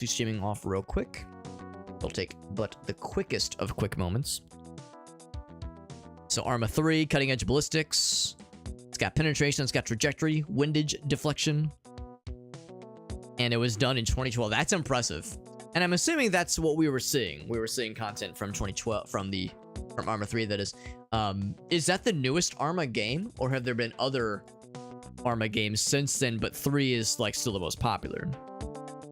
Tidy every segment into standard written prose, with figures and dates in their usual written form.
to streaming off real quick. It'll take but the quickest of quick moments. So Arma 3, cutting edge ballistics. It's got penetration, it's got trajectory, windage, deflection. And it was done in 2012. That's impressive. And I'm assuming that's what we were seeing. We were seeing content from 2012, from Arma 3, that is. Is that the newest Arma game? Or have there been other Arma games since then, but 3 is like still the most popular?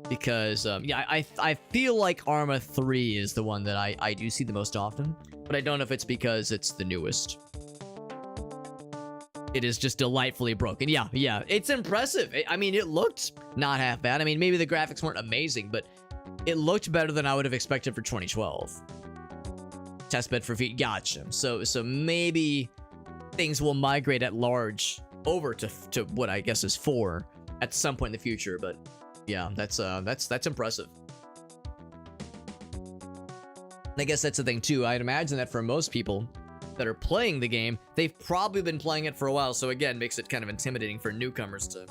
Because, yeah, I feel like Arma 3 is the one that I do see the most often. But I don't know if it's because it's the newest. It is just delightfully broken. Yeah, it's impressive. I mean, it looked not half bad. I mean, maybe the graphics weren't amazing, but it looked better than I would have expected for 2012. Testbed for feet, gotcha. So maybe things will migrate at large over to what I guess is 4 at some point in the future. But yeah, that's impressive. And I guess that's the thing too. I'd imagine that for most people that are playing the game, they've probably been playing it for a while. So again, makes it kind of intimidating for newcomers to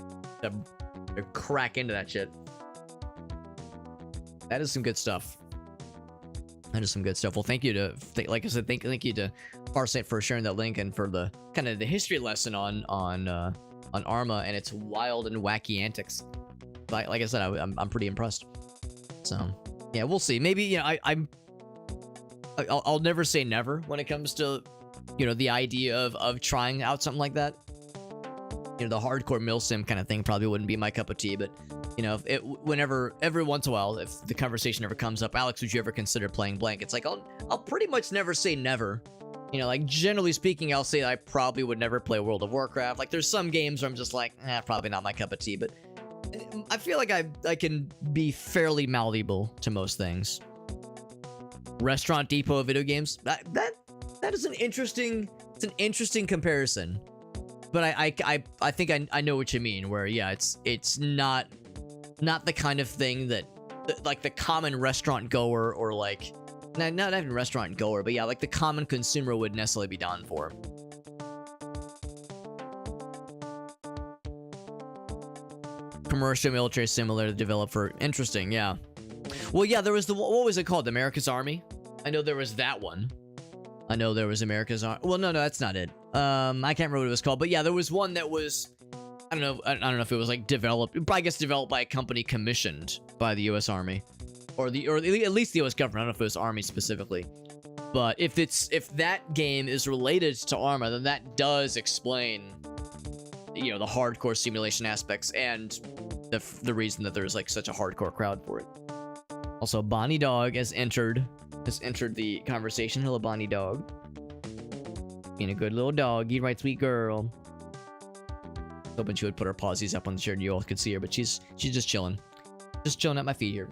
crack into that shit. That is some good stuff. That is some good stuff. Well, thank you to, like I said, thank you to Farsight for sharing that link and for the kind of the history lesson on Arma and its wild and wacky antics. Like I said, I'm pretty impressed. So yeah, we'll see. Maybe, you know, I'll never say never when it comes to, you know, the idea of trying out something like that. You know, the hardcore milsim kind of thing probably wouldn't be my cup of tea, but you know, whenever, every once in a while, if the conversation ever comes up, Alex, would you ever consider playing blank? It's like, I'll pretty much never say never. You know, like, generally speaking, I'll say I probably would never play World of Warcraft. Like, there's some games where I'm just like, probably not my cup of tea, but I feel like I can be fairly malleable to most things. Restaurant Depot of video games, that is an interesting, it's an interesting comparison. But I think I know what you mean, where, yeah, it's not the kind of thing that, like, the common restaurant goer, or like, not even restaurant goer, but yeah, like the common consumer would necessarily be down for. Commercial military similar to developer. Interesting, yeah. Well, yeah, there was the, what was it called? America's Army? I know there was that one. I know there was America's Army. Well, no, that's not it. I can't remember what it was called, but yeah, there was one that was, I don't know if it was like developed, I guess developed by a company commissioned by the U.S. Army, or at least the U.S. government. I don't know if it was Army specifically, but if that game is related to Arma, then that does explain, you know, the hardcore simulation aspects and the reason that there's like such a hardcore crowd for it. Also, Bonnie Dog has entered the conversation. Hello, Bonnie Dog. Being a good little doggy, right, sweet girl. Hoping she would put her pausies up on the chair and you all could see her, but she's just chilling. Just chilling at my feet here.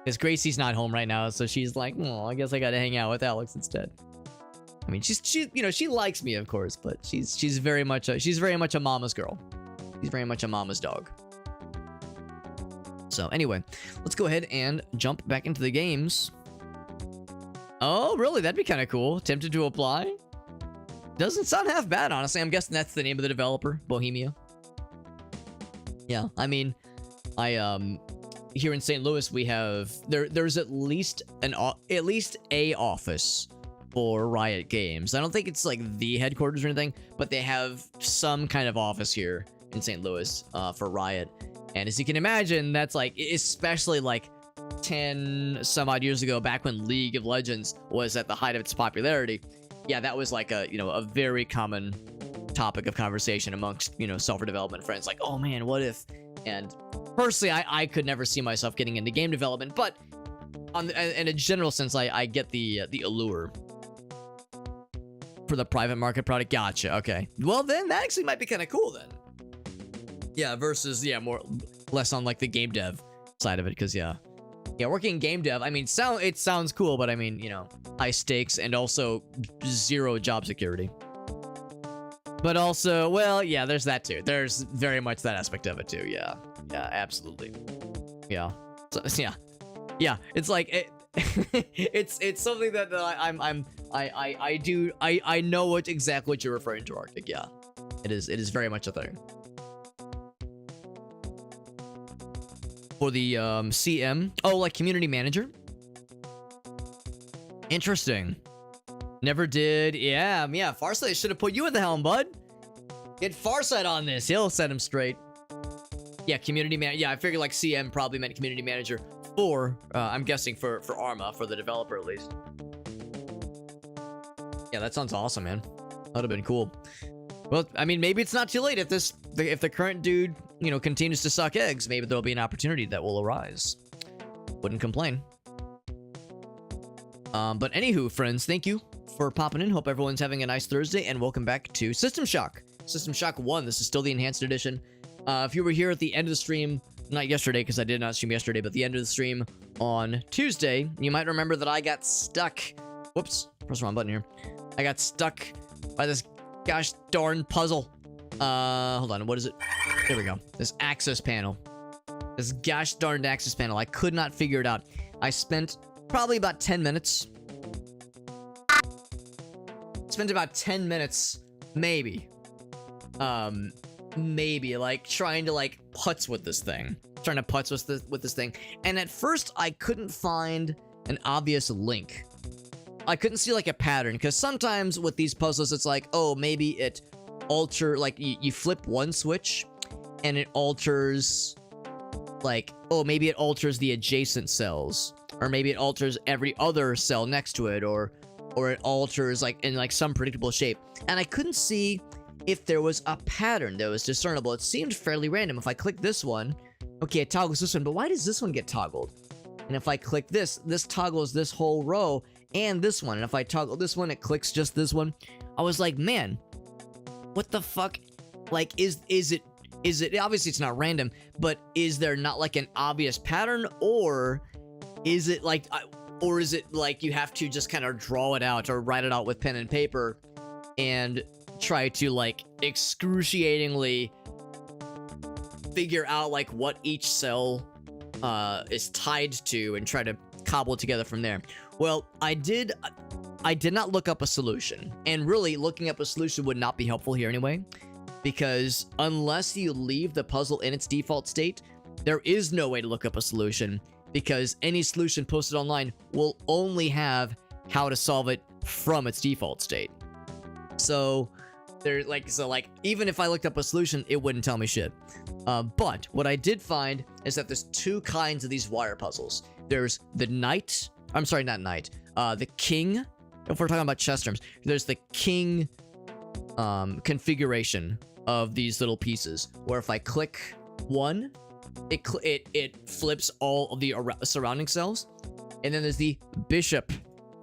Because Gracie's not home right now, so she's like, oh, I guess I gotta hang out with Alex instead. I mean, she you know, she likes me, of course, but she's very much a mama's girl. She's very much a mama's dog. So anyway, let's go ahead and jump back into the games. Oh, really? That'd be kind of cool. Tempted to apply? Doesn't sound half bad, honestly. I'm guessing that's the name of the developer, Bohemia. Yeah, I mean, here in St. Louis, we have there's at least a office for Riot Games. I don't think it's like the headquarters or anything, but they have some kind of office here in St. Louis for Riot. And as you can imagine, that's like, especially like 10 some odd years ago, back when League of Legends was at the height of its popularity. Yeah, that was like a, you know, a very common topic of conversation amongst, you know, software development friends. Like, oh man, what if? And personally, I could never see myself getting into game development, but in a general sense, I get the allure for the private market product. Gotcha. Okay. Well, then that actually might be kind of cool then. Yeah, versus, yeah, less on like the game dev side of it, because yeah, working in game dev, I mean, it sounds cool, but I mean, you know, high stakes and also zero job security. But also, well, yeah, there's that too. There's very much that aspect of it too. Yeah, absolutely. Yeah, so, yeah. It's like it's something that I know exactly what you're referring to, Arctic. Yeah, it is very much a thing. for the CM. Oh, like community manager. Interesting. Never did. Yeah, Farsight should have put you at the helm, bud. Get Farsight on this. He'll set him straight. Yeah, community man. Yeah, I figured like CM probably meant community manager for, I'm guessing for Arma, for the developer at least. Yeah, that sounds awesome, man. That'd have been cool. Well, I mean, maybe it's not too late if the current dude, you know, continues to suck eggs. Maybe there'll be an opportunity that will arise. Wouldn't complain. But anywho, friends, thank you for popping in. Hope everyone's having a nice Thursday, and welcome back to System Shock. System Shock 1. This is still the enhanced edition. If you were here at the end of the stream, not yesterday, because I did not stream yesterday, but the end of the stream on Tuesday, you might remember that I got stuck. Whoops, press the wrong button here. I got stuck by this gosh darn puzzle. Hold on, what is it? There we go. This access panel. This gosh darned access panel. I could not figure it out. I spent probably about 10 minutes. Spent about 10 minutes, maybe. Maybe, like, trying to, like, putz with this thing. Trying to putz with this thing. And at first, I couldn't find an obvious link. I couldn't see, like, a pattern. Because sometimes with these puzzles, it's like, oh, maybe it like, you flip one switch, and it alters, like, oh, maybe it alters the adjacent cells. Or maybe it alters every other cell next to it, or it alters, like, in, like, some predictable shape. And I couldn't see if there was a pattern that was discernible. It seemed fairly random. If I click this one, okay, it toggles this one, but why does this one get toggled? And if I click this toggles this whole row and this one. And if I toggle this one, it clicks just this one. I was like, man, what the fuck? Like, is it, obviously it's not random, but is there not, like, an obvious pattern? Or is it like, you have to just kind of draw it out or write it out with pen and paper and try to, like, excruciatingly figure out, like, what each cell is tied to and try to cobble it together from there? Well, I did not look up a solution, and really looking up a solution would not be helpful here anyway, because unless you leave the puzzle in its default state, there is no way to look up a solution, because any solution posted online will only have how to solve it from its default state. So even if I looked up a solution, it wouldn't tell me shit. But what I did find is that there's two kinds of these wire puzzles. There's the knight. I'm sorry, not knight. The king. If we're talking about chess terms, there's the king configuration of these little pieces, where if I click one, it flips all of the surrounding cells. And then there's the bishop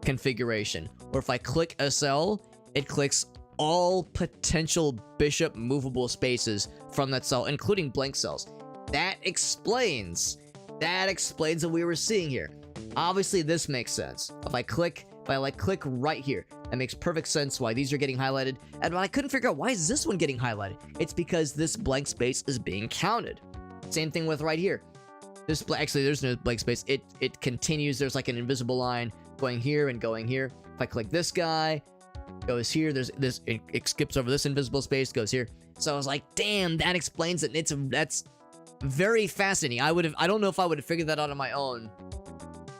configuration, where if I click a cell, it clicks all potential bishop movable spaces from that cell, including blank cells. That explains what we were seeing here. Obviously, this makes sense. If I click right here, that makes perfect sense why these are getting highlighted. And I couldn't figure out, why is this one getting highlighted? It's because this blank space is being counted. Same thing with right here. Actually, there's no blank space. It continues. There's like an invisible line going here and going here. If I click this guy, goes here. There's this. It skips over this invisible space, goes here. So I was like, damn, that explains it. That's very fascinating. I don't know if I would have figured that out on my own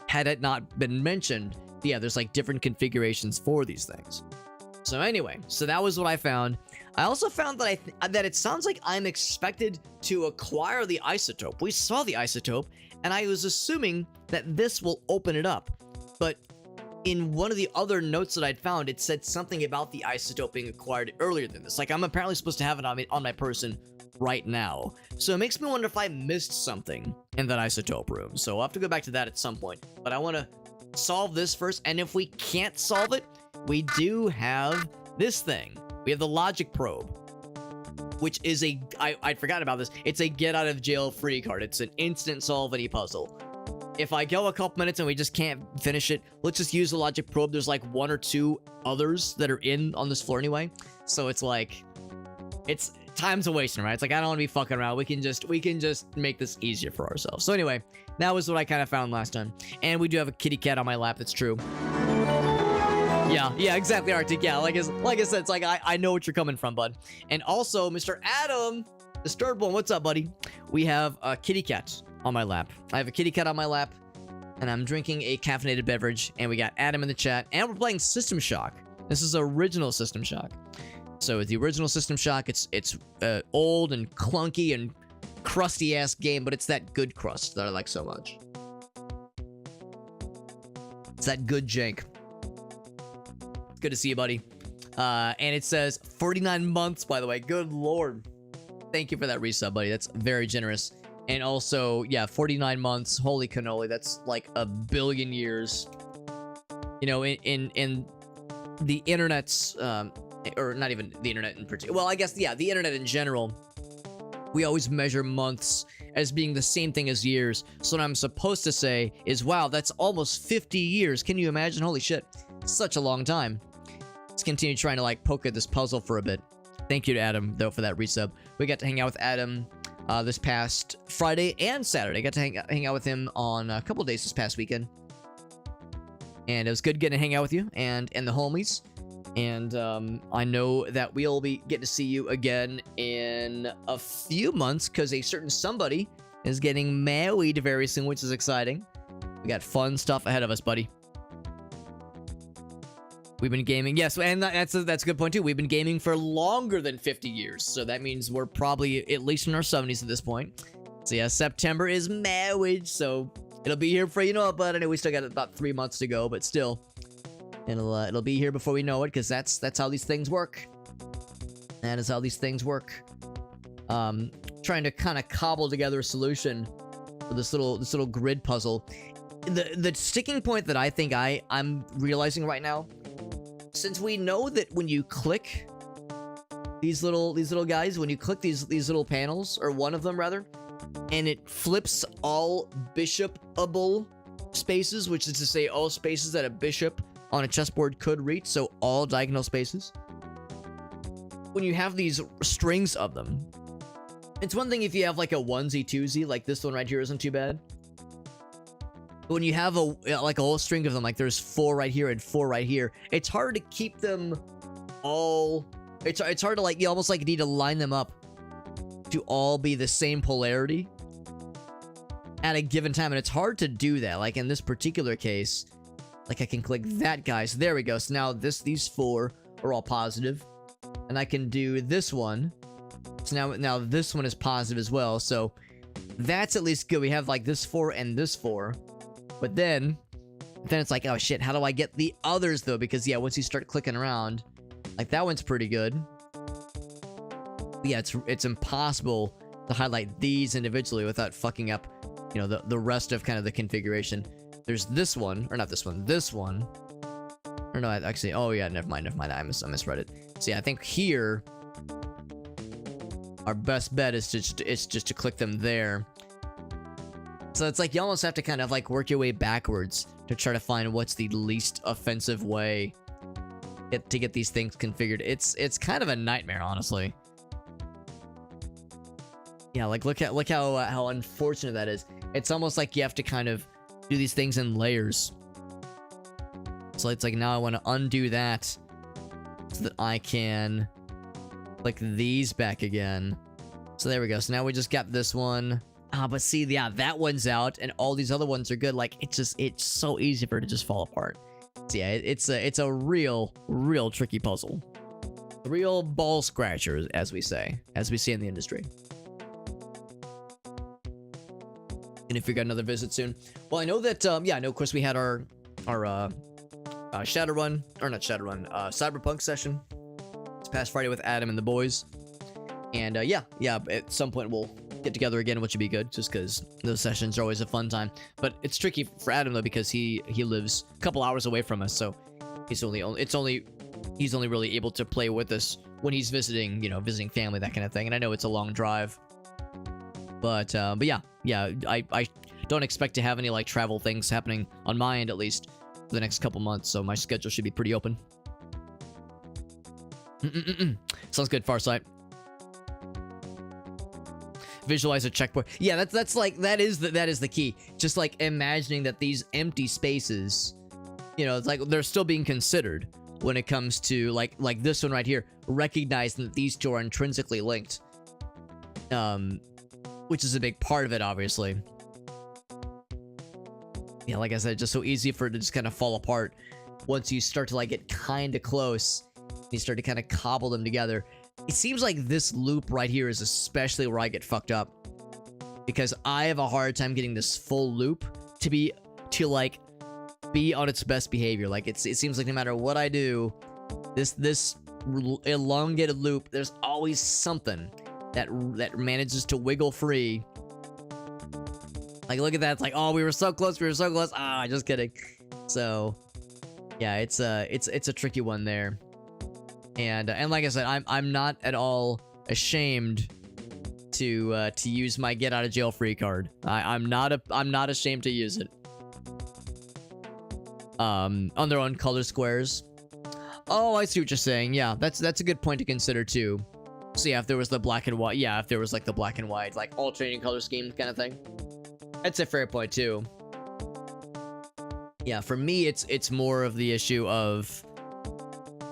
had it not been mentioned. Yeah, there's like different configurations for these things. So anyway, so that was what I found. I also found that that it sounds like I'm expected to acquire the isotope. We saw the isotope, and I was assuming that this will open it up. But in one of the other notes that I'd found, it said something about the isotope being acquired earlier than this. Like, I'm apparently supposed to have it on my person right now. So it makes me wonder if I missed something in that isotope room. So I'll have to go back to that at some point. But I want to solve this first, and if we can't solve it, we do have this thing. We have the logic probe, which is I forgot about this. It's a get out of jail free card. It's an instant solve any puzzle. If I go a couple minutes and we just can't finish it, let's just use the logic probe. There's like one or two others that are on this floor anyway. So it's like, it's time's a wasting, right? It's like, I don't want to be fucking around. We can just make this easier for ourselves. So anyway, that was what I kind of found last time. And we do have a kitty cat on my lap. That's true. Yeah, exactly, Arctic. Yeah, like I said, it's like, I know what you're coming from, bud. And also, Mr. Adam, Disturbed One, what's up, buddy? We have a kitty cat on my lap. I have a kitty cat on my lap, and I'm drinking a caffeinated beverage, and we got Adam in the chat, and we're playing System Shock. This is original System Shock. So the original System Shock, it's old and clunky and crusty ass game, but it's that good crust that I like so much. It's that good jank. Good to see you, buddy. And it says 49 months, by the way. Good lord. Thank you for that resub, buddy. That's very generous. And also, yeah, 49 months. Holy cannoli. That's like a billion years. You know, in the internet's, or not even the internet in particular. Well, I guess, yeah, the internet in general, we always measure months as being the same thing as years. So what I'm supposed to say is, wow, that's almost 50 years. Can you imagine? Holy shit. Such a long time. Let's continue trying to, like, poke at this puzzle for a bit. Thank you to Adam, though, for that resub. We got to hang out with Adam this past Friday and Saturday. Got to hang out with him on a couple days this past weekend. And it was good getting to hang out with you and the homies. And I know that we'll be getting to see you again in a few months because a certain somebody is getting married very soon, which is exciting. We got fun stuff ahead of us, buddy. We've been gaming, yes, and that's a good point too. We've been gaming for longer than 50 years, so that means we're probably at least in our 70s at this point. So yeah, September is marriage, so it'll be here for you know, but I know we still got about 3 months to go, but still. It'll be here before we know it, because that's how these things work. That is how these things work. Trying to kind of cobble together a solution for this little grid puzzle. The sticking point that I think I'm realizing right now, since we know that when you click these little guys, when you click these little panels, or one of them rather, and it flips all bishopable spaces, which is to say all spaces that a bishop on a chessboard could reach, so all diagonal spaces. When you have these strings of them, it's one thing if you have like a onesie twosie, like this one right here isn't too bad. But when you have like a whole string of them, like there's 4 right here and 4 right here, it's hard to keep them all. It's hard to, like, you almost like need to line them up to all be the same polarity at a given time, and it's hard to do that. Like in this particular case, like I can click that guy, so there we go. So now these 4 are all positive, and I can do this one. So now this one is positive as well. So that's at least good. We have like this 4 and this 4, but then it's like, oh shit, how do I get the others though? Because yeah, once you start clicking around, like that one's pretty good. But yeah, it's impossible to highlight these individually without fucking up, you know, the rest of kind of the configuration. There's this one, or not this one, this one. Or no, actually, oh yeah, never mind, I misread it. So yeah, I think here, our best bet is just to click them there. So it's like you almost have to kind of like work your way backwards to try to find what's the least offensive way to get these things configured. It's kind of a nightmare, honestly. Yeah, like look how unfortunate that is. It's almost like you have to kind of do these things in layers. So it's like now I want to undo that so that I can click these back again. So there we go. So now we just got this one. But see, yeah, that one's out and all these other ones are good. Like it's so easy for it to just fall apart. So yeah, it's a real tricky puzzle. Real ball scratcher, as we say in the industry. And if we got another visit soon. Well, I know that, yeah, I know, of course, we had our Shadowrun, or not Shadowrun, Cyberpunk session this past Friday with Adam and the boys. And, yeah, at some point we'll get together again, which would be good, just because those sessions are always a fun time. But it's tricky for Adam, though, because he lives a couple hours away from us, so he's only really able to play with us when he's visiting, you know, visiting family, that kind of thing. And I know it's a long drive. But yeah, I don't expect to have any, like, travel things happening on my end, at least, for the next couple months, so my schedule should be pretty open. Sounds good, Farsight. Visualize a checkpoint. Yeah, that's like, that is the key. Just, like, imagining that these empty spaces, you know, it's like, they're still being considered when it comes to, like this one right here, recognizing that these 2 are intrinsically linked. Which is a big part of it, obviously. Yeah, like I said, just so easy for it to just kind of fall apart once you start to like get kind of close. You start to kind of cobble them together. It seems like this loop right here is especially where I get fucked up, because I have a hard time getting this full loop to be on its best behavior. Like it seems like no matter what I do, this elongated loop, there's always something that manages to wiggle free. Like, look at that. It's like, oh, we were so close. Ah, just kidding. So, yeah, it's a tricky one there. And like I said, I'm not at all ashamed to use my get out of jail free card. I'm not ashamed to use it. On their own color squares. Oh, I see what you're saying. Yeah, that's a good point to consider too. So yeah, if there was the black and white, yeah, if there was like the black and white, like alternating color scheme kind of thing. That's a fair point too. Yeah, for me, it's more of the issue of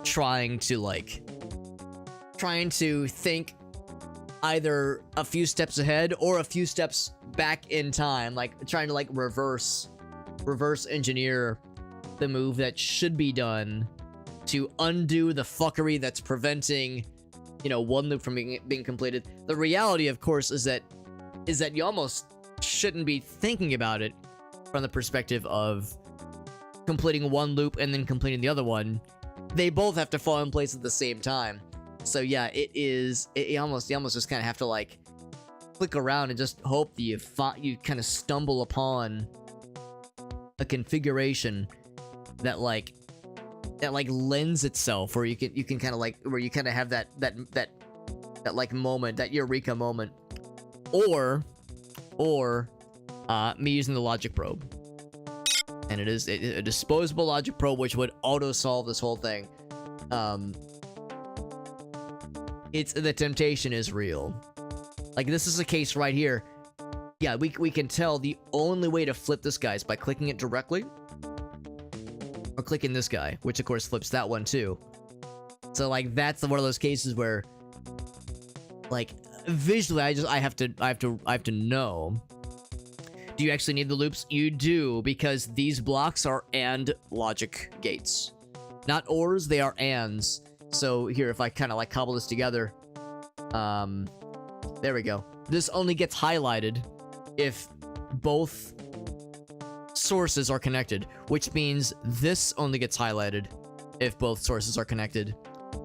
trying to think either a few steps ahead or a few steps back in time, like trying to like reverse engineer the move that should be done to undo the fuckery that's preventing, you know, one loop from being completed. The reality, of course, is that you almost shouldn't be thinking about it from the perspective of completing one loop and then completing the other one. They both have to fall in place at the same time. So yeah, you almost just kind of have to like click around and just hope that you kind of stumble upon a configuration that lends itself, where you can kind of like, where you kind of have that like moment, that eureka moment, or me using the logic probe. And it is a disposable logic probe which would auto solve this whole thing. It's the temptation is real. Like, this is a case right here. Yeah, we can tell the only way to flip this guy is by clicking it directly, or clicking this guy, which of course flips that one too. So like, that's one of those cases where, like, visually I have to know. Do you actually need the loops? You do, because these blocks are AND logic gates. Not ORs, they are ANDs. So here, if I kind of like cobble this together, there we go. This only gets highlighted if both sources are connected, which means this only gets highlighted if both sources are connected,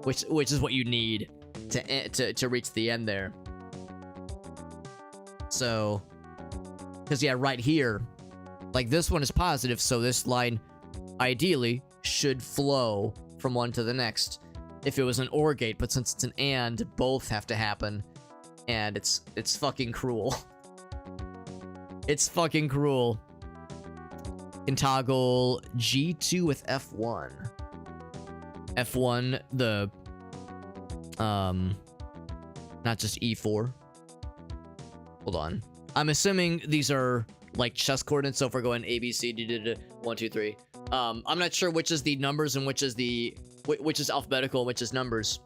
which is what you need to reach the end there. So, because yeah, right here, like, this one is positive, so this line ideally should flow from one to the next if it was an OR gate, but since it's an AND, both have to happen, and it's fucking cruel. It's fucking cruel. Can toggle G2 with F1. F1, the not just E4. Hold on. I'm assuming these are like chess coordinates, so if we're going A, B, C, D, D, D, 1, 2, 3. I'm not sure which is the numbers and which is alphabetical and which is numbers.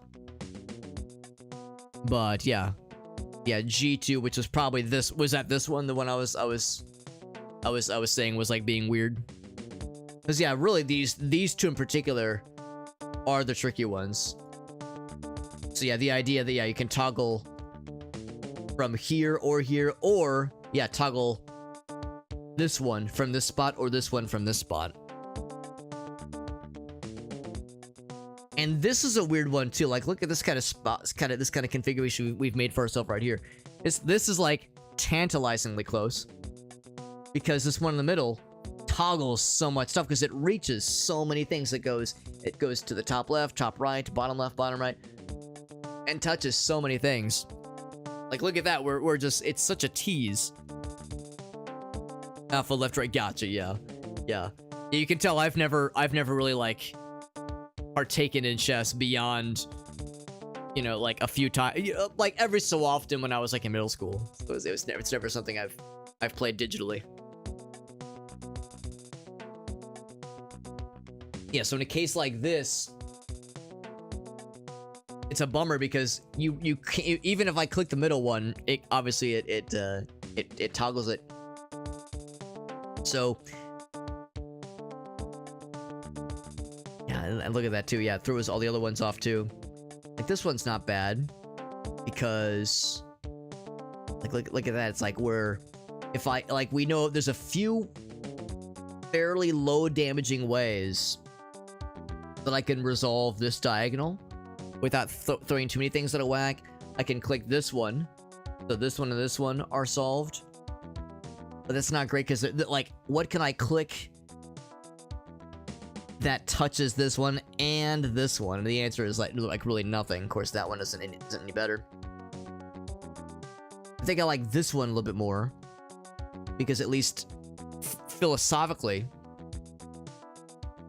But yeah. Yeah, G2, which was probably this, was that this one, the one I was saying was like being weird. Because yeah, really these two in particular are the tricky ones. So yeah, the idea that, yeah, you can toggle from here, or yeah, toggle this one from this spot or this one from this spot. And this is a weird one too. Like, look at this kind of spot, this kind of configuration we've made for ourselves right here. This is like tantalizingly close, because this one in the middle toggles so much stuff, because it reaches so many things. It goes to the top left, top right, bottom left, bottom right, and touches so many things. Like, look at that. We're just, it's such a tease. Alpha left, right, gotcha. Yeah. You can tell I've never really like partaken in chess beyond, you know, like a few times, like every so often when I was like in middle school. It's never something I've played digitally. Yeah, so in a case like this, it's a bummer, because you can't, even if I click the middle one, it obviously it toggles it. So Yeah, and look at that too. Yeah, it throws all the other ones off too. Like this one's not bad because like look at that. It's like if I like we know there's a few fairly low damaging ways that I can resolve this diagonal without throwing too many things out of whack. I can click this one, so this one and this one are solved. But that's not great because like, what can I click that touches this one and this one? And the answer is like really nothing. Of course, that one isn't any better. I think I like this one a little bit more because at least philosophically,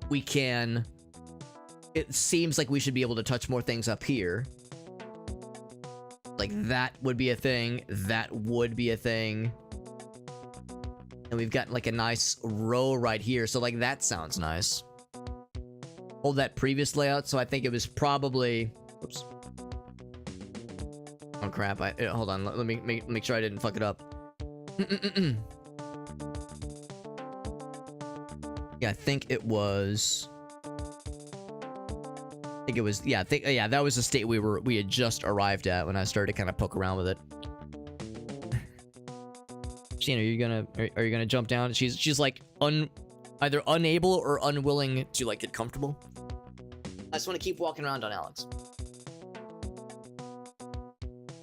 we can. It seems like we should be able to touch more things up here. Like that would be a thing. That would be a thing. And we've got like a nice row right here. So like that sounds nice. Hold that previous layout. So I think it was probably... Oops. Oh crap. Hold on. Let me make sure I didn't fuck it up. Yeah, I think it was... yeah, that was the state we had just arrived at when I started to kind of poke around with it. Shane, are you gonna jump down? She's like either unable or unwilling to like get comfortable. I just want to keep walking around on Alex.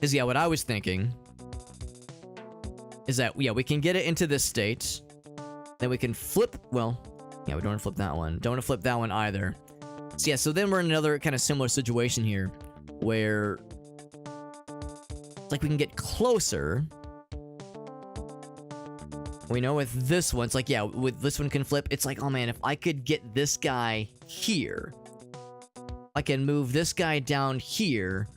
Cause yeah, what I was thinking is that we can get it into this state, then we can flip. Well, yeah, we don't want to flip that one. Don't want to flip that one either. So yeah, so then we're in another kind of similar situation here, where it's like we can get closer. We know with this one, it's like, yeah, with this one can flip. It's like, oh man, if I could get this guy here, I can move this guy down here,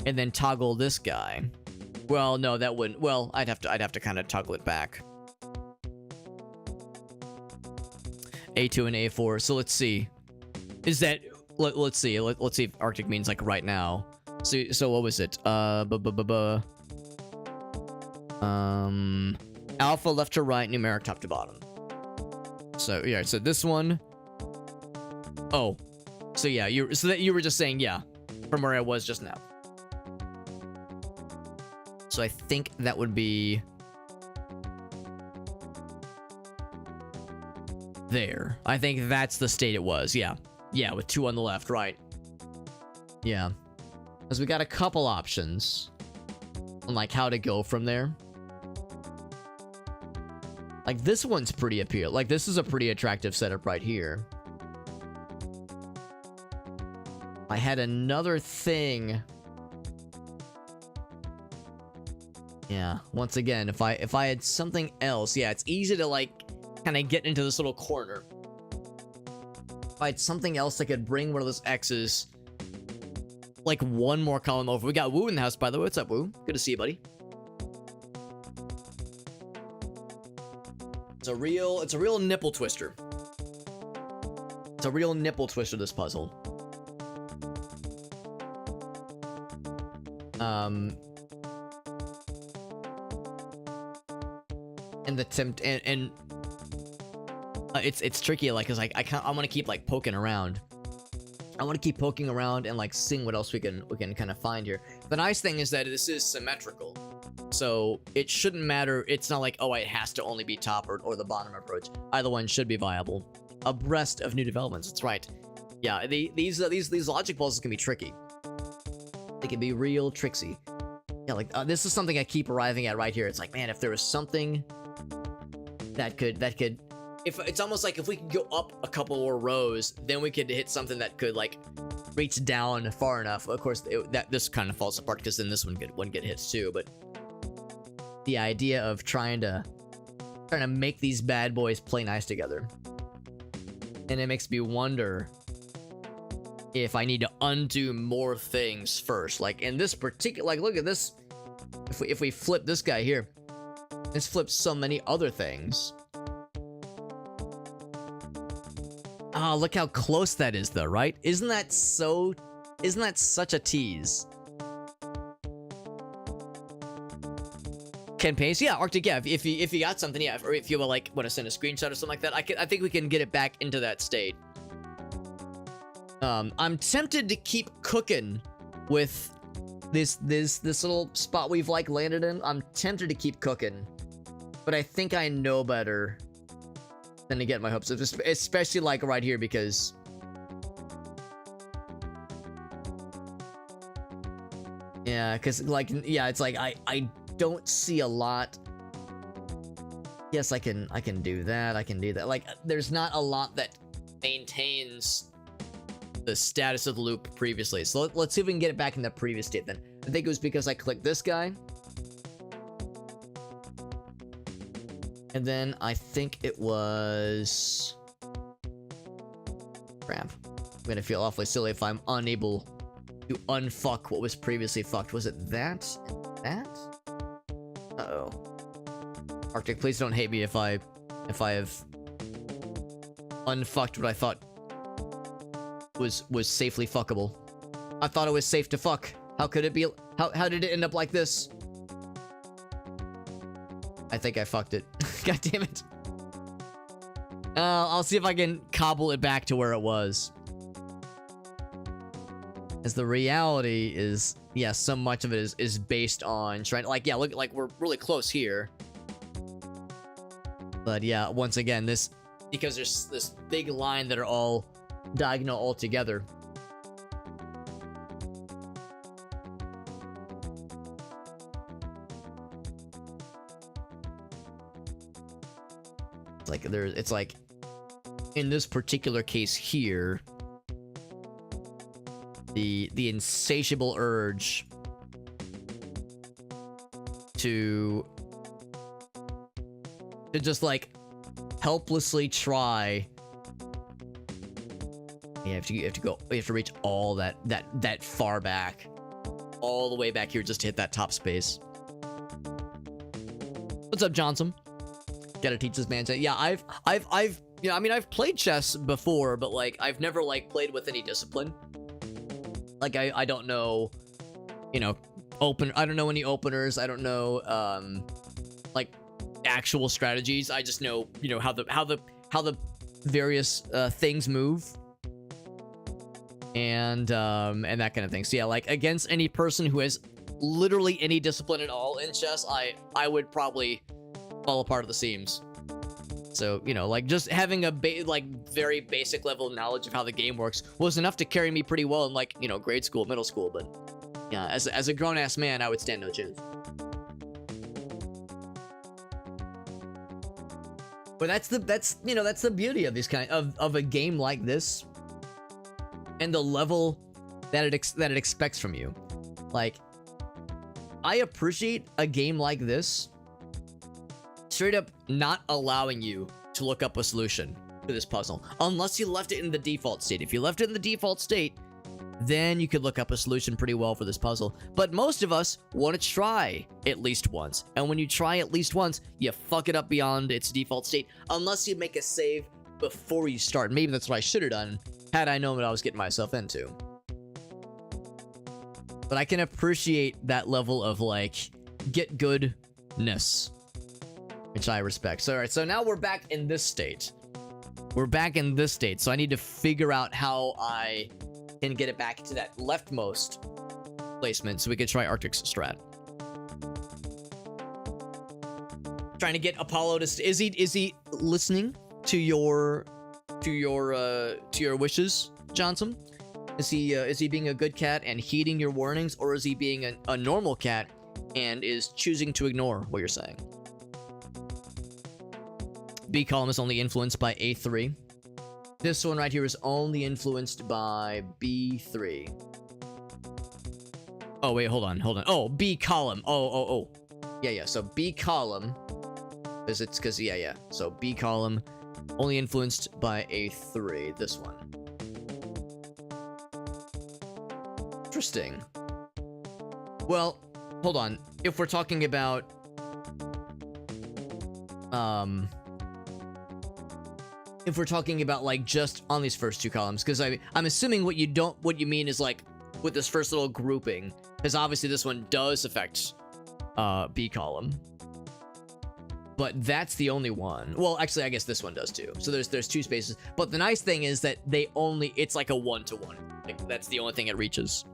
and then toggle this guy. Well, no, that wouldn't. Well, I'd have to kind of toggle it back. A2 and A4. So let's see. Is that? Let's see. Let's see if Arctic means like right now. So what was it? Alpha left to right, numeric top to bottom. So yeah, so this one. Oh, so yeah, you were just saying yeah, from where I was just now. So I think that would be there. I think that's the state it was. Yeah, yeah, with 2 on the left, right? Yeah, because we got a couple options on like how to go from there. Like this one's pretty appealing. Like this is a pretty attractive setup right here. I had another thing. Yeah, once again, if I had something else, yeah, it's easy to like kind of get into this little corner. If I had something else that could bring one of those X's like one more column over. We got Woo in the house, by the way. What's up, Woo? Good to see you, buddy. It's a real nipple twister. It's a real nipple twister, this puzzle. And the it's tricky, like, cause like I want to keep like poking around. I want to keep poking around and like seeing what else we can kind of find here. The nice thing is that this is symmetrical. So it shouldn't matter. It's not like, oh, it has to only be top or the bottom approach. Either one should be viable. Abreast of new developments. That's right. Yeah, these logic puzzles can be tricky. They can be real tricksy. Yeah, like this is something I keep arriving at right here. It's like, man, if there was something that could, if it's almost like if we could go up a couple more rows, then we could hit something that could like reach down far enough. Of course, this kind of falls apart because then this one wouldn't get hit too, but. The idea of trying to make these bad boys play nice together. And it makes me wonder if I need to undo more things first. Like in this particular, like look at this. If we flip this guy here, this flips so many other things. Oh, look how close that is though, right? Isn't that such a tease? Ken Pace, yeah, Arctic, yeah. If you got something, yeah, or if you like want to send a screenshot or something like that, I think we can get it back into that state. I'm tempted to keep cooking with this little spot we've like landed in. I'm tempted to keep cooking, but I think I know better than to get my hopes up, especially like right here, because like, yeah, it's like I don't see a lot. Yes, I can do that. I can do that. Like, there's not a lot that maintains the status of the loop previously. So let's see if we can get it back in the previous state then. I think it was because I clicked this guy. And then I think it was... Crap. I'm gonna feel awfully silly if I'm unable to unfuck what was previously fucked. Was it that? And that? Uh-oh. Arctic, please don't hate me if I have unfucked what I thought was safely fuckable. I thought it was safe to fuck. How could it be? How did it end up like this? I think I fucked it. God damn it. I'll see if I can cobble it back to where it was. As the reality is, yeah, so much of it is based on trying, like, yeah, look, like we're really close here. But yeah, once again, because there's this big line that are all diagonal all together. It's like in this particular case here, the insatiable urge to just like helplessly try. You have to reach all that far back, all the way back here just to hit that top space. What's up, Johnson? Gotta teach this man. Yeah, I've you know, I mean, I've played chess before, but like I've never like played with any discipline. Like I don't know, you know, I don't know any openers. I don't know like actual strategies. I just know, you know, how the various things move. And that kind of thing. So yeah, like against any person who has literally any discipline at all in chess, I would probably fall apart at the seams. So, you know, like just having a very basic level of knowledge of how the game works was enough to carry me pretty well in, like, you know, grade school, middle school. But yeah, as a grown ass man, I would stand no chance. But that's the beauty of this kind of a game like this, and the level that it expects from you. Like, I appreciate a game like this straight up not allowing you to look up a solution to this puzzle unless you left it in the default state. If you left it in the default state, then you could look up a solution pretty well for this puzzle. But most of us want to try at least once, and when you try at least once, you fuck it up beyond its default state unless you make a save before you start. Maybe that's what I should have done had I known what I was getting myself into. But I can appreciate that level of, like, get goodness, which I respect. So, all right, so now we're back in this state. So I need to figure out how I can get it back to that leftmost placement so we can try Arctic's strat. Trying to get Apollo to... Is he listening to your wishes, Johnson? Is he being a good cat and heeding your warnings, or is he being a normal cat and is choosing to ignore what you're saying? B column is only influenced by A3. This one right here is only influenced by B3. Oh, wait, hold on. Oh, B column. Oh. Yeah. So B column, yeah. So B column, only influenced by A3. This one. Interesting. Well, hold on. If we're talking about, if we're talking about like just on these first two columns, because I'm assuming what you mean is like with this first little grouping, because obviously this one does affect B column. but that's the only one. Well, actually, I guess this one does too. So there's 2 spaces. But the nice thing is that it's like a 1-to-1. Like, that's the only thing it reaches.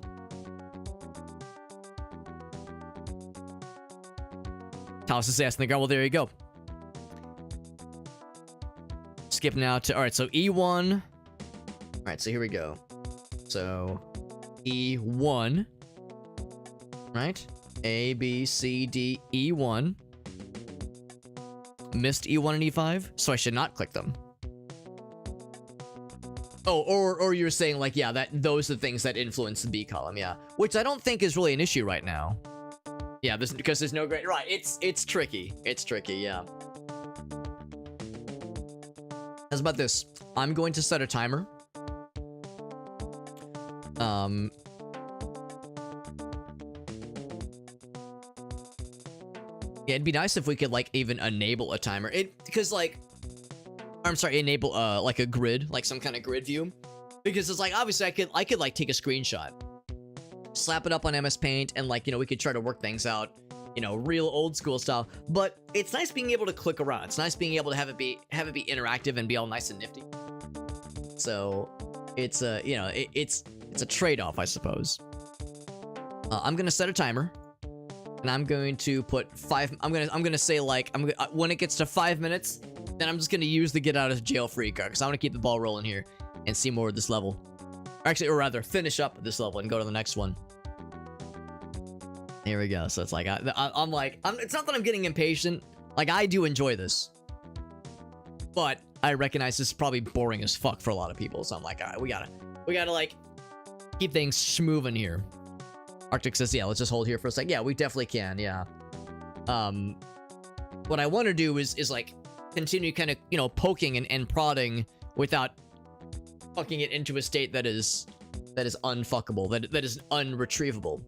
House assassin the ground. Well, there you go. Skip now to, all right, so E1. All right, so here we go. So E1, right? A, B, C, D, E1. Missed E1 and E5, so I should not click them. Oh, or you're saying like, yeah, those are the things that influence the B column, yeah. Which I don't think is really an issue right now. Yeah, because there's no great, right, it's tricky. It's tricky, yeah. How's about this? I'm going to set a timer. Yeah, it'd be nice if we could like even enable a timer. Because like, I'm sorry, enable like a grid, like some kind of grid view. Because it's like, obviously I could like take a screenshot, slap it up on MS Paint, and like, you know, we could try to work things out, you know, real old school style. But it's nice being able to click around. It's nice being able to have it be interactive and be all nice and nifty. So it's you know, it's a trade-off, I suppose. I'm gonna set a timer, and I'm going to put 5. I'm gonna say like when it gets to 5 minutes, then I'm just gonna use the get out of jail free card because I want to keep the ball rolling here and see more of this level. Actually, or rather, finish up this level and go to the next one. Here we go. So it's like I'm like it's not that I'm getting impatient. Like, I do enjoy this, but I recognize this is probably boring as fuck for a lot of people. So I'm like, all right, we gotta like keep things schmoving here. Arctic says, yeah, let's just hold here for a sec. Yeah, we definitely can. Yeah. What I want to do is like continue kind of, you know, poking and prodding without fucking it into a state that is unfuckable, that is unretrievable.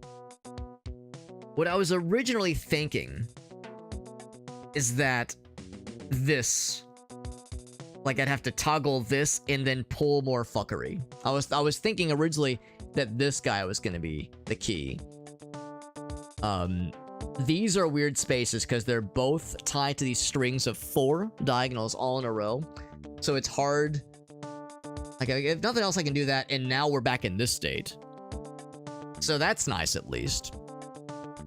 What I was originally thinking is that this, like, I'd have to toggle this and then pull more fuckery. I was thinking originally that this guy was going to be the key. These are weird spaces because they're both tied to these strings of 4 diagonals all in a row. So it's hard. Like, if nothing else, I can do that, and now we're back in this state. So that's nice, at least.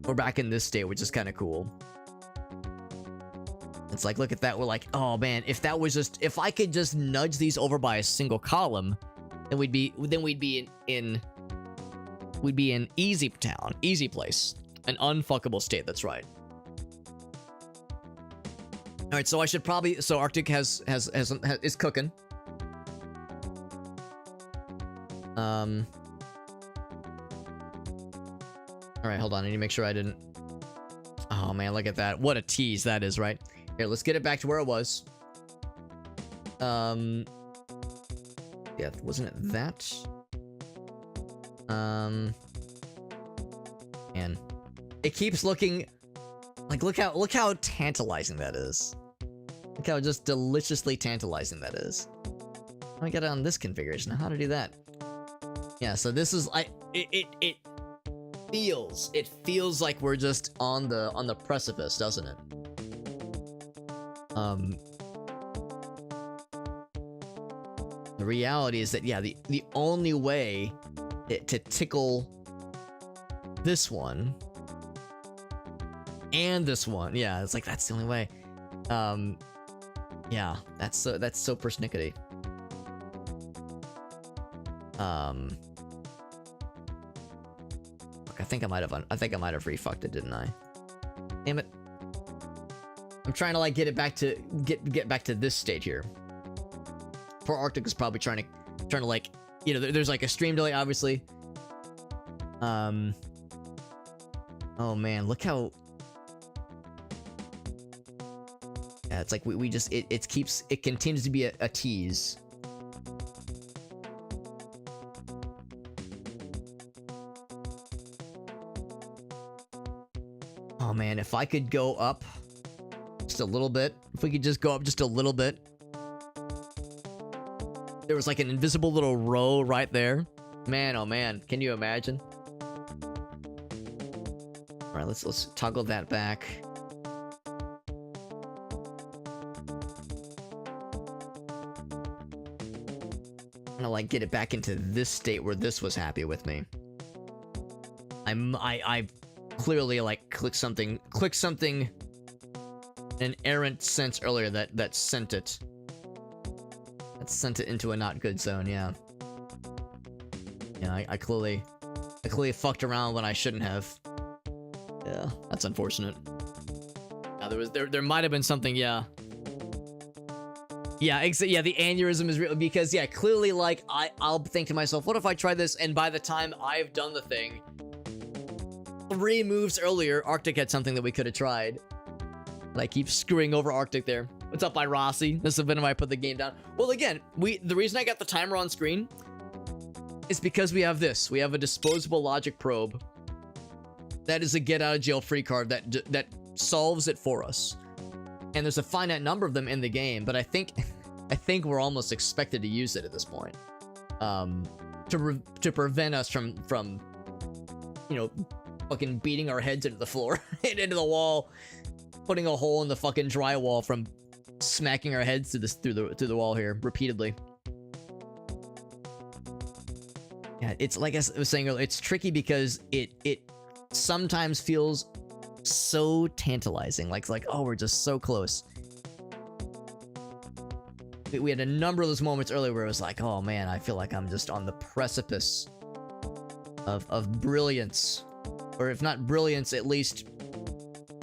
We're back in this state, which is kind of cool. It's like, look at that. We're like, oh man, if I could just nudge these over by a single column, then we'd be in easy town, easy place, an unfuckable state. That's right. All right, so I should probably, so Arctic is cooking. All right, hold on. I need to make sure I didn't. Oh man, look at that. What a tease that is, right? Here, let's get it back to where it was. Yeah, wasn't it that? And it keeps looking like, look how tantalizing that is. Look how just deliciously tantalizing that is. Let me get it on this configuration. How to do that? Yeah, so this is it feels like we're just on the precipice, doesn't it? The reality is that, yeah, the only way to tickle this one and this one, yeah, it's like that's the only way. Yeah, that's so persnickety. Look, I think I might have refucked it, didn't I? Damn it. I'm trying to like get it back to get back to this state here. Poor Arctic is probably trying to like, you know, there's like a stream delay, obviously. Oh man, look how. Yeah, it's like we just it continues to be a tease. Oh man, if I could go up just a little bit, if we could just go up just a little bit. There was like an invisible little row right there. Man, oh man, can you imagine? All right, let's toggle that back. to like get it back into this state where this was happy with me. I clearly like clicked something an errant sense earlier that sent it into a not good zone. Yeah, I clearly fucked around when I shouldn't have. Yeah, that's unfortunate. There might have been something. Yeah, the aneurysm is real because clearly like I'll think to myself, what if I try this, and by the time I've done the thing 3 moves earlier, Arctic had something that we could have tried. And I keep screwing over Arctic there. What's up, Rossi? This is when I put the game down. Well, again, the reason I got the timer on screen is because we have this. We have a disposable logic probe. That is a get out of jail free card that solves it for us. And there's a finite number of them in the game, but I think we're almost expected to use it at this point. To prevent us from fucking beating our heads into the floor and into the wall, putting a hole in the fucking drywall from smacking our heads through the wall here repeatedly. Yeah, it's like I was saying earlier, it's tricky because it sometimes feels so tantalizing, like oh, we're just so close. We had a number of those moments earlier where it was like, oh man, I feel like I'm just on the precipice of brilliance, or if not brilliance, at least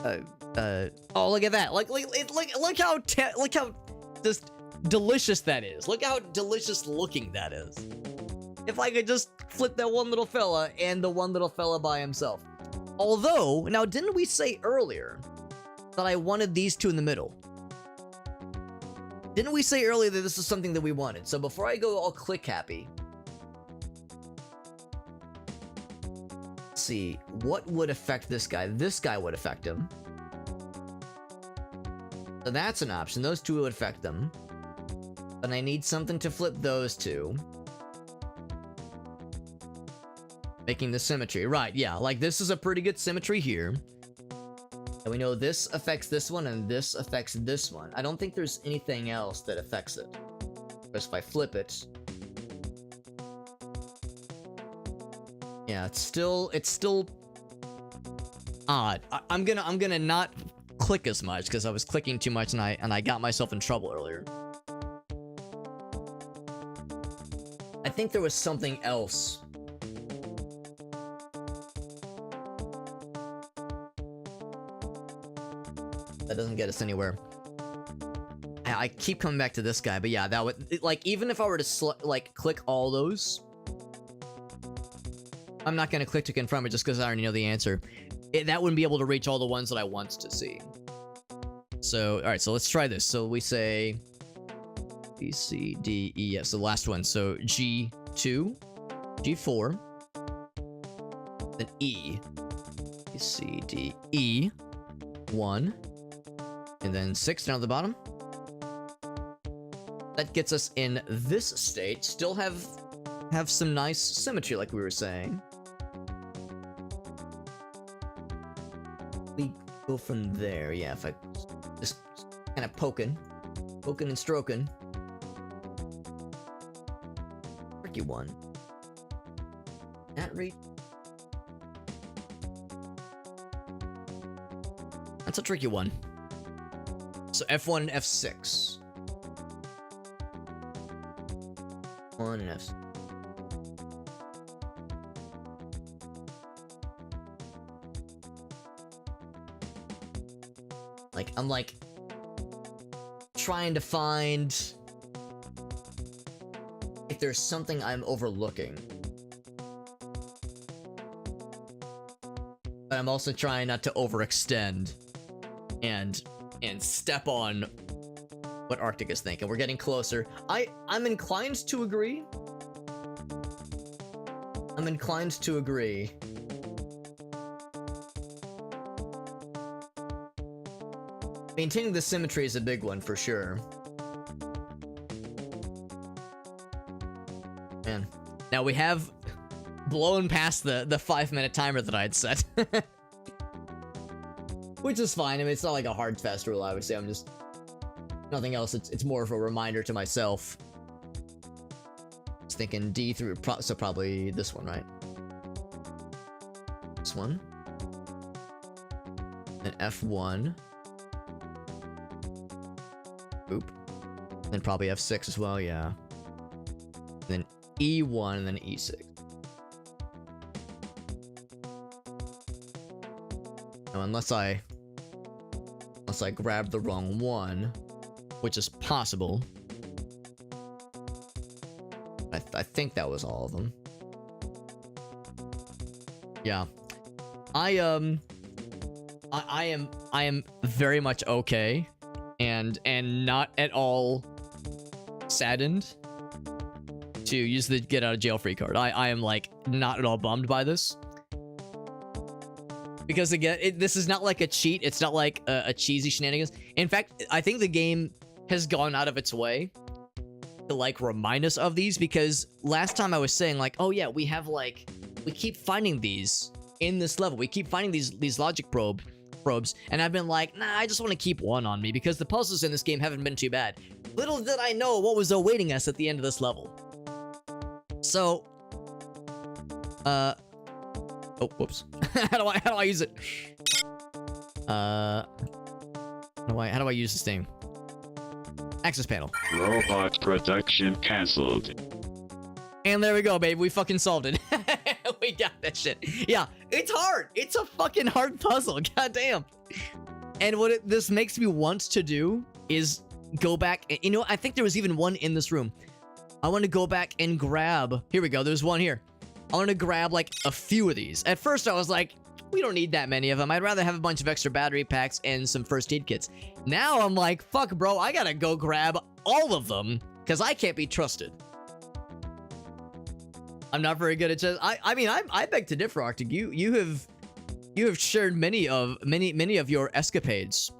oh, look at that, look how just delicious that is. Look how delicious looking that is. If I could just flip that one little fella and the one little fella by himself. Although, now didn't we say earlier that I wanted these two in the middle? Didn't we say earlier that this is something that we wanted? So before I go all click happy, let's see, what would affect this guy? This guy would affect him. So that's an option. Those two would affect them. But I need something to flip those two. Making the symmetry. Right, yeah. Like, this is a pretty good symmetry here. And we know this affects this one, and this affects this one. I don't think there's anything else that affects it. But if I flip it... yeah, it's still odd. I'm gonna not click as much, because I was clicking too much, and I got myself in trouble earlier. I think there was something else. That doesn't get us anywhere. I keep coming back to this guy, but yeah, that would, like, even if I were to click all those, I'm not gonna click to confirm it just because I already know the answer. That wouldn't be able to reach all the ones that I want to see. So, all right, so let's try this. So we say B, C, D, E, F. So the last one. So G2, G4, then E, B, C, D, E, 1. And then 6 down at the bottom. That gets us in this state. Still have some nice symmetry, like we were saying. We go from there. Yeah, if I just kind of poking and stroking. Tricky one. That rate. That's a tricky one. So F1 and F6. 1 and F6. Like, I'm like trying to find if there's something I'm overlooking. But I'm also trying not to overextend and step on what Arctic is thinking. We're getting closer. I'm inclined to agree. Maintaining the symmetry is a big one for sure. Man. Now we have blown past the 5-minute timer that I had set. Which is fine. I mean, it's not like a hard fast rule, I would say. I'm just... nothing else. It's more of a reminder to myself. thinking D through, so probably this one, right? This one. Then F1. Oop. Then probably F6 as well, yeah. Then E1 and then E6. Now, unless I grab the wrong one, which is possible. I think that was all of them. Yeah. I am very much okay and not at all saddened to use the get out of jail free card. I am like not at all bummed by this. Because again, this is not like a cheat. It's not like a cheesy shenanigans. In fact, I think the game has gone out of its way to like remind us of these, because last time I was saying like, oh yeah, we keep finding these in this level. We keep finding these logic probes, and I've been like, nah, I just want to keep one on me because the puzzles in this game haven't been too bad. Little did I know what was awaiting us at the end of this level. So, oh, whoops. how do I use it? How do I use this thing? Access panel. Robot production cancelled. And there we go, babe. We fucking solved it. We got that shit. Yeah, it's hard. It's a fucking hard puzzle. Goddamn. And what this makes me want to do is go back. You know, I think there was even one in this room. I want to go back and grab. Here we go. There's one here. I want to grab like a few of these. At first, I was like, we don't need that many of them. I'd rather have a bunch of extra battery packs and some first aid kits. Now I'm like, fuck, bro. I gotta go grab all of them because I can't be trusted. I'm not very good at chess. I mean, I beg to differ, Arctic. You have shared many of your escapades,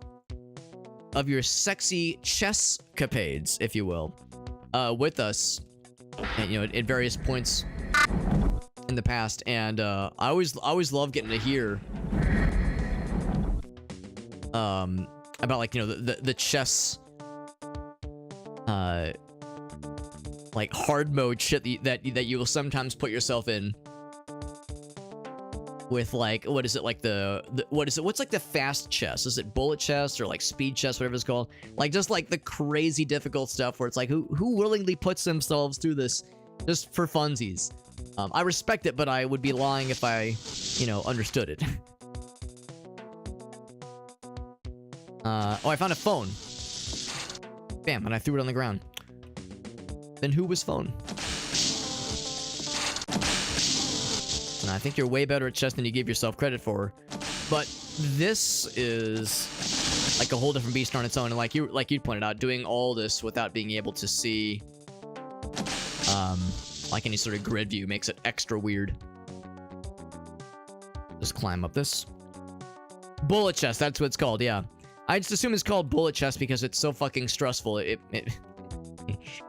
of your sexy chess-capades, if you will, with us, and, you know, at various points in the past. And I always love getting to hear about, like, you know, the chess like hard mode shit that you will sometimes put yourself in with, like, what is it, like what's like the fast chess? Is it bullet chess or like speed chess, whatever it's called? Like, just like the crazy difficult stuff where it's like, who willingly puts themselves through this just for funsies? I respect it, but I would be lying if I, you know, understood it. Oh, I found a phone. Bam, and I threw it on the ground. Then who was phone? And I think you're way better at chess than you give yourself credit for. But this is like a whole different beast on its own. And like you pointed out, doing all this without being able to see like any sort of grid view makes it extra weird. Just climb up this. Bullet chess, that's what it's called, yeah. I just assume it's called bullet chess because it's so fucking stressful.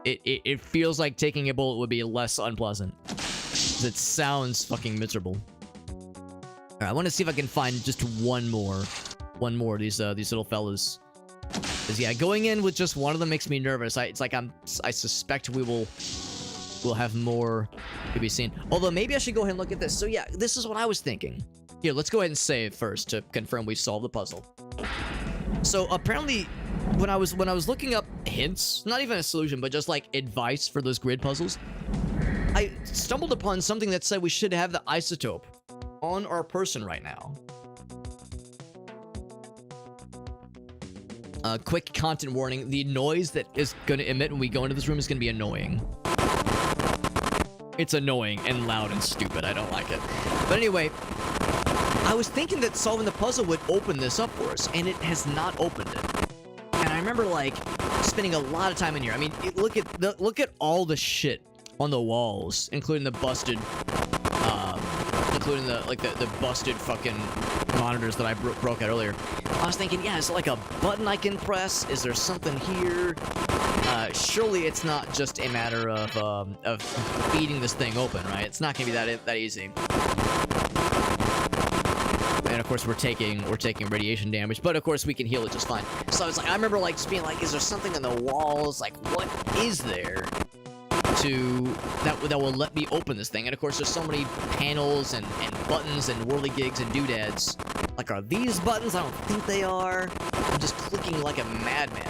It feels like taking a bullet would be less unpleasant. It sounds fucking miserable. Alright, I want to see if I can find just one more of these little fellas. Because yeah, going in with just one of them makes me nervous. I suspect we'll have more to be seen. Although maybe I should go ahead and look at this. So yeah, this is what I was thinking. Here, let's go ahead and save first to confirm we've solved the puzzle. So apparently, when I was looking up hints, not even a solution, but just like advice for those grid puzzles, I stumbled upon something that said we should have the isotope on our person right now. Quick content warning: the noise that is going to emit when we go into this room is going to be annoying. It's annoying and loud and stupid. I don't like it. But anyway, I was thinking that solving the puzzle would open this up for us, and it has not opened it. And I remember, like, spending a lot of time in here. I mean, look at all the shit on the walls, including the busted, including the busted fucking monitors that I broke out earlier. I was thinking, yeah, is it like a button I can press? Is there something here? Surely it's not just a matter of feeding this thing open, right? It's not gonna be that easy. And of course we're taking radiation damage, but of course we can heal it just fine. So I was like, I remember like just being like, is there something in the walls? Like, what is there? that will let me open this thing. And of course, there's so many panels and buttons and whirligigs and doodads. Like, are these buttons? I don't think they are. I'm just clicking like a madman.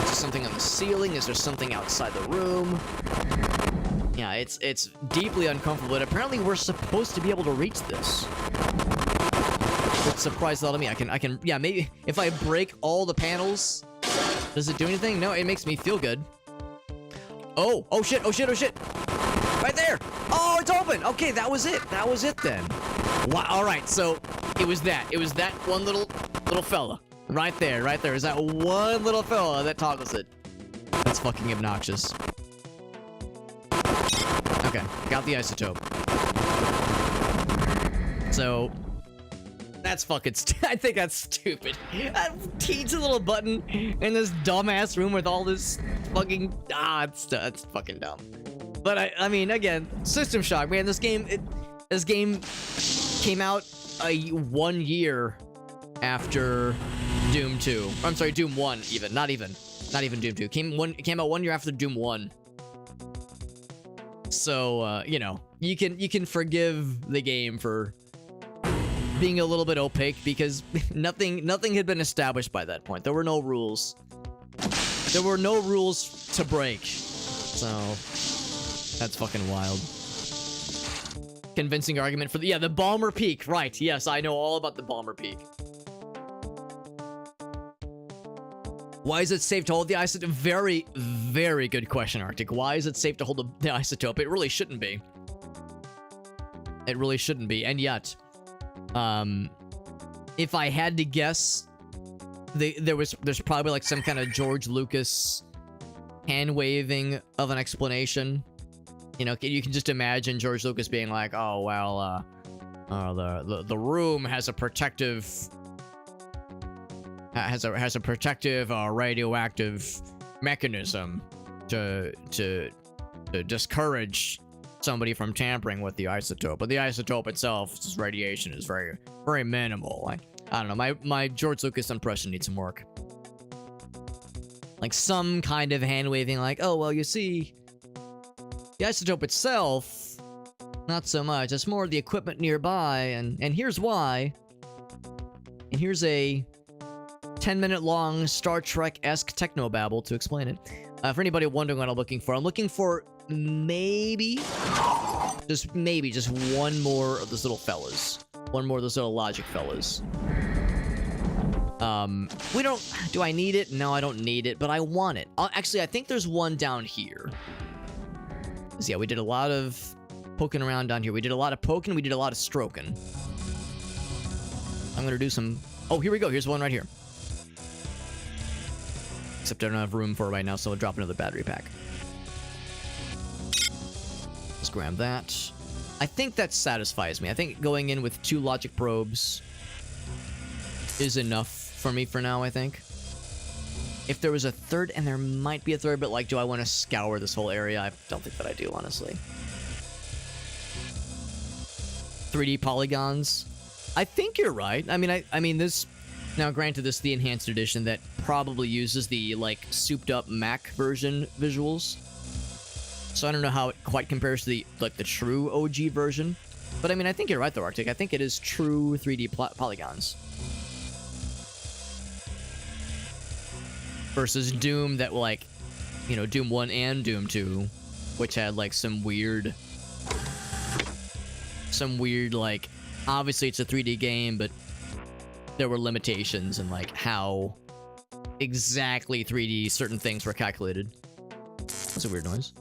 Is there something on the ceiling? Is there something outside the room? Yeah, it's deeply uncomfortable, but apparently we're supposed to be able to reach this. Which surprised a lot of me. I can, yeah, maybe if I break all the panels, does it do anything? No, it makes me feel good. Oh shit, oh shit, oh shit. Right there. Oh, it's open. Okay, that was it. That was it then. Wow, all right, so it was that one little fella. Right there, right there. Is that one little fella that toggles it. That's fucking obnoxious. Okay, got the isotope. So, that's fucking I think that's stupid. A teensy little button in this dumbass room with all this fucking... that's fucking dumb. But I mean, again, System Shock, man. This game came out 1 year after Doom 2. I'm sorry, Doom 1 even. Not even Doom 2. Came out 1 year after Doom 1. So, you know, you can forgive the game for being a little bit opaque because nothing had been established by that point. There were no rules. There were no rules to break. So, that's fucking wild. Convincing argument for the Balmer Peak. Right, yes, I know all about the Balmer Peak. Why is it safe to hold the isotope? Very, very good question, Arctic. Why is it safe to hold the isotope? It really shouldn't be. It really shouldn't be. And yet, if I had to guess, there's probably like some kind of George Lucas hand-waving of an explanation. You know, you can just imagine George Lucas being like, oh, well, the room has a protective... has a protective radioactive mechanism to discourage somebody from tampering with the isotope, but the isotope itself, radiation is very, very minimal. I don't know, my George Lucas impression needs some work. Like some kind of hand waving, like, oh well, you see, the isotope itself, not so much. It's more the equipment nearby, and here's why. And here's a 10-minute long Star Trek-esque technobabble to explain it. For anybody wondering what I'm looking for maybe, just one more of those little fellas. One more of those little logic fellas. Do I need it? No, I don't need it, but I want it. Actually, I think there's one down here. So yeah, we did a lot of poking around down here. We did a lot of poking, we did a lot of stroking. I'm gonna do some... Oh, here we go. Here's one right here. Except I don't have room for it right now, so I'll drop another battery pack. Let's grab that. I think that satisfies me. I think going in with 2 logic probes is enough for me for now, I think. If there was a third, and there might be a third, but like, do I want to scour this whole area? I don't think that I do, honestly. 3D polygons. I think you're right. I mean this... Now, granted, this is the enhanced edition that probably uses the, like, souped-up Mac version visuals. So I don't know how it quite compares to the, like, the true OG version. But, I mean, I think you're right, though, Arctic. I think it is true 3D polygons. Versus Doom that, like, you know, Doom 1 and Doom 2, which had, like, some weird, like, obviously it's a 3D game, but there were limitations in, like, how exactly 3D certain things were calculated. That's a weird noise.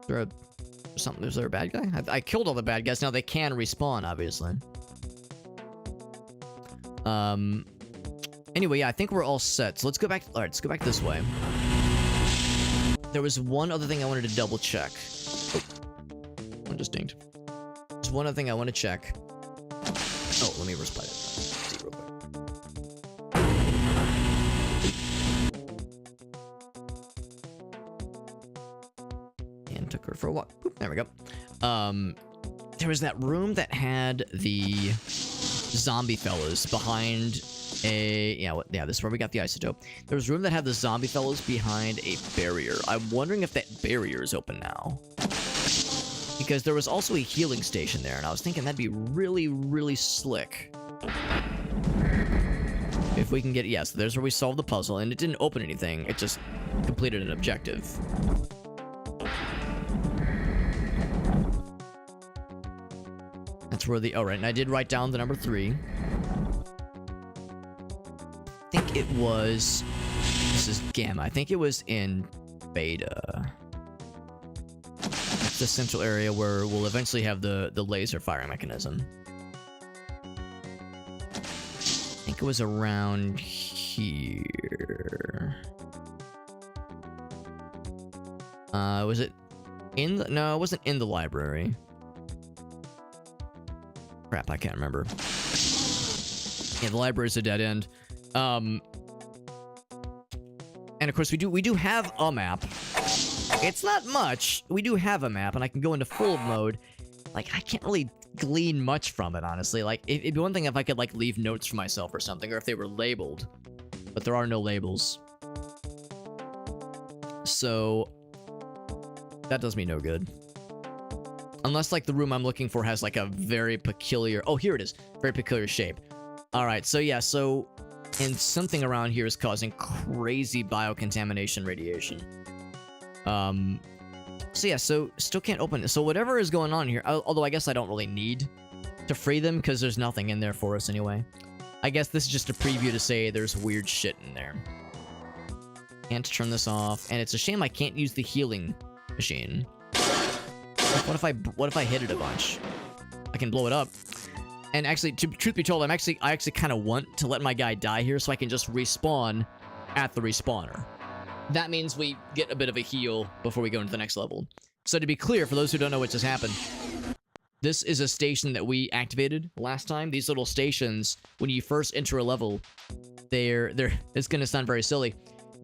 Is there a bad guy? I killed all the bad guys. Now they can respawn, obviously. Anyway, yeah, I think we're all set. So let's go back. All right, let's go back this way. There was one other thing I wanted to double check. Oh, one just dinged. There's one other thing I want to check. Oh, let me respite it. See real quick. And took her for a walk. Boop, there we go. There was that room that had the zombie fellas behind yeah, this is where we got the isotope. There was a room that had the zombie fellows behind a barrier. I'm wondering if that barrier is open now. Because there was also a healing station there, and I was thinking that'd be really, really slick. If we can get... Yes, there's where we solved the puzzle, and it didn't open anything. It just completed an objective. That's where the... Oh, right, and I did write down the number 3. I think it was... This is Gamma. I think it was in Beta. That's the central area where we'll eventually have the laser firing mechanism. I think it was around here. Was it in the... No, it wasn't in the library. Crap, I can't remember. Yeah, the library's a dead end. And of course we do have a map. It's not much. We do have a map, and I can go into full mode. Like, I can't really glean much from it, honestly. Like, it'd be one thing if I could, like, leave notes for myself or something, or if they were labeled. But there are no labels. So, that does me no good. Unless, like, the room I'm looking for has, like, a very peculiar... Oh, here it is. Very peculiar shape. Alright, so yeah, so... And something around here is causing crazy biocontamination radiation. So yeah, so still can't open it. So whatever is going on here, although I guess I don't really need to free them because there's nothing in there for us anyway. I guess this is just a preview to say there's weird shit in there. Can't turn this off, and it's a shame I can't use the healing machine. What if I hit it a bunch? I can blow it up. And actually, truth be told, I actually kind of want to let my guy die here so I can just respawn at the respawner. That means we get a bit of a heal before we go into the next level. So to be clear, for those who don't know what just happened, this is a station that we activated last time. These little stations, when you first enter a level, it's going to sound very silly.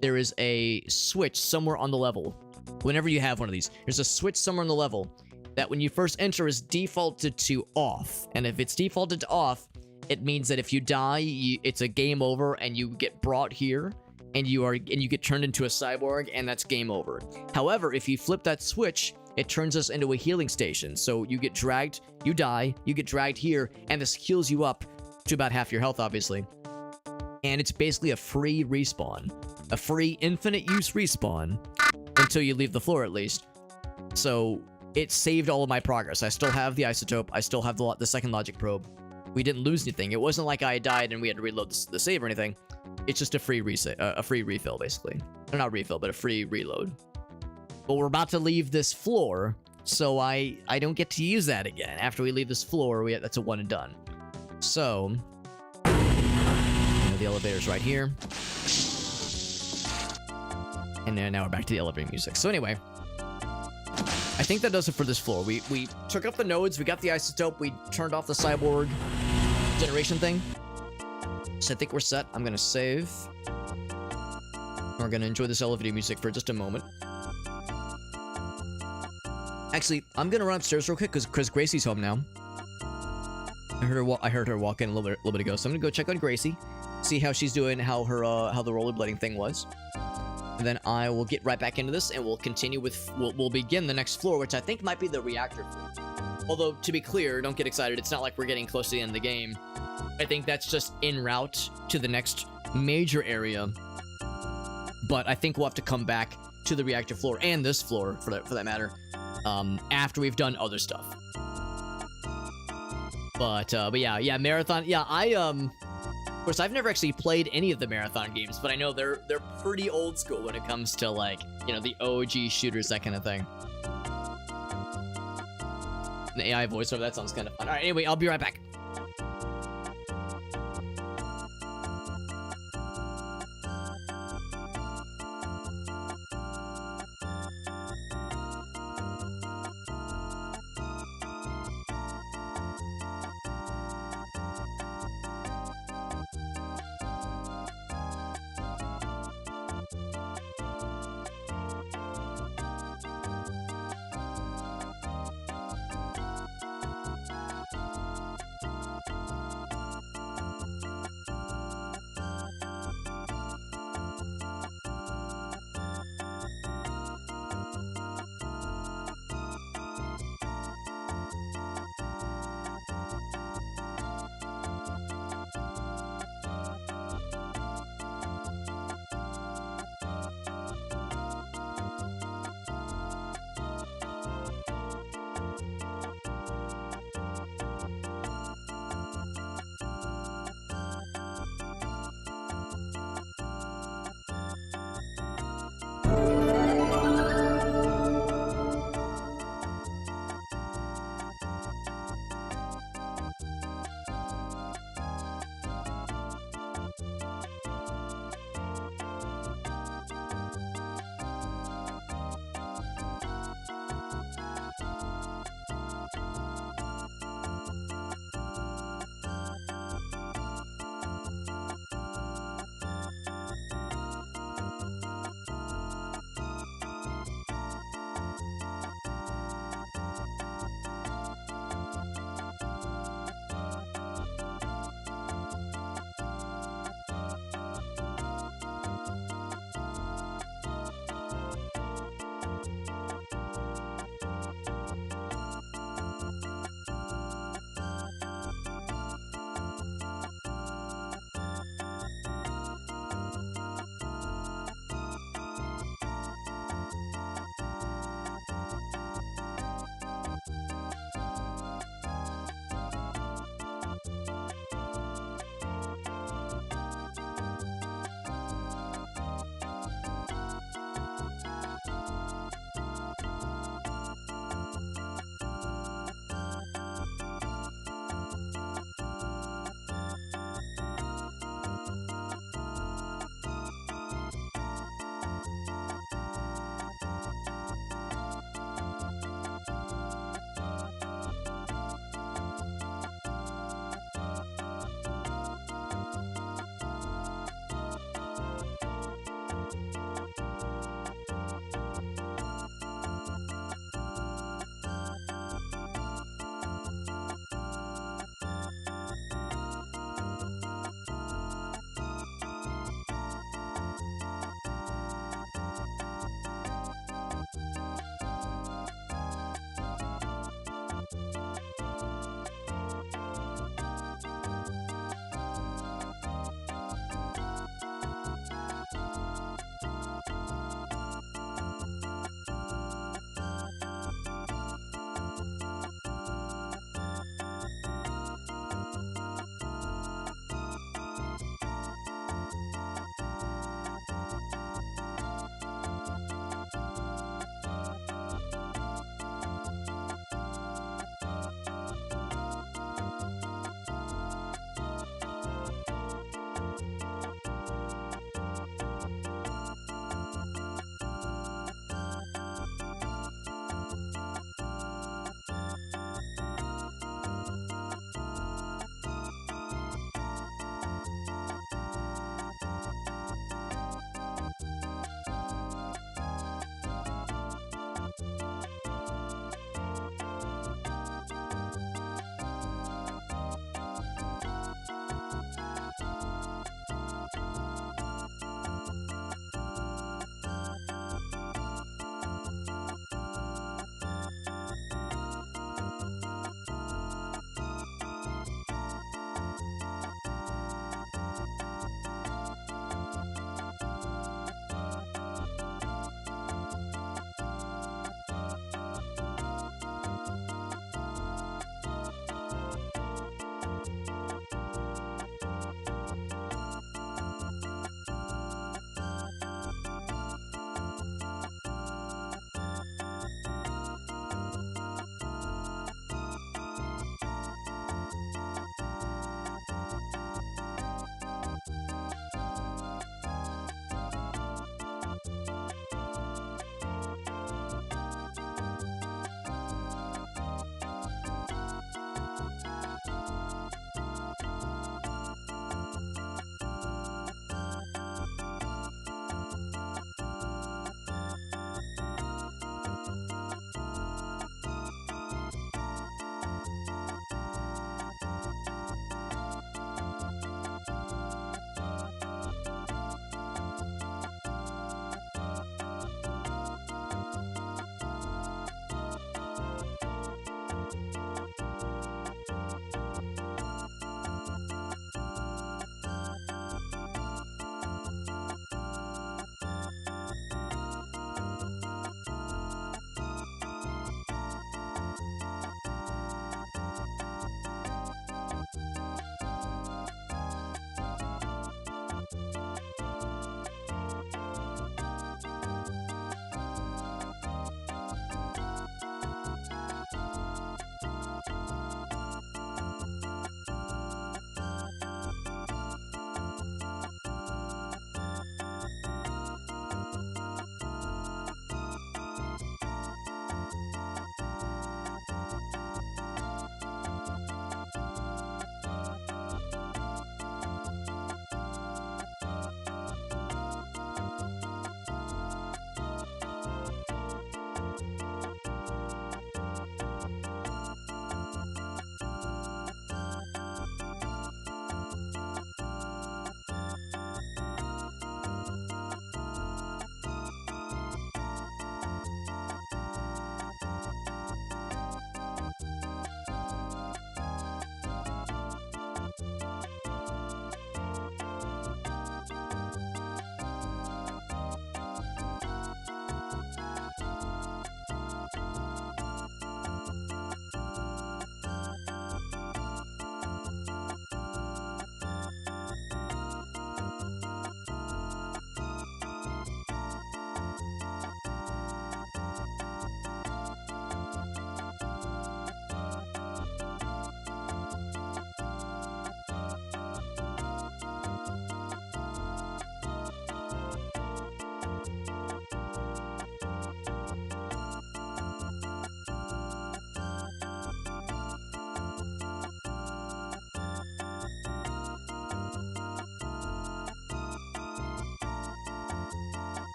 There is a switch somewhere on the level. Whenever you have one of these, there's a switch somewhere on the level that when you first enter is defaulted to off. And if it's defaulted to off, it means that if you die, it's a game over and you get brought here. And you get turned into a cyborg, and that's game over. However, if you flip that switch, it turns us into a healing station. So you get dragged, you die, you get dragged here, and this heals you up to about half your health, obviously. And it's basically a free respawn. A free infinite use respawn until you leave the floor, at least. So it saved all of my progress. I still have the isotope. I still have the second logic probe. We didn't lose anything. It wasn't like I died and we had to reload the save or anything. It's just a free reset, a free refill, basically. Or not refill, but a free reload. But we're about to leave this floor, so I don't get to use that again. After we leave this floor, that's a one and done. So, the elevator's right here. And then now we're back to the elevator music. So anyway, I think that does it for this floor. We took up the nodes, we got the isotope, we turned off the cyborg generation thing. So I think we're set. I'm gonna save. We're gonna enjoy this elevator music for just a moment. Actually, I'm gonna run upstairs real quick because Gracie's home now. I heard her walk in a little bit ago, so I'm gonna go check on Gracie, see how she's doing, how the rollerblading thing was, and then I will get right back into this and we'll continue with we'll begin the next floor, which I think might be the reactor floor. Although to be clear, don't get excited. It's not like we're getting close to the end of the game. I think that's just en route to the next major area. But I think we'll have to come back to the reactor floor and this floor, for that matter, after we've done other stuff. But yeah, Marathon. Yeah, of course, I've never actually played any of the Marathon games, but I know they're pretty old school when it comes to, like, you know, the OG shooters, that kind of thing. An AI voiceover, that sounds kind of fun. All right, anyway, I'll be right back.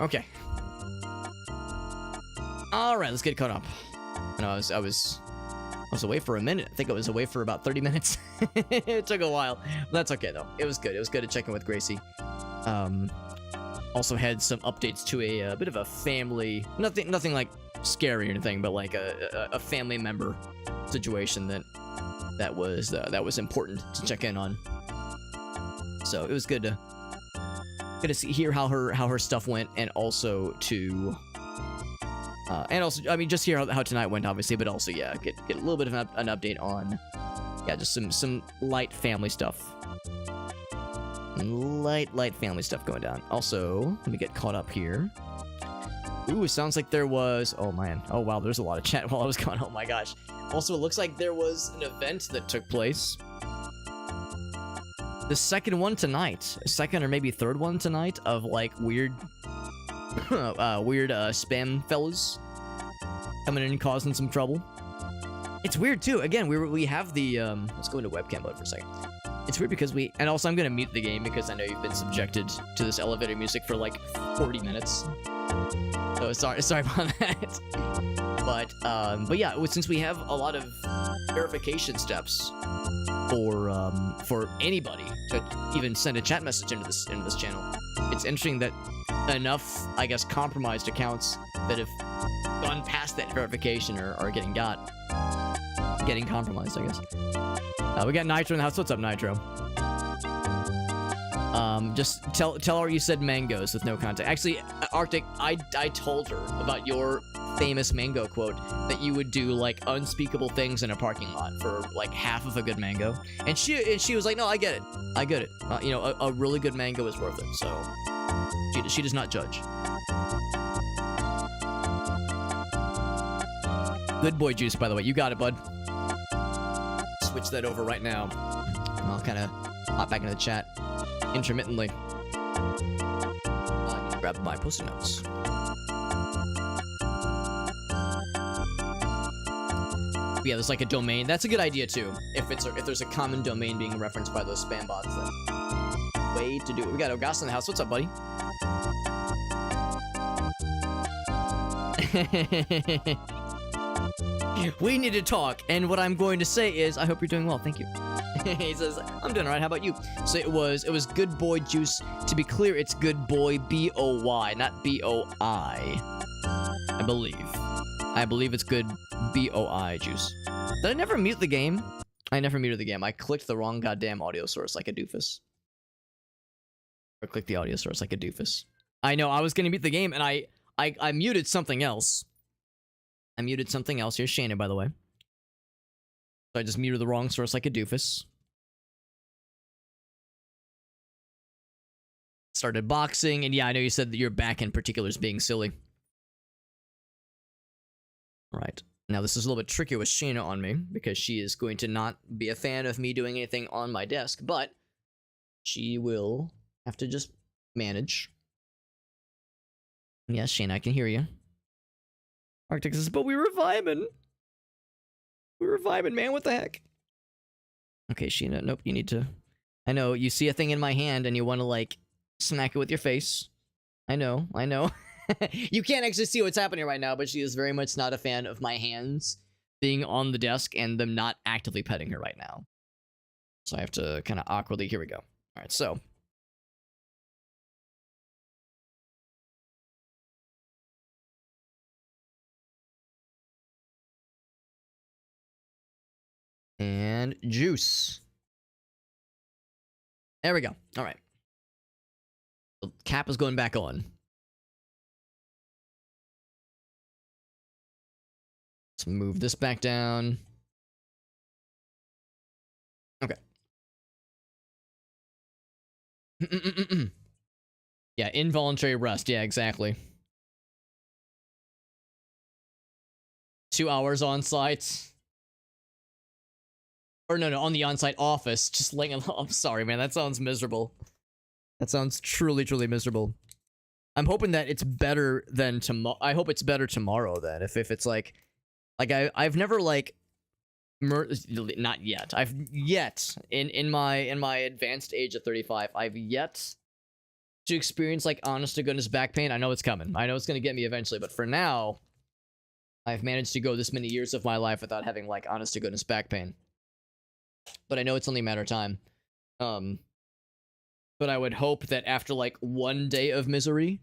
Okay. All right, let's get caught up. No, I was away for a minute. I think I was away for about 30 minutes. It took a while. That's okay though. It was good. It was good to check in with Gracie. Also had some updates to a bit of a family, nothing like scary or anything, but like a family member situation that was important to check in on. So it was good to hear how her stuff went, and also to I mean, just hear how tonight went, obviously, but also, yeah, get a little bit of an update on, yeah, just some light family stuff. Light family stuff going down. Also, let me get caught up here. Ooh, it sounds like there was, oh man, oh wow, there's a lot of chat while I was gone, oh my gosh. Also, it looks like there was an event that took place. The second one tonight, second or maybe third one tonight, of like weird spam fellas coming in and causing some trouble. It's weird too. Again, we have the let's go into webcam mode for a second. It's weird because and also I'm gonna mute the game because I know you've been subjected to this elevator music for like 40 minutes. So sorry about that. But yeah, since we have a lot of verification steps for anybody to even send a chat message into this channel, it's interesting that enough, I guess, compromised accounts that have gone past that verification are getting compromised, I guess. We got Nitro in the house. What's up, Nitro? Just tell her you said mangoes with no context. Actually, Arctic, I told her about your famous mango quote that you would do like unspeakable things in a parking lot for like half of a good mango, and she was like, no, I get it. You know, a really good mango is worth it. So she does not judge. Good boy juice, by the way. You got it, bud. Switch that over right now. I'll kind of hop back into the chat intermittently. I need to grab my post-it notes. Yeah, there's like a domain. That's a good idea too. If there's a common domain being referenced by those spam bots, then way to do it. We got Ogas in the house. What's up, buddy? We need to talk, and what I'm going to say is, I hope you're doing well. Thank you. He says, I'm doing all right. How about you? So it was Good Boy Juice. To be clear, it's Good Boy B-O-Y, not B-O-I. I believe it's Good B-O-I Juice. Did I never mute the game? I never muted the game. I clicked the wrong goddamn audio source like a doofus. Or clicked the audio source like a doofus. I know, I was gonna mute the game, and I muted something else. I muted something else. Here's Shana, by the way. So I just muted the wrong source like a doofus. Started boxing, and yeah, I know you said that your back in particular is being silly. Right. Now, this is a little bit tricky with Shana on me, because she is going to not be a fan of me doing anything on my desk, but she will have to just manage. Yes, Shana, I can hear you. Arctic says, but we were vibing. We were vibing, man. What the heck? Okay, Sheena. Nope, you need to... I know, you see a thing in my hand and you want to, like, smack it with your face. I know. You can't actually see what's happening right now, but she is very much not a fan of my hands being on the desk and them not actively petting her right now. So I have to kind of awkwardly... Here we go. Alright, so... And juice. There we go. All right. The cap is going back on. Let's move this back down. Okay. Yeah, involuntary rest. Yeah, exactly. 2 hours on site. Or no, on the on-site office, just laying alone. I'm sorry, man, that sounds miserable. That sounds truly, truly miserable. I'm hoping that it's better than tomorrow. I hope it's better tomorrow then. If it's like I've never like, not yet. I've yet in my advanced age of 35, I've yet to experience like honest to goodness back pain. I know it's coming. I know it's gonna get me eventually, but for now, I've managed to go this many years of my life without having like honest to goodness back pain. But I know it's only a matter of time. But I would hope that after like one day of misery,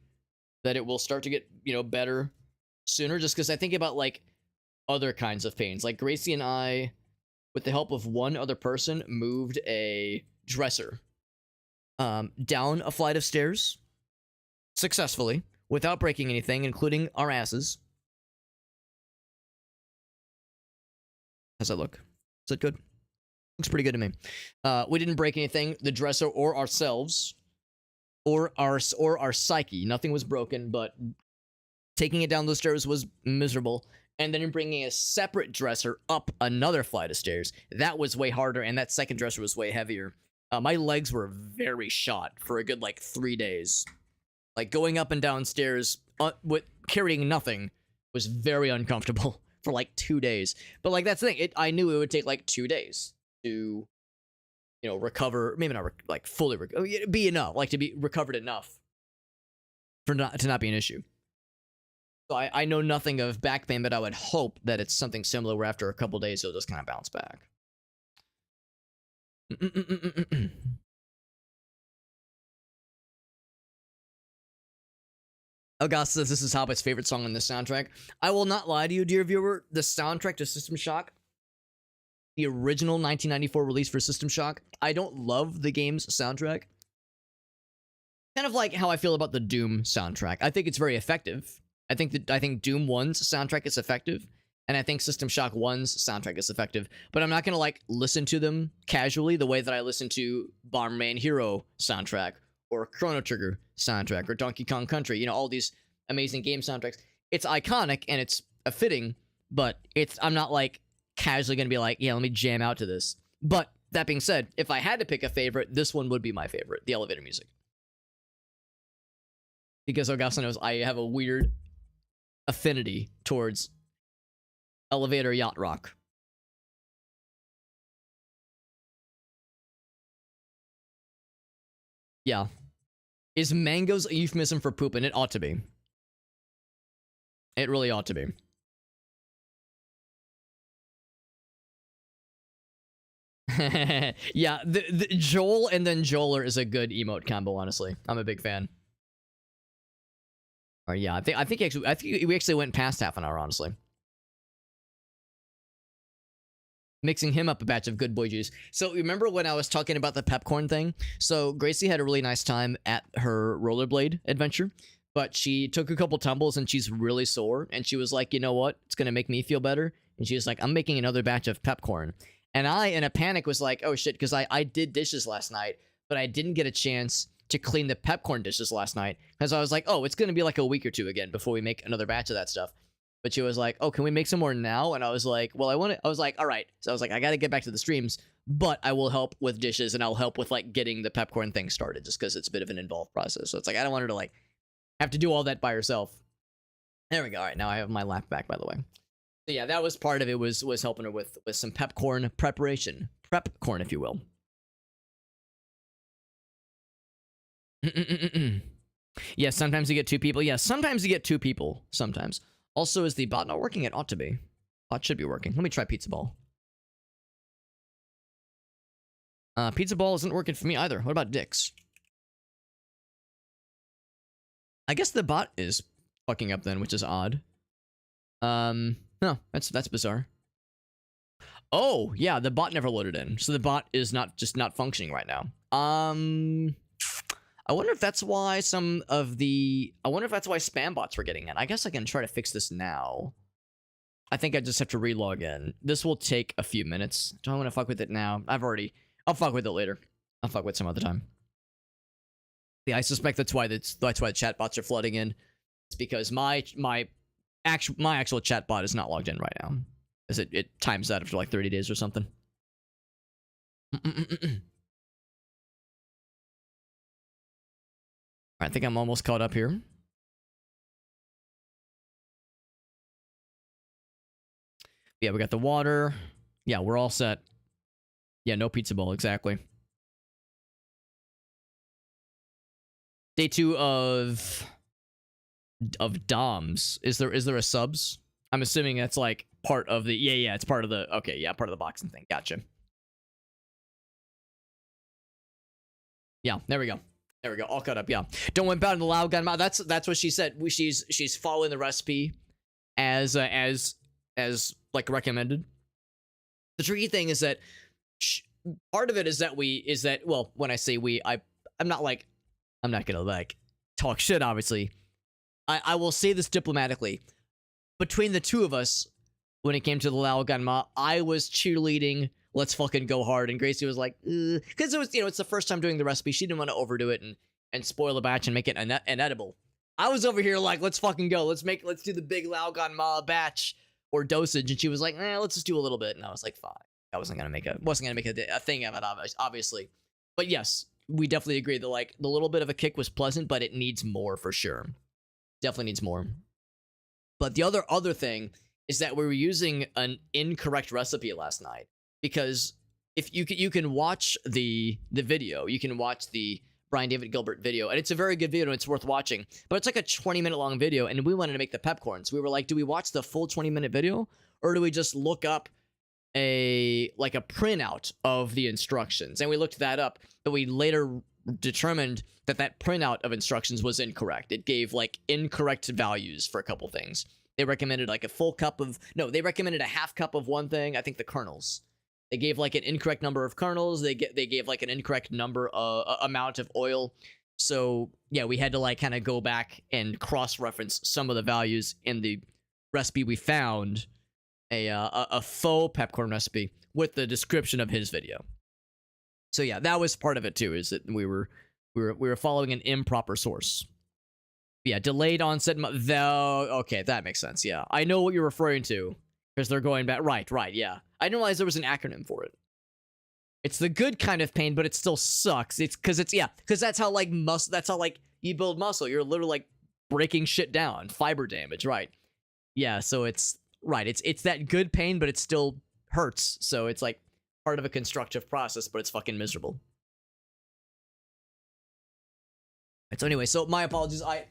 that it will start to get, better sooner. Just because I think about like other kinds of pains. Like Gracie and I, with the help of one other person, moved a dresser down a flight of stairs successfully without breaking anything, including our asses. How's that look? Is that good? Looks pretty good to me. We didn't break anything, the dresser or ourselves, or our psyche. Nothing was broken, but taking it down those stairs was miserable. And then bringing a separate dresser up another flight of stairs, that was way harder, and that second dresser was way heavier. My legs were very shot for a good, 3 days. Like, going up and down stairs with carrying nothing was very uncomfortable for, 2 days. But, that's the thing. I knew it would take, 2 days to, recover. Maybe not, fully recover. Be enough. To be recovered enough to not be an issue. So I know nothing of back pain, but I would hope that it's something similar where after a couple days, it'll just kind of bounce back. August says this is Hobbit's favorite song on the soundtrack. I will not lie to you, dear viewer. The soundtrack to System Shock, the original 1994 release for System Shock, I don't love the game's soundtrack. Kind of like how I feel about the Doom soundtrack. I think it's very effective. I think Doom 1's soundtrack is effective, and I think System Shock 1's soundtrack is effective, but I'm not gonna listen to them casually the way that I listen to Bomberman Hero soundtrack or Chrono Trigger soundtrack or Donkey Kong Country, all these amazing game soundtracks. It's iconic and it's fitting, but I'm not casually gonna be yeah, let me jam out to this. But that being said, if I had to pick a favorite, this one would be my favorite, the elevator music. Because Augusta knows I have a weird affinity towards elevator yacht rock. Yeah. Is mangoes a euphemism for poop? And it ought to be. It really ought to be. Yeah, the Joel and then Joeler is a good emote combo, honestly. I'm a big fan. Or yeah, I think we actually went past half an hour, honestly. Mixing him up a batch of good boy juice. So remember when I was talking about the pepcorn thing? So Gracie had a really nice time at her rollerblade adventure, but she took a couple tumbles and she's really sore. And she was like, you know what? It's gonna make me feel better. And she was like, I'm making another batch of pepcorn. And I, in a panic, was like, oh shit, because I did dishes last night, but I didn't get a chance to clean the pepcorn dishes last night. Because I was like, oh, it's gonna be a week or two again before we make another batch of that stuff. But she was like, oh, can we make some more now? And I was like, well, I was like, all right. So I was like, I got to get back to the streams, but I will help with dishes and I'll help with getting the pepcorn thing started just because it's a bit of an involved process. So it's I don't want her to have to do all that by herself. There we go. All right. Now I have my lap back, by the way. So yeah, that was part of it was helping her with some pepcorn preparation. Prepcorn, if you will. Yeah, sometimes you get two people. Yeah, sometimes you get two people. Sometimes. Also, is the bot not working? It ought to be. Bot should be working. Let me try Pizza Ball. Pizza Ball isn't working for me either. What about Dix? I guess the bot is fucking up then, which is odd. No, that's bizarre. Oh, yeah, the bot never loaded in. So the bot is not functioning right now. I wonder if that's why I wonder if that's why spam bots were getting in. I guess I can try to fix this now. I think I just have to relog in. This will take a few minutes. Do I want to fuck with it now? I'll fuck with it later. I'll fuck with it some other time. Yeah, I suspect that's why the chat bots are flooding in. It's because my actual chat bot is not logged in right now. As it times out after 30 days or something. I think I'm almost caught up here. Yeah, we got the water. Yeah, we're all set. Yeah, no pizza bowl, exactly. Day 2 of DOMs. Is there a subs? I'm assuming that's like part of the yeah, it's part of the part of the boxing thing. Gotcha. Yeah, there we go. There we go. All cut up. Yeah. Don't wimp out in the loud gun mouth. That's what she said. She's following the recipe as like recommended. The tricky thing is that part of it is that well, when I say we, I'm not gonna like talk shit, obviously. I will say this diplomatically. Between the two of us, when it came to the Lao Ganma, I was cheerleading, let's fucking go hard, and Gracie was like, because it was, it's the first time doing the recipe. She didn't want to overdo it and spoil the batch and make it inedible. I was over here like, let's fucking go, let's do the big Lao Ganma batch or dosage, and she was like, let's just do a little bit, and I was like, fine. I wasn't gonna make a thing of it, obviously, but yes, we definitely agree that like the little bit of a kick was pleasant, but it needs more for sure. Definitely needs more. But the other thing is that we were using an incorrect recipe last night, because if you can watch the video, you can watch the Brian David Gilbert video, and it's a very good video and it's worth watching, but it's like a 20-minute long video, and we wanted to make the pepcorns. We were like, do we watch the full 20-minute video, or do we just look up a printout of the instructions? And we looked that up, but we later determined that printout of instructions was incorrect. It gave like incorrect values for a couple things. They recommended like they recommended a half cup of one thing. I think the kernels. They gave like an incorrect number of kernels. They gave like an incorrect amount of oil. So yeah, we had to like kind of go back and cross-reference some of the values in the recipe we found, a faux pepcorn recipe with the description of his video. So yeah, that was part of it too, is that we were following an improper source. Yeah, delayed onset. Okay, that makes sense. Yeah, I know what you're referring to, because they're going back. Right. Yeah, I didn't realize there was an acronym for it. It's the good kind of pain, but it still sucks. It's because that's how like muscle. That's how like you build muscle. You're literally like breaking shit down, fiber damage. Right. Yeah. So it's right. It's that good pain, but it still hurts. So it's like part of a constructive process, but it's fucking miserable. So anyway, so my apologies. I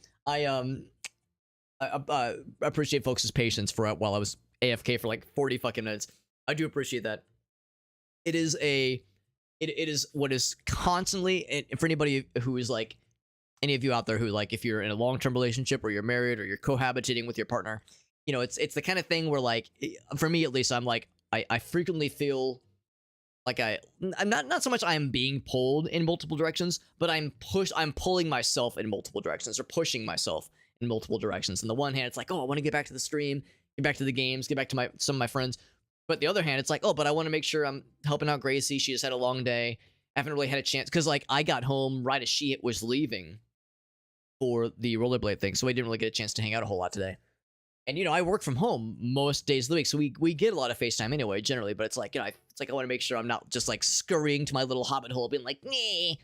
appreciate folks' patience for while I was AFK for like 40 fucking minutes. I do appreciate that. It is what is constantly, and for anybody who is like, any of you out there who like, if you're in a long-term relationship or you're married or you're cohabitating with your partner, it's the kind of thing where like, for me at least, I'm like, I frequently feel like I'm not so much I am being pulled in multiple directions, but I'm pulling myself in multiple directions, or pushing myself in multiple directions. On the one hand, it's like, oh, I want to get back to the stream, get back to the games, get back to some of my friends. But the other hand, it's like, oh, but I want to make sure I'm helping out Gracie. She just had a long day. I haven't really had a chance, because like I got home right as she was leaving for the rollerblade thing, so I didn't really get a chance to hang out a whole lot today. And I work from home most days of the week, so we get a lot of FaceTime anyway, generally. But it's like, I want to make sure I'm not just like scurrying to my little hobbit hole, being like, nah,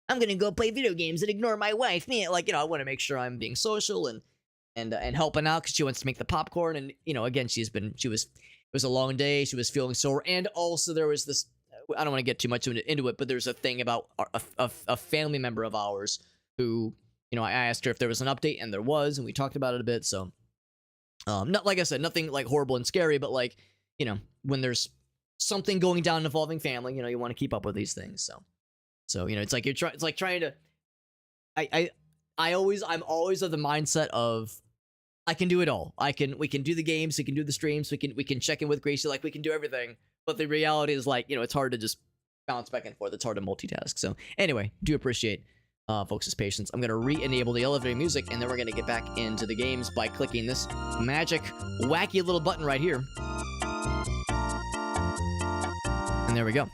I'm gonna go play video games and ignore my wife. Nah. Like, I want to make sure I'm being social and helping out, because she wants to make the popcorn. And again, it was a long day. She was feeling sore, and also there was this. I don't want to get too much into it, but there's a thing about a family member of ours who, I asked her if there was an update, and there was, and we talked about it a bit. So. Not like I said, nothing like horrible and scary, but like, when there's something going down involving family, you want to keep up with these things. So it's like it's like trying to. I'm always of the mindset of, I can do it all. We can do the games, we can do the streams, we can check in with Gracie, like we can do everything. But the reality is like, it's hard to just bounce back and forth. It's hard to multitask. So anyway, do appreciate folks' patience. I'm gonna re-enable the elevator music, and then we're gonna get back into the games by clicking this magic, wacky little button right here. And there we go.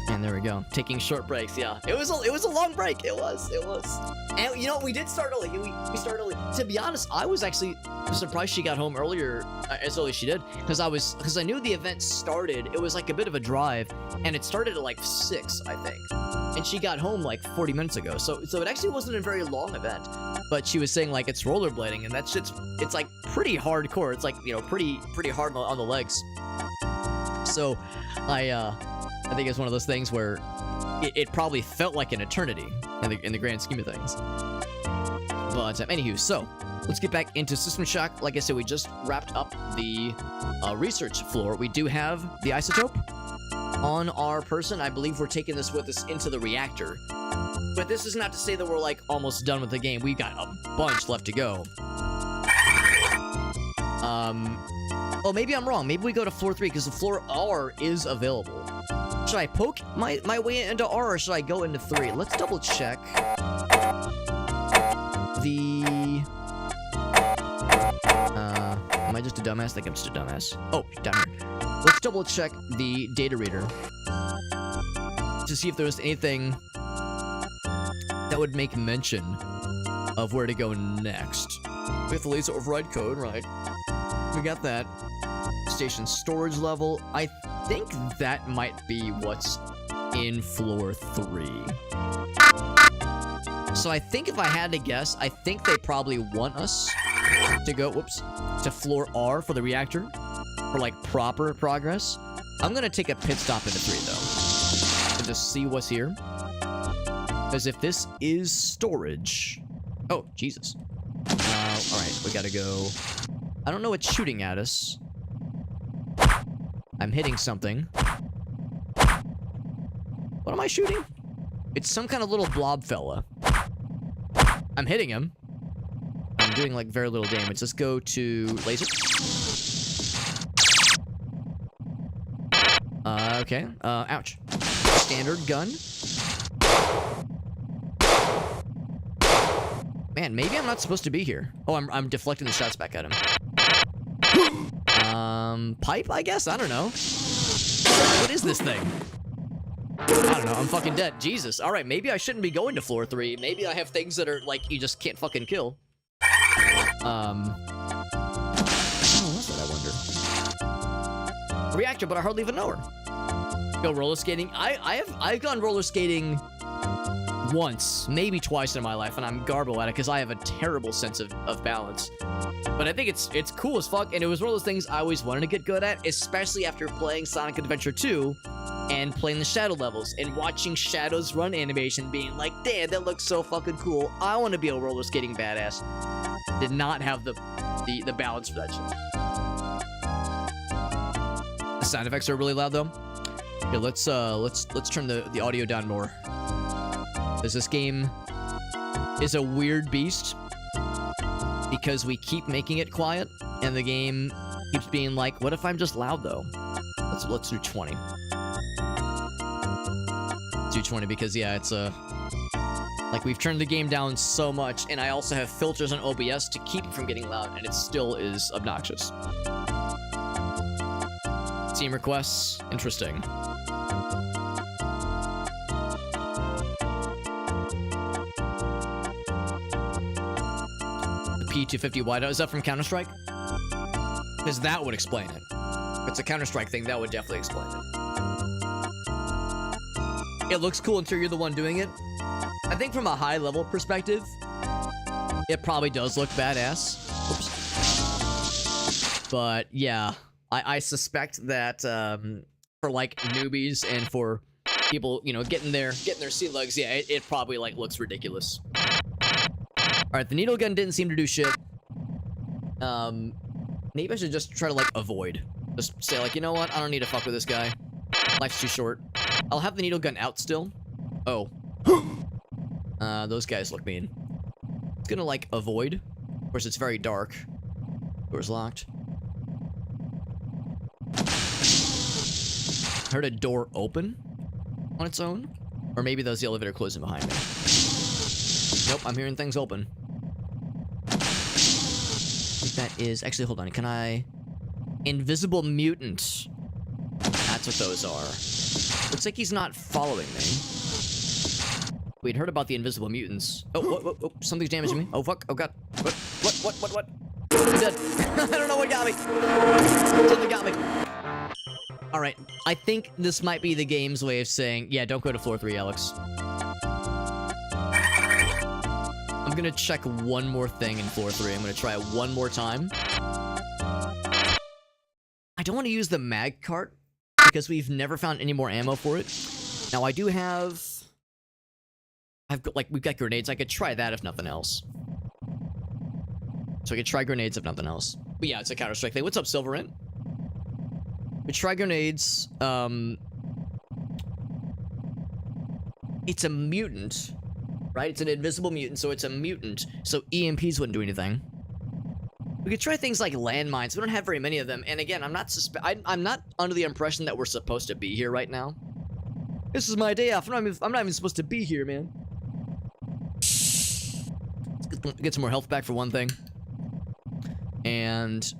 And there we go. Taking short breaks. Yeah, it was a long break. It was. And we did start early. We started early. To be honest, I was actually surprised she got home earlier, as early as she did, because I knew the event started. It was like a bit of a drive, and it started at like 6, I think. And she got home like 40 minutes ago. So it actually wasn't a very long event. But she was saying like it's rollerblading, and that shit's, it's like pretty hardcore. It's like, pretty hard on the legs. So I think it's one of those things where it probably felt like an eternity in the grand scheme of things. But anywho, so let's get back into System Shock. Like I said, we just wrapped up the research floor. We do have the isotope on our person. I believe we're taking this with us into the reactor. But this is not to say that we're like almost done with the game. We've got a bunch left to go. Oh, maybe I'm wrong. Maybe we go to floor 3 because the floor R is available. Should I poke my way into R or should I go into 3? Let's double check. Am I just a dumbass? I think I'm just a dumbass. Oh, down here. Let's double check the data reader to see if there's anything that would make mention of where to go next. We have the laser override code, right? We got that. Station storage level. I think that might be what's in floor 3. So I think if I had to guess, I think they probably want us to go, to floor R for the reactor for like proper progress. I'm gonna take a pit stop into 3 though, and just see what's here. Because if this is storage, oh Jesus! All right, we gotta go. I don't know what's shooting at us. I'm hitting something. What am I shooting? It's some kind of little blob fella. I'm hitting him. I'm doing like very little damage. Let's go to laser. Okay. Ouch. Standard gun. Man, maybe I'm not supposed to be here. Oh, I'm deflecting the shots back at him. Pipe, I guess? I don't know. What is this thing? I don't know. I'm fucking dead. Jesus. All right, maybe I shouldn't be going to floor 3. Maybe I have things that are, like, you just can't fucking kill. What was that, I wonder? Reactor, but I hardly even know her. Go roller skating. I've gone roller skating once, maybe twice in my life, and I'm garble at it because I have a terrible sense of balance. But I think it's cool as fuck, and it was one of those things I always wanted to get good at, especially after playing Sonic Adventure 2 and playing the Shadow levels and watching Shadow's run animation being like, damn, that looks so fucking cool. I want to be a roller skating badass. Did not have the balance for that shit. The sound effects are really loud though. Okay, let's turn the audio down more. Because this game is a weird beast because we keep making it quiet and the game keeps being like, what if I'm just loud though? Let's do 20. Let's do 20 because yeah, it's like we've turned the game down so much, and I also have filters on OBS to keep it from getting loud, and it still is obnoxious. Team requests, interesting. P250 wideout. Is that from Counter-Strike? Because that would explain it. If it's a Counter-Strike thing, that would definitely explain it. It looks cool until you're the one doing it. I think from a high-level perspective, it probably does look badass. Oops. But yeah, I suspect that for like newbies and for people, you know, getting their sea legs, yeah, it probably like looks ridiculous. Alright, the needle gun didn't seem to do shit. Maybe I should just try to, like, avoid. Just say, like, you know what? I don't need to fuck with this guy. Life's too short. I'll have the needle gun out still. Oh. Those guys look mean. It's gonna, like, avoid. Of course, it's very dark. Door's locked. Heard a door open on its own. Or maybe that was the elevator closing behind me. Nope, I'm hearing things open. That is... Actually, hold on. Can I... Invisible mutant. That's what those are. Looks like he's not following me. We'd heard about the invisible mutants. Oh, what? Something's damaging me. Oh, fuck. Oh, God. What? I'm dead. I don't know what got me. Something got me. Alright. I think this might be the game's way of saying, yeah, don't go to floor 3, Alex. I'm gonna check one more thing in floor 3. I'm gonna try it one more time. I don't want to use the mag cart because we've never found any more ammo for it. Now I do have... we've got grenades. I could try that if nothing else. So we could try grenades if nothing else. But yeah, it's a Counter-Strike thing. What's up, Silverant? We try grenades. It's a mutant, right? It's an invisible mutant, so it's a mutant. So EMPs wouldn't do anything. We could try things like landmines. We don't have very many of them. And again, I'm not under the impression that we're supposed to be here right now. This is my day off. I'm not even supposed to be here, man. Let's get some more health back for one thing. And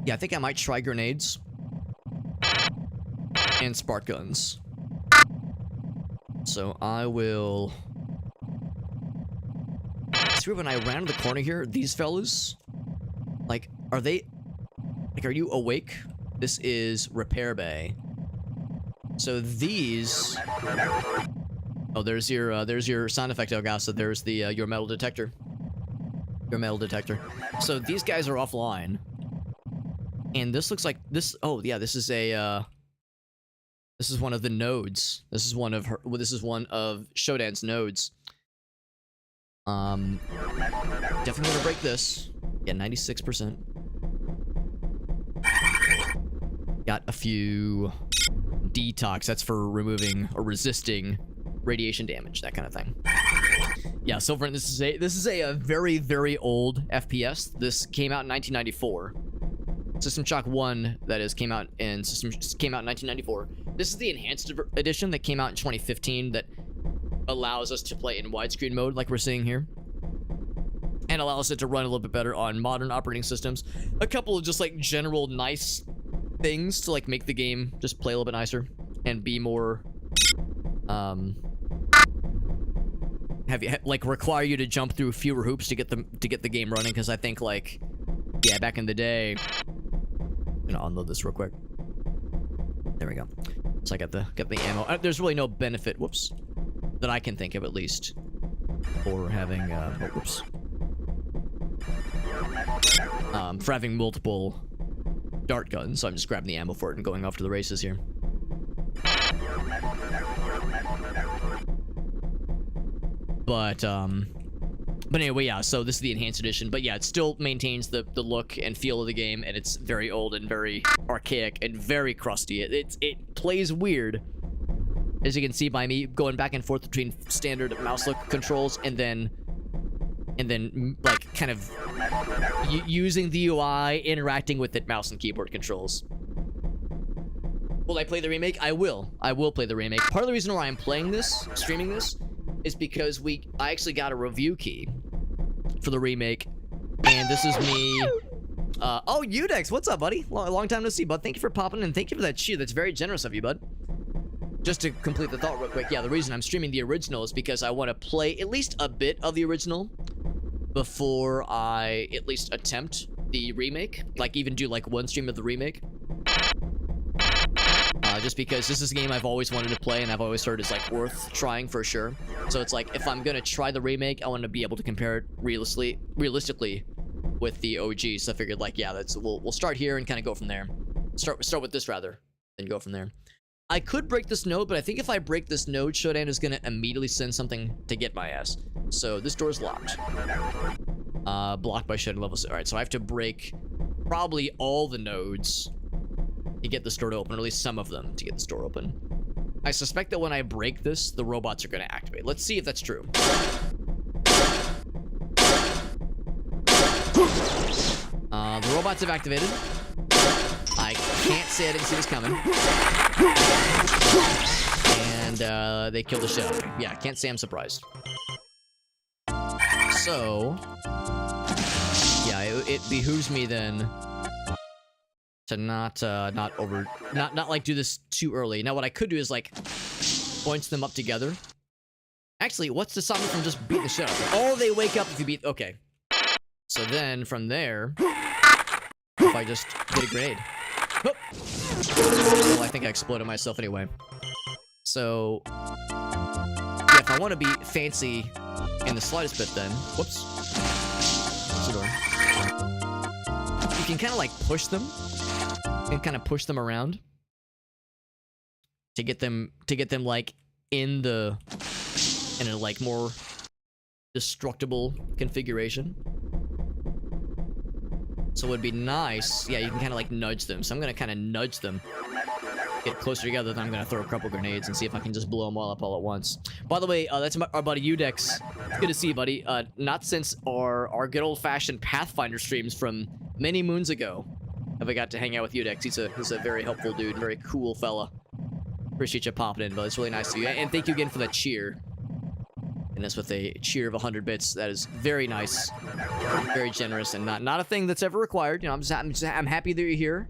yeah, I think I might try grenades and spark guns. So I will see when I round the corner here, these fellas, like, are you awake? This is repair bay. So these, oh, there's your sound effect, Elgato. There's the your metal detector. Your metal detector. So these guys are offline. And this looks like this. Oh yeah, this is a. This is one of the nodes. This is one of her. Well, this is one of Shodan's nodes. Definitely gonna break this. Yeah, 96%. Got a few detox. That's for removing or resisting radiation damage, that kind of thing. Yeah, Silverant, this is a very, very old FPS. This came out in 1994. System Shock 1, that is, came out in 1994. This is the enhanced edition that came out in 2015 that allows us to play in widescreen mode, like we're seeing here, and allows it to run a little bit better on modern operating systems. A couple of just like general nice things to like make the game just play a little bit nicer and be more require you to jump through fewer hoops to get the game running, because I think, like, yeah, back in the day, I'm gonna unload this real quick. There we go. So I got the ammo. There's really no benefit, whoops, that I can think of at least, for having for having multiple dart guns. So I'm just grabbing the ammo for it and going off to the races here. But anyway, yeah, so this is the enhanced edition. But yeah, it still maintains the look and feel of the game, and it's very old and very archaic and very crusty. It plays weird, as you can see by me going back and forth between standard mouse look controls and then like kind of using the UI, interacting with it, mouse and keyboard controls. Will I play the remake? I will play the remake. Part of the reason why I'm playing this, streaming this, is because I actually got a review key for the remake, and this is me. Oh, Udex, what's up, buddy? Long time no see, bud. Thank you for popping in. Thank you for that cheer. That's very generous of you, bud. Just to complete the thought real quick, yeah, the reason I'm streaming the original is because I want to play at least a bit of the original before I at least attempt the remake. Like, even do like one stream of the remake. Just because this is a game I've always wanted to play and I've always heard is like worth trying for sure. So it's like, if I'm gonna try the remake, I want to be able to compare it realistically with the OG. So I figured, like, yeah, we'll start here and kind of go from there. Start with this rather than go from there. I could break this node, but I think if I break this node, Shodan is gonna immediately send something to get my ass. So this door's locked. Blocked by Shodan level 6. All right, so I have to break probably all the nodes to get the store to open, or at least some of them to get the store open. I suspect that when I break this, the robots are going to activate. Let's see if that's true. The robots have activated. I can't say I didn't see this coming. And they killed the shit out of me. Yeah, can't say I'm surprised. So, yeah, it behooves me then to not like do this too early. Now what I could do is like points them up together. Actually, what's to stop me from just beating the shit out of them? Oh, they wake up if you beat. Okay. So then from there, if I just get a grade. Oh. Well, I think I exploded myself anyway. So yeah, if I want to be fancy in the slightest bit, then whoops. Close the door. You can kind of like push them. And kind of push them around to get them like in a like more destructible configuration. So it would be nice. Yeah, you can kind of like nudge them. So I'm going to kind of nudge them. Get closer together, then I'm going to throw a couple grenades and see if I can just blow them all up all at once. By the way, that's our buddy Udex. Good to see you, buddy. Not since our good old-fashioned Pathfinder streams from many moons ago have I got to hang out with Udex. He's a very helpful dude, very cool fella. Appreciate you popping in, but it's really nice of you. And thank you again for the cheer. And this with a cheer of 100 bits. That is very nice, very generous, and not a thing that's ever required. You know, I'm happy that you're here.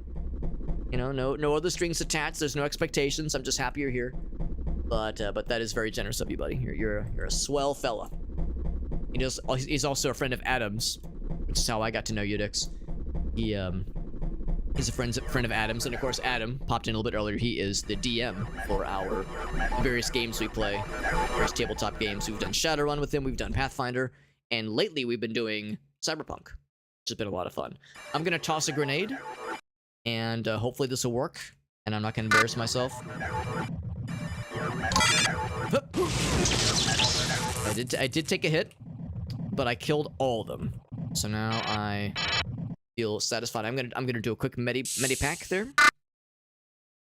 You know, no other strings attached. There's no expectations. I'm just happy you're here. But that is very generous of you, buddy. You're a swell fella. He's also a friend of Adam's, which is how I got to know Udix. He's a friend of Adam's, and of course Adam popped in a little bit earlier. He is the DM for our various games we play, various tabletop games. We've done Shadowrun with him. We've done Pathfinder, and lately we've been doing Cyberpunk, which has been a lot of fun. I'm gonna toss a grenade. And hopefully this will work, and I'm not gonna embarrass myself. I did take a hit, but I killed all of them. So now I feel satisfied. I'm gonna do a quick medipack there.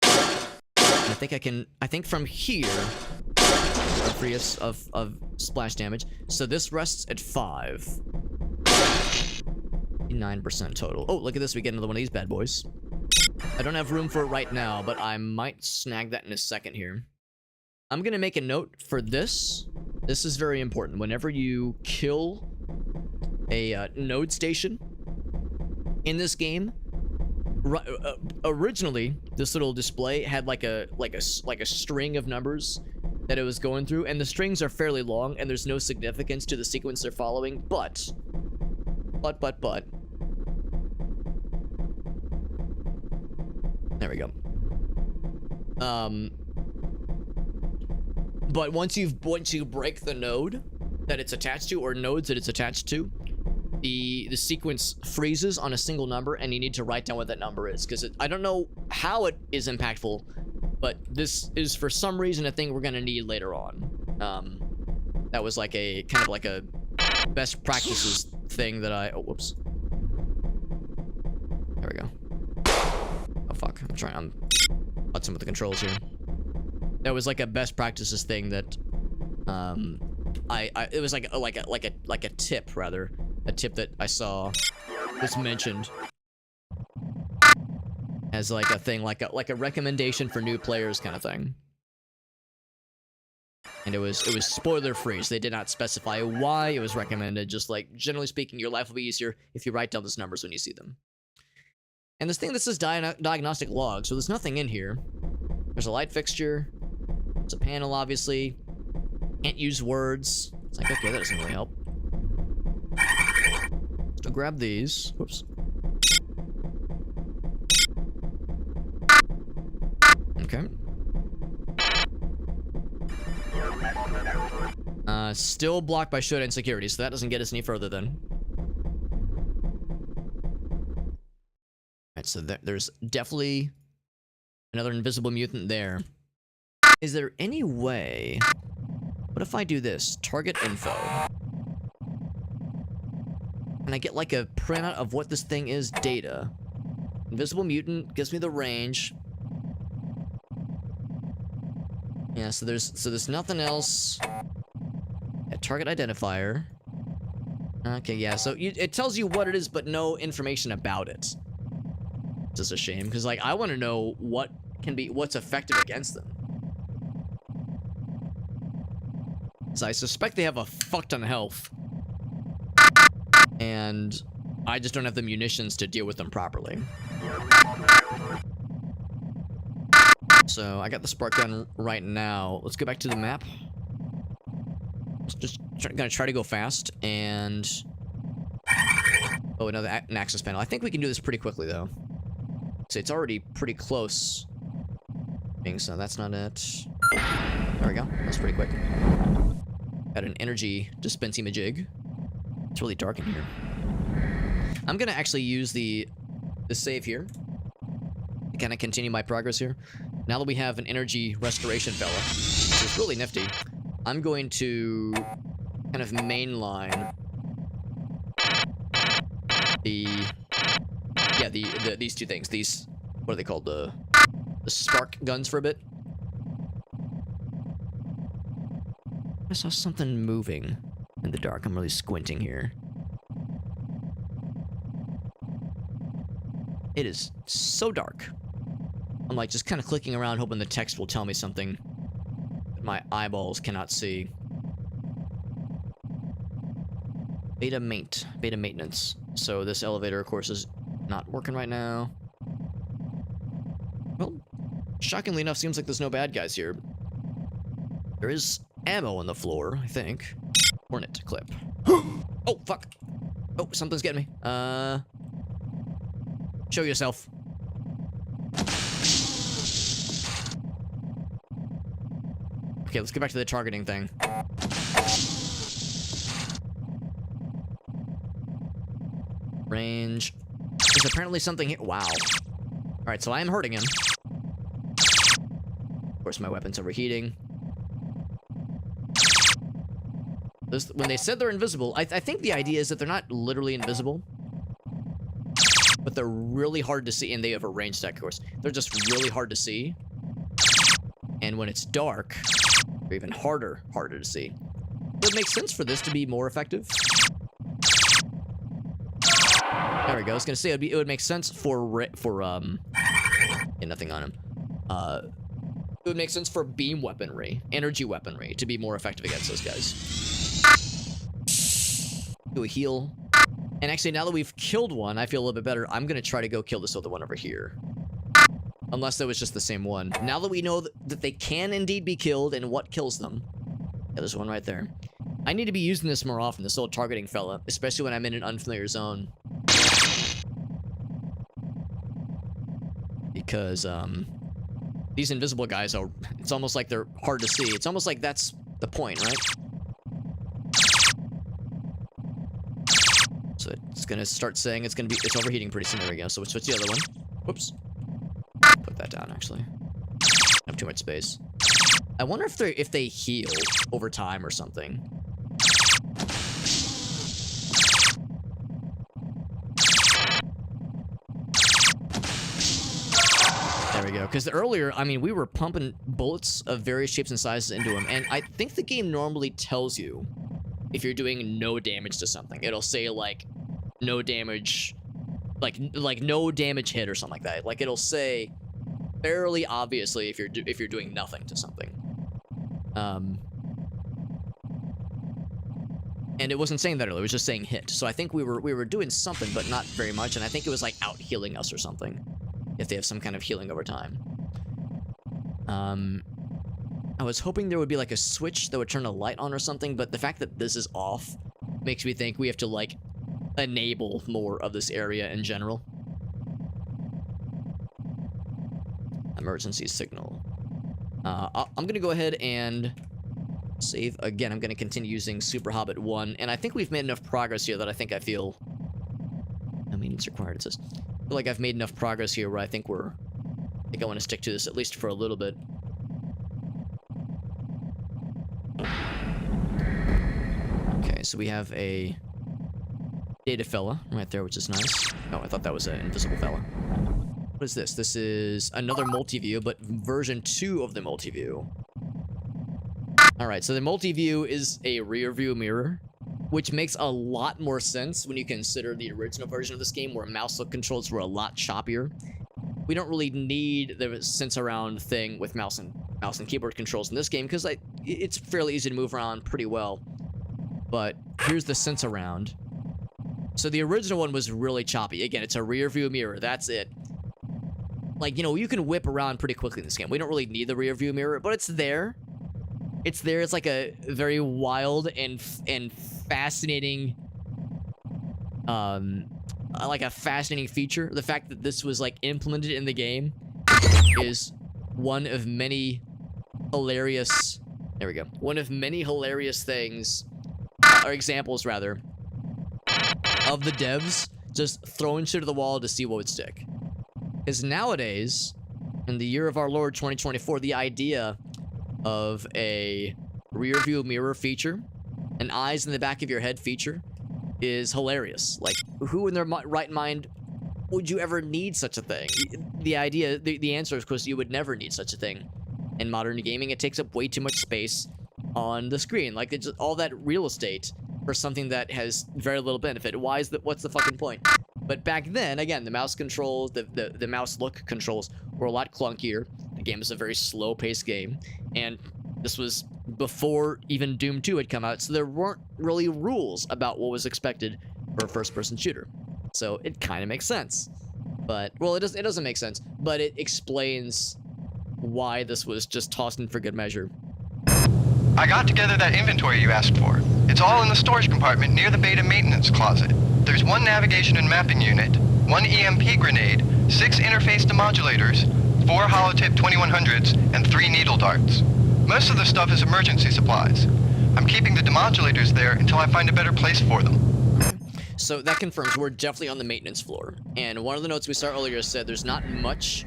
And I think from here are free us of splash damage. So this rests at 5. 9% total. Oh, look at this. We get another one of these bad boys. I don't have room for it right now, but I might snag that in a second here. I'm going to make a note for this. This is very important. Whenever you kill a node station in this game, originally this little display had like a string of numbers that it was going through, and the strings are fairly long, and there's no significance to the sequence they're following, but there we go. But once you break the node that it's attached to, or nodes that it's attached to, the sequence freezes on a single number, and you need to write down what that number is, because I don't know how it is impactful, but this is for some reason a thing we're gonna need later on. That was like a kind of like a best practices thing that oh, whoops. There we go. Oh fuck, I'm futzing with the controls here. That was like a best practices thing that it was like a tip, rather, a tip that I saw was mentioned as like a thing, like a recommendation for new players kind of thing. And it was spoiler free, so they did not specify why it was recommended. Just like, generally speaking, your life will be easier if you write down those numbers when you see them. And this thing that says diagnostic log, so there's nothing in here. There's a light fixture. There's a panel, obviously. Can't use words. It's like, okay, that doesn't really help. So grab these. Whoops. Okay. Still blocked by showdown security, so that doesn't get us any further then. Alright, so there's definitely another invisible mutant there. Is there any way... What if I do this? Target info. And I get like a printout of what this thing is, data. Invisible mutant gives me the range. Yeah, so there's nothing else. A target identifier. Okay, yeah, so it tells you what it is, but no information about it. It's just a shame, because like I want to know what's effective against them. So I suspect they have a fuck ton of health, and I just don't have the munitions to deal with them properly. So I got the spark gun right now. Let's go back to the map. Just gonna try to go fast, and oh, another an access panel. I think we can do this pretty quickly though. So it's already pretty close. So that's not it. There we go. That's pretty quick. Got an energy dispensing majig. It's really dark in here. I'm gonna actually use the save here to kind of continue my progress here. Now that we have an energy restoration fella, which is really nifty, I'm going to kind of mainline the Yeah, these two things. These, what are they called? The spark guns for a bit. I saw something moving in the dark. I'm really squinting here. It is so dark. I'm like just kind of clicking around hoping the text will tell me something that my eyeballs cannot see. Beta maintenance. So this elevator, of course, is not working right now. Well, shockingly enough, seems like there's no bad guys here. There is ammo on the floor, I think. Hornet clip. Oh, fuck. Oh, something's getting me. Show yourself. Okay, let's get back to the targeting thing. Range. There's apparently something here. Wow. Alright, so I am hurting him. Of course, my weapon's overheating. When they said they're invisible, I think the idea is that they're not literally invisible, but they're really hard to see, and they have a range stack, of course. They're just really hard to see. And when it's dark, they're even harder to see. So it makes sense for this to be more effective. There we go. I was gonna say it would make sense for yeah, nothing on him. It would make sense for beam weaponry, energy weaponry, to be more effective against those guys. Do a heal. And actually, now that we've killed one, I feel a little bit better. I'm gonna try to go kill this other one over here. Unless that was just the same one. Now that we know that they can indeed be killed and what kills them. Yeah, there's one right there. I need to be using this more often, this old targeting fella, especially when I'm in an unfamiliar zone. Because, these invisible guys are, it's almost like they're hard to see. It's almost like that's the point, right? So it's gonna start saying it's overheating pretty soon. There we go. So we'll switch the other one. Whoops. Put that down, actually. I have too much space. I wonder if they heal over time or something. There we go. Because earlier, I mean, we were pumping bullets of various shapes and sizes into him, and I think the game normally tells you if you're doing no damage to something. It'll say, like, no damage, like no damage hit or something like that. Like, it'll say fairly obviously if you're doing nothing to something. And it wasn't saying that earlier, it was just saying hit. So I think we were doing something, but not very much, and I think it was like out healing us or something. If they have some kind of healing over time. I was hoping there would be like a switch that would turn a light on or something, but the fact that this is off makes me think we have to like enable more of this area in general. Emergency signal. I'm gonna go ahead and save again. I'm gonna continue using Super Hobbit 1, and I think we've made enough progress here that I feel no maintenance required. It says. I feel like I've made enough progress here where I think I want to stick to this at least for a little bit. Okay, so we have a data fella right there, which is nice. Oh, I thought that was an invisible fella. What is this? This is another multi-view, but version 2 of the multi-view. Alright, so the multi-view is a rear view mirror, which makes a lot more sense when you consider the original version of this game where mouse look controls were a lot choppier. We don't really need the sense around thing with mouse and keyboard controls in this game because it's fairly easy to move around pretty well. But here's the sense around. So the original one was really choppy. Again, it's a rear view mirror. That's it. Like, you know, you can whip around pretty quickly in this game. We don't really need the rear view mirror, but it's there. It's there. It's like a very wild and fascinating, like a fascinating feature. The fact that this was like implemented in the game is one of many hilarious. There we go. One of many hilarious things, or examples rather, of the devs just throwing shit to the wall to see what would stick. Because nowadays, in the year of our Lord 2024, the idea of a rear view mirror feature, an eyes in the back of your head feature, is hilarious. Like, who in their right mind would you ever need such a thing? The answer is, of course, you would never need such a thing. In modern gaming, it takes up way too much space on the screen. Like, it's all that real estate for something that has very little benefit. What's the fucking point? But back then, again, the mouse controls, the mouse look controls were a lot clunkier. The game is a very slow-paced game, and this was before even Doom 2 had come out, so there weren't really rules about what was expected for a first-person shooter. So it kind of makes sense. But, well, it doesn't make sense, but it explains why this was just tossed in for good measure. I got together that inventory you asked for. It's all in the storage compartment near the beta maintenance closet. There's 1 navigation and mapping unit, 1 EMP grenade, 6 interface demodulators, 4 holotip 2100s, and 3 needle darts. Most of the stuff is emergency supplies. I'm keeping the demodulators there until I find a better place for them. So that confirms we're definitely on the maintenance floor. And one of the notes we saw earlier said there's not much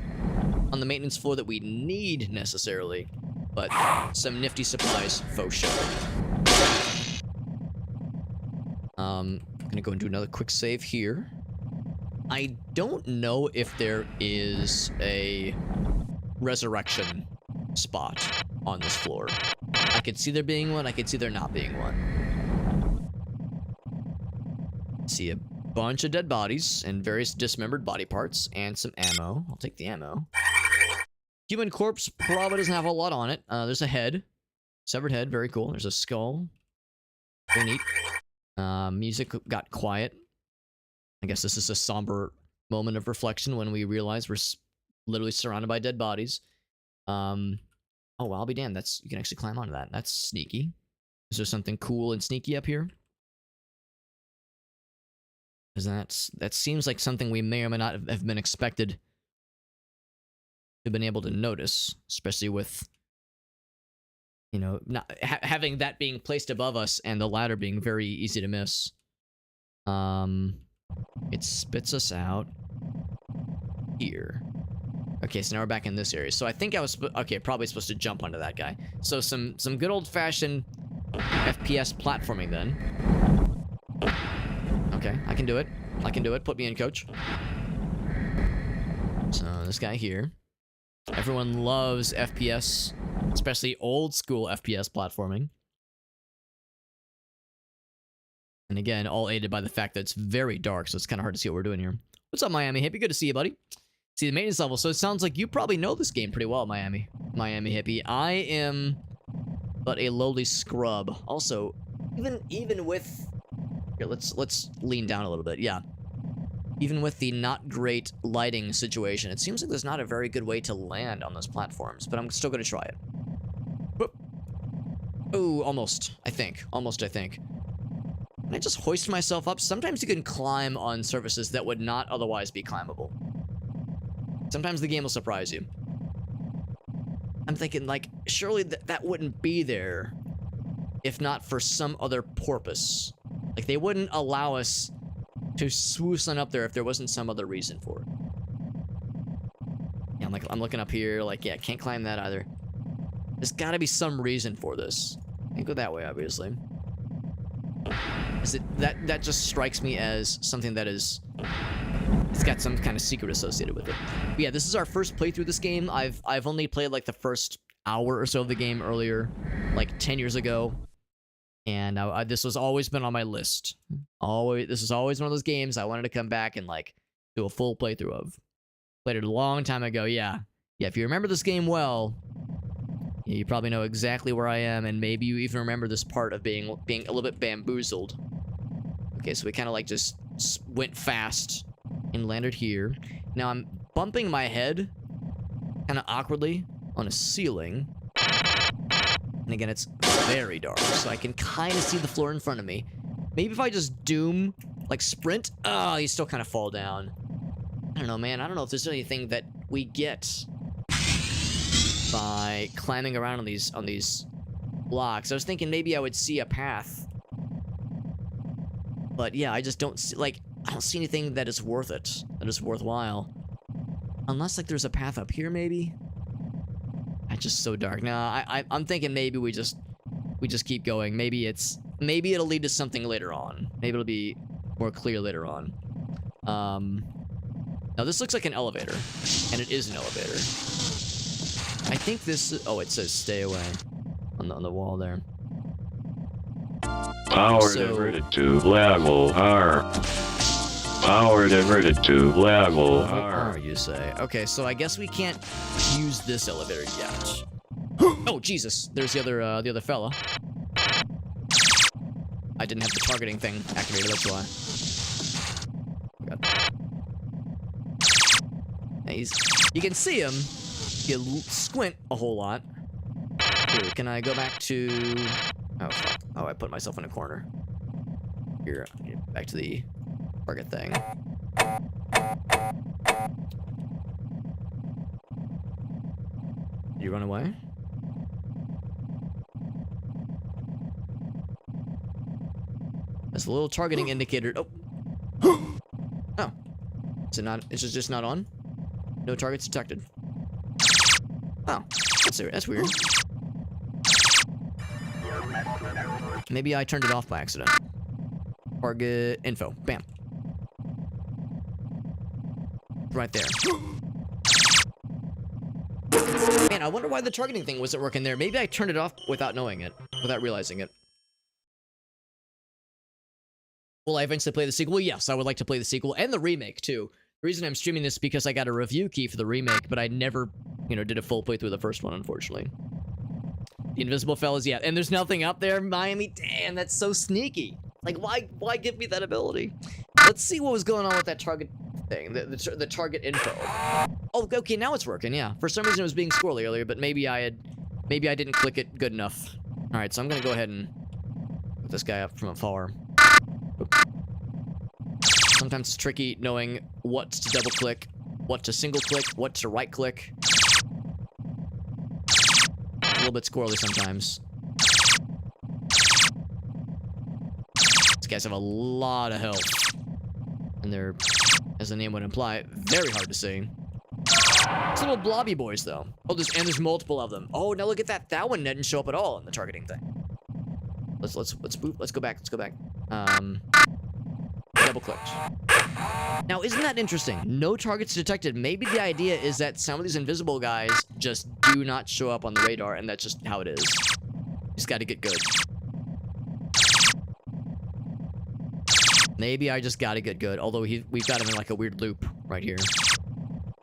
on the maintenance floor that we need necessarily, but some nifty supplies faux show. I'm gonna go and do another quick save here. I don't know if there is a resurrection spot on this floor. I could see there being one, I could see there not being one. See a bunch of dead bodies and various dismembered body parts and some ammo. I'll take the ammo. Human corpse probably doesn't have a lot on it. There's a head. Severed head, very cool. There's a skull. Very neat. Music got quiet. I guess this is a somber moment of reflection when we realize we're literally surrounded by dead bodies. Oh, well, I'll be damned. You can actually climb onto that. That's sneaky. Is there something cool and sneaky up here? Because that seems like something we may or may not have been expected to have been able to notice, especially with, you know, not having that being placed above us and the ladder being very easy to miss. It spits us out here. Okay, so now we're back in this area. So I think I was probably supposed to jump onto that guy. So some good old-fashioned FPS platforming then. Okay, I can do it. I can do it. Put me in, coach. So this guy here. Everyone loves FPS, especially old school FPS platforming. And again, all aided by the fact that it's very dark, so it's kind of hard to see what we're doing here. What's up, Miami Hippie? Good to see you, buddy. See the maintenance level. So it sounds like you probably know this game pretty well, Miami Hippie. I am but a lowly scrub. Also, even with here, let's lean down a little bit. Yeah. Even with the not great lighting situation, it seems like there's not a very good way to land on those platforms, but I'm still going to try it. Whoop. Oh, almost, I think. Almost, I think. Can I just hoist myself up? Sometimes you can climb on surfaces that would not otherwise be climbable. Sometimes the game will surprise you. I'm thinking, like, surely that wouldn't be there if not for some other purpose. Like, they wouldn't allow us to swoosh on up there if there wasn't some other reason for it. Yeah, I'm looking up here, like, yeah, can't climb that either. There's gotta be some reason for this. Can't go that way, obviously. That just strikes me as something that is... It's got some kind of secret associated with it. But yeah, this is our first playthrough of this game. I've only played, like, the first hour or so of the game earlier, like, 10 years ago. And this has always been on my list. This is always one of those games I wanted to come back and, like, do a full playthrough of. Played it a long time ago, yeah. Yeah, if you remember this game well, you probably know exactly where I am, and maybe you even remember this part of being a little bit bamboozled. Okay, so we kind of, like, just went fast and landed here. Now I'm bumping my head kind of awkwardly on a ceiling. And again, it's very dark, so I can kind of see the floor in front of me. Maybe if I just doom, like, sprint, you still kind of fall down. I don't know, man. I don't know if there's anything that we get by climbing around on these blocks. I was thinking maybe I would see a path. But yeah, I just don't see, like, I don't see anything that is worth it, that is worthwhile. Unless, like, there's a path up here, maybe? It's just so dark. Nah, I'm thinking maybe we just keep going. Maybe it'll lead to something later on. Maybe it'll be more clear later on. Now this looks like an elevator, and it is an elevator. I think this. Oh, it says stay away on the wall there. Power So- diverted to level R. Power diverted to level R. R, you say? Okay, so I guess we can't use this elevator yet. Oh Jesus! There's the other fella. I didn't have the targeting thing activated. That's why. God. Yeah, you can see him. You squint a whole lot. Here, can I go back to? Oh fuck! Oh, I put myself in a corner. Here, back to the target thing. You run away? There's a little targeting indicator. Oh. Oh. Is it not? Is it just not on? No targets detected. Oh. That's weird. Maybe I turned it off by accident. Target info. Bam. Right there. Man, I wonder why the targeting thing wasn't working there. Maybe I turned it off without knowing it. Without realizing it. Will I eventually play the sequel? Yes, I would like to play the sequel and the remake, too. The reason I'm streaming this is because I got a review key for the remake, but I never, did a full playthrough of the first one, unfortunately. The Invisible Fellas, yeah. And there's nothing up there, Miami. Damn, that's so sneaky. Like, why give me that ability? Let's see what was going on with that target thing, the target info. Oh, okay, now it's working, yeah. For some reason it was being squirrely earlier, but maybe I didn't click it good enough. All right, so I'm gonna go ahead and put this guy up from afar. Sometimes it's tricky knowing what to double click, what to single click, what to right click. A little bit squirrely sometimes. These guys have a lot of health. And they're, as the name would imply, very hard to see. It's little blobby boys, though. Oh, there's multiple of them. Oh, now look at that. That one didn't show up at all in the targeting thing. Let's go back. Double clicked. Now, isn't that interesting? No targets detected. Maybe the idea is that some of these invisible guys just do not show up on the radar, and that's just how it is. Just gotta get good. Maybe I just gotta get good, although we've got him in like a weird loop right here.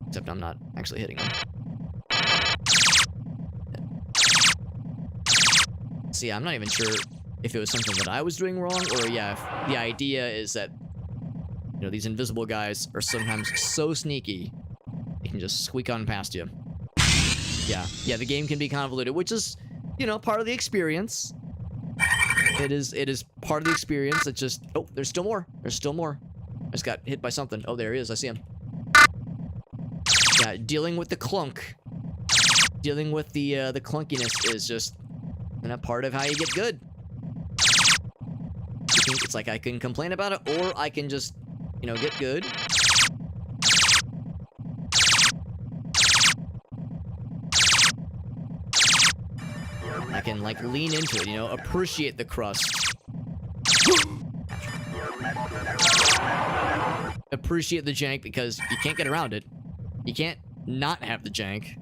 Except I'm not actually hitting him. See, I'm not even sure if it was something that I was doing wrong, or yeah, if the idea is that, these invisible guys are sometimes so sneaky, they can just squeak on past you. Yeah, the game can be convoluted, which is, part of the experience. It is part of the experience. It's just, oh, there's still more. There's still more. I just got hit by something. Oh, there he is. I see him. Yeah, dealing with the clunk. Dealing with the clunkiness is just, part of how you get good. It's like I can complain about it, or I can just, get good. I can, lean into it, appreciate the crust. Appreciate the jank, because you can't get around it. You can't not have the jank.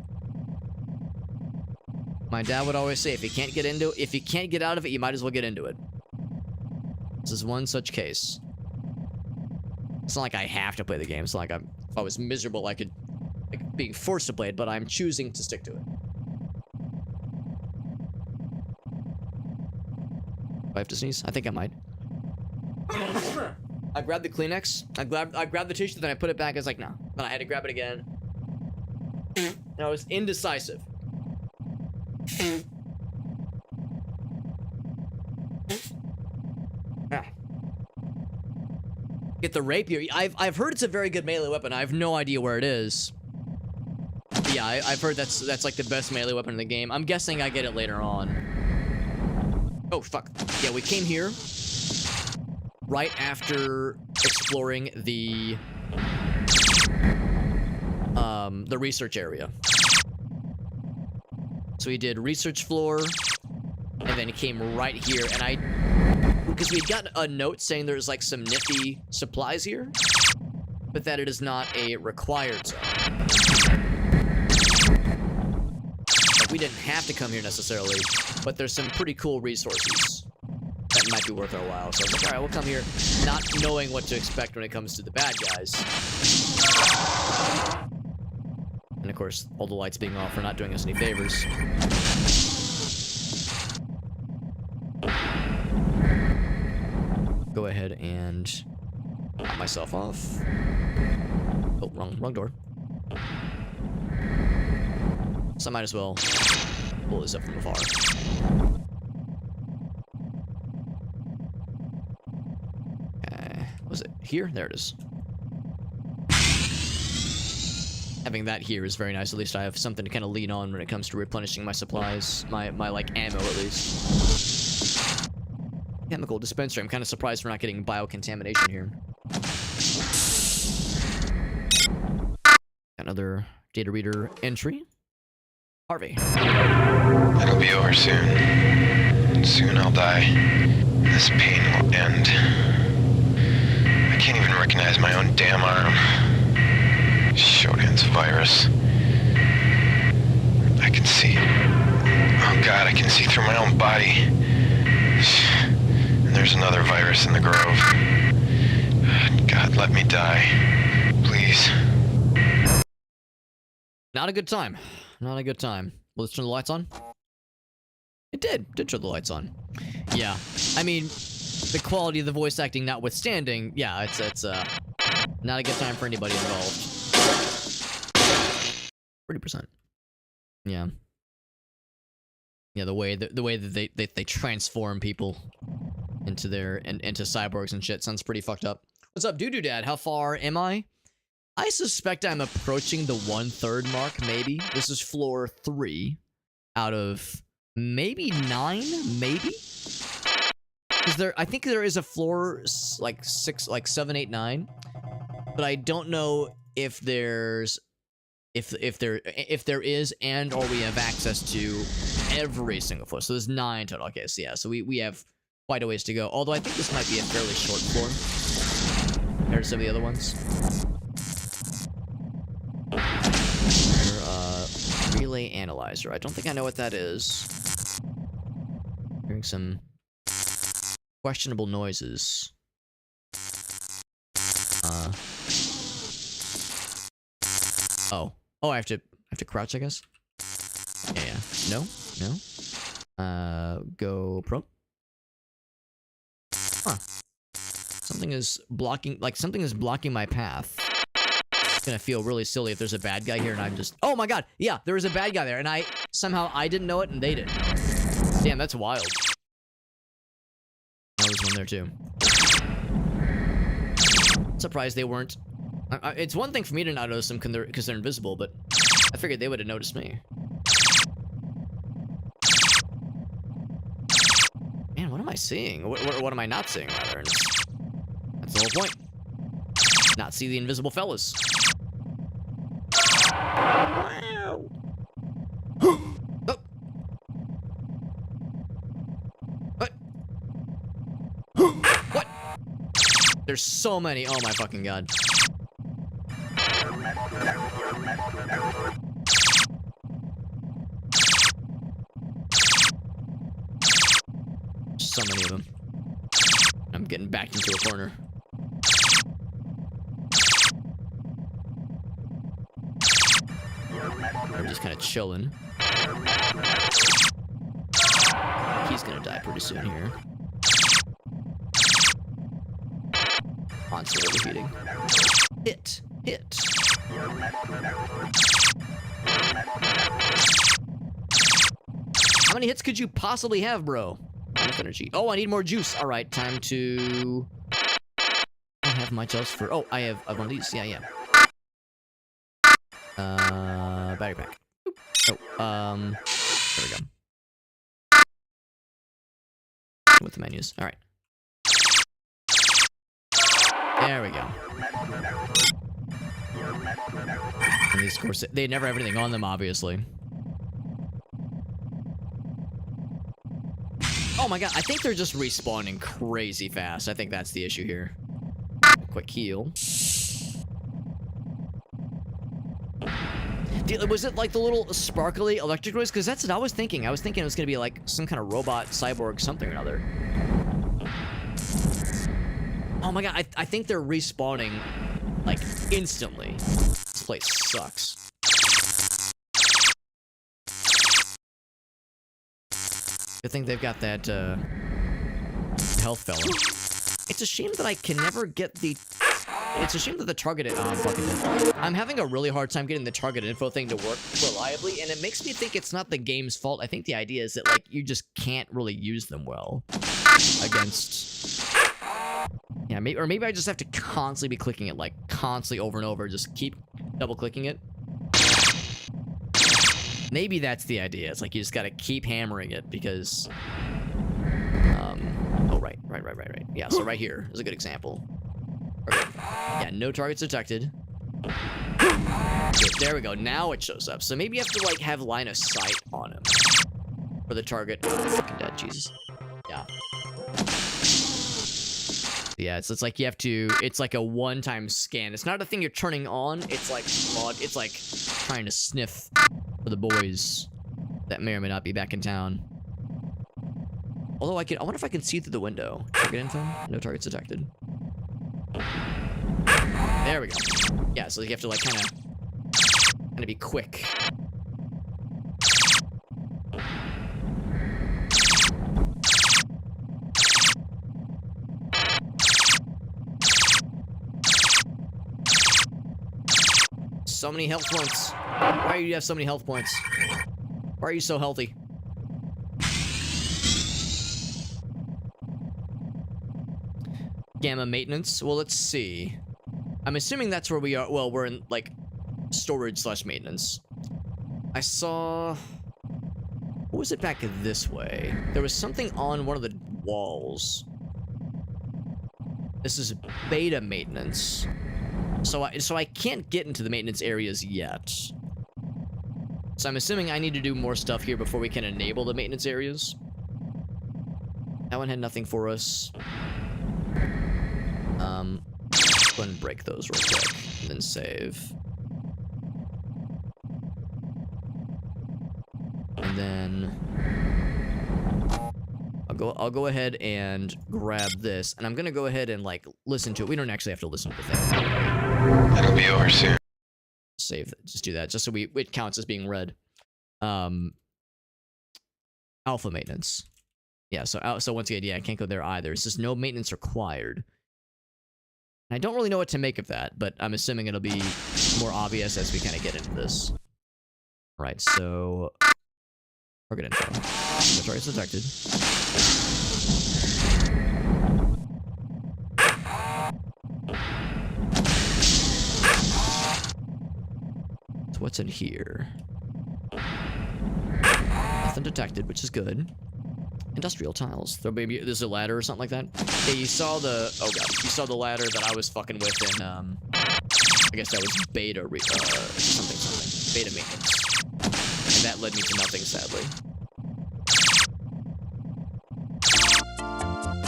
My dad would always say, if you can't get out of it, you might as well get into it. This is one such case. It's not like I have to play the game. It's not like if I was miserable, I could, being forced to play it, but I'm choosing to stick to it. Do I have to sneeze? I think I might. I grabbed the Kleenex. I grabbed the tissue, then I put it back. I was like, no. Then I had to grab it again. And I was indecisive. Get the rapier. I've heard it's a very good melee weapon. I have no idea where it is. But yeah, I've heard that's like the best melee weapon in the game. I'm guessing I get it later on. Oh fuck. Yeah, we came here right after exploring the research area. So we did research floor, and then it came right here, and because we got a note saying there's some nifty supplies here. but that it is not a required zone. Like, we didn't have to come here necessarily, but there's some pretty cool resources that might be worth our while. So I was like, alright, we'll come here not knowing what to expect when it comes to the bad guys. And of course, all the lights being off are not doing us any favors. Go ahead and knock myself off. Oh, wrong door. So I might as well pull this up from afar. Was it here? There it is. Having that here is very nice. At least I have something to kind of lean on when it comes to replenishing my supplies. My like, ammo, at least. Chemical dispenser. I'm kind of surprised we're not getting biocontamination here. Another data reader entry. Harvey. It'll be over soon. Soon I'll die. This pain will end. I can't even recognize my own damn arm. Shodan's virus. I can see. Oh God, I can see through my own body. And there's another virus in the grove. God, let me die. Please. Not a good time. Not a good time. Will this turn the lights on? It did. Did turn the lights on. Yeah. I mean, the quality of the voice acting notwithstanding, yeah, it's not a good time for anybody involved. 30%. Yeah. Yeah, the way that they transform people into into cyborgs and shit sounds pretty fucked up. What's up, Doo-Doo Dad? How far am I? I suspect I'm approaching the 1/3 mark, maybe. This is floor 3 out of maybe 9, maybe? Is there, I think there is a floor like 6, like 7, 8, 9. But I don't know if there's if there is and or we have access to every single floor. So there's 9 total. Okay, so yeah, so we have quite a ways to go. Although I think this might be a fairly short floor compared to some of the other ones. Relay analyzer. I don't think I know what that is. Hearing some questionable noises. Oh, I have to crouch, I guess. Yeah. No. Go pro. Huh. Something is blocking my path. It's gonna feel really silly if there's a bad guy here and I'm just... Oh my god! Yeah, there was a bad guy there and I didn't know it and they didn't know it. Damn, that's wild. There was one there too. Surprised they weren't... it's one thing for me to not notice them because they're invisible, but I figured they would have noticed me. Man, what am I seeing? What am I not seeing, rather? And that's the whole point. Not see the invisible fellas. Wow. Oh. What? What? There's so many. Oh my fucking god. So many of them. I'm getting backed into a corner. I'm just kind of chilling. He's gonna die pretty soon here. Constantly overheating. Hit. How many hits could you possibly have, bro? Enough energy. Oh, I need more juice. All right, time to... I don't have much else for... Oh, I have one of these. Yeah. Battery pack. Oh, there we go. With the menus. All right. There we go. And these, of course, they never have anything on them, obviously. Oh my god, I think they're just respawning crazy fast. I think that's the issue here. A quick heal. Was it like the little sparkly electric noise? Because that's what I was thinking. I was thinking it was gonna be like some kind of robot cyborg something or another. Oh my god, I think they're respawning like instantly. This place sucks. I think they've got that health fella. It's a shame that I can never get the... It's a shame that the targeted... Oh, I'm fucking dead. I'm having a really hard time getting the target info thing to work reliably, and it makes me think it's not the game's fault. I think the idea is that, like, you just can't really use them well against... Yeah, maybe I just have to constantly be clicking it, like, constantly over and over. Just keep double-clicking it. Maybe that's the idea. It's like you just gotta keep hammering it because... Oh, right. Yeah, so right here is a good example. Okay. Yeah, no targets detected. Okay, there we go. Now it shows up. So maybe you have to, like, have line of sight on him. For the target. Oh, I'm fucking dead. Jesus. Yeah. Yeah, it's like you have to... It's like a one-time scan. It's not a thing you're turning on. It's like... It's like trying to sniff for the boys that may or may not be back in town. Although I wonder if I can see through the window. Target info? No targets detected. There we go. Yeah, so you have to like kind of be quick. So many health points. Why do you have so many health points? Why are you so healthy? Gamma maintenance. Well, let's see. I'm assuming that's where we are. Well, we're in, like, storage/maintenance. I saw... What was it back this way? There was something on one of the walls. This is beta maintenance. So I can't get into the maintenance areas yet. So I'm assuming I need to do more stuff here before we can enable the maintenance areas. That one had nothing for us. Let's go ahead and break those real quick, and then save. And then I'll go ahead and grab this, and I'm gonna go ahead and like listen to it. We don't actually have to listen to the thing. It'll be over soon. Save it. Just do that, just so it counts as being read. Alpha maintenance. Yeah. So once again, yeah, I can't go there either. It's just no maintenance required. I don't really know what to make of that, but I'm assuming it'll be more obvious as we kind of get into this. Right, so... Target info. No targets detected. So what's in here? Nothing detected, which is good. Industrial tiles. There's a ladder or something like that. Yeah, you saw the... Oh god. You saw the ladder that I was fucking with in, I guess that was beta... something. Beta maintenance. And that led me to nothing, sadly.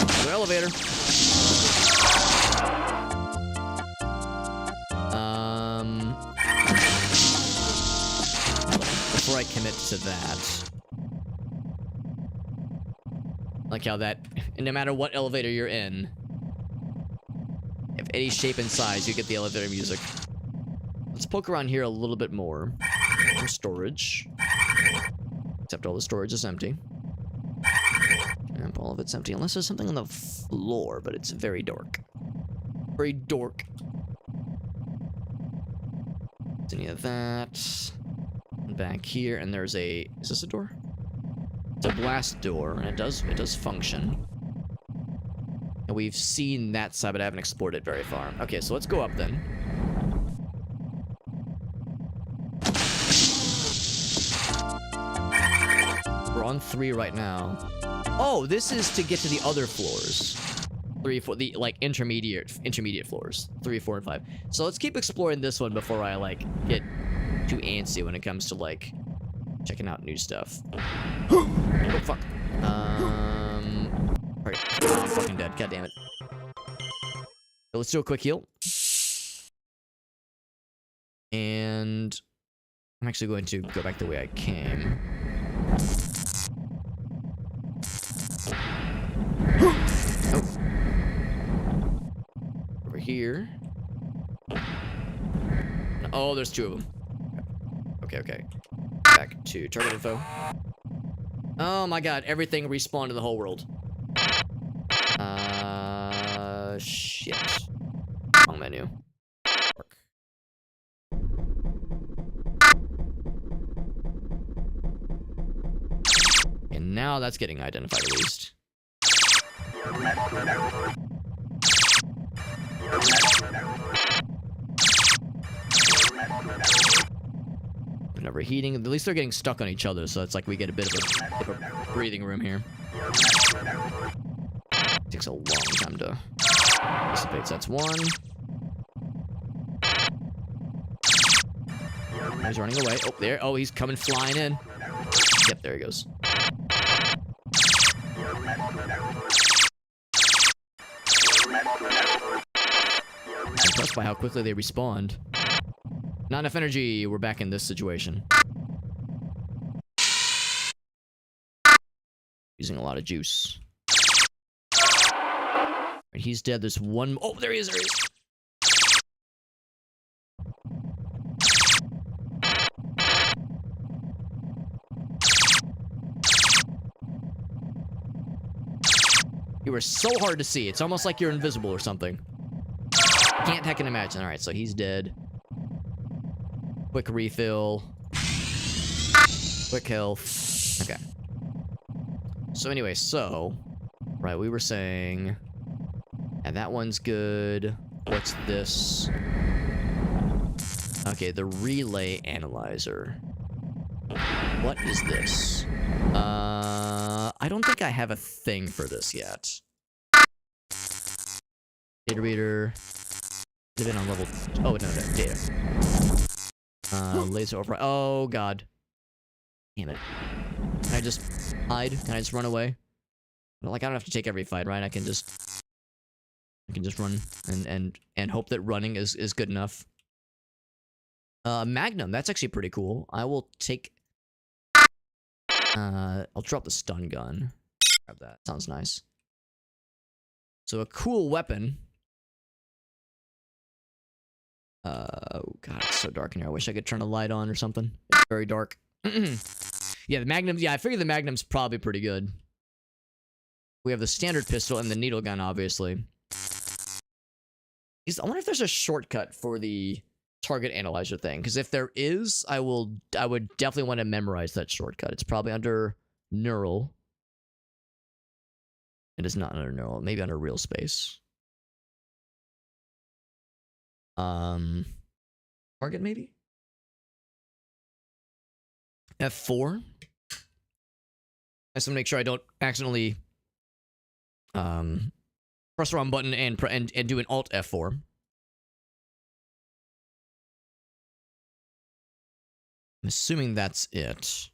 Another elevator. Before I commit to that... Like how that, no matter what elevator you're in, if any shape and size, you get the elevator music. Let's poke around here a little bit more. Some storage. Except all the storage is empty. And all of it's empty, unless there's something on the floor, but it's very dark. Very dork. Any of that. Back here, and there's a... Is this a door? It's a blast door, and it does function. And we've seen that side, but I haven't explored it very far. Okay, so let's go up then. We're on 3 right now. Oh, this is to get to the other floors. 3, 4, the like intermediate floors. 3, 4, and 5. So let's keep exploring this one before I like get too antsy when it comes to like checking out new stuff. Oh, fuck. Alright. Oh, I'm fucking dead. God damn it. So let's do a quick heal. And I'm actually going to go back the way I came. Oh. Over here. Oh, there's two of them. Okay. Back to target info. Oh my god, everything respawned in the whole world. Shit. Wrong menu. Work. And now that's getting identified at least. And overheating. At least they're getting stuck on each other, so it's like we get a bit of a breathing room here. Takes a long time to dissipate. So that's one. He's running away. Oh, there. Oh, he's coming flying in. Yep, there he goes. I'm impressed by how quickly they respawned. Not enough energy. We're back in this situation. Using a lot of juice. Right, he's dead. There's one. Oh, there he is. There he is. You were so hard to see. It's almost like you're invisible or something. Can't heckin' imagine. Alright, so he's dead. Quick refill. Quick health. Okay. So anyway, right, we were saying... And that one's good. What's this? Okay, the relay analyzer. What is this? I don't think I have a thing for this yet. Data reader. It's been on level... Oh, no, data. Laser override. Oh, God. Damn it. Can I just hide? Can I just run away? Like, I don't have to take every fight, right? I can just run and hope that running is good enough. Magnum. That's actually pretty cool. I will take... I'll drop the stun gun. Grab that. Sounds nice. So a cool weapon. Oh god, it's so dark in here. I wish I could turn a light on or something. It's very dark. Yeah, the Magnum. Yeah, I figure the Magnum's probably pretty good. We have the standard pistol and the needle gun, obviously. I wonder if there's a shortcut for the target analyzer thing, because if there is, I would definitely want to memorize that shortcut. It's probably under neural. It is not under neural. Maybe under real space. Target maybe? F4. I just want to make sure I don't accidentally press the wrong button and do an Alt F4. I'm assuming that's it.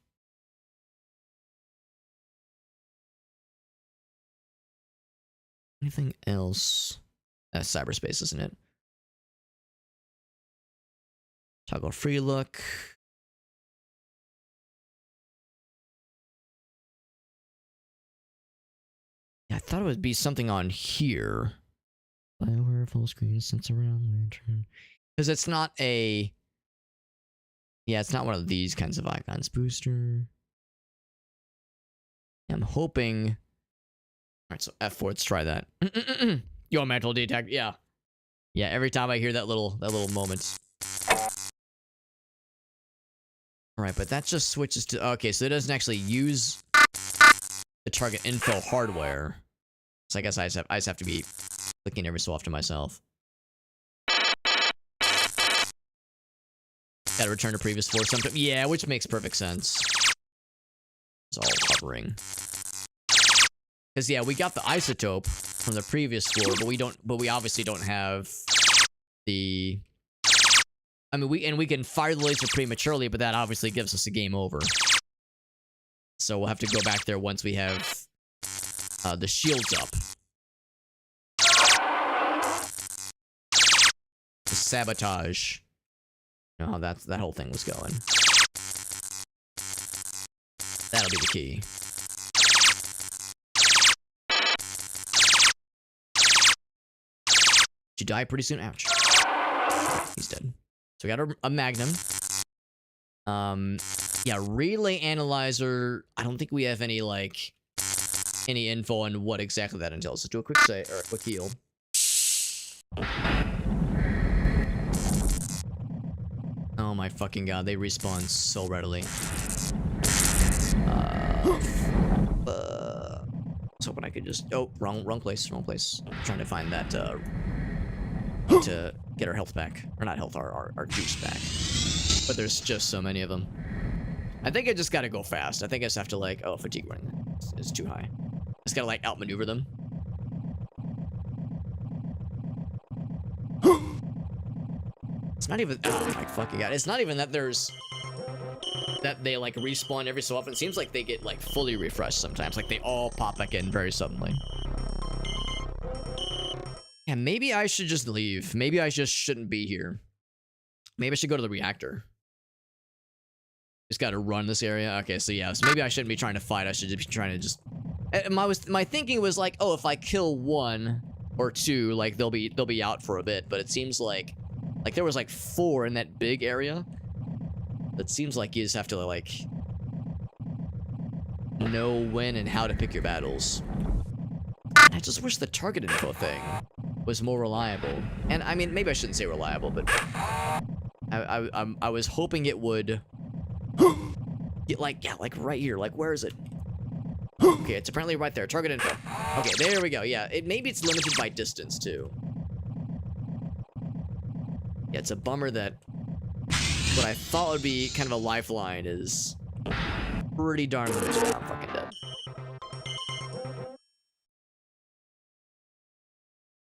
Anything else? That's cyberspace, isn't it? Toggle free look. Yeah, I thought it would be something on here. Bioware full screen sensor around lantern. Because it's not a... Yeah, it's not one of these kinds of icons. Booster. I'm hoping... Alright, so F4, let's try that. Your mental detect, yeah. Yeah, every time I hear that little moment. Alright, but that just switches to... Okay, so it doesn't actually use the target info hardware. So I guess I just have to be clicking every so often myself. Gotta return to previous floor sometime. Yeah, which makes perfect sense. It's all hovering. Because yeah, we got the isotope from the previous floor, but we obviously don't have the... I mean, we can fire the laser prematurely, but that obviously gives us a game over. So we'll have to go back there once we have the shields up. The sabotage. You know how that whole thing was going. That'll be the key. She died pretty soon. Ouch. He's dead. So we got a Magnum. Yeah, relay analyzer. I don't think we have any like any info on what exactly that entails. Let's do a quick save or a quick heal. Oh my fucking god, they respawn so readily. I was hoping I could just. Oh, wrong place. I'm trying to find that to get our health back, or not health, our juice back. But there's just so many of them. I think I just gotta go fast. I think I just have to like, oh, fatigue running. It's too high. I just gotta like outmaneuver them. It's not even, oh my fucking god. It's not even that that they like respawn every so often. It seems like they get like fully refreshed sometimes. Like they all pop back in very suddenly. Yeah, maybe I should just leave. Maybe I just shouldn't be here. Maybe I should go to the reactor. Just gotta run this area. Okay, so yeah, so maybe I shouldn't be trying to fight. I should just be trying to just. My thinking was like, oh, if I kill one or two, like they'll be out for a bit. But it seems like there was like 4 in that big area. It seems like you just have to like know when and how to pick your battles. I just wish the target info thing was more reliable. And I mean, maybe I shouldn't say reliable, but I was hoping it would get like, yeah, like right here. Like, where is it? Okay, it's apparently right there. Target info. Okay, there we go. Yeah, maybe it's limited by distance too. Yeah, it's a bummer that what I thought would be kind of a lifeline is pretty darn limited. I'm fucking dead.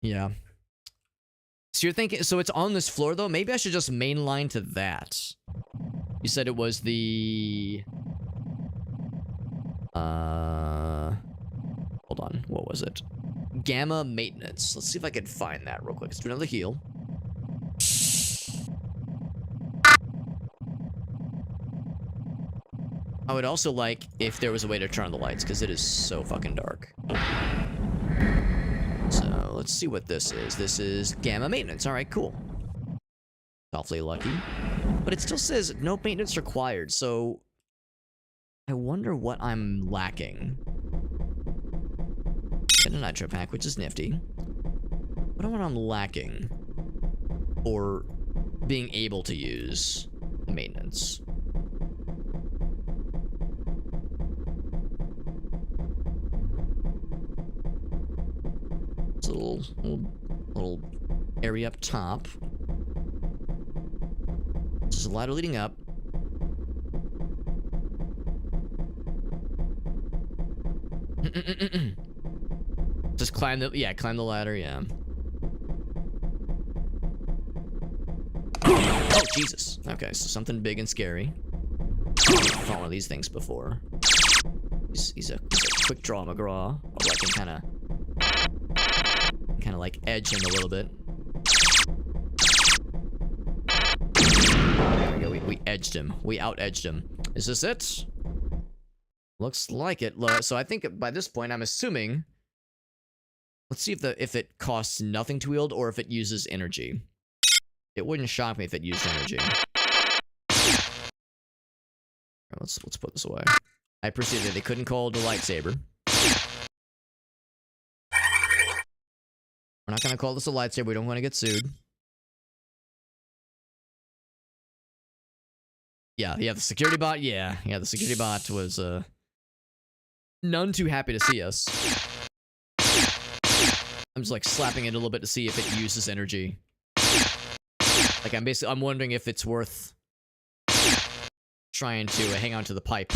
Yeah. So you're thinking, so it's on this floor though? Maybe I should just mainline to that. You said it was the... Hold on, what was it? Gamma maintenance. Let's see if I can find that real quick. Let's do another heal. I would also like if there was a way to turn on the lights, because it is so fucking dark. So, let's see what this is. This is gamma maintenance. Alright, cool. Awfully lucky. But it still says no maintenance required, so... I wonder what I'm lacking. Get a nitro pack, which is nifty. What I'm lacking for being able to use maintenance? It's a little area up top. There's a ladder leading up. Just climb the ladder, yeah. Oh, Jesus. Okay, so something big and scary. I've fought one of these things before. He's a quick draw McGraw. Although I can kind of like edge him a little bit. There we go. We edged him. We out-edged him. Is this it? Looks like it. So I think by this point, I'm assuming. Let's see if it costs nothing to wield or if it uses energy. It wouldn't shock me if it used energy. Let's put this away. I appreciate that they couldn't call it a lightsaber. We're not gonna call this a lightsaber. We don't want to get sued. Yeah, the security bot. Yeah, the security bot was none too happy to see us. I'm just like slapping it a little bit to see if it uses energy. Like I'm wondering if it's worth trying to hang on to the pipe.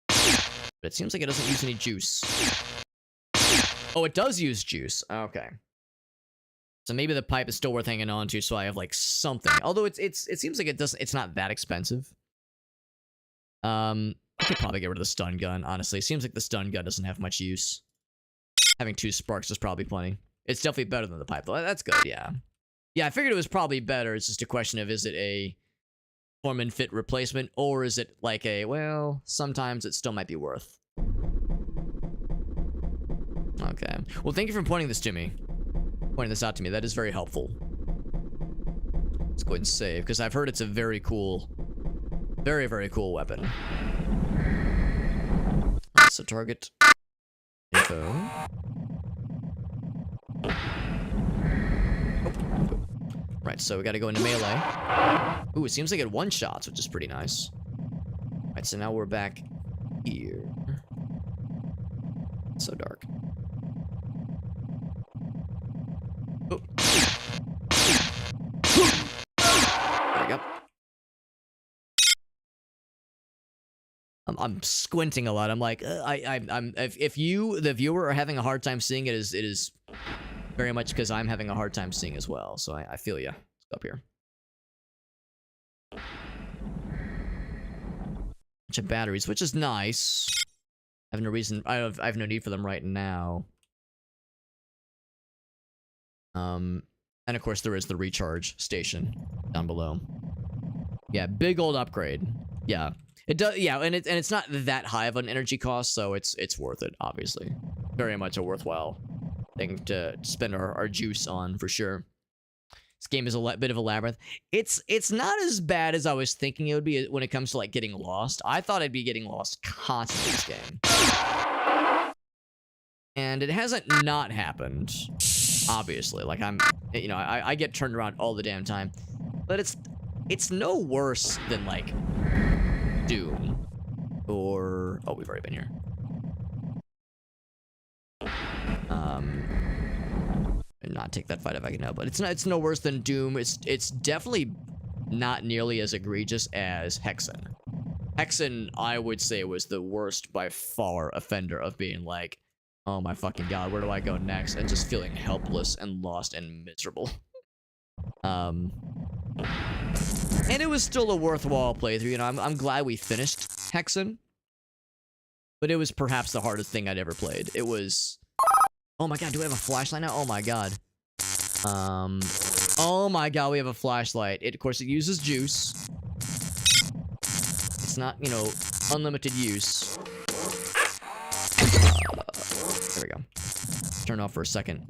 But it seems like it doesn't use any juice. Oh, it does use juice. Okay. So maybe the pipe is still worth hanging on to, so I have like something. Although it seems like it's not that expensive. I could probably get rid of the stun gun, honestly. It seems like the stun gun doesn't have much use. Having 2 sparks is probably plenty. It's definitely better than the pipe, though. That's good, yeah. Yeah, I figured it was probably better. It's just a question of, is it a form and fit replacement, or is it like a, well, sometimes it still might be worth. Okay. Well, thank you for pointing this out to me. That is very helpful. Let's go ahead and save, because I've heard it's a very cool, very, very cool weapon. So target info. Right, so we gotta go into melee. Ooh, it seems like it one-shots, which is pretty nice. Right, so now we're back here. It's so dark. Oh. There we go. I'm squinting a lot. I'm like, if you, the viewer, are having a hard time seeing it, it is very much because I'm having a hard time seeing as well. So I feel ya. Let's go up here. Bunch of batteries, which is nice. I have no reason. I have no need for them right now. And of course there is the recharge station down below. Yeah, big old upgrade. Yeah. It does, yeah, and it's not that high of an energy cost, so it's worth it, obviously. Very much a worthwhile thing to spend our juice on, for sure. This game is a bit of a labyrinth. It's not as bad as I was thinking it would be when it comes to, like, getting lost. I thought I'd be getting lost constantly this game. And it hasn't not happened, obviously. Like, you know, I get turned around all the damn time. But it's no worse than, like, Doom, or oh, we've already been here. And not take that fight if I can help, but it's no worse than Doom. It's definitely not nearly as egregious as Hexen. Hexen, I would say, was the worst by far offender of being like, oh my fucking god, where do I go next? And just feeling helpless and lost and miserable. And it was still a worthwhile playthrough, you know, I'm glad we finished Hexen. But it was perhaps the hardest thing I'd ever played. It was... Oh my god, do we have a flashlight now? Oh my god. Oh my god, we have a flashlight. Of course, it uses juice. It's not, you know, unlimited use. There we go. Turn off for a second.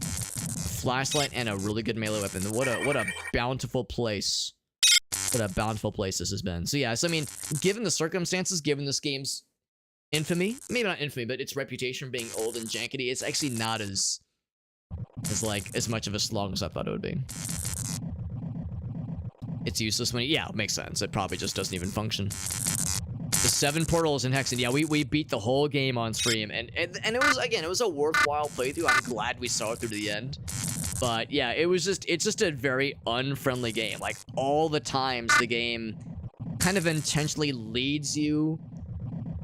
Flashlight and a really good melee weapon. What a bountiful place. What a bountiful place this has been. So yeah, so I mean, given the circumstances, given this game's infamy, maybe not infamy, but its reputation being old and jankety, it's actually not as much of a slog as I thought it would be. It's useless when yeah, it makes sense. It probably just doesn't even function. The 7 portals in Hexen, yeah, we beat the whole game on stream, and it was, again, it was a worthwhile playthrough. I'm glad we saw it through to the end. But yeah, it's just a very unfriendly game. Like, all the times the game kind of intentionally leads you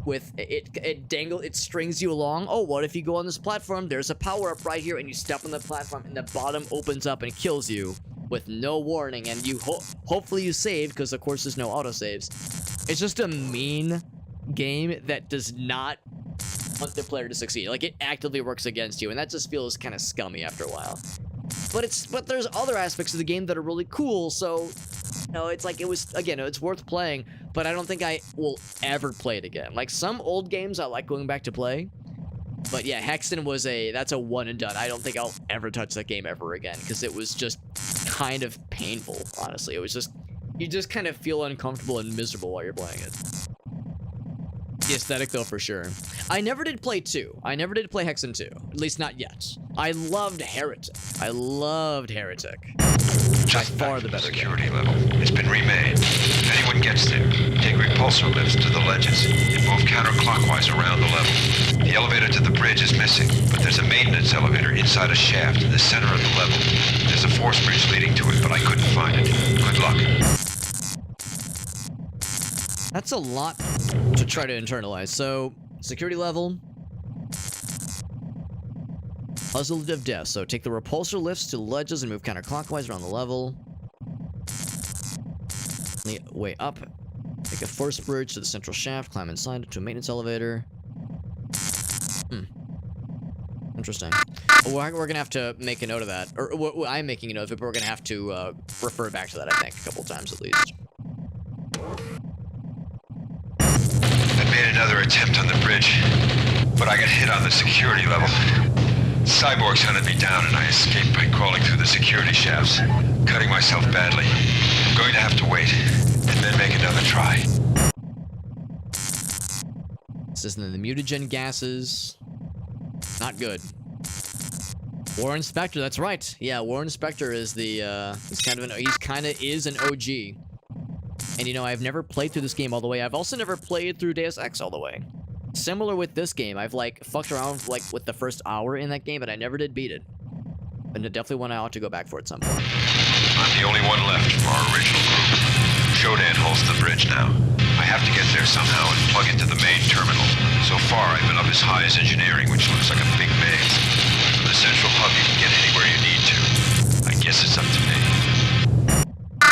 with it strings you along. Oh, what if you go on this platform? There's a power-up right here, and you step on the platform, and the bottom opens up and kills you with no warning, and you hopefully you save, because of course there's no autosaves. It's just a mean game that does not want the player to succeed. Like, it actively works against you, and that just feels kind of scummy after a while. But there's other aspects of the game that are really cool, so, you know, it's like, it's worth playing, but I don't think I will ever play it again. Like, some old games I like going back to play, but yeah, Hexen was that's a one and done. I don't think I'll ever touch that game ever again, because it was just kind of painful, honestly. It was just, you just kind of feel uncomfortable and miserable while you're playing it. The aesthetic, though, for sure. I never did play 2. I never did play Hexen 2. At least not yet. I loved Heretic. By far the better security level. It's been remade. If anyone gets there, take repulsor lifts to the ledges and move counterclockwise around the level. The elevator to the bridge is missing, but there's a maintenance elevator inside a shaft in the center of the level. There's a force bridge leading to it, but I couldn't find it. Good luck. That's a lot to try to internalize. So, security level. Puzzle of death. So, take the repulsor lifts to the ledges and move counterclockwise around the level. On the way up, take a force bridge to the central shaft, climb inside to a maintenance elevator. Interesting. We're gonna have to make a note of that. Or I'm making a note of it, but we're gonna have to refer back to that, I think, a couple times at least. made another attempt on the bridge, but I got hit on the security level. Cyborgs hunted me down and I escaped by crawling through the security shafts, cutting myself badly. I'm going to have to wait, and then make another try. This isn't the mutagen gases. Not good. Warren Spector, that's right. Yeah, Warren Spector is the, he's kind of is an OG. And you know, I've never played through this game all the way. I've also never played through Deus Ex all the way. Similar with this game, I've like fucked around like with the first hour in that game, but I never did beat it. And it definitely one I ought to go back for at some point. I'm the only one left from our original group. Shodan holds the bridge now. I have to get there somehow and plug into the main terminal. So far, I've been up as high as engineering, which looks like a big maze. From the central hub, you can get anywhere you need to. I guess it's up to me.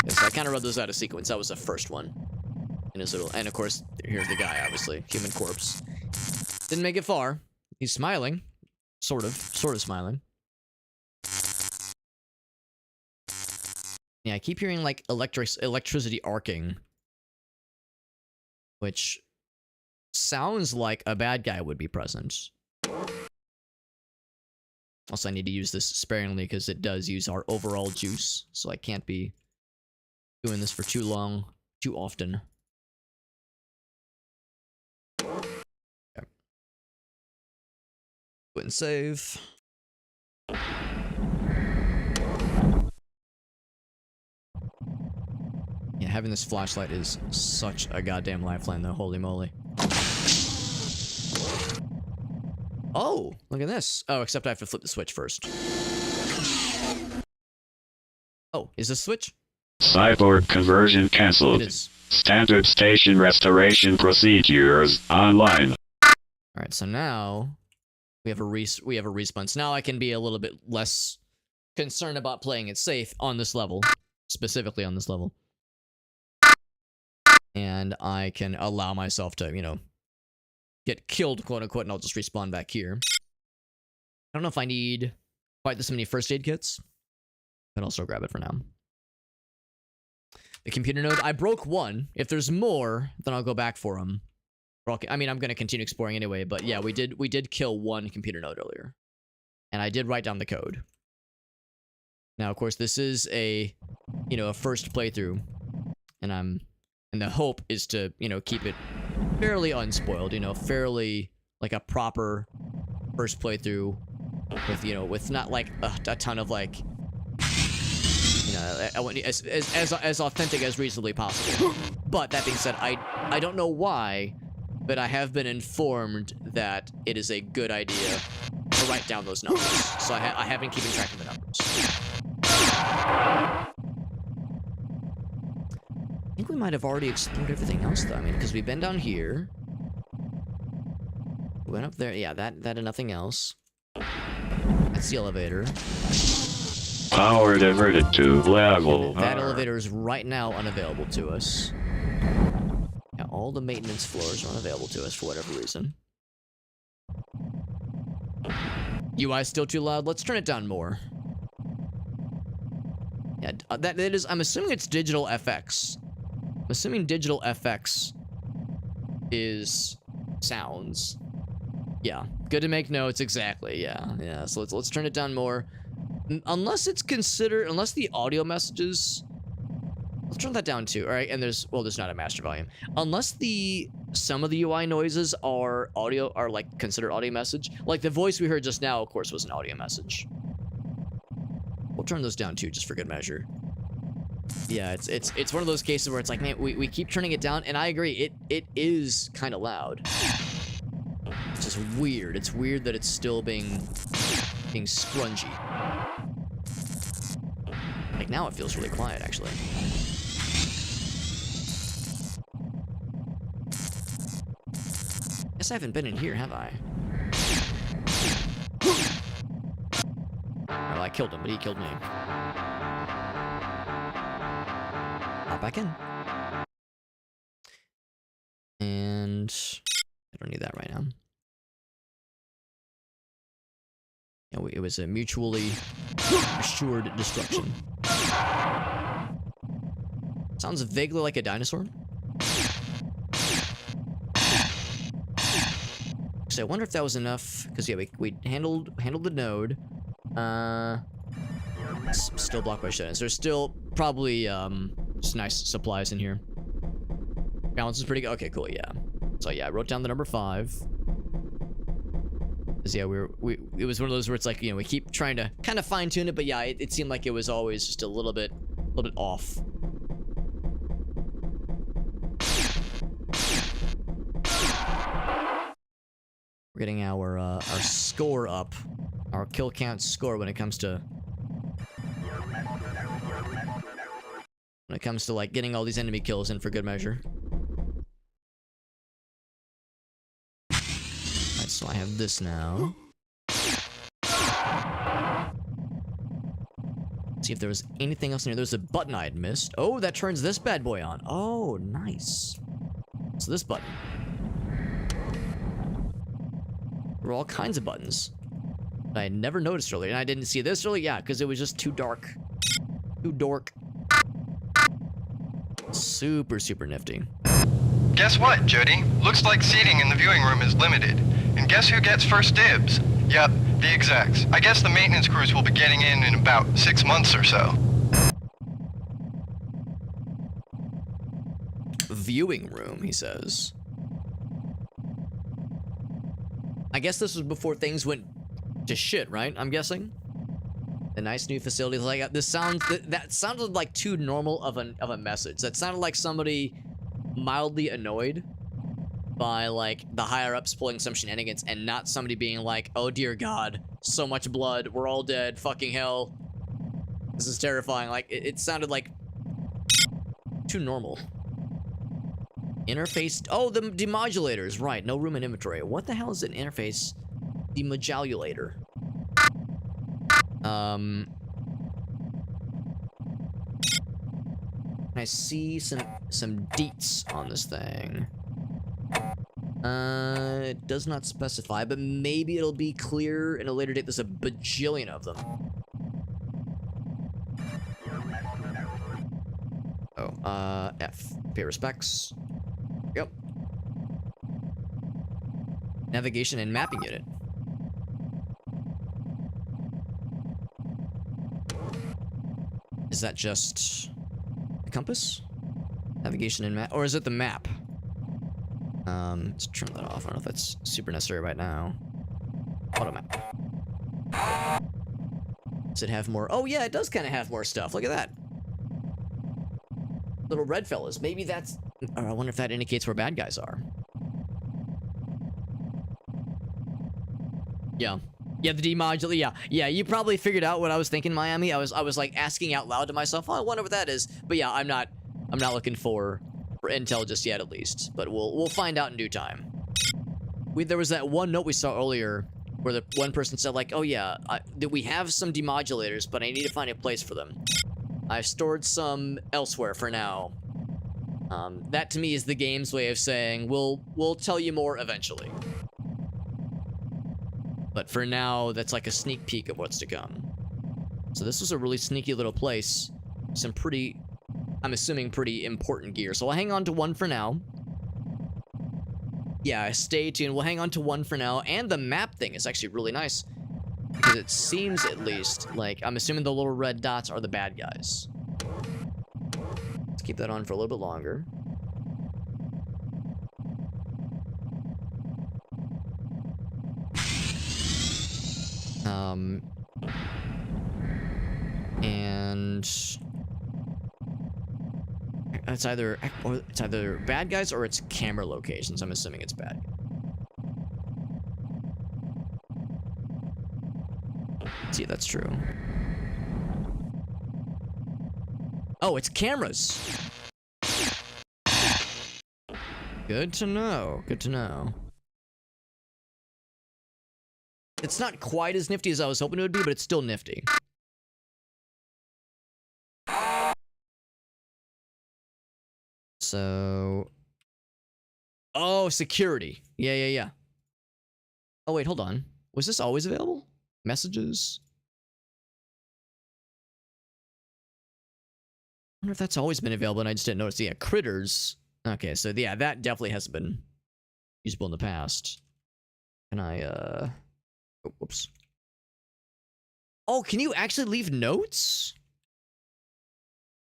Yes, I kind of read those out of sequence. That was the first one. In his little, and of course, here's the guy, obviously. Human corpse. Didn't make it far. He's smiling. Sort of smiling. Yeah, I keep hearing, like, electricity arcing. Which sounds like a bad guy would be present. Also, I need to use this sparingly because it does use our overall juice. So I can't be doing this for too long, too often. Okay. Go and save. Yeah, having this flashlight is such a goddamn lifeline though, holy moly. Oh, look at this. Oh, except I have to flip the switch first. Oh, is this switch? Cyborg conversion cancelled. It is. Standard station restoration procedures online. Alright, so now we have a respawn. So now I can be a little bit less concerned about playing it safe on this level. Specifically on this level. And I can allow myself to, you know, get killed, quote unquote, and I'll just respawn back here. I don't know if I need quite this many first aid kits, but I'll still grab it for now. The computer node, I broke one. If there's more, then I'll go back for them. I mean, I'm going to continue exploring anyway, but yeah, we did kill one computer node earlier. And I did write down the code. Now, of course, this is a, you know, a first playthrough. And the hope is to, you know, keep it fairly unspoiled, you know, fairly like a proper first playthrough with, you know, with not like a ton of like, you know, I want as authentic as reasonably possible. But that being said, I don't know why, but I have been informed that it is a good idea to write down those numbers. So I have been keeping track of the numbers. I think we might have already explored everything else, though. I mean, because we've been down here. We went up there. Yeah, that and nothing else. That's the elevator. Power diverted to level That R. elevator is right now unavailable to us. Yeah, all the maintenance floors are unavailable to us for whatever reason. UI still too loud? Let's turn it down more. Yeah, that is... I'm assuming it's digital FX. I'm assuming digital FX is sounds. Yeah, good to make notes, exactly, yeah. So let's turn it down more. Unless it's considered, unless the audio messages, let's turn that down too, alright? And there's not a master volume. Unless some of the UI noises are like considered audio message. Like the voice we heard just now, of course, was an audio message. We'll turn those down too, just for good measure. Yeah, it's one of those cases where it's like, man, we keep turning it down, and I agree, it is kind of loud. It's just weird. It's weird that it's still being scrungy. Like now it feels really quiet, actually. Guess I haven't been in here, have I? Well, I killed him, but he killed me. Hop back in. And I don't need that right now. Yeah, it was a mutually assured destruction. Sounds vaguely like a dinosaur. Actually, I wonder if that was enough. Because, yeah, we handled the node. Still blocked by shut-ins. There's still probably just nice supplies in here. Balance is pretty good. Okay, cool, yeah. So, yeah, I wrote down the number 5. Because, yeah, it was one of those where it's like, you know, we keep trying to kind of fine-tune it, but yeah, it seemed like it was always just a little bit off. We're getting our score up, our kill count score when it comes to like getting all these enemy kills in for good measure. Alright, so I have this now. See if there was anything else in here. There's a button I had missed. Oh, that turns this bad boy on. Oh, nice. So this button. There were all kinds of buttons that I had never noticed earlier. And I didn't see this earlier, yeah, because it was just too dark. Too dork. Super, super nifty. Guess what, Jody? Looks like seating in the viewing room is limited. And guess who gets first dibs? Yep, the execs. I guess the maintenance crews will be getting in about 6 months or so. Viewing room, he says. I guess this was before things went to shit, right? I'm guessing. The nice new facilities. Like this sounds that sounded like too normal of a message. That sounded like somebody mildly annoyed by like the higher ups pulling some shenanigans, and not somebody being like, "Oh dear God, so much blood, we're all dead, fucking hell, this is terrifying." Like it sounded like too normal. Interface. Oh, the demodulators. Right. No room in inventory. What the hell is an interface demodulator? I see some deets on this thing. It does not specify, but maybe it'll be clear in a later date. There's a bajillion of them. Oh, F. Pay respects. Yep. Navigation and mapping unit. Is that just the compass? Navigation and map, or is it the map? Let's turn that off. I don't know if that's super necessary right now. Auto map. Does it have more? Oh yeah, it does kind of have more stuff. Look at that. Little red fellas. Maybe that's... Or I wonder if that indicates where bad guys are. Yeah. Yeah, the demodulator. Yeah, you probably figured out what I was thinking, Miami. I was like asking out loud to myself, oh, I wonder what that is. But yeah, I'm not looking for intel just yet, at least. But we'll find out in due time. There was that one note we saw earlier where the one person said like, oh yeah, we have some demodulators, but I need to find a place for them. I've stored some elsewhere for now. That to me is the game's way of saying, we'll tell you more eventually. But for now, that's like a sneak peek of what's to come. So this was a really sneaky little place. Some pretty, I'm assuming pretty important gear. So I'll hang on to one for now. Yeah, stay tuned. We'll hang on to one for now. And the map thing is actually really nice. Because it seems, at least, like, I'm assuming the little red dots are the bad guys. Let's keep that on for a little bit longer. And it's either bad guys or it's camera locations. I'm assuming it's bad. See if that's true. Oh, it's cameras. Good to know. Good to know. It's not quite as nifty as I was hoping it would be, but it's still nifty. So... Oh, security. Yeah. Oh, wait, hold on. Was this always available? Messages? I wonder if that's always been available and I just didn't notice. Yeah, critters. Okay, so yeah, that definitely hasn't been usable in the past. Can I, oh, whoops. Oh, can you actually leave notes?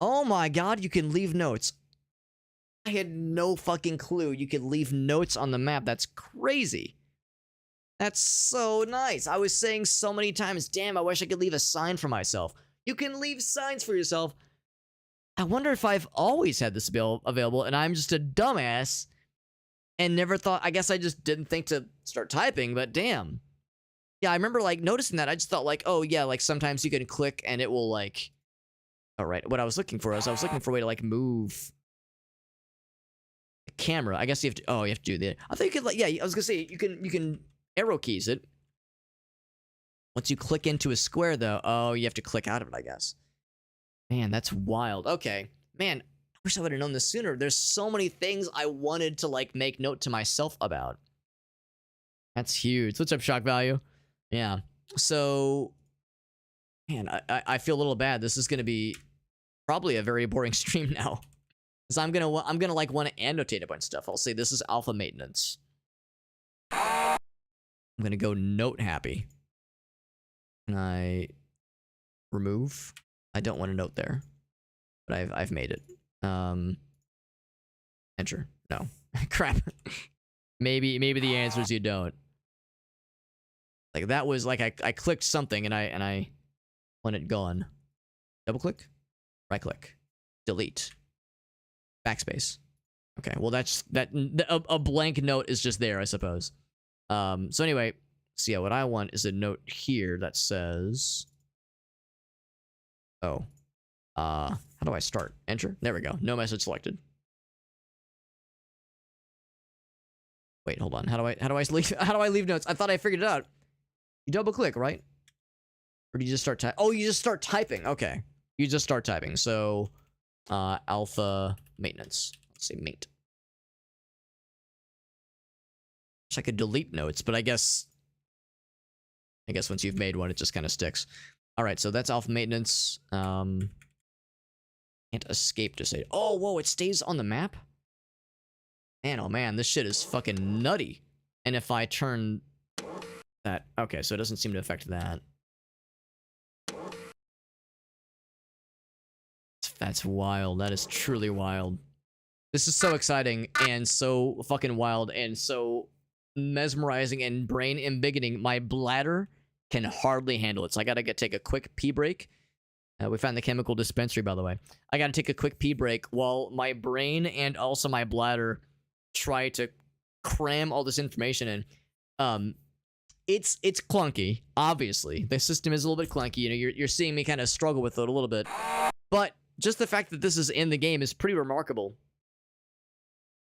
Oh my god, you can leave notes. I had no fucking clue you could leave notes on the map. That's crazy. That's so nice. I was saying so many times, damn, I wish I could leave a sign for myself. You can leave signs for yourself. I wonder if I've always had this available and I'm just a dumbass and never thought, I guess I just didn't think to start typing, but damn. Yeah, I remember like noticing that. I just thought like, oh yeah, like sometimes you can click and it will like, all right, what I was looking for is I was looking for a way to like move the camera. I guess you have to, oh, you have to do that. I thought you could like, yeah, I was gonna say you can arrow keys it. Once you click into a square though, oh, you have to click out of it, I guess. Man, that's wild. Okay. Man, I wish I would have known this sooner. There's so many things I wanted to like make note to myself about. That's huge. What's up, shock value? Yeah. So, man, I feel a little bad. This is gonna be probably a very boring stream now, because I'm gonna like want to annotate a bunch of stuff. I'll say this is alpha maintenance. I'm gonna go note happy. Can I remove? I don't want a note there, but I've made it. Enter. No. Crap. Maybe the answer is you don't. Like that was like I clicked something and I want it gone. Double click, right click, delete, backspace. Okay, well that's a blank note is just there, I suppose. So anyway, so yeah, what I want is a note here that says, oh, how do I start? Enter. There we go. No message selected. Wait, hold on. How do I leave notes? I thought I figured it out. You double click, right? Or do you just start typing? Oh, you just start typing. Okay. You just start typing. So, alpha maintenance. Let's say mate. Wish I could delete notes, but I guess once you've made one, it just kind of sticks. All right, so that's alpha maintenance. Can't escape to say. Oh, whoa, it stays on the map? Man, oh man, this shit is fucking nutty. And if I turn that, okay, so it doesn't seem to affect that. That's wild. That is truly wild. This is so exciting and so fucking wild and so mesmerizing and brain embiggening. My bladder can hardly handle it, so I gotta take a quick pee break. We found the chemical dispensary, by the way. I gotta take a quick pee break while my brain and also my bladder try to cram all this information in. It's clunky, obviously. The system is a little bit clunky. You know, you're seeing me kind of struggle with it a little bit. But just the fact that this is in the game is pretty remarkable.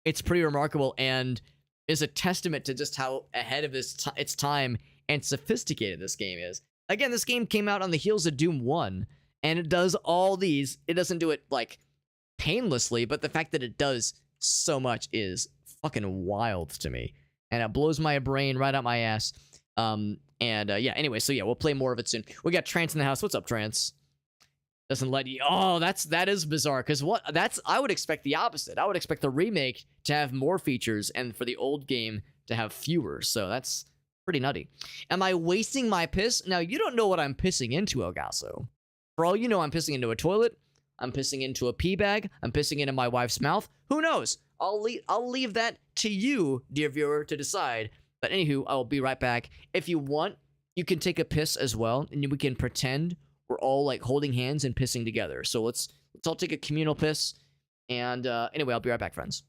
It's pretty remarkable and is a testament to just how ahead of its time and sophisticated this game is. Again, this game came out on the heels of Doom 1, and it does all these. It doesn't do it, like, painlessly, but the fact that it does so much is fucking wild to me. And it blows my brain right out my ass. Yeah, anyway, so yeah, we'll play more of it soon. We got Trance in the house. What's up, Trance? Doesn't let you. Oh, that is bizarre. Because I would expect the opposite. I would expect the remake to have more features and for the old game to have fewer. So that's pretty nutty. Am I wasting my piss? Now, you don't know what I'm pissing into, Elgaso. For all you know, I'm pissing into a toilet. I'm pissing into a pee bag. I'm pissing into my wife's mouth. Who knows? I'll leave that to you, dear viewer, to decide. But anywho, I'll be right back. If you want, you can take a piss as well, and we can pretend we're all like holding hands and pissing together. So let's all take a communal piss. And anyway, I'll be right back, friends.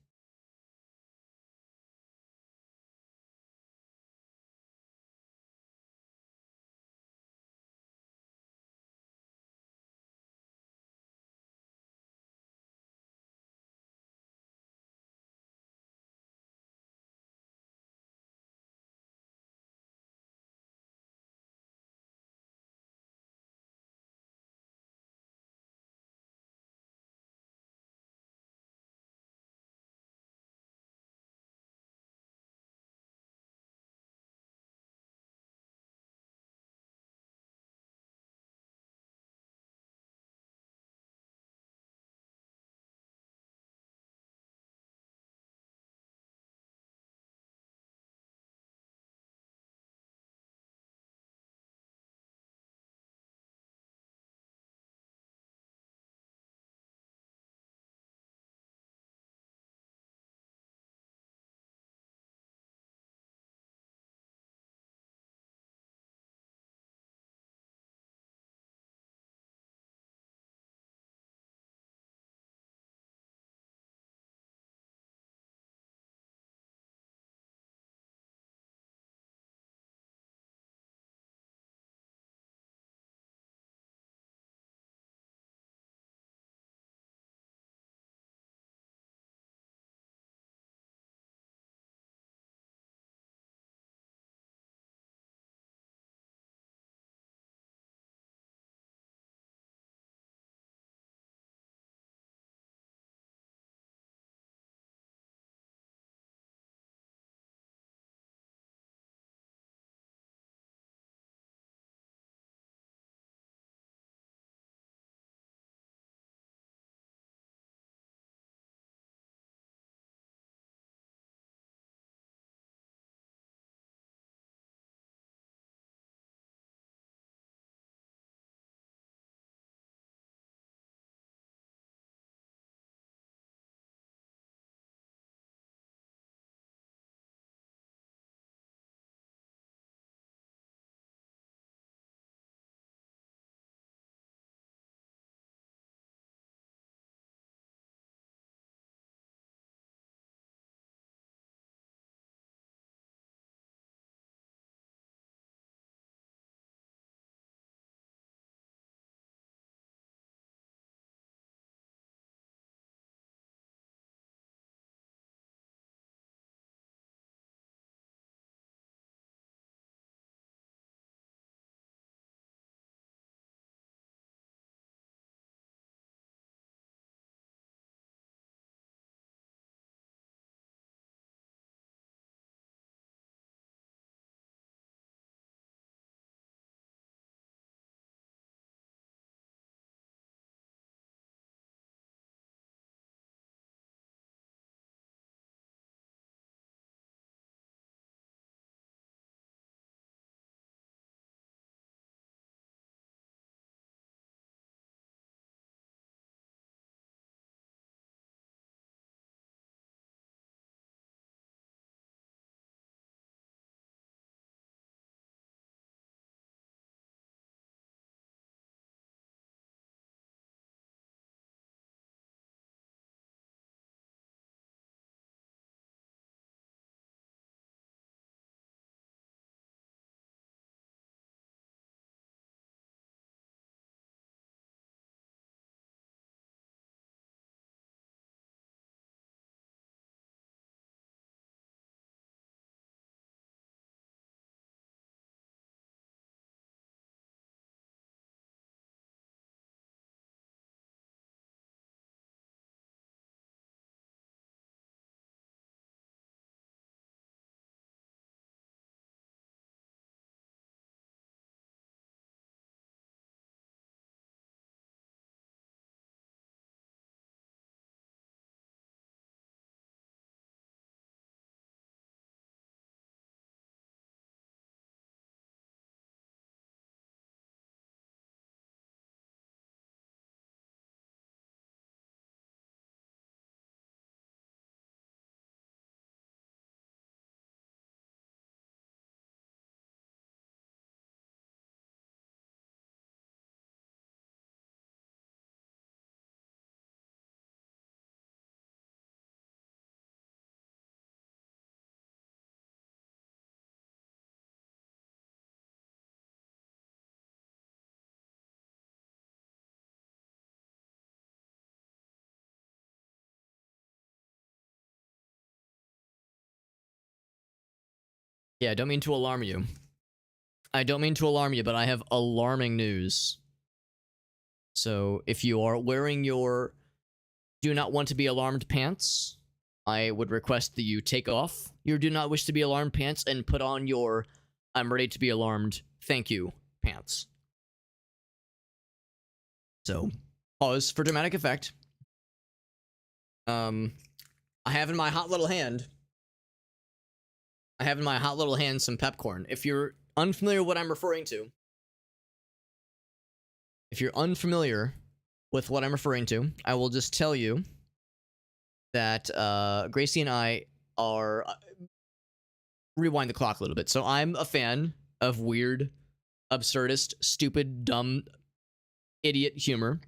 Yeah, I don't mean to alarm you. I don't mean to alarm you, but I have alarming news. So if you are wearing your do not want to be alarmed pants, I would request that you take off your do not wish to be alarmed pants and put on your I'm ready to be alarmed, thank you pants. So, pause for dramatic effect. I have in my hot little hand some pepcorn. If you're unfamiliar with what I'm referring to, I will just tell you that Gracie and I are rewind the clock a little bit. So I'm a fan of weird, absurdist, stupid, dumb, idiot humor.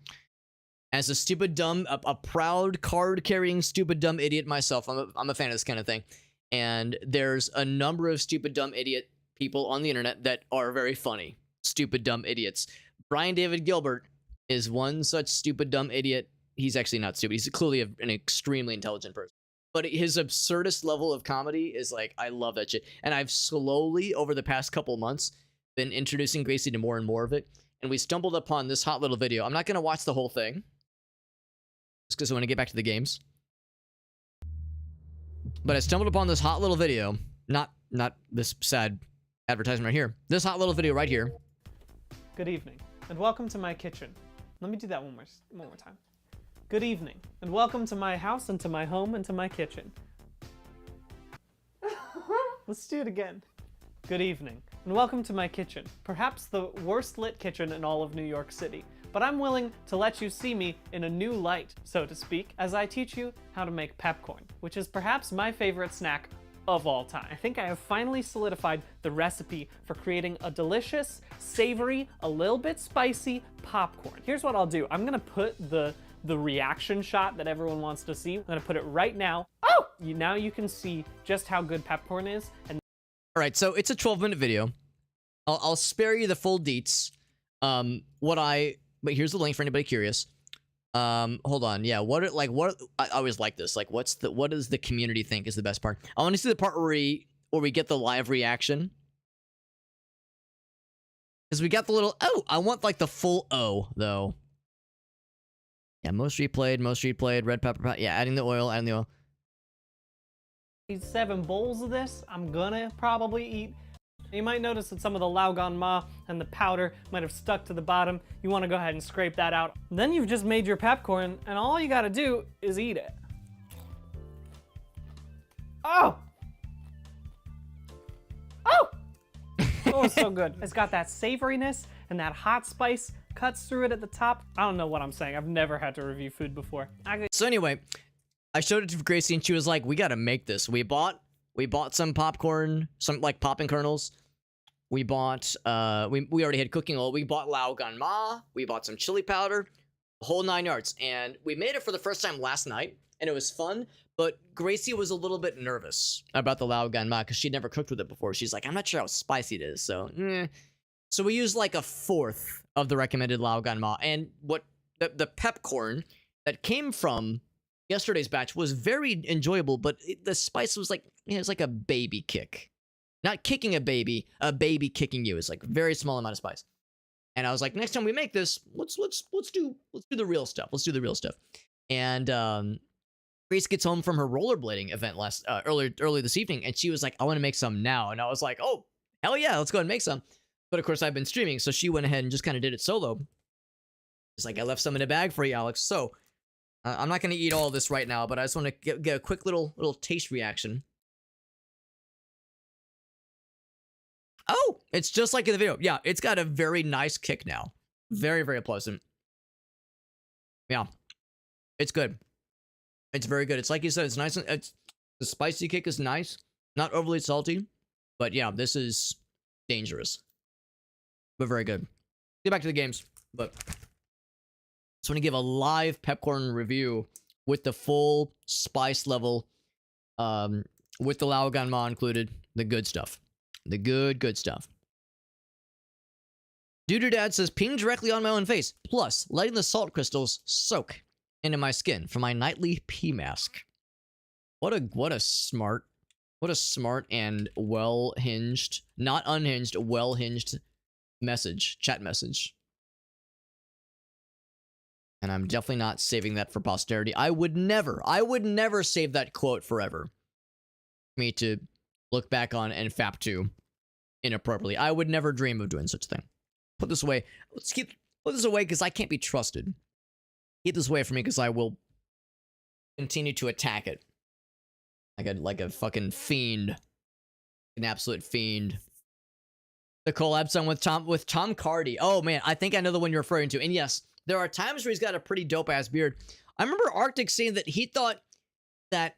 As a stupid, dumb, a proud card-carrying stupid, dumb idiot myself, I'm a fan of this kind of thing. And there's a number of stupid, dumb, idiot people on the internet that are very funny. Stupid, dumb idiots. Brian David Gilbert is one such stupid, dumb idiot. He's actually not stupid. He's clearly an extremely intelligent person. But his absurdist level of comedy is like, I love that shit. And I've slowly, over the past couple months, been introducing Gracie to more and more of it. And we stumbled upon this hot little video. I'm not going to watch the whole thing, just because I want to get back to the games. But I stumbled upon this hot little video. Not this sad advertisement right here. This hot little video right here. Good evening, and welcome to my kitchen. Let me do that one more time. Good evening, and welcome to my house, and to my home, and to my kitchen. Let's do it again. Good evening, and welcome to my kitchen. Perhaps the worst lit kitchen in all of New York City. But I'm willing to let you see me in a new light, so to speak, as I teach you how to make pepcorn, which is perhaps my favorite snack of all time. I think I have finally solidified the recipe for creating a delicious, savory, a little bit spicy popcorn. Here's what I'll do. I'm gonna put the reaction shot that everyone wants to see. I'm gonna put it right now. Oh! Now you can see just how good pepcorn is. And all right, so it's a 12-minute video. I'll spare you the full deets. But here's the link for anybody curious. Hold on. Yeah, I always like this. Like, what does the community think is the best part? I want to see the part where we get the live reaction. Because we got the little, oh, I want like the full O, though. Yeah, most replayed, red pepper, yeah, adding the oil. 7 bowls of this, I'm gonna probably eat. You might notice that some of the Laogan Ma and the powder might have stuck to the bottom. You want to go ahead and scrape that out. Then you've just made your pepcorn, and all you gotta do is eat it. Oh! Oh! Oh, it's so good. It's got that savoriness and that hot spice cuts through it at the top. I don't know what I'm saying. I've never had to review food before. So anyway, I showed it to Gracie, and she was like, we gotta make this. We bought some popcorn, some like popping kernels. We bought, we already had cooking oil. We bought Laogan Ma. We bought some chili powder, the whole 9 yards. And we made it for the first time last night, and it was fun. But Gracie was a little bit nervous about the Laogan Ma because she'd never cooked with it before. She's like, I'm not sure how spicy it is. So, So we used like a fourth of the recommended Laogan Ma. And what the pepcorn that came from yesterday's batch was very enjoyable, but the spice was like, it was like a baby kick. Not kicking a baby kicking you. It's like a very small amount of spice. And I was like, next time we make this, let's do the real stuff. Let's do the real stuff. And Grace gets home from her rollerblading event earlier this evening, and she was like, I want to make some now. And I was like, oh, hell yeah, let's go ahead and make some. But of course, I've been streaming, so she went ahead and just kind of did it solo. It's like, I left some in a bag for you, Alex. So I'm not going to eat all of this right now, but I just want to get a quick little taste reaction. Oh, it's just like in the video. Yeah, it's got a very nice kick now. Very, very pleasant. Yeah, it's good. It's very good. It's like you said, it's nice. The spicy kick is nice. Not overly salty. But yeah, this is dangerous. But very good. Get back to the games. But just want to give a live pepcorn review with the full spice level. With the Laogan Ma included. The good stuff. The good stuff. Dad says, ping directly on my own face. Plus, letting the salt crystals soak into my skin for my nightly pee mask. What a smart What a smart and well-hinged, not unhinged, well-hinged message, chat message. And I'm definitely not saving that for posterity. I would never save that quote forever. For me to look back on and fap to inappropriately. I would never dream of doing such a thing. Put this away. Put this away because I can't be trusted. Keep this away from me because I will continue to attack it. Like a fucking fiend. An absolute fiend. The collab song with Tom Cardy. Oh man, I think I know the one you're referring to. And yes, there are times where he's got a pretty dope ass beard. I remember Arctic saying that he thought that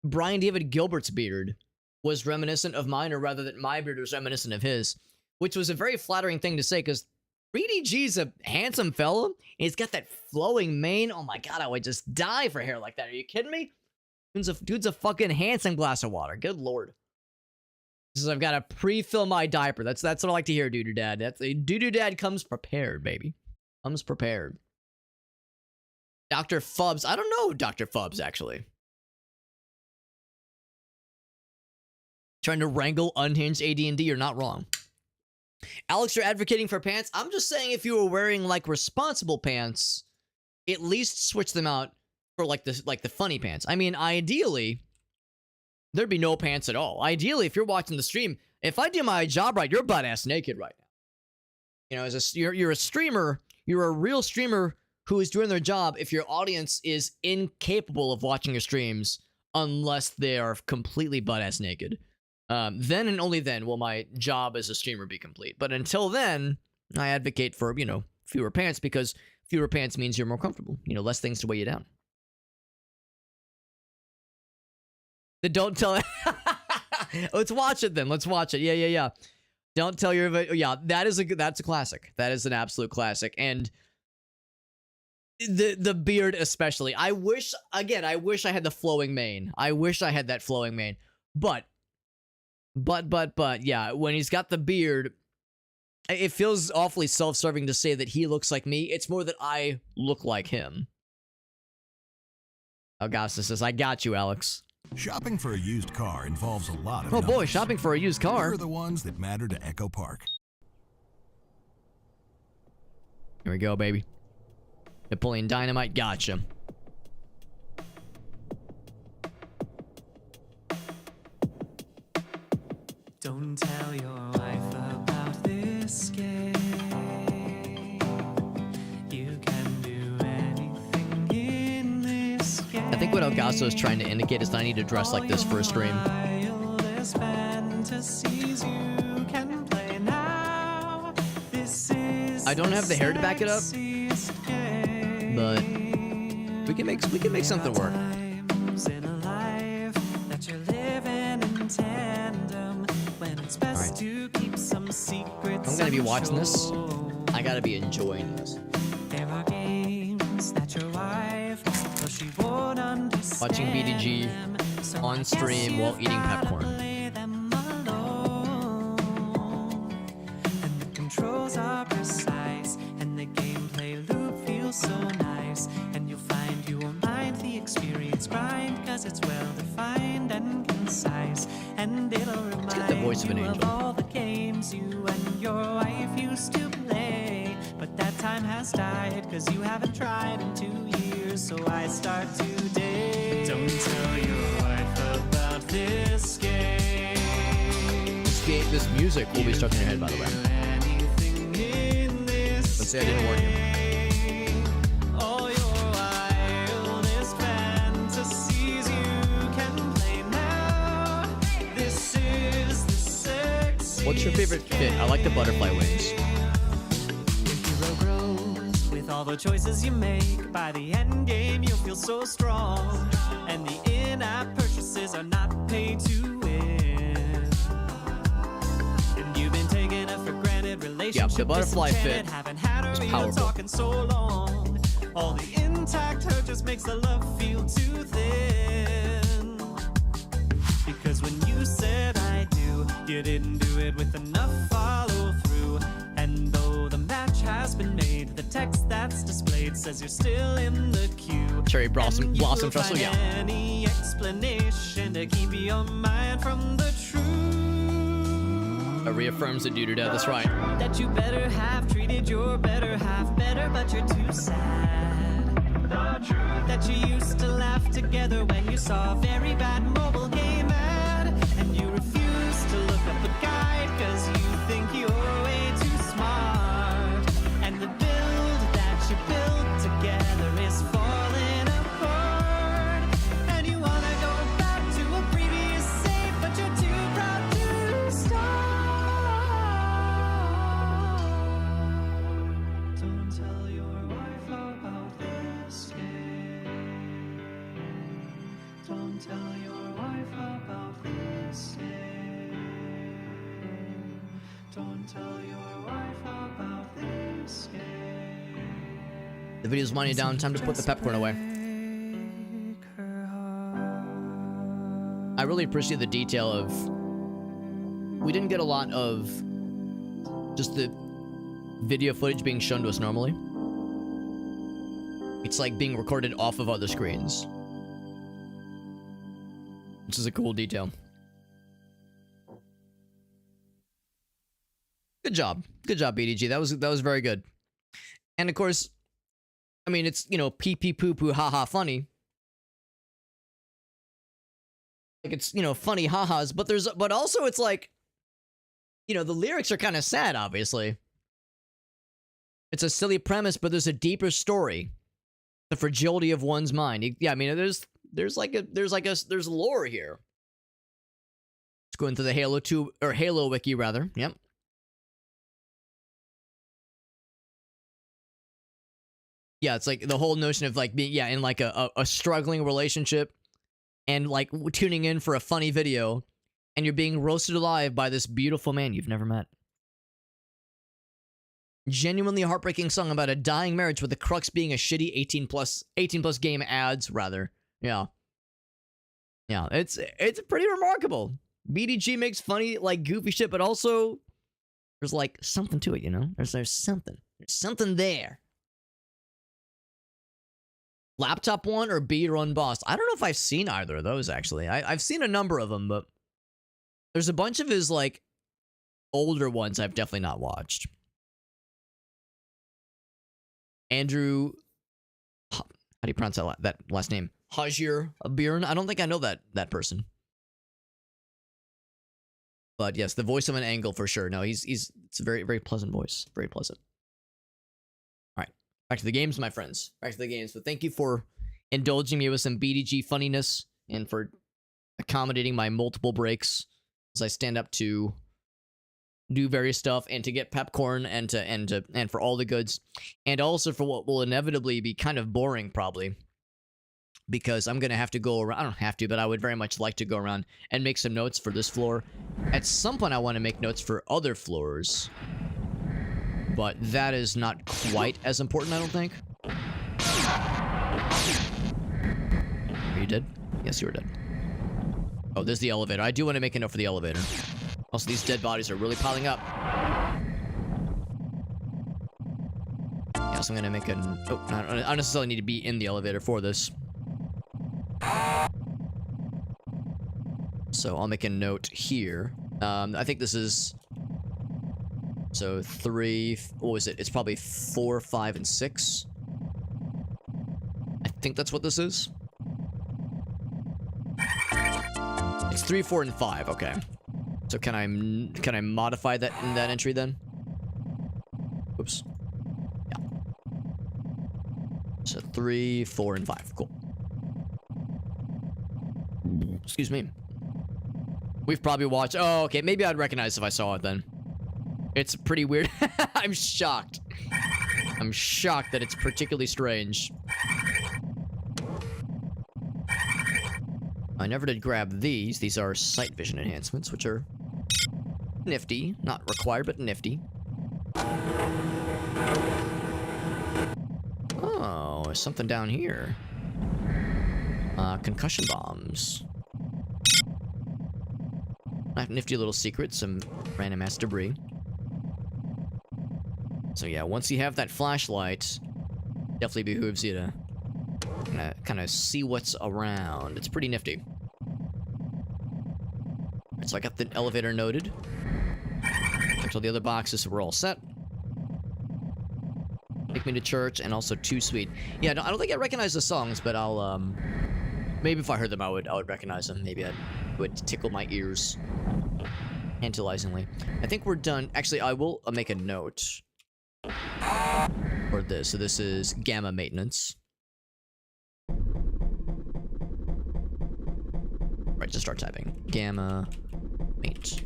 Brian David Gilbert's beard was reminiscent of mine, or rather that my beard was reminiscent of his, which was a very flattering thing to say because 3DG's a handsome fella, and he's got that flowing mane. Oh my god, I would just die for hair like that. Are you kidding me? Dude's a fucking handsome glass of water. Good lord. This is, I've got to pre-fill my diaper. That's what I like to hear, Doo-Doo Dad. Doo-Doo Dad comes prepared, baby. Comes prepared. Dr. Fubs. I don't know Dr. Fubs, actually. Trying to wrangle unhinged AD&D, you're not wrong. Alex, you're advocating for pants. I'm just saying if you were wearing, like, responsible pants, at least switch them out for, like the funny pants. I mean, ideally, there'd be no pants at all. Ideally, if you're watching the stream, if I do my job right, you're butt-ass naked right now. You know, you're a streamer, you're a real streamer who is doing their job if your audience is incapable of watching your streams unless they are completely butt-ass naked. Then and only then will my job as a streamer be complete. But until then, I advocate for, you know, fewer pants because fewer pants means you're more comfortable. You know, less things to weigh you down. Then don't tell... Let's watch it then. Let's watch it. Yeah. Don't tell your... Yeah, that's a classic. That is an absolute classic. And the beard especially. I wish I had the flowing mane. I wish I had that flowing mane. But, yeah, when he's got the beard, it feels awfully self-serving to say that he looks like me. It's more that I look like him. Augusta says, I got you, Alex. Shopping for a used car involves a lot of Oh boy, numbers. shopping for a used car. Here are the ones that matter to Echo Park. Here we go, baby. Napoleon Dynamite, gotcha. Don't tell your wife about this game. You can do anything in this game. I think what Elgaso is trying to indicate is that I need to dress like this for a stream. Wildest fantasies you can play now. This is I don't have the hair to back it up, sexiest game. but we can make something work. Times in a life that you're living in tandem, when it's best to keep some secrets. I'm gonna be watching this. untold. I gotta be enjoying this. There are games that your wife, though she won't understand Watching BDG them, so on I guess stream while you've eating gotta popcorn. play them alone. And the controls are precise, and the gameplay loop feels so nice. And you'll find you won't mind the experience grind, cause it's well defined and concise. And it'll remind get the voice of an you angel. all the games you and your wife used to play. But that time has died, cause you haven't tried in 2 years. So I start today. Don't tell your wife about this game. This music will be stuck in your head, by the way. Anything in this Let's say I didn't warn you. game. All your wildest fantasies you can play now. This is the sexiest What's your favorite fit? I like the butterfly wings. Your hero grows with all the choices you make. By the end game, you'll feel so strong. And the in-app purchases are not pay to win. And you've been taking it for granted. Relationship the butterfly disenchanted, fit haven't had a is real powerful. talk in so long. All the intact hurt just makes the love feel too thin. Because when you said I do, you didn't do it with enough follow through. And though the match has been made, the text that's displayed says you're still in the queue. Cherry Blossom, And you Blossom will Trestle, find yeah. any explanation to keep your mind from the truth. It reaffirms the dude, that's right. That you better have treated your better half better, but you're too sad. The truth that you used to laugh together when you saw a very bad mobile game ad, and you refuse to look up a guide because you think you're way too smart. And the build that you built together is falling apart. And you wanna go back to a previous save, but you're too proud to start. Don't tell your wife about this game. Don't tell your wife about this game. Don't tell your wife about this game. The video's winding down. Time to put the pepcorn away. Break her heart. I really appreciate the detail of... We didn't get a lot of just the video footage being shown to us normally. It's like being recorded off of other screens. Which is a cool detail. Good job. Good job, BDG. That was very good. And of course, I mean, it's, you know, pee pee poo poo ha ha funny. Like, it's, you know, funny ha-has, but also it's like, you know, the lyrics are kind of sad, obviously. It's a silly premise, but there's a deeper story. The fragility of one's mind. Yeah, I mean, there's lore here. Let's go into the Halo 2, or Halo wiki, rather. Yep. Yeah, it's like the whole notion of like being, yeah, in like a struggling relationship and like tuning in for a funny video and you're being roasted alive by this beautiful man you've never met. Genuinely heartbreaking song about a dying marriage with the crux being a shitty 18 plus game ads, rather. Yeah. Yeah, it's pretty remarkable. BDG makes funny, like, goofy shit, but also there's like something to it, you know? There's something. There's something there. Laptop One or Beat or Unbossed? I don't know if I've seen either of those, actually. I've seen a number of them, but there's a bunch of his, like, older ones I've definitely not watched. Andrew... How do you pronounce that last name? Hajir Abirn? I don't think I know that person. But yes, the voice of an angle for sure. No, it's a very, very pleasant voice. Very pleasant. Back to the games, my friends. Back to the games. But thank you for indulging me with some BDG funniness and for accommodating my multiple breaks as I stand up to do various stuff and to get pepcorn and for all the goods, and also for what will inevitably be kind of boring probably, because I'm gonna have to go around. I don't have to, but I would very much like to go around and make some notes for this floor. At some point, I want to make notes for other floors. But that is not quite as important, I don't think. Are you dead? Yes, you are dead. Oh, there's the elevator. I do want to make a note for the elevator. Also, these dead bodies are really piling up. Yes, I'm going to make a... Oh, I don't necessarily need to be in the elevator for this. So I'll make a note here. I think this is... So 3, what was it? It's probably 4, 5, and 6. I think that's what this is. It's 3, 4, and 5. Okay. So can I modify that in that entry then? Oops. Yeah. So 3, 4, and 5. Cool. Excuse me. We've probably watched. Oh, okay. Maybe I'd recognize if I saw it then. It's pretty weird. I'm shocked. I'm shocked that it's particularly strange. I never did grab these. These are sight vision enhancements, which are nifty. Not required, but nifty. Oh, there's something down here. Concussion bombs. Nifty little secret. Some random ass debris. So yeah, once you have that flashlight, definitely behooves you to kind of see what's around. It's pretty nifty. So I got the elevator noted. Checked all the other boxes, so we're all set. Take me to church, and also Too Sweet. Yeah, no, I don't think I recognize the songs, but I'll, maybe if I heard them, I would recognize them. Maybe it would tickle my ears. Tantalizingly. I think we're done. Actually, I will make a note for this. So this is Gamma Maintenance. Right, just start typing. Gamma Mate.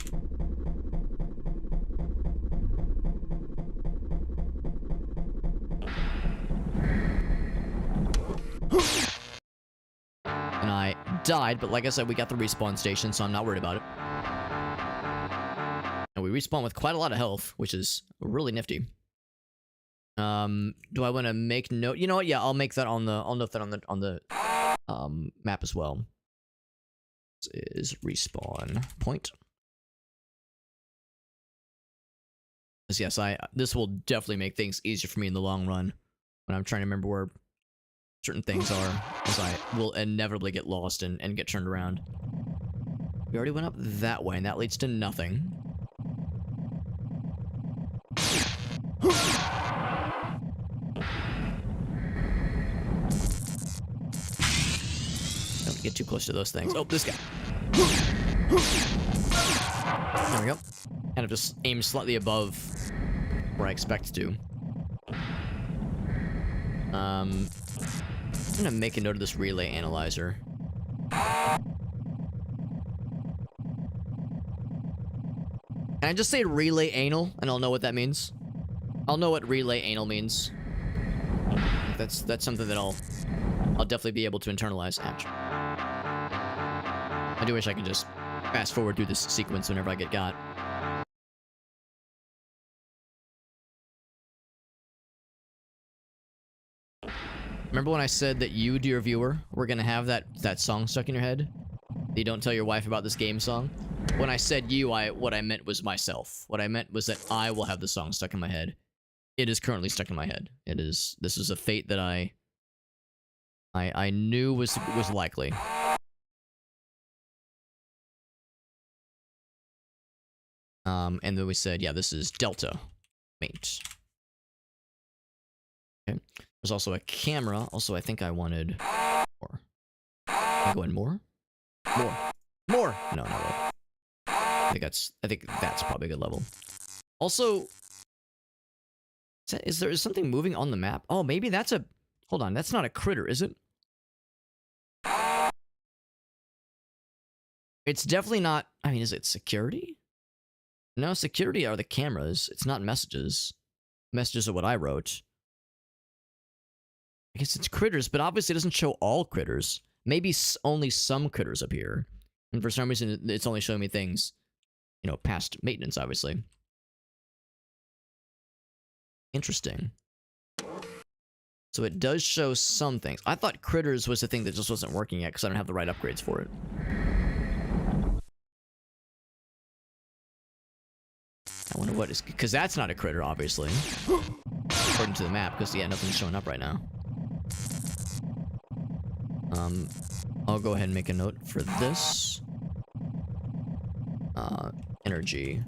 And I died, but like I said, we got the respawn station, so I'm not worried about it. And we respawn with quite a lot of health, which is really nifty. Do I want to make note? You know what? Yeah, I'll make that on the. I'll note that on the map as well. This is respawn point. Yes, this will definitely make things easier for me in the long run when I'm trying to remember where certain things are, as I will inevitably get lost and get turned around. We already went up that way, and that leads to nothing. Don't get too close to those things. Oh, this guy. There we go. Kind of just aim slightly above where I expect to. I'm gonna make a note of this relay analyzer. Can I just say relay anal and I'll know what that means? I'll know what relay anal means. That's something that I'll definitely be able to internalize. Ouch. I do wish I could just fast forward through this sequence whenever I get got. Remember when I said that you, dear viewer, were gonna have that song stuck in your head? You don't tell your wife about this game song? When I said you, what I meant was myself. What I meant was that I will have the song stuck in my head. It is currently stuck in my head. This is a fate that I knew was likely. And then we said, yeah, this is Delta Mate. Okay. There's also a camera. Also, I think I wanted more. Can I go in more? More! No, no. I think that's probably a good level. Also, is there something moving on the map? Oh, maybe that's a... Hold on, that's not a critter, is it? It's definitely not... I mean, is it security? No, security are the cameras. It's not messages. Messages are what I wrote. I guess it's critters, but obviously it doesn't show all critters. Maybe only some critters appear. And for some reason, it's only showing me things, you know, past maintenance, obviously. Interesting. So it does show some things. I thought critters was the thing that just wasn't working yet because I don't have the right upgrades for it. I wonder what is... Because that's not a critter, obviously. According to the map, because, yeah, nothing's showing up right now. I'll go ahead and make a note for this. Energy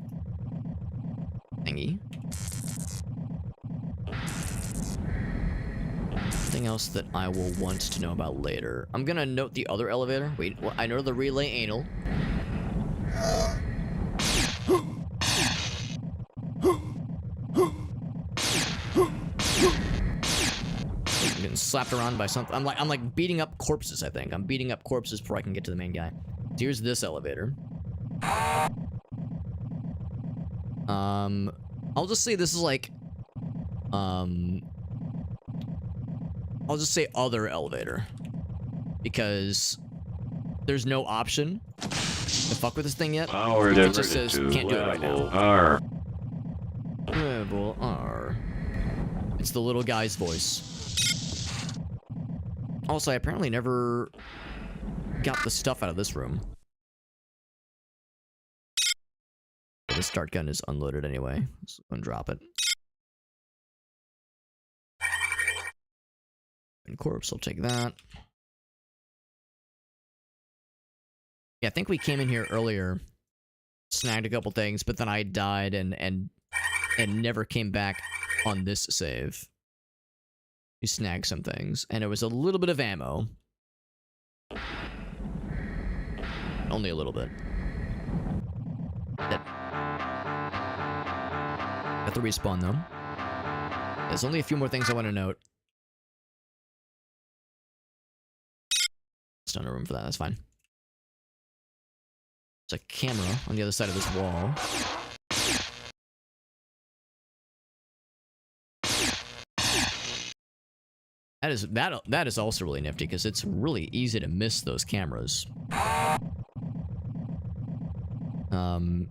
thingy. Something else that I will want to know about later. I'm gonna note the other elevator. Wait, well, I know the relay anal. I'm getting slapped around by something. I'm like beating up corpses, I think. I'm beating up corpses before I can get to the main guy. So here's this elevator. I'll just say this is like, I'll just say other elevator. Because there's no option to fuck with this thing yet. Power It just diverted says, to can't do it right level now. R. Level R. It's the little guy's voice. Also, I apparently never got the stuff out of this room. This dart gun is unloaded anyway, so I'm gonna drop it. And corpse, I'll take that. Yeah, I think we came in here earlier, snagged a couple things, but then I died and never came back on this save. We snagged some things, and it was a little bit of ammo. Only a little bit. Got the respawn, though. There's only a few more things I want to note. There's not a room for that, that's fine. There's a camera on the other side of this wall. That is also really nifty, because it's really easy to miss those cameras. And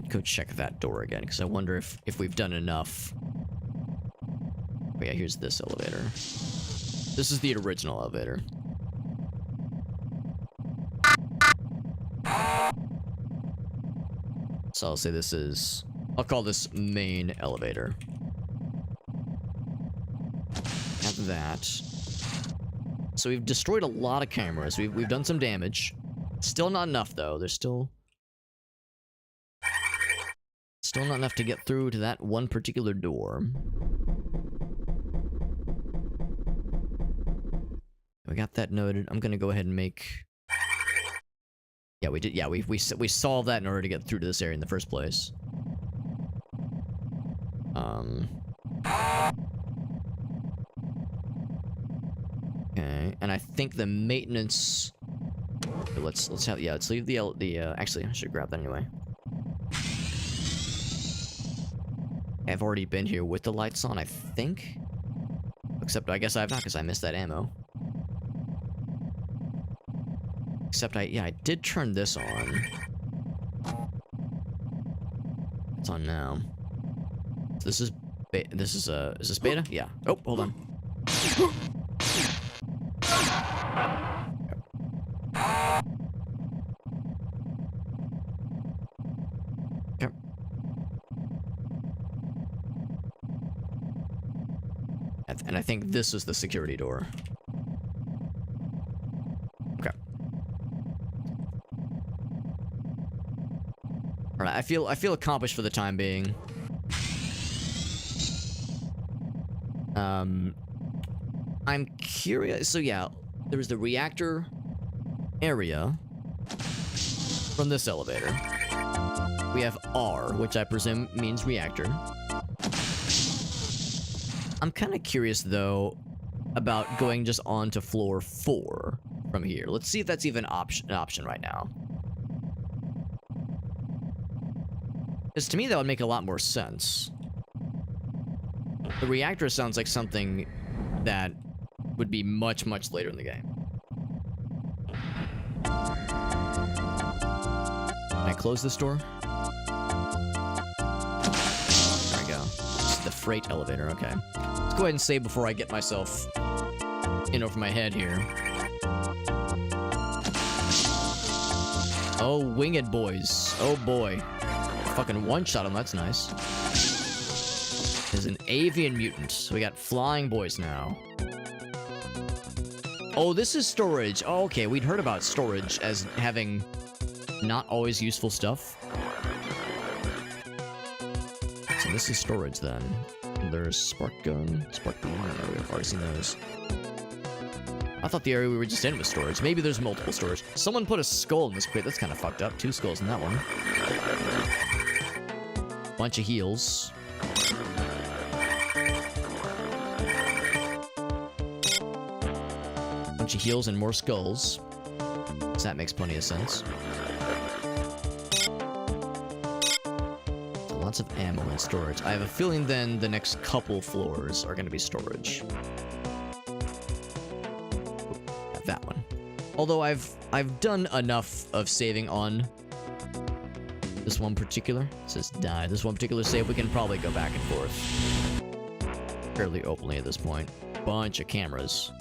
go check that door again, because I wonder if we've done enough. Oh yeah, here's this elevator. This is the original elevator. So I'll say this is... I'll call this main elevator. Have that. So we've destroyed a lot of cameras. We've done some damage. Still not enough, though. There's still not enough to get through to that one particular door. We got that noted. I'm gonna go ahead and make... Yeah, we did. Yeah, we solved that in order to get through to this area in the first place. Okay, and I think the maintenance... Let's leave the actually, I should grab that anyway. I've already been here with the lights on, I think. Except I guess I have not, because I missed that ammo. Except I did turn this on. It's on now. So this is is this beta? Yeah. Oh, hold on. Okay. And I think this is the security door. Okay. Alright, I feel accomplished for the time being. I'm curious. So yeah, there was the reactor area from this elevator. We have R, which I presume means reactor. I'm kind of curious, though, about going just on to floor 4 from here. Let's see if that's even an option right now. Because to me, that would make a lot more sense. The reactor sounds like something that would be much, much later in the game. Can I close this door? There we go. This is the freight elevator, okay. Let's go ahead and save before I get myself in over my head here. Oh, winged boys. Oh boy. Fucking one-shot him, that's nice. Is an avian mutant. So we got flying boys now. Oh, this is storage. Oh, okay, we'd heard about storage as having not always useful stuff. So this is storage then. There's spark gun, spark beam. We've already seen those. I thought the area we were just in was storage. Maybe there's multiple storage. Someone put a skull in this crate. That's kind of fucked up. 2 skulls in that one. Bunch of heals. Bunch of heals and more skulls. So that makes plenty of sense. So lots of ammo and storage. I have a feeling then the next couple floors are going to be storage. That one. Although I've done enough of saving on this one particular. It says die. This one particular save, we can probably go back and forth fairly openly at this point. Bunch of cameras.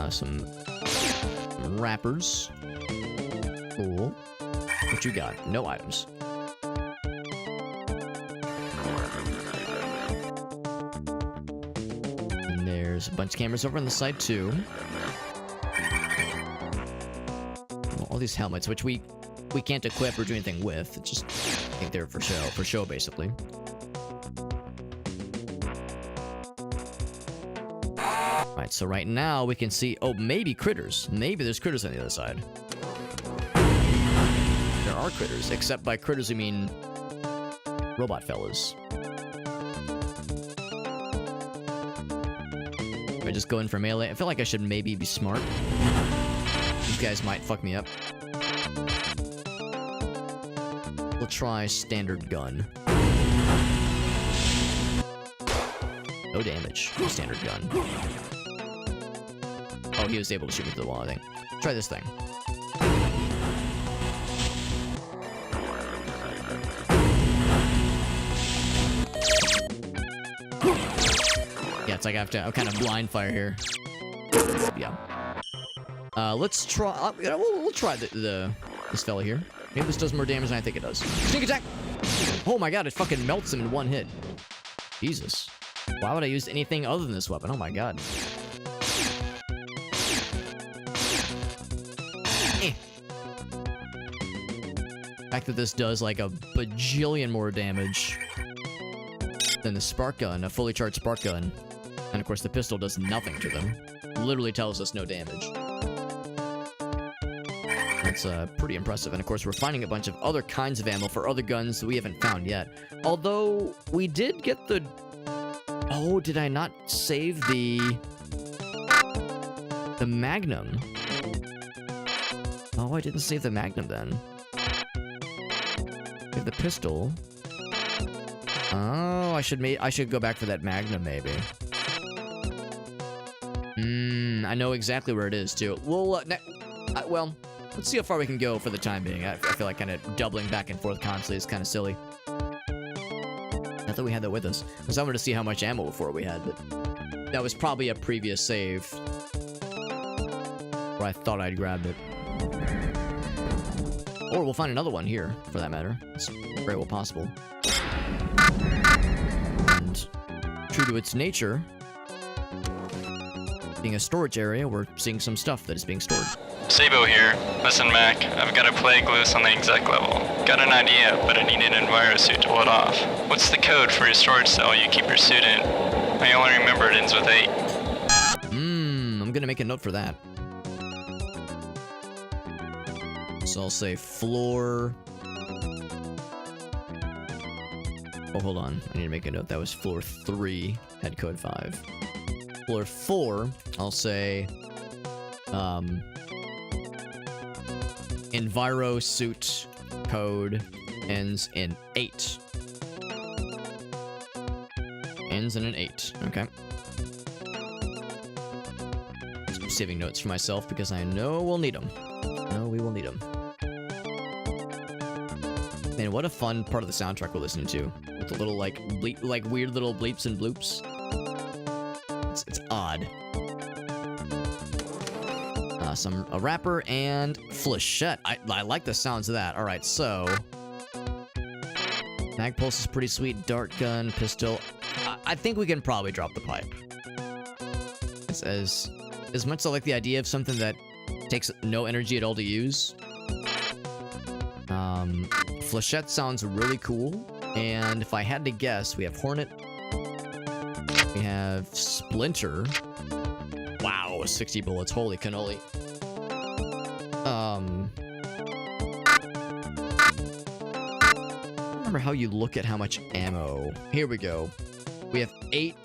Some wrappers. Cool. What you got? No items. There's a bunch of cameras over on the side too. Well, all these helmets, which we can't equip or do anything with. It's just, I think they're for show basically. Alright, so right now we can see, oh, maybe critters. Maybe there's critters on the other side. There are critters, except by critters we mean robot fellas. I just go in for melee. I feel like I should maybe be smart. These guys might fuck me up. We'll try standard gun. No damage. Standard gun. Oh, he was able to shoot me through the wall, I think. Try this thing. Yeah, it's like I have to kind of blind fire here. Yeah. Let's try. We'll try this fella here. Maybe this does more damage than I think it does. Sneak attack! Oh my god, it fucking melts him in one hit. Jesus. Why would I use anything other than this weapon? Oh my god. The fact that this does like a bajillion more damage than the spark gun, a fully charged spark gun. And of course the pistol does nothing to them. Literally tells us no damage. That's pretty impressive. And of course we're finding a bunch of other kinds of ammo for other guns that we haven't found yet. Although we did get the... Oh, did I not save the Magnum? Oh, I didn't save the Magnum then. We have the pistol. Oh, I should go back for that Magnum maybe. I know exactly where it is too. Well, well, let's see how far we can go for the time being. I feel like kind of doubling back and forth constantly is kind of silly. I thought we had that with us. Because I wanted to see how much ammo before we had, but that was probably a previous save. Where I thought I'd grabbed it. Or we'll find another one here, for that matter. It's very well possible. And true to its nature, being a storage area, we're seeing some stuff that is being stored. Sabo here. Listen, Mac, I've got a plague loose on the exec level. Got an idea, but I need an enviro suit to pull it off. What's the code for your storage cell you keep your suit in? I only remember it ends with 8. I'm gonna make a note for that. So I'll say floor... Oh, hold on. I need to make a note. That was floor 3, had code 5. Floor 4, I'll say... Enviro suit code ends in 8. Ends in an 8. Okay. I'm saving notes for myself because I know we'll need them. No, we will need them. Man, what a fun part of the soundtrack we're listening to. With the little, like, weird little bleeps and bloops. It's odd. A wrapper and flechette. I like the sounds of that. Alright, so... Mag pulse is pretty sweet. Dart gun, pistol. I think we can probably drop the pipe. As much as I like the idea of something that takes no energy at all to use. Flechette sounds really cool. And if I had to guess, we have Hornet. We have Splinter. Wow, 60 bullets. Holy cannoli. I don't remember how you look at how much ammo. Here we go. We have 8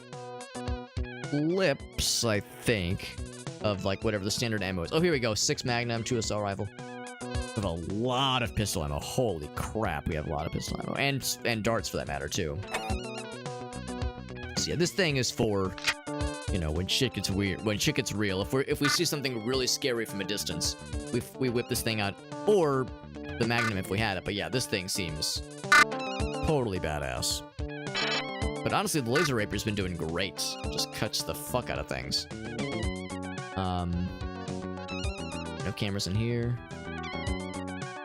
clips, I think, of like whatever the standard ammo is. Oh, here we go. 6 Magnum, 2 assault rifle. We have a lot of pistol ammo. Holy crap, we have a lot of pistol ammo. And darts for that matter, too. So yeah, this thing is for, you know, when shit gets weird, when shit gets real. If we see something really scary from a distance, we whip this thing out. Or the Magnum if we had it. But yeah, this thing seems totally badass. But honestly, the Laser Rapier has been doing great. Just cuts the fuck out of things. No cameras in here.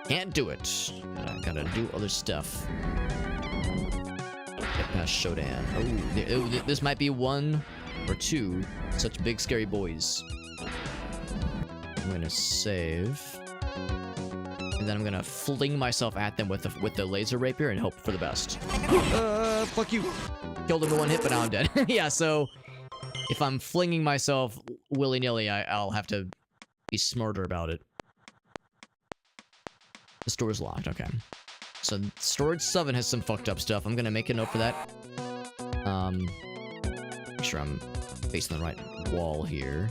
Can't do it. Gotta do other stuff. Get past Shodan. Oh, this might be one or two such big scary boys. I'm gonna save. And then I'm gonna fling myself at them with the laser rapier and hope for the best. Fuck you. Killed him in one hit, but now I'm dead. Yeah, so if I'm flinging myself willy-nilly, I'll have to be smarter about it. The store's locked, okay. So storage 7 has some fucked up stuff. I'm gonna make a note for that. Make sure I'm facing the right wall here.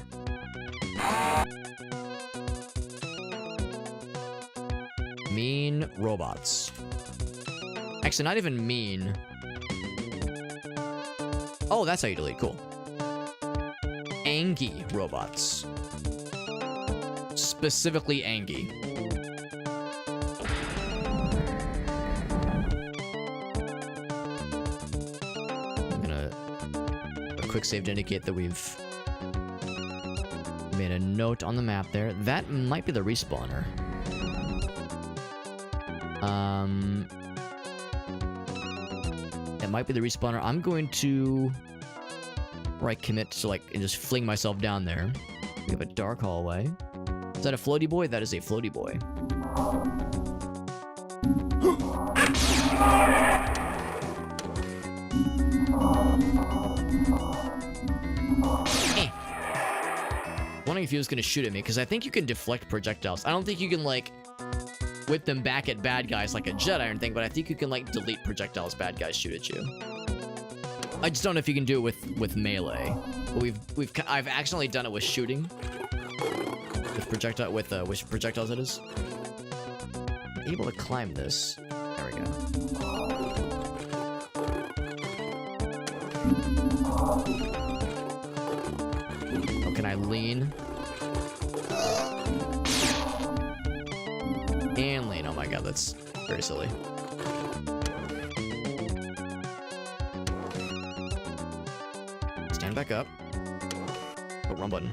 Mean robots. Actually, not even mean. Oh, that's how you delete. Cool. Angie robots. Specifically Angie. I'm gonna a quick save to indicate that we've made a note on the map there. That might be the respawner. It might be the respawner. I'm going to right commit to like and just fling myself down there. We have a dark hallway. Is that a floaty boy? That is a floaty boy. Wondering if he was gonna shoot at me because I think you can deflect projectiles. I don't think you can like whip them back at bad guys like a jet iron thing, but I think you can like delete projectiles bad guys shoot at you. I just don't know if you can do it with melee. But I've accidentally done it with shooting. With which projectiles it is. I'm able to climb this. There we go. Oh, can I lean? And lean. Oh my god, that's very silly. Stand back up. Oh, wrong button.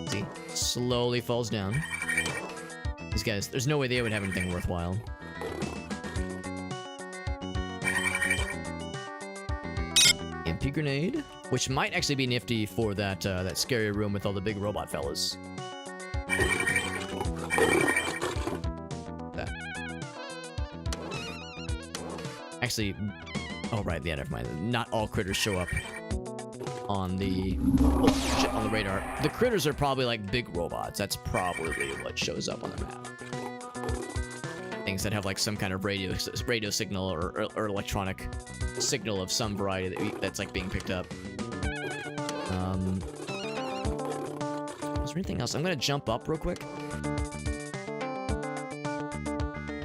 See? Slowly falls down. These guys, there's no way they would have anything worthwhile. MP grenade, which might actually be nifty for that that scary room with all the big robot fellas. That. Actually, oh right, yeah, never mind. Not all critters show up on the on the radar. The critters are probably like big robots. That's probably what shows up on the map. Things that have like some kind of radio signal or electronic signal of some variety that's like being picked up. Is there anything else? I'm gonna jump up real quick.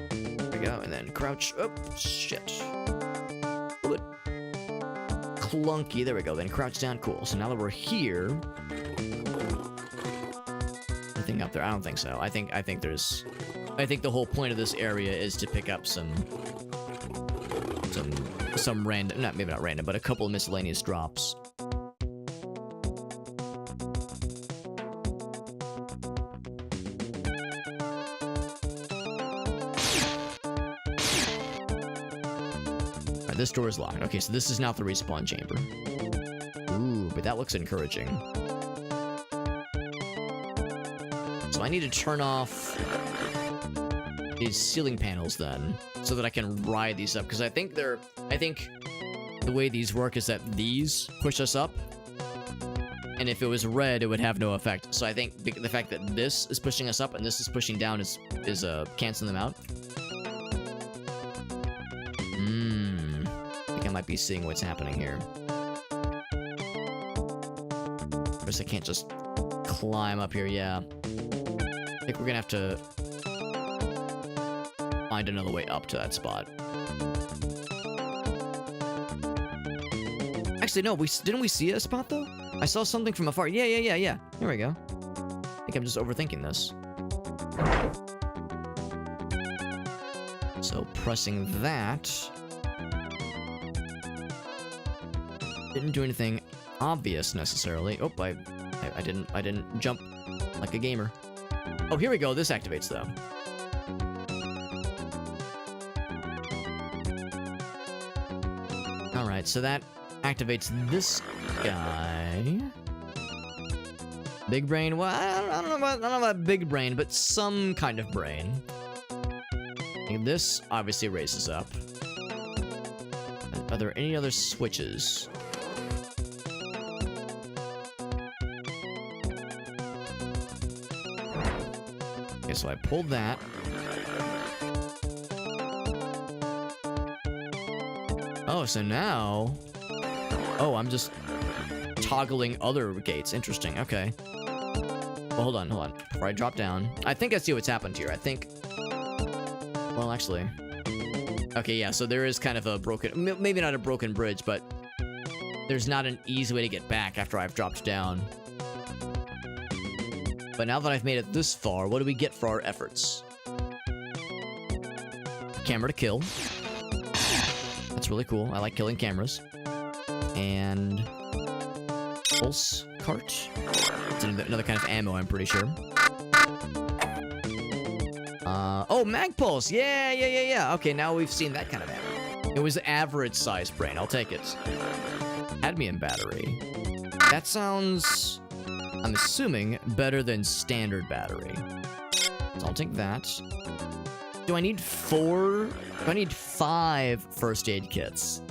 There we go, and then crouch. Oh shit! A little bit clunky. There we go. Then crouch down. Cool. So now that we're here, anything up there? I don't think so. I think the whole point of this area is to pick up some random, maybe not random, but a couple of miscellaneous drops. Alright, this door is locked. Okay, so this is not the respawn chamber. Ooh, but that looks encouraging. So I need to turn off these ceiling panels then, so that I can ride these up, because I think the way these work is that these push us up, and if it was red, it would have no effect. So I think the fact that this is pushing us up and this is pushing down is canceling them out. I think I might be seeing what's happening here. Of course, I can't just climb up here. Yeah, I think we're gonna have to find another way up to that spot. Actually, no, didn't we see a spot though? I saw something from afar. Yeah. Here we go. I think I'm just overthinking this. So pressing that didn't do anything obvious necessarily. Oh, I didn't jump like a gamer. Oh, here we go. This activates though. Alright, so that activates this guy. Big brain? Well, I don't know about big brain, but some kind of brain. And this obviously raises up. Are there any other switches? Okay, so I pulled that. Oh, so now... Oh, I'm just toggling other gates. Interesting, okay. Well, hold on. Before I drop down. I think I see what's happened here. I think... Well, actually... Okay, yeah, so there is kind of a broken... Maybe not a broken bridge, but... There's not an easy way to get back after I've dropped down. But now that I've made it this far, what do we get for our efforts? Camera to kill. That's really cool. I like killing cameras. And... Pulse cart. It's another kind of ammo, I'm pretty sure. Oh, mag pulse. Yeah. Okay, now we've seen that kind of ammo. It was average size brain. I'll take it. Cadmium battery. That sounds, I'm assuming, better than standard battery. So I'll take that. Do I need 4? Do I need 5 first aid kits?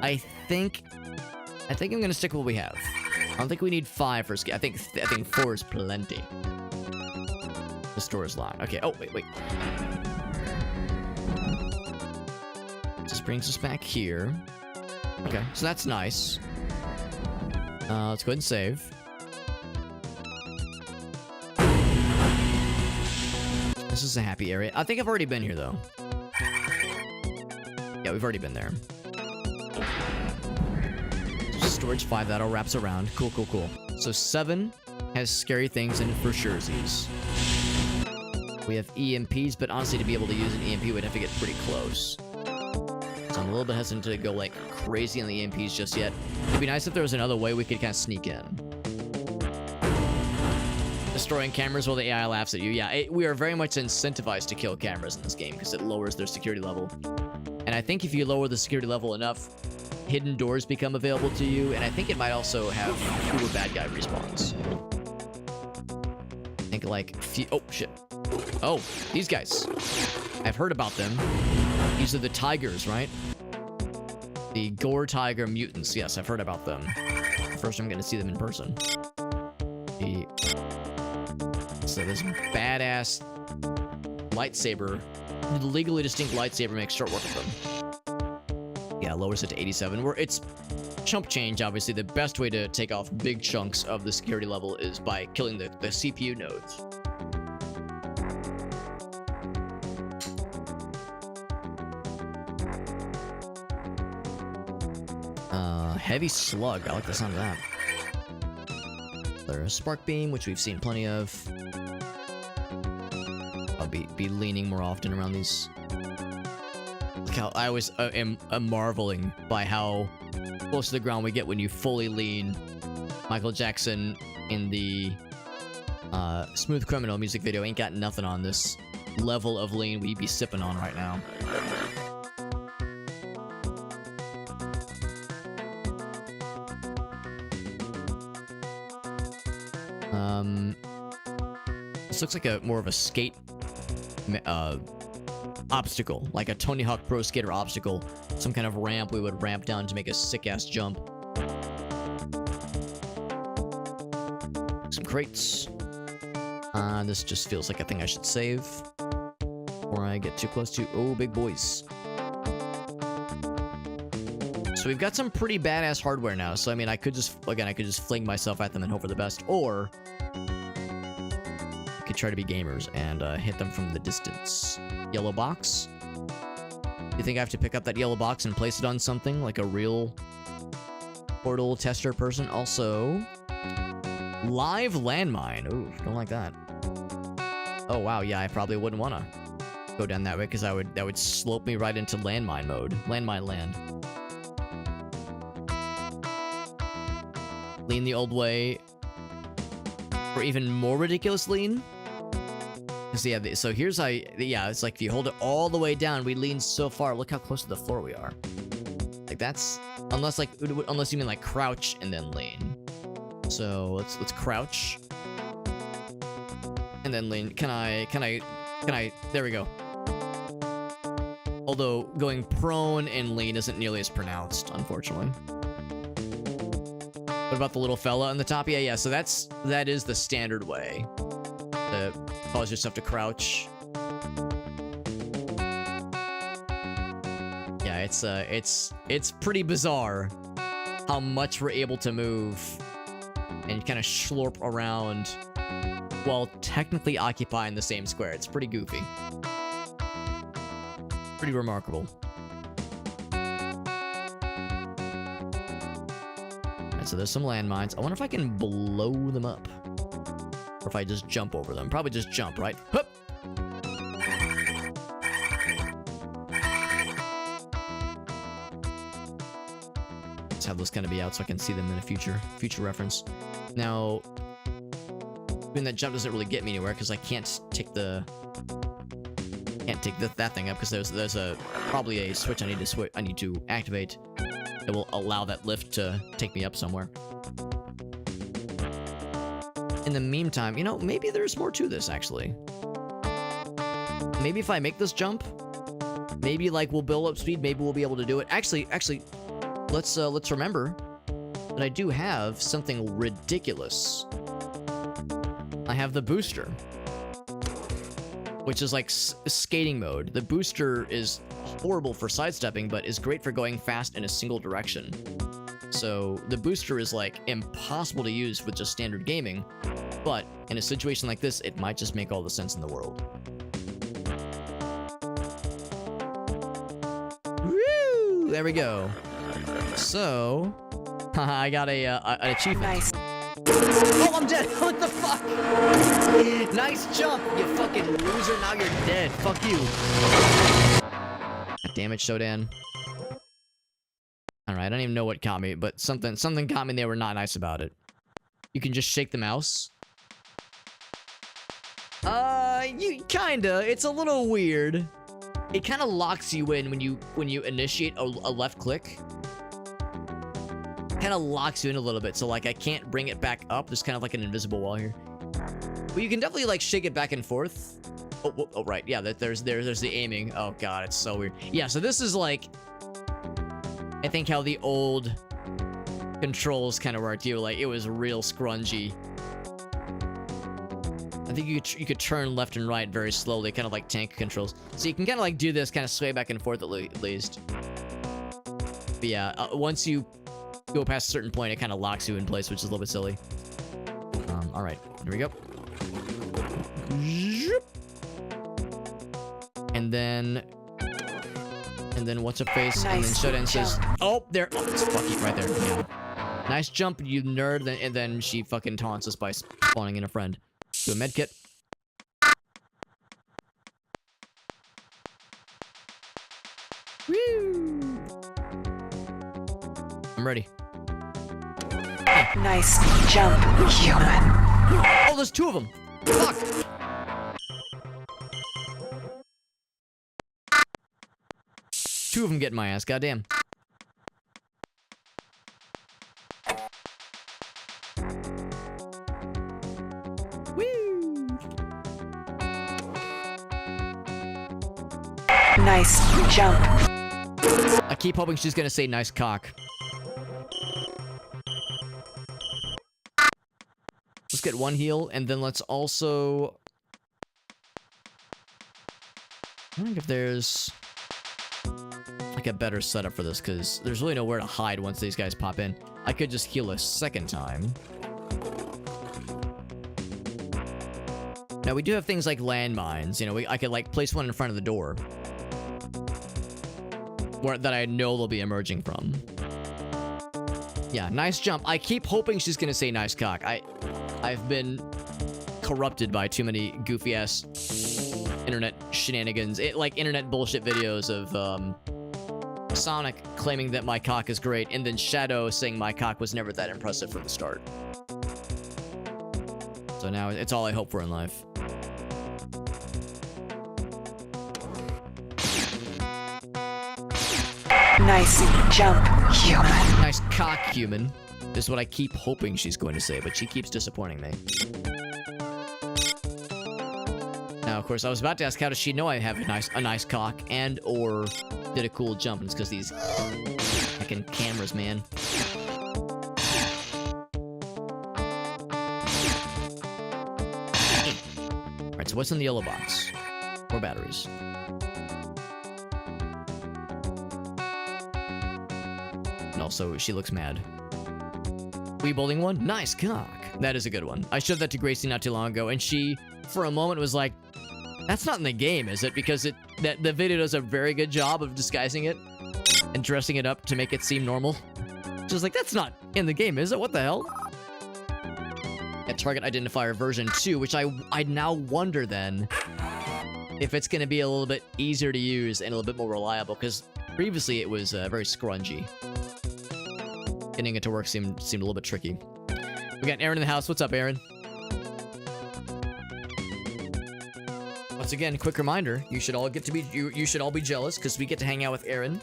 I think I'm gonna stick with what we have. I don't think we need 5 first aid. I think 4 is plenty. The store is locked. Okay. Oh, wait. This brings us back here. Okay, so that's nice. Let's go ahead and save. This is a happy area. I think I've already been here, though. Yeah, we've already been there. Storage 5, that all wraps around. Cool. So 7 has scary things in it for surezies. We have EMPs, but honestly, to be able to use an EMP, we'd have to get pretty close. So I'm a little bit hesitant to go, like, crazy on the EMPs just yet. It'd be nice if there was another way we could kind of sneak in. Destroying cameras while the AI laughs at you. Yeah, we are very much incentivized to kill cameras in this game because it lowers their security level. And I think if you lower the security level enough, hidden doors become available to you, and I think it might also have fewer bad guy respawns. I think, like, oh, shit. Oh, these guys. I've heard about them. These are the tigers, right? The Gore Tiger mutants. Yes, I've heard about them. First, I'm going to see them in person. So this badass lightsaber, the legally distinct lightsaber makes short work of them. Yeah, lowers it to 87. It's chump change, obviously. The best way to take off big chunks of the security level is by killing the CPU nodes. Heavy slug. I like the sound of that. There's spark beam, which we've seen plenty of. I'll be leaning more often around these. Look how I always am marveling by how close to the ground we get when you fully lean. Michael Jackson in the Smooth Criminal music video ain't got nothing on this level of lean we'd be sipping on right now. This looks like more of a skate obstacle, like a Tony Hawk Pro Skater obstacle. Some kind of ramp we would ramp down to make a sick-ass jump. Some crates. This just feels like a thing I should save before I get too close to... Oh, big boys. So we've got some pretty badass hardware now. So, I mean, I could just fling myself at them and hope for the best. Or... could try to be gamers and hit them from the distance. Yellow box. You think I have to pick up that yellow box and place it on something like a real portal tester person? Also, live landmine. Ooh, don't like that. Oh wow, yeah, I probably wouldn't want to go down that way because that would slope me right into landmine mode. Landmine land. Lean the old way, or even more ridiculous lean. So yeah, so here's how, it's like if you hold it all the way down, we lean so far. Look how close to the floor we are. Like that's unless you mean like crouch and then lean. So let's crouch and then lean. Can I? There we go. Although going prone and lean isn't nearly as pronounced, unfortunately. What about the little fella on the top? Yeah. So that is the standard way to cause yourself to crouch. Yeah, it's pretty bizarre how much we're able to move and kind of slurp around while technically occupying the same square. It's pretty goofy. Pretty remarkable. Alright, so there's some landmines. I wonder if I can blow them up. Or if I just jump over them. Probably just jump, right? Hup! Let's have those kind of be out so I can see them in a future reference. Now, doing that jump doesn't really get me anywhere because I can't take that thing up because there's probably a switch I need to activate that will allow that lift to take me up somewhere. In the meantime, you know, maybe there's more to this actually. Maybe if I make this jump, maybe like we'll build up speed, maybe we'll be able to do it. Actually, let's remember that I do have something ridiculous. I have the booster, which is like skating mode. The booster is horrible for sidestepping, but is great for going fast in a single direction. So the booster is like impossible to use with just standard gaming, but in a situation like this, it might just make all the sense in the world. Woo! There we go. So, I got an achievement. Nice. Oh, I'm dead. What the fuck? Nice jump, you fucking loser. Now you're dead. Fuck you. God damn it, Shodan. Alright, I don't even know what got me, but something got me and they were not nice about it. You can just shake the mouse. Kinda. It's a little weird. It kind of locks you in when you initiate a left click. Kind of locks you in a little bit, so like I can't bring it back up. There's kind of like an invisible wall here. But you can definitely like shake it back and forth. Oh right, yeah. There's the aiming. Oh god, it's so weird. Yeah, so this is like, I think how the old controls kind of worked. Like it was real scrungy. I think you could turn left and right very slowly, kind of like tank controls. So you can kind of like do this, kind of sway back and forth at least. But yeah, once you go past a certain point, it kind of locks you in place, which is a little bit silly. All right, here we go. And then what's her face? Nice. And then Shodan says, "Oh, there! Oh, it's fucking right there. Yeah. Nice jump, you nerd!" And then she fucking taunts us by spawning in a friend. Do a med kit. Woo! I'm ready. Nice jump, human. Oh, there's two of them. Fuck. Two of them getting my ass. Goddamn. Woo! Nice jump. I keep hoping she's gonna say nice cock. Let's get one heal, and then let's also... I think if there's like a better setup for this, because there's really nowhere to hide once these guys pop in. I could just heal a second time. Now we do have things like landmines. You know, I could like place one in front of the door that I know they'll be emerging from. Yeah, nice jump. I keep hoping she's gonna say nice cock. I've been corrupted by too many goofy ass internet shenanigans, like internet bullshit videos of Sonic claiming that my cock is great, and then Shadow saying my cock was never that impressive from the start. So now it's all I hope for in life. Nice jump, human. Nice cock, human. Is what I keep hoping she's going to say, but she keeps disappointing me. Now, of course, I was about to ask, how does she know I have a nice cock and or did a cool jump? And it's because these fucking cameras, man. Alright, so what's in the yellow box? More batteries. And also, she looks mad. Wii bowling one? Nice cock. That is a good one. I showed that to Gracie not too long ago, and she, for a moment, was like, that's not in the game, is it? Because the video does a very good job of disguising it and dressing it up to make it seem normal. She was like, that's not in the game, is it? What the hell? At Target Identifier version 2, which I now wonder then if it's going to be a little bit easier to use and a little bit more reliable, because previously it was very scrungy. Getting it to work seemed a little bit tricky. We got Aaron in the house. What's up, Aaron? Once again, quick reminder: you should all you should all be jealous because we get to hang out with Aaron.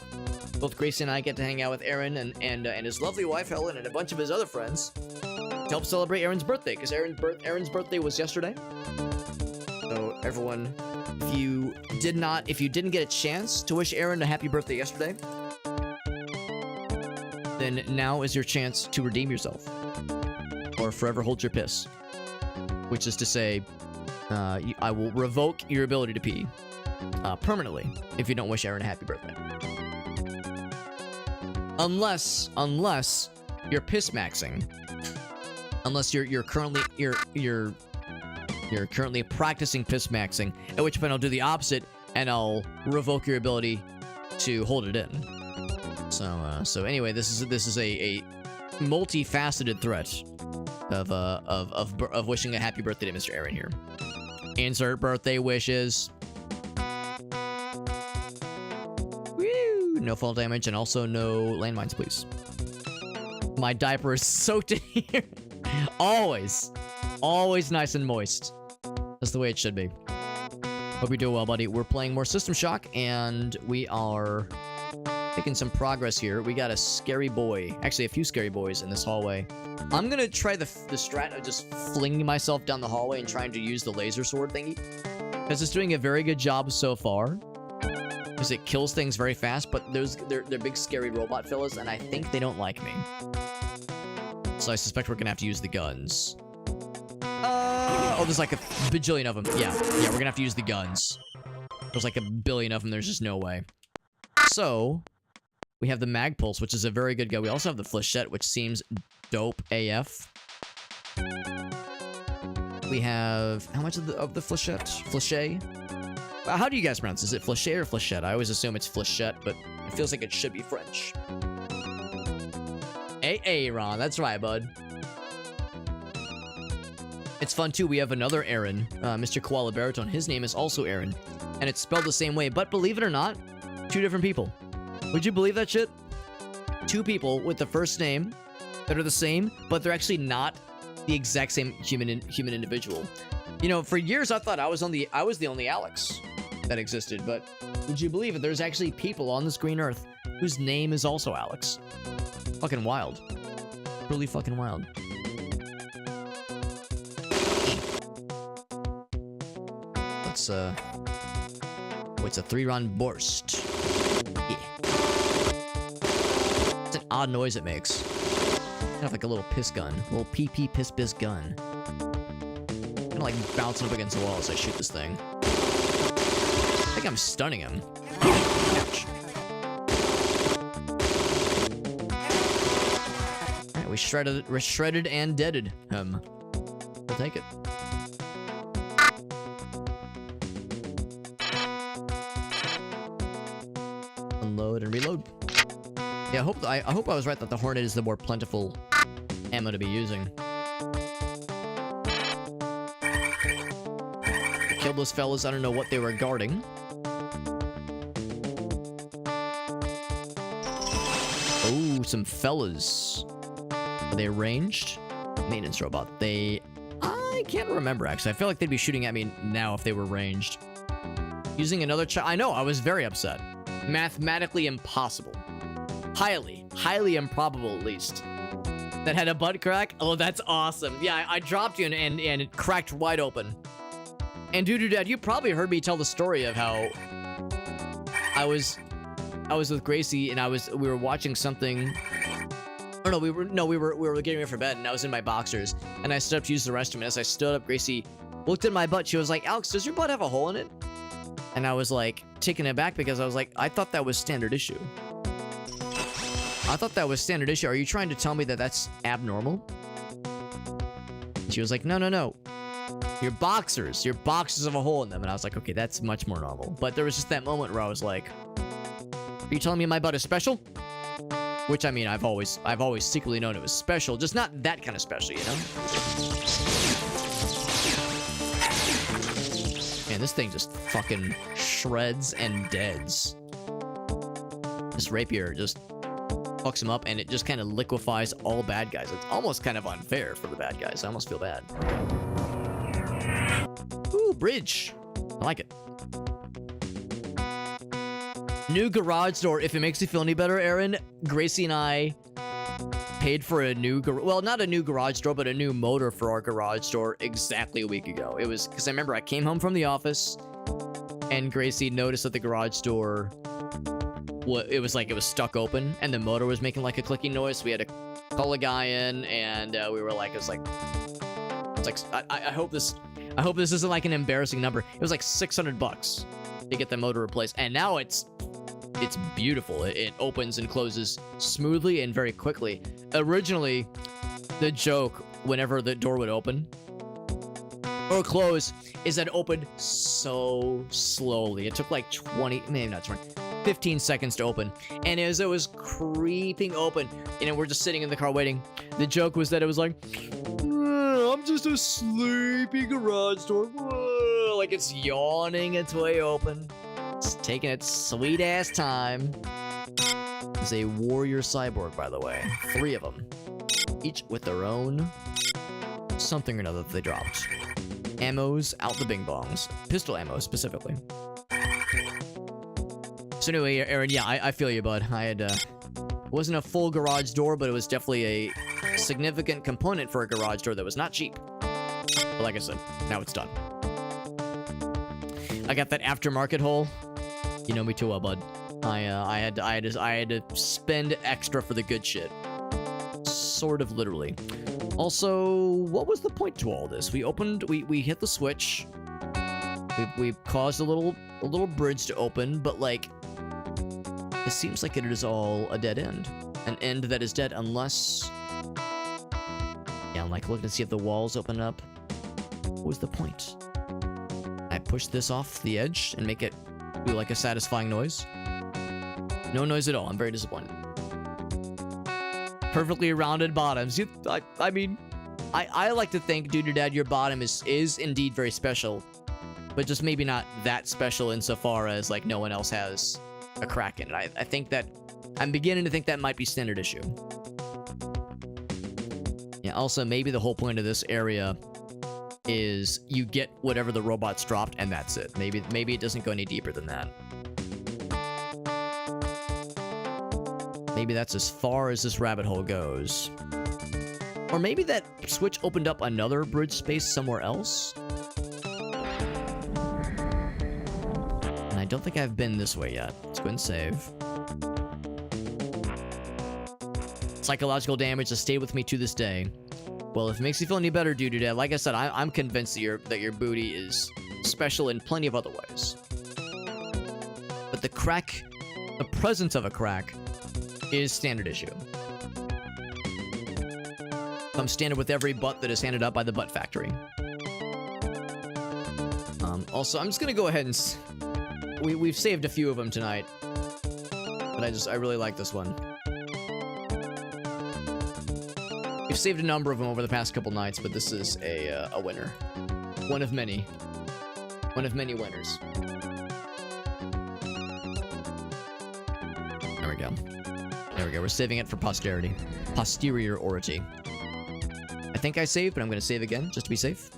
Both Gracie and I get to hang out with Aaron and his lovely wife Helen and a bunch of his other friends to help celebrate Aaron's birthday, because Aaron's birthday was yesterday. So everyone, if you didn't get a chance to wish Aaron a happy birthday yesterday, then now is your chance to redeem yourself. Or forever hold your piss. Which is to say, I will revoke your ability to pee permanently if you don't wish Aaron a happy birthday. Unless you're piss maxing. Unless you're currently practicing piss maxing, at which point I'll do the opposite and I'll revoke your ability to hold it in. So anyway, this is a multifaceted threat of wishing a happy birthday to Mr. Aaron here. Insert birthday wishes. Woo! No fall damage and also no landmines, please. My diaper is soaked in here. Always nice and moist. That's the way it should be. Hope you're doing well, buddy. We're playing more System Shock, and we are making some progress here. We got a scary boy. Actually, a few scary boys in this hallway. I'm gonna try the strat of just flinging myself down the hallway and trying to use the laser sword thingy, because it's doing a very good job so far. Because it kills things very fast, but they're big scary robot fellas, and I think they don't like me. So I suspect we're gonna have to use the guns. Oh, there's like a bajillion of them. Yeah, we're gonna have to use the guns. There's like a billion of them. There's just no way. So we have the Mag Pulse, which is a very good gun. We also have the Flechette, which seems dope AF. We have how much of the Flechette? Flechet? How do you guys pronounce this? Is it Flechet or Flechette? I always assume it's Flechette, but it feels like it should be French. Aaron, that's right, bud. It's fun too. We have another Aaron, Mr. Koala Baritone. His name is also Aaron, and it's spelled the same way. But believe it or not, two different people. Would you believe that shit? Two people with the first name that are the same, but they're actually not the exact same human individual. You know, for years I thought I was the only Alex that existed, but would you believe it? There's actually people on this green earth whose name is also Alex. Fucking wild. Really fucking wild. Let's what's a 3-round burst? Yeah. It's an odd noise it makes. Kind of like a little piss gun. A little pee piss piss gun. Kind of like bouncing up against the wall as I shoot this thing. I think I'm stunning him. Ouch. Alright, we shredded and deaded him. We'll take it. Unload and reload. Yeah, I hope I was right that the Hornet is the more plentiful ammo to be using. I killed those fellas. I don't know what they were guarding. Oh, some fellas. Are they ranged? Maintenance robot. I can't remember, actually. I feel like they'd be shooting at me now if they were ranged. Using another I know, I was very upset. Mathematically impossible highly improbable at least. That had a butt crack? Oh, that's awesome. Yeah, I dropped you and it cracked wide open. And Dad, you probably heard me tell the story of how I was with Gracie and we were watching something. Or no, we were getting ready for bed and I was in my boxers and I stood up to use the restroom, and as I stood up, Gracie looked at my butt. She was like, "Alex, does your butt have a hole in it?" And I was like taken aback because I was like, I thought that was standard issue. I thought that was standard issue. Are you trying to tell me that that's abnormal? She was like, no. Your boxers have a hole in them. And I was like, okay, that's much more normal. But there was just that moment where I was like, are you telling me my butt is special? Which, I mean, I've always secretly known it was special, just not that kind of special, you know? Man, this thing just fucking shreds and deads. This rapier just fucks him up, and it just kind of liquefies all bad guys. It's almost kind of unfair for the bad guys. I almost feel bad. Ooh, bridge. I like it. New garage door. If it makes you feel any better, Aaron, Gracie and I paid for a new well, not a new garage door, but a new motor for our garage door exactly a week ago. It was because I remember I came home from the office and Gracie noticed that the garage door, it was stuck open and the motor was making like a clicking noise. So we had to call a guy in, and we were like, I hope this isn't like an embarrassing number. It was like $600 to get the motor replaced, and now it's beautiful. It opens and closes smoothly and very quickly. Originally, the joke whenever the door would open or close is that it opened so slowly. It took like 15 seconds to open. And as it was creeping open, and we're just sitting in the car waiting, the joke was that it was like, I'm just a sleepy garage door. Like it's yawning its way open. It's taking its sweet ass time. It's a warrior cyborg, by the way. 3 of them. Each with their own something or another that they dropped. Ammos out the bing bongs. Pistol ammo, specifically. So anyway, Aaron, yeah, I feel you, bud. I had, it wasn't a full garage door, but it was definitely a significant component for a garage door that was not cheap. But like I said, now it's done. I got that aftermarket hole. You know me too well, bud. I had to spend extra for the good shit. Sort of literally. Also, what was the point to all this? We hit the switch. We caused a little bridge to open, but like, it seems like it is all a dead end. An end that is dead unless... Yeah, I'm like looking to see if the walls open up. What was the point? I push this off the edge and make it do like a satisfying noise. No noise at all. I'm very disappointed. Perfectly rounded bottoms. I mean, I like to think, Dad, your bottom is indeed very special, but just maybe not that special insofar as like no one else has a crack in it. I think that I'm beginning to think that might be standard issue. Yeah. Also, maybe the whole point of this area is you get whatever the robots dropped, and that's it. Maybe it doesn't go any deeper than that. Maybe that's as far as this rabbit hole goes. Or maybe that switch opened up another bridge space somewhere else. And I don't think I've been this way yet. Let's go and save. Psychological damage has stayed with me to this day. Well, if it makes you feel any better, Dad, like I said, I'm convinced that your booty is special in plenty of other ways. But the presence of a crack, is standard issue. Comes standard with every butt that is handed up by the Butt Factory. Also, I'm just gonna go ahead and... We've saved a few of them tonight. But I really like this one. We've saved a number of them over the past couple nights, but this is a winner. One of many. One of many winners. There we go. There we go. We're saving it for posterity. Posteriority. I think I saved, but I'm going to save again, just to be safe.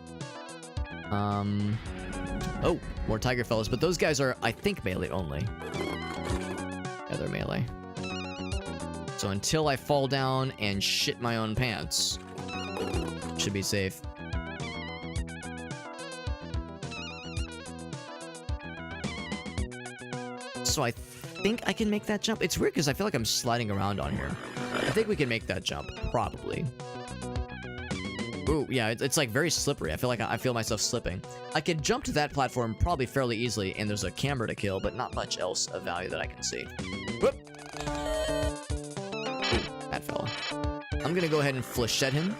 Oh, more Tiger Fellas, but those guys are, I think, melee only. Yeah, they're melee. So until I fall down and shit my own pants, should be safe. So I think I can make that jump. It's weird because I feel like I'm sliding around on here. I think we can make that jump, probably. Ooh, yeah, it's like very slippery. I feel like I feel myself slipping. I could jump to that platform probably fairly easily, and there's a camera to kill, but not much else of value that I can see. Whoop! Ooh, that fella. I'm gonna go ahead and flechette him.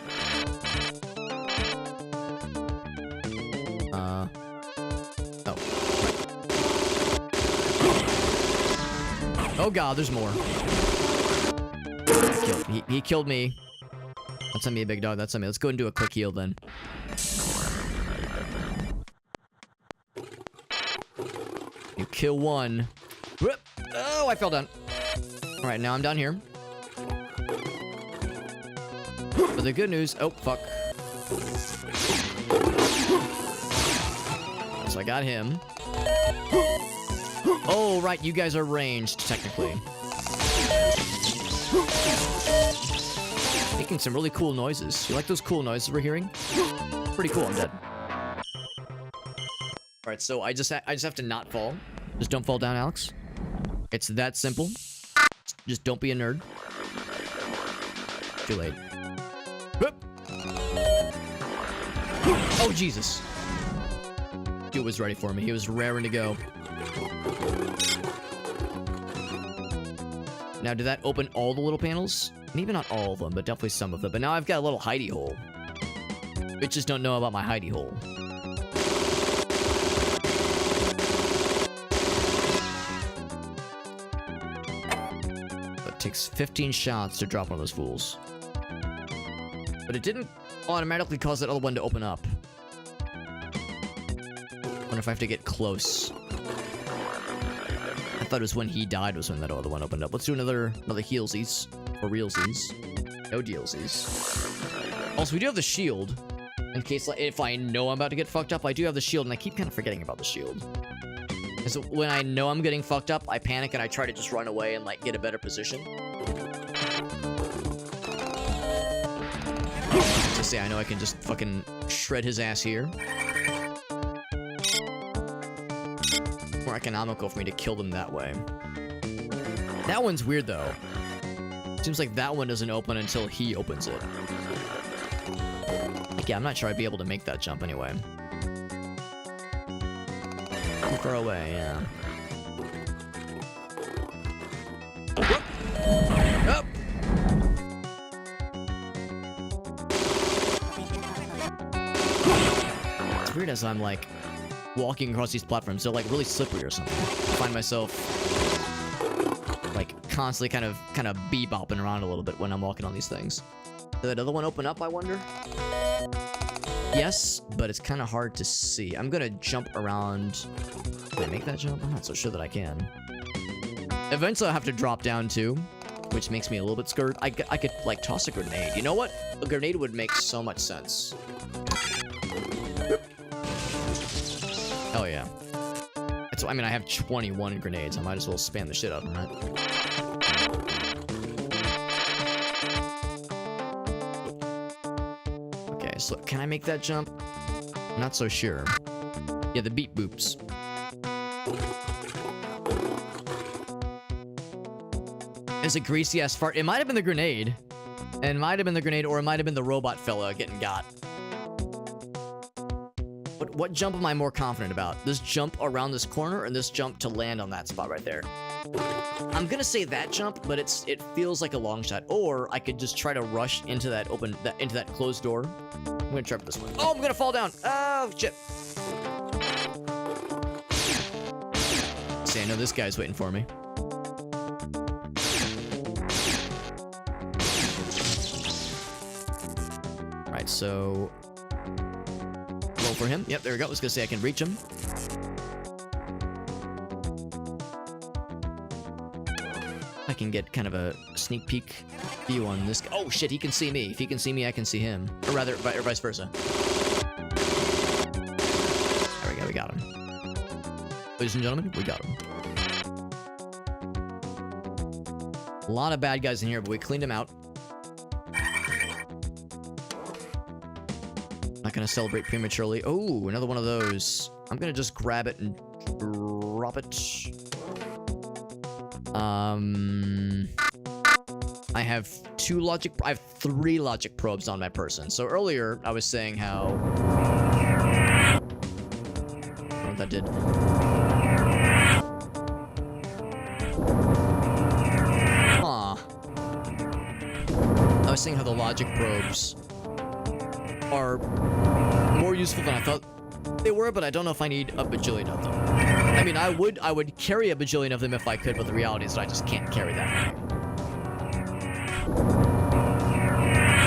Oh god, there's more. He killed me. That's on me, big dog. That's on me. Let's go and do a quick heal then. You kill one. Whoop. Oh, I fell down. Alright, now I'm down here. But the good news... Oh, fuck. So I got him. Oh, right, you guys are ranged, technically. Making some really cool noises. You like those cool noises we're hearing? Pretty cool, I'm dead. Alright, so I just have to not fall. Just don't fall down, Alex. It's that simple. Just don't be a nerd. Too late. Whoop. Oh, Jesus. Dude was ready for me. He was raring to go. Now, did that open all the little panels? Maybe not all of them, but definitely some of them. But now I've got a little hidey hole. Bitches don't know about my hidey hole. It takes 15 shots to drop one of those fools. But it didn't automatically cause that other one to open up. Wonder if I have to get close. I thought it was when he died was when that other one opened up. Let's do another healsies. Or realsies. No dealsies. Also, we do have the shield. In case, like, if I know I'm about to get fucked up, I do have the shield, and I keep kind of forgetting about the shield. And so when I know I'm getting fucked up, I panic and I try to just run away and, like, get a better position. To say I know I can just fucking shred his ass here. More economical for me to kill them that way. That one's weird, though. Seems like that one doesn't open until he opens it. Like, yeah, I'm not sure I'd be able to make that jump anyway. Too far away, yeah. Up! It's weird as I'm, like, walking across these platforms. They're, like, really slippery or something. I find myself... like, constantly kind of bebopping around a little bit when I'm walking on these things. Did that other one open up, I wonder? Yes, but it's kind of hard to see. I'm gonna jump around. Can I make that jump? I'm not so sure that I can. Eventually I'll have to drop down too, which makes me a little bit scared. I could, like, toss a grenade. You know what? A grenade would make so much sense. Oh yeah. I mean, I have 21 grenades. I might as well spam the shit out of them, right? Okay, so can I make that jump? I'm not so sure. Yeah, the beep boops. It's a greasy ass fart. It might have been the grenade. It might have been the grenade, or it might have been the robot fella getting got. What jump am I more confident about? This jump around this corner, or this jump to land on that spot right there? I'm gonna say that jump, but it feels like a long shot. Or I could just try to rush into that into that closed door. I'm gonna try for this one. Oh, I'm gonna fall down. Oh shit. See, I know this guy's waiting for me. All right, so. For him. Yep, there we go. I was gonna say I can reach him. I can get kind of a sneak peek view on this guy. Oh shit, he can see me. If he can see me, I can see him. Or rather, or vice versa. There we go, we got him. Ladies and gentlemen, we got him. A lot of bad guys in here, but we cleaned them out. Not gonna celebrate prematurely. Oh, another one of those. I'm gonna just grab it and drop it. I have I have 3 logic probes on my person. So earlier I was saying how... I don't know what that did. I was saying how the logic probes are more useful than I thought they were, but I don't know if I need a bajillion of them. I mean, I would carry a bajillion of them if I could, but the reality is that I just can't carry that many.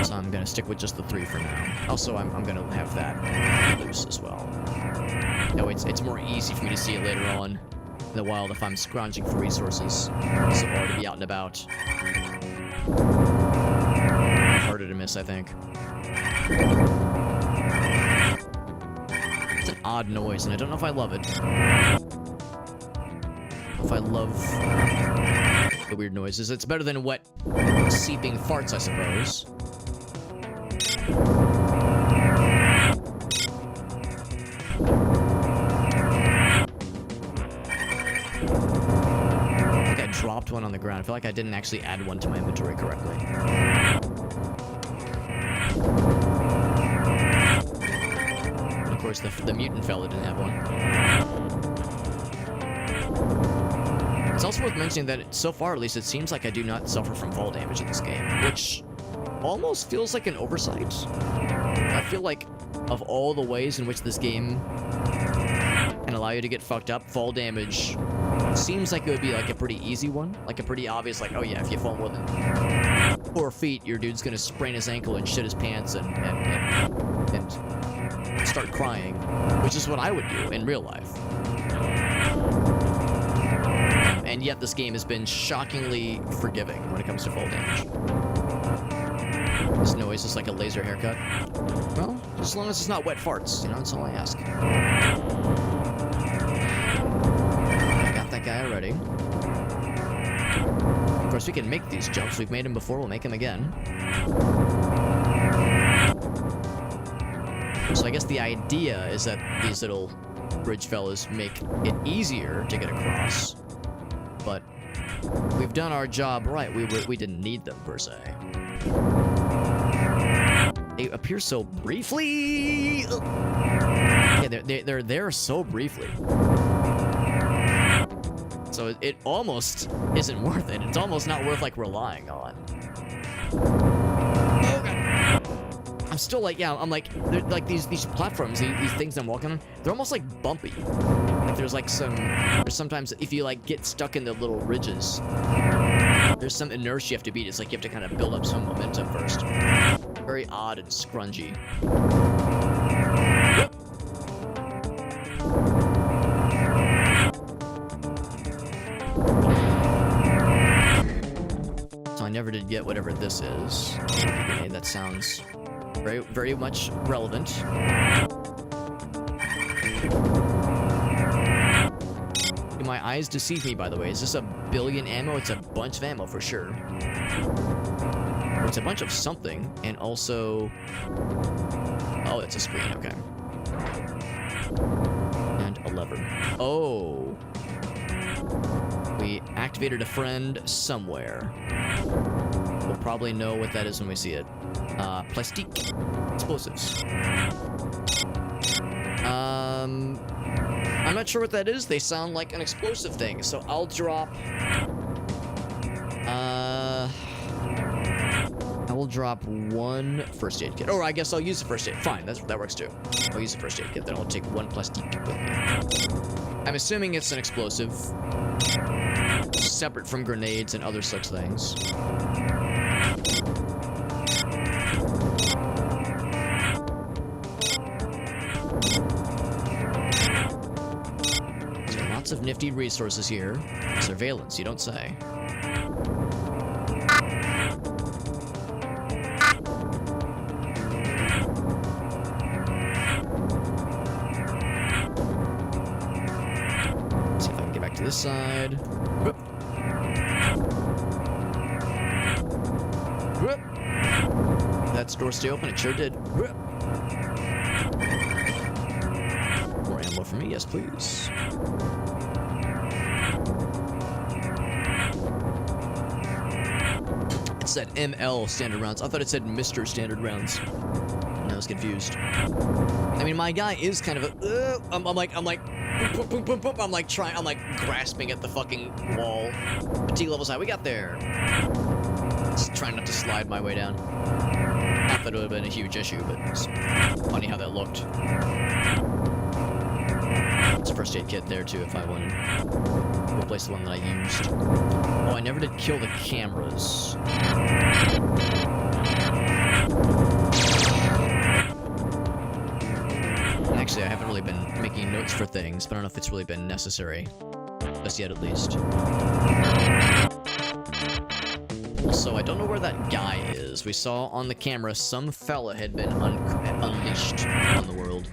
So I'm gonna stick with just the 3 for now. Also, I'm gonna have that loose as well. No, it's more easy for me to see it later on in the wild if I'm scrounging for resources. So hard to be out and about. Harder to miss, I think. It's an odd noise, and I don't know if I love it. If I love the weird noises. It's better than wet, seeping farts, I suppose. I think I dropped one on the ground. I feel like I didn't actually add one to my inventory correctly. And of course, the mutant fella didn't have one. It's also worth mentioning that so far, at least, it seems like I do not suffer from fall damage in this game, which almost feels like an oversight. I feel like of all the ways in which this game can allow you to get fucked up, fall damage seems like it would be like a pretty easy one, like a pretty obvious, like, oh yeah, if you fall more than 4 feet, your dude's gonna sprain his ankle and shit his pants and start crying, which is what I would do in real life. And yet this game has been shockingly forgiving when it comes to fall damage. This noise is like a laser haircut. Well, as long as it's not wet farts, you know, that's all I ask. I got that guy already. Of course, we can make these jumps. We've made them before, we'll make them again. So I guess the idea is that these little bridge fellas make it easier to get across. But we've done our job right. We didn't need them, per se. They appear so briefly. Yeah, they're there so briefly. So it almost isn't worth it. It's almost not worth, like, relying on. Oh, God. I'm still like, yeah, I'm like, like these platforms, these things I'm walking on, they're almost like bumpy. Like there's sometimes if you like get stuck in the little ridges, there's some inertia you have to beat. It's like you have to kind of build up some momentum first. Very odd and scrungy. So I never did get whatever this is. Okay, that sounds very, very much relevant. Do my eyes deceive me, by the way? Is this a billion ammo? It's a bunch of ammo for sure. Or it's a bunch of something, and also... Oh, it's a screen, okay. And a lever. Oh! We activated a friend somewhere. We'll probably know what that is when we see it. Plastique. Explosives. I'm not sure what that is. They sound like an explosive thing, so I'll drop... I will drop 1 first aid kit. Or I guess I'll use the first aid. Fine, that works too. I'll use the first aid kit, then I'll take 1 plastique with me. I'm assuming it's an explosive. Separate from grenades and other such things. So lots of nifty resources here. Surveillance, you don't say. Let's see if I can get back to this side. Whoop. that door stay open? It sure did. More ammo for me? Yes, please. It said ML standard rounds. I thought it said Mr. Standard rounds. And I was confused. I mean, my guy is kind of a. I'm like, boom, boom, boom, boom. I'm like grasping at the fucking wall. Fatigue level's high. We got there. Just trying not to slide my way down. Not that it would have been a huge issue, but it's funny how that looked. It's a first aid kit there too if I wanted to replace the one that I used. Oh, I never did kill the cameras. Actually, I haven't really been making notes for things, but I don't know if it's really been necessary. Just yet, at least. Also, I don't know where that guy is. We saw on the camera some fella had been unleashed on the world.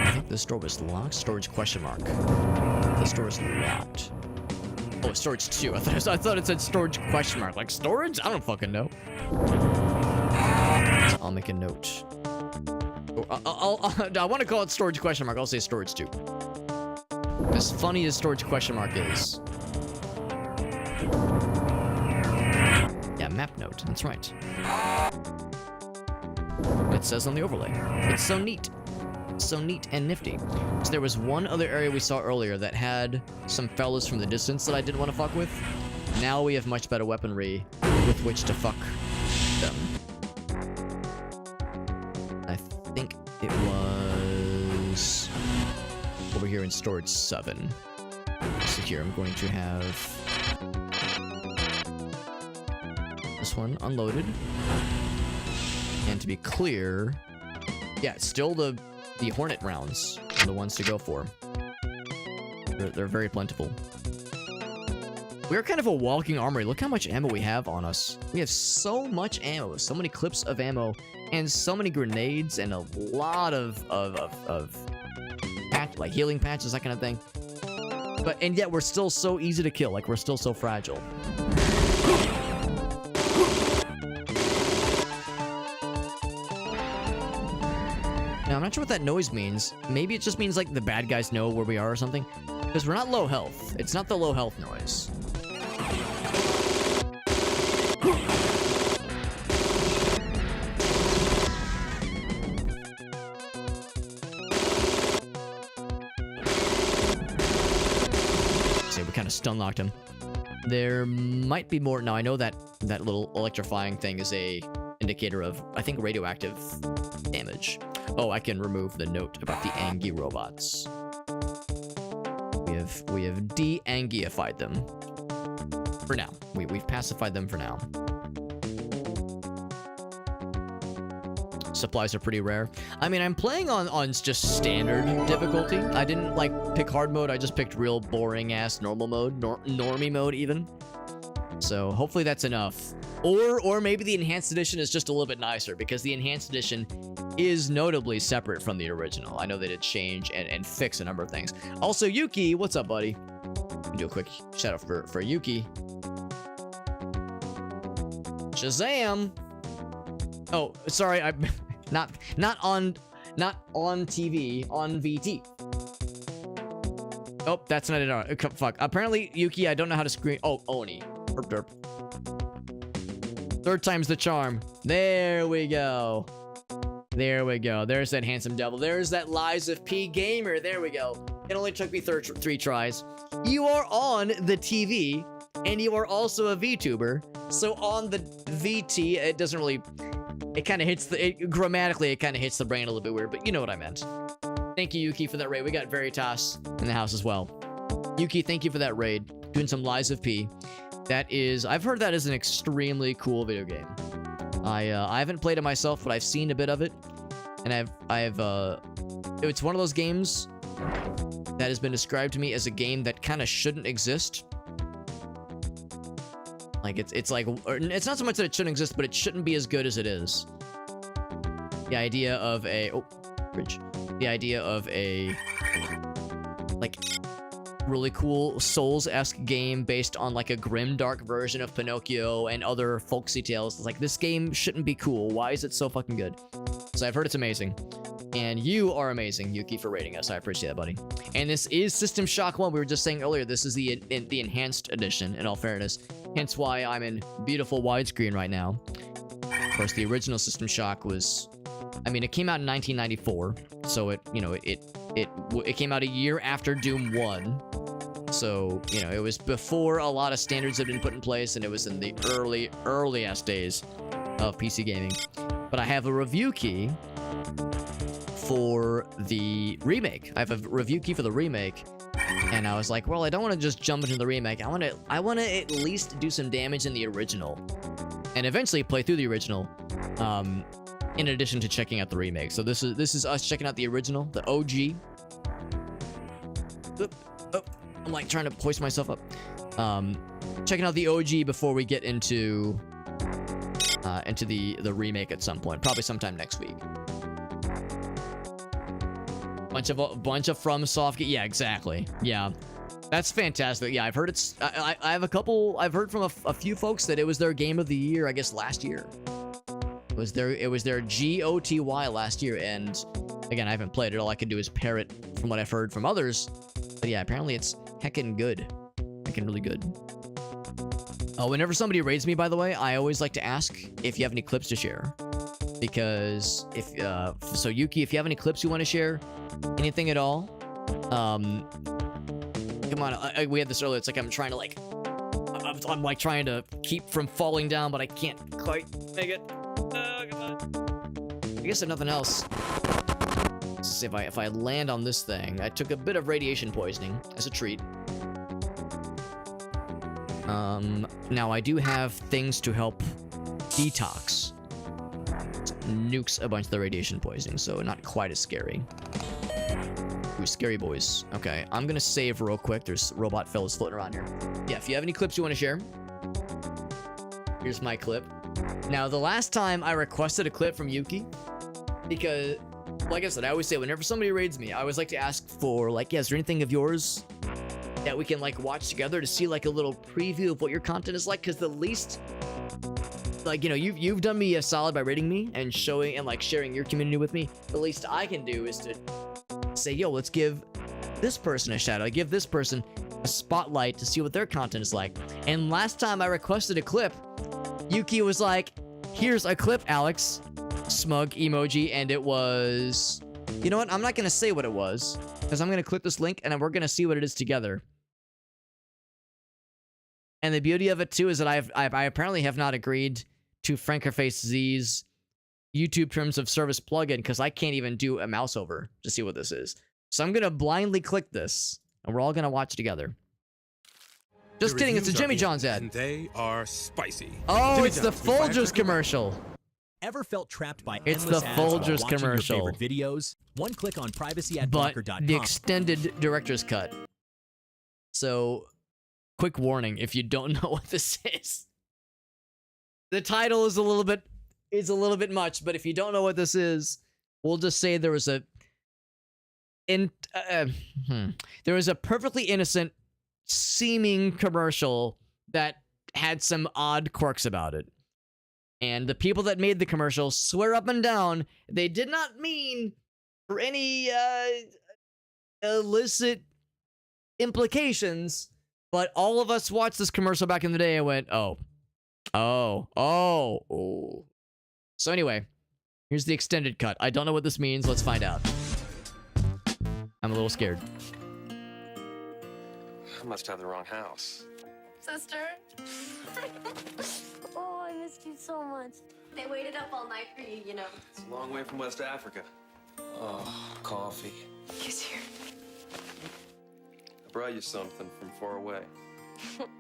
I think this door was locked. Storage question mark. This door is locked. Oh, storage 2. I thought it said storage question mark. Like storage? I don't fucking know. I'll make a note. I want to call it storage question mark. I'll say storage 2. As funny as storage question mark is. Yeah, map note. That's right. It says on the overlay. It's so neat. So neat and nifty. So there was one other area we saw earlier that had some fellas from the distance that I didn't want to fuck with. Now we have much better weaponry with which to fuck them. I think it was over here in storage 7. So here I'm going to have this one unloaded. And to be clear, yeah, it's still the Hornet rounds are the ones to go for. They're very plentiful. We're kind of a walking armory. Look how much ammo we have on us. We have so much ammo, so many clips of ammo, and so many grenades, and a lot of patch, like healing patches, that kind of thing. And yet we're still so easy to kill. Like, we're still so fragile. Now, I'm not sure what that noise means. Maybe it just means, like, the bad guys know where we are or something. Because we're not low health. It's not the low health noise. See, we kind of stun locked him. There might be more. Now, I know that that little electrifying thing is a indicator of, I think, radioactive damage. Oh, I can remove the note about the Angie robots. We have de-Angiefied them. For now. We've pacified them for now. Supplies are pretty rare. I mean, I'm playing on just standard difficulty. I didn't, like, pick hard mode. I just picked real boring-ass normal mode. Normie mode, even. So, hopefully that's enough. Or maybe the Enhanced Edition is just a little bit nicer, because the Enhanced Edition is notably separate from the original. I know they did change and fix a number of things. Also, Yuki, what's up, buddy? Do a quick shout out for Yuki. Shazam! Oh, sorry, I'm not on TV, on VT. Oh, that's not it. Fuck. Apparently, Yuki, I don't know how to screen. Oh, Oni. Derp derp. Third time's the charm. There we go. There we go. There's that handsome devil. There's that Lies of P gamer. There we go. It only took me 3 tries. You are on the TV, and you are also a VTuber. So on the VT, it doesn't really... It kind of hits the... grammatically, it kind of hits the brain a little bit weird, but you know what I meant. Thank you, Yuki, for that raid. We got Veritas in the house as well. Yuki, thank you for that raid. Doing some Lies of P. That is... I've heard that is an extremely cool video game. I haven't played it myself, but I've seen a bit of it. And it's one of those games that has been described to me as a game that kind of shouldn't exist. Like, it's like... It's not so much that it shouldn't exist, but it shouldn't be as good as it is. The idea of a... Oh, bridge. The idea of a... like... really cool Souls-esque game based on like a grimdark version of Pinocchio and other folksy tales. It's like, this game shouldn't be cool. Why is it so fucking good? So I've heard it's amazing. And you are amazing, Yuki, for rating us. I appreciate that, buddy. And this is System Shock 1. We were just saying earlier, this is the enhanced edition, in all fairness. Hence why I'm in beautiful widescreen right now. Of course, the original System Shock was... I mean, it came out in 1994, so it came out a year after Doom 1. So, you know, it was before a lot of standards had been put in place, and it was in the earliest days of PC gaming. But I have a review key for the remake. I have a review key for the remake, and I was like, well, I don't want to just jump into the remake. I want to at least do some damage in the original, and eventually play through the original. In addition to checking out the remake. So this is us checking out the original, the OG. I'm like trying to hoist myself up. Checking out the OG before we get into the remake at some point, probably sometime next week. Bunch of FromSoft. Yeah, exactly. Yeah, that's fantastic. Yeah, I've heard it's. I have a couple. I've heard from a few folks that it was their game of the year. I guess last year. It was their GOTY last year, and again, I haven't played it. All I can do is parrot from what I've heard from others. But yeah, apparently it's heckin' good. Heckin' really good. Whenever somebody raids me, by the way, I always like to ask if you have any clips to share. Because so Yuki, if you have any clips you want to share, anything at all, come on, we had this earlier. It's like I'm trying to like, I'm like trying to keep from falling down, but I can't quite make it. Oh, come on. I guess if nothing else, let's see if I land on this thing. I took a bit of radiation poisoning as a treat. Now I do have things to help detox. Nukes a bunch of the radiation poisoning, so not quite as scary. Ooh, scary boys. Okay, I'm gonna save real quick. There's robot fellas floating around here. Yeah, if you have any clips you want to share, here's my clip. Now, the last time I requested a clip from Yuki, because, like I said, I always say whenever somebody raids me, I always like to ask for, like, yeah, is there anything of yours that we can, like, watch together to see, like, a little preview of what your content is like? Because the least, like, you know, you've done me a solid by rating me and showing and, like, sharing your community with me. The least I can do is to say, yo, let's give this person a shout out. Give this person a spotlight to see what their content is like. And last time I requested a clip, Yuki was like, here's a clip, Alex. Smug emoji, and it was... You know what? I'm not going to say what it was, because I'm going to click this link, and we're going to see what it is together. And the beauty of it, too, is that I apparently have not agreed to FrankerFaceZ's YouTube Terms of Service plugin, because I can't even do a mouse over to see what this is. So I'm going to blindly click this, and we're all going to watch together. Just kidding, it's a Jimmy John's ad. And they are spicy. Oh, Jimmy it's the John's with five Folgers commercial. Ever felt trapped by It's endless the ads while Folgers watching commercial. your favorite videos? One click on But privacyadblocker.com. the extended director's cut. So, quick warning if you don't know what this is. The title is a little bit much, but if you don't know what this is, we'll just say there was a perfectly innocent seeming commercial that had some odd quirks about it. And the people that made the commercial swear up and down they did not mean for any illicit implications, but all of us watched this commercial back in the day and went, oh. So anyway, here's the extended cut. I don't know what this means. Let's find out. I'm a little scared. I must have the wrong house. Sister? Oh, I missed you so much. They waited up all night for you, you know. It's a long way from West Africa. Oh, coffee. He's here. I brought you something from far away.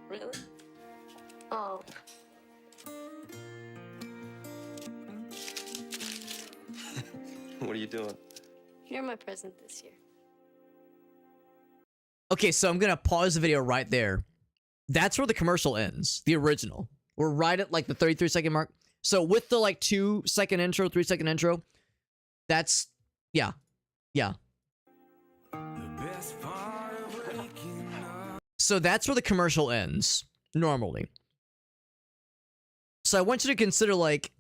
Really? Oh. What are you doing? You're my present this year. Okay, so I'm gonna pause the video right there. That's where the commercial ends. The original. We're right at like the 33-second mark. So with the like 2-second intro, 3-second intro, that's yeah. So that's where the commercial ends, normally. So I want you to consider, like,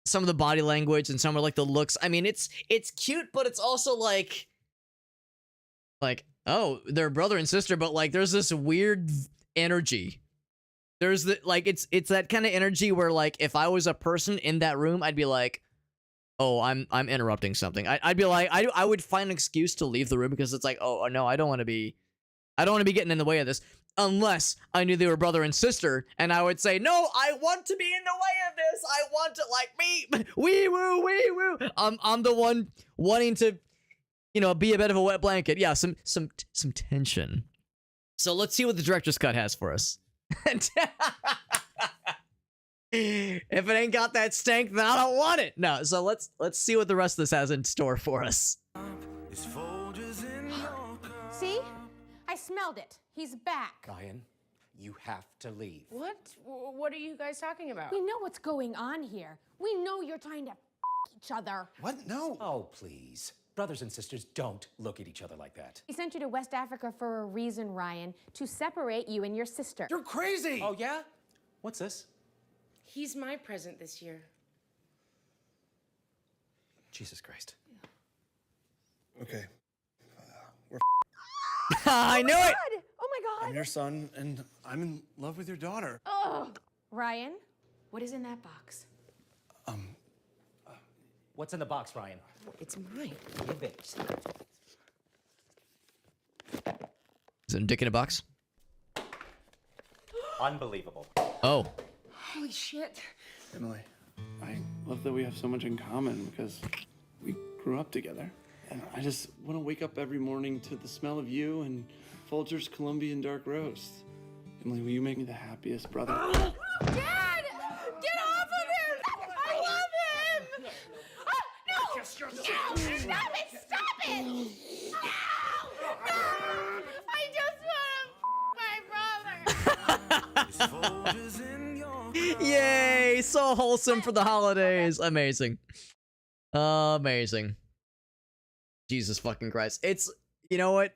some of the body language and some of, like, the looks. I mean, it's cute, but it's also, like, oh, they're brother and sister, but, like, there's this weird energy. There's the, like, it's that kind of energy where, like, if I was a person in that room, I'd be like, oh, I'm interrupting something. I'd be like, I would find an excuse to leave the room because it's like, oh, no, I don't want to be getting in the way of this. Unless I knew they were brother and sister, and I would say, no, I want to be in the way of this. I want to, like, me, wee woo. I'm the one wanting to, you know, be a bit of a wet blanket. Yeah, some tension. So let's see what the director's cut has for us. If it ain't got that stank, then I don't want it. No, so let's see what the rest of this has in store for us. See? I smelled it. He's back. Ryan, you have to leave. What? What are you guys talking about? We know what's going on here. We know you're trying to each other. What? No. Oh, please. Brothers and sisters don't look at each other like that. He sent you to West Africa for a reason, Ryan, to separate you and your sister. You're crazy! Oh, yeah? What's this? He's my present this year. Jesus Christ. Okay. I knew it! Oh my God! I'm your son, and I'm in love with your daughter. Oh, Ryan, what is in that box? What's in the box, Ryan? It's mine. Give it. Is it a dick in a box? Unbelievable. Oh. Holy shit. Emily, I love that we have so much in common because we grew up together. And I just want to wake up every morning to the smell of you and Folger's Colombian dark roast. Emily, will you make me the happiest brother? Dad! Get off of him! I love him! No! No! Stop it! Stop it! No! No! I just want my brother! Yay! So wholesome for the holidays. Amazing. Amazing. Jesus fucking Christ. It's, you know what?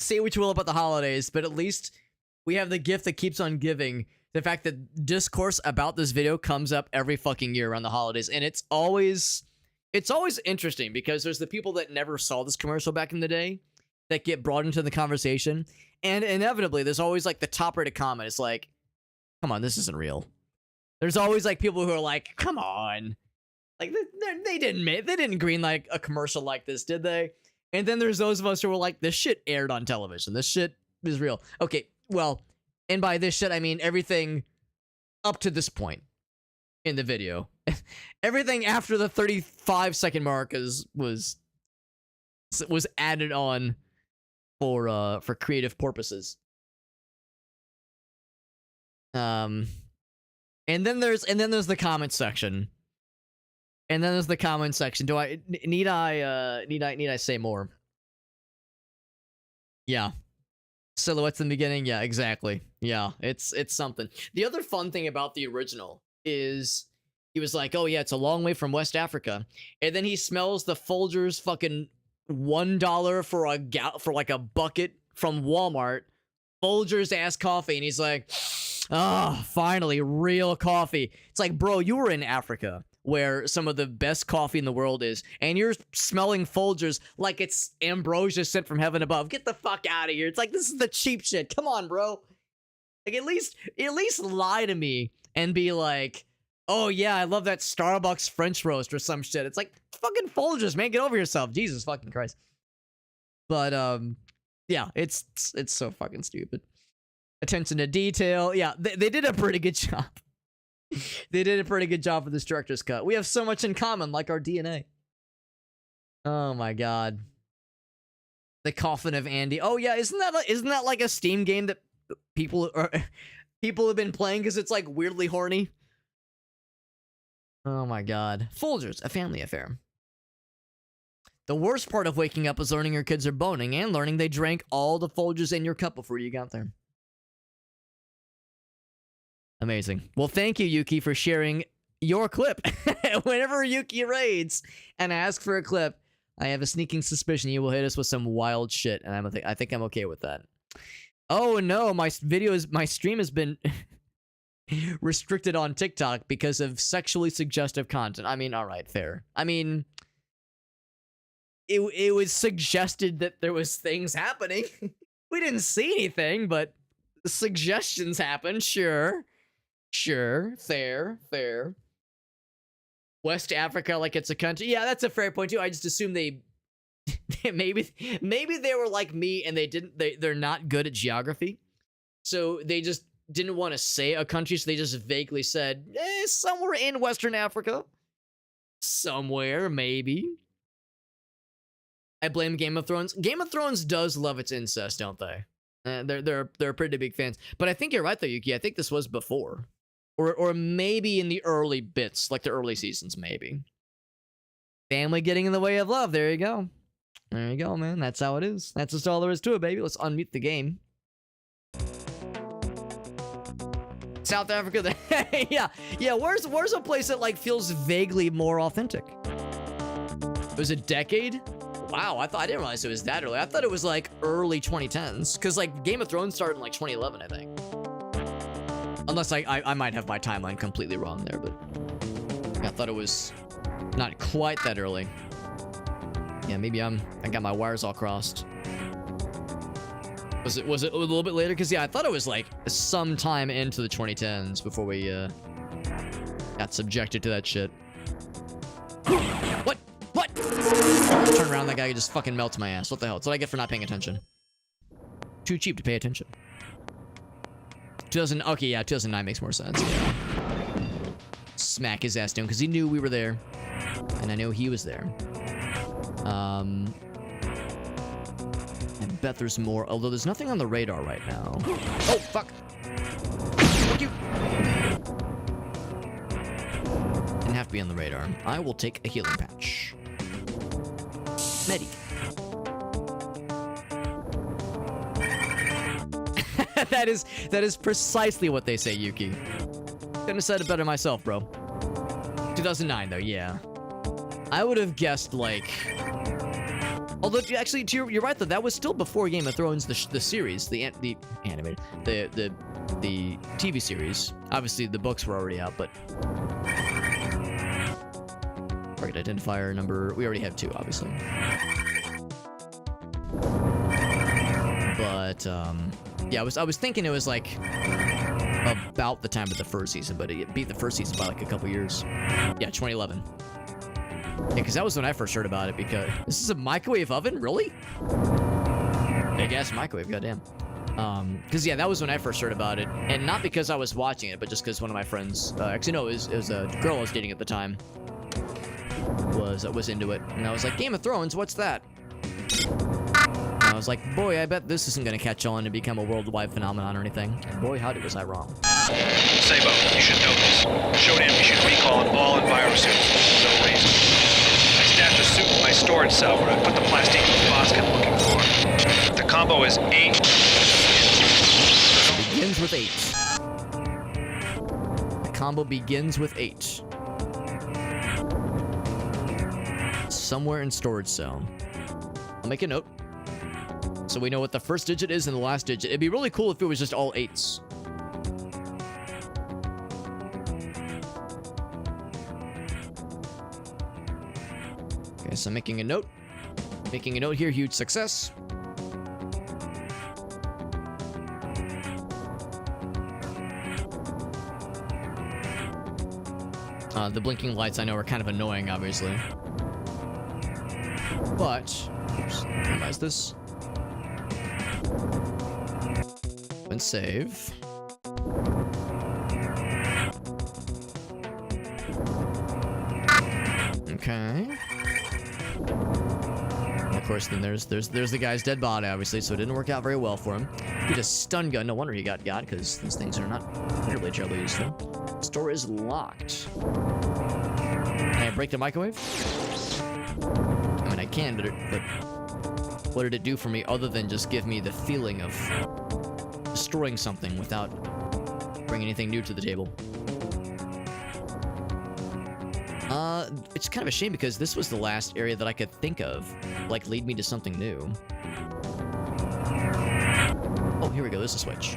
Say what you will about the holidays, but at least we have the gift that keeps on giving. The fact that discourse about this video comes up every fucking year around the holidays. And it's always interesting because there's the people that never saw this commercial back in the day that get brought into the conversation. And inevitably, there's always like the top rated comment. It's like, come on, this isn't real. There's always like people who are like, come on. Like they didn't green like a commercial like this, did they? And then there's those of us who were like, this shit aired on television. This shit is real. Okay, well, and by this shit I mean everything up to this point in the video. Everything after the 35-second mark was added on for creative purposes. And then there's the comment section. And then there's the comment section. Need I say more? Yeah. Silhouettes in the beginning? Yeah, exactly. Yeah, it's something. The other fun thing about the original is he was like, oh yeah, it's a long way from West Africa. And then he smells the Folgers fucking $1 for like a bucket from Walmart. Folgers ass coffee. And he's like, oh, finally, real coffee. It's like, bro, you were in Africa where some of the best coffee in the world is, and you're smelling Folgers like it's ambrosia sent from heaven above. Get the fuck out of here. It's like, this is the cheap shit. Come on, bro. Like, at least lie to me and be like, oh yeah, I love that Starbucks French roast or some shit. It's like, fucking Folgers, man. Get over yourself. Jesus fucking Christ. But, yeah, it's so fucking stupid. Attention to detail. Yeah, they did a pretty good job. They did a pretty good job for this director's cut. We have so much in common, like our DNA. Oh my god. The Coffin of Andy. Oh yeah, isn't that like a Steam game that people have been playing because it's like weirdly horny? Oh my god. Folgers, a family affair. The worst part of waking up is learning your kids are boning and learning they drank all the Folgers in your cup before you got there. Amazing. Well, thank you, Yuki, for sharing your clip. Whenever Yuki raids and asks for a clip, I have a sneaking suspicion you will hit us with some wild shit, and I think I'm okay with that. Oh no, my stream has been restricted on TikTok because of sexually suggestive content. I mean, all right, fair. I mean, it was suggested that there was things happening. We didn't see anything, but the suggestions happened. Sure, fair. West Africa, like it's a country. Yeah, that's a fair point too. I just assume they maybe they were like me and they're not good at geography, so they just didn't want to say a country, so they just vaguely said somewhere in Western Africa, somewhere maybe. I blame Game of Thrones. Game of Thrones does love its incest, don't they? They're pretty big fans. But I think you're right though, Yuki. I think this was before, or maybe in the early bits, like the early seasons, maybe. Family getting in the way of love. There you go. There you go, man. That's how it is. That's just all there is to it, baby. Let's unmute the game. South Africa. yeah. Where's a place that like feels vaguely more authentic? It was a decade. Wow, I didn't realize it was that early. I thought it was like early 2010s, because like Game of Thrones started in like 2011, I think. Unless I might have my timeline completely wrong there, but I thought it was not quite that early. Yeah, maybe I got my wires all crossed. Was it a little bit later? Because yeah, I thought it was like sometime into the 2010s before we got subjected to that shit. What? Turn around, that guy just fucking melts my ass. What the hell? That's what I get for not paying attention. Too cheap to pay attention. 2009 makes more sense. Yeah. Smack his ass down because he knew we were there, and I know he was there. I bet there's more, although there's nothing on the radar right now. Oh, fuck. Fuck you. Didn't have to be on the radar. I will take a healing patch. Medi. that is precisely what they say, Yuki. Couldn't have said it better myself, bro. 2009, though, yeah. I would have guessed, like... Although, actually, you're right, though. That was still before Game of Thrones, the series, the animated, the TV series. Obviously, the books were already out, but... Target identifier number... We already have 2, obviously. But, yeah, I was thinking it was, like, about the time of the first season, but it beat the first season by, like, a couple years. Yeah, 2011. Yeah, because that was when I first heard about it, because... This is a microwave oven? Really? Big-ass microwave, goddamn. Because, yeah, that was when I first heard about it. And not because I was watching it, but just because one of my friends... actually, no, it was a girl I was dating at the time. Was into it. And I was like, Game of Thrones, what's that? And I was like, boy, I bet this isn't going to catch on and become a worldwide phenomenon or anything. And boy, howdy was I wrong. Sabo, you should know this. Shodan issued recall on all EnviroSuits for no reason. I stashed a suit in my storage cell where I put the plastic box I'm looking for. The combo is 8. Begins with 8. The combo begins with 8. Somewhere in storage cell. I'll make a note, so we know what the first digit is and the last digit. It'd be really cool if it was just all 8s. Okay, so I'm making a note. Making a note here, huge success. The blinking lights I know are kind of annoying, obviously. But, oops, minimize this. And save. Okay. And of course, then there's the guy's dead body, obviously, so it didn't work out very well for him. He just stun gun. No wonder he got, because these things are not really terribly useful. Store is locked. Can I break the microwave? I mean, I can, but what did it do for me other than just give me the feeling of destroying something without bringing anything new to the table? It's kind of a shame because this was the last area that I could think of, like, lead me to something new. Oh, here we go. There's a switch.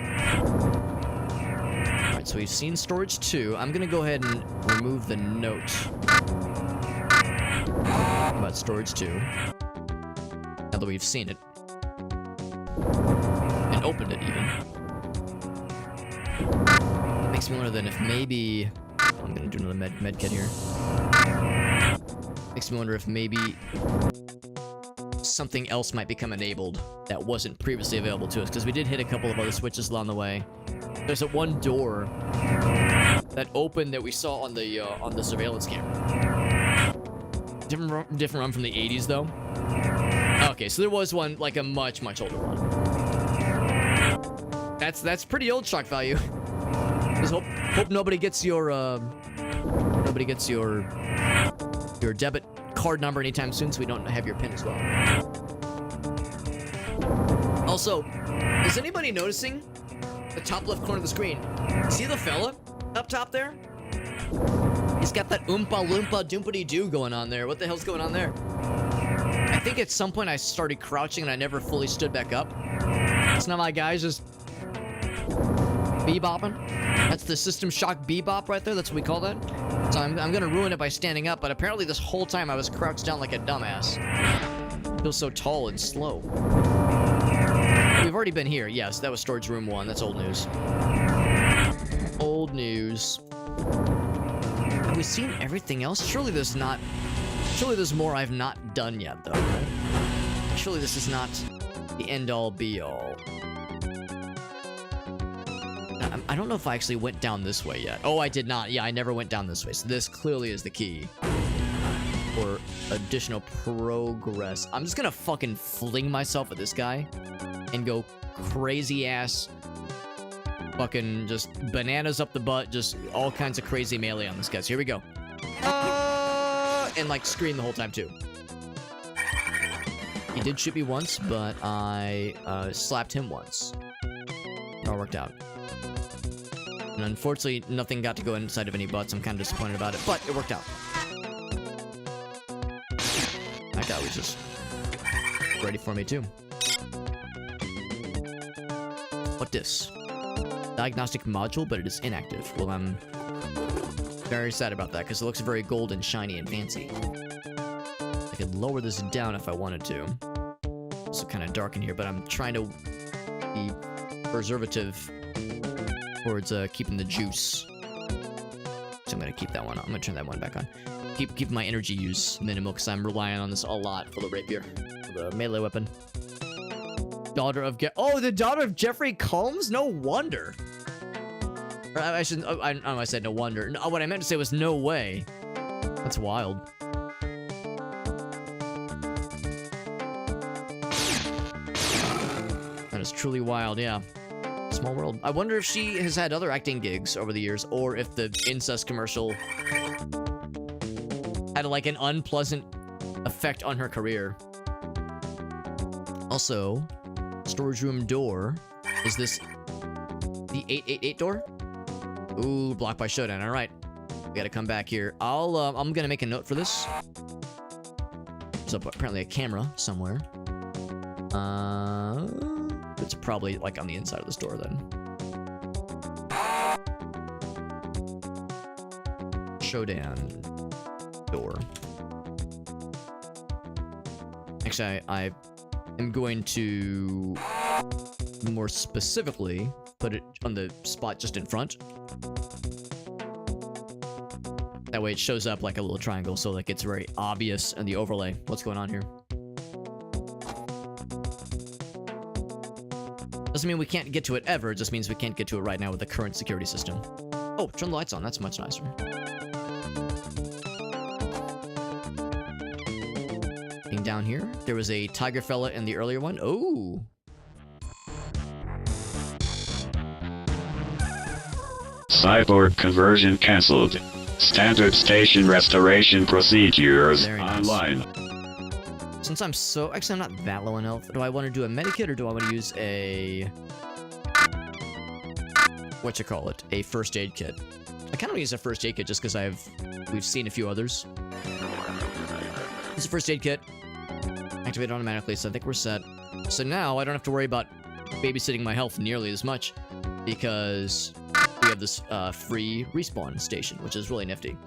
Alright, so we've seen storage 2. I'm gonna go ahead and remove the note about storage 2. Now that we've seen it. And opened it, even. Makes me wonder then if maybe... I'm gonna do another med kit here. Makes me wonder if maybe something else might become enabled that wasn't previously available to us, because we did hit a couple of other switches along the way. There's that one door that opened that we saw on the surveillance camera. Different run from the 80s though. Okay, so there was one, like a much older one. That's pretty old shock value. Just hope nobody gets your your debit card number anytime soon, so we don't have your PIN as well. Also, is anybody noticing the top left corner of the screen? See the fella up top there? He's got that oompa loompa doompity doo going on there. What the hell's going on there? I think at some point I started crouching and I never fully stood back up. It's not my guys just bebopping. That's the System Shock bebop right there. That's what we call that. So I'm gonna ruin it by standing up, but apparently this whole time I was crouched down like a dumbass. I feel so tall and slow. We've already been here. Yes, that was storage room 1. That's old news. Old news. Have we seen everything else? Surely there's more I've not done yet, though, right? Surely this is not the end-all, be-all. I don't know if I actually went down this way yet. Oh, I did not. Yeah, I never went down this way. So this clearly is the key for additional progress. I'm just gonna fucking fling myself at this guy and go crazy-ass fucking just bananas up the butt, just all kinds of crazy melee on this guy. So here we go. And like scream the whole time too. He did shoot me once, but I slapped him once. It all worked out. And unfortunately, nothing got to go inside of any butts. I'm kind of disappointed about it, but it worked out. That guy was just ready for me too. What this? Diagnostic module, but it is inactive. Well, I'm very sad about that because it looks very golden, shiny, and fancy. I could lower this down if I wanted to. It's kind of dark in here, but I'm trying to be preservative towards keeping the juice. So I'm gonna keep that one on. I'm gonna turn that one back on. Keep my energy use minimal because I'm relying on this a lot for the rapier, for the melee weapon. Daughter of the daughter of Jeffrey Combs? No wonder. Or I shouldn't. I know I said no wonder. No, what I meant to say was no way. That's wild. That is truly wild. Yeah. Small world. I wonder if she has had other acting gigs over the years, or if the incest commercial had like an unpleasant effect on her career. Also, storage room door. Is this the 888 door? Ooh, blocked by Showdown. All right, we gotta come back here. I'm gonna make a note for this. There's apparently a camera somewhere. It's probably like on the inside of this door then. Showdown door. Actually, I am going to more specifically put it on the spot just in front. That way it shows up like a little triangle, so like it's very obvious in the overlay what's going on here. Doesn't mean we can't get to it ever, it just means we can't get to it right now with the current security system. Oh, turn the lights on, that's much nicer. Getting down here, there was a tiger fella in the earlier one. Oh. Cyborg conversion cancelled. Standard station restoration procedures online. Since I'm so... Actually, I'm not that low in health. Do I want to do a medikit or do I want to use a... Whatchamacallit? A first aid kit. I kind of want to use a first aid kit just because we've seen a few others. It's a first aid kit. Activate automatically, so I think we're set. So now I don't have to worry about babysitting my health nearly as much because we have this free respawn station, which is really nifty.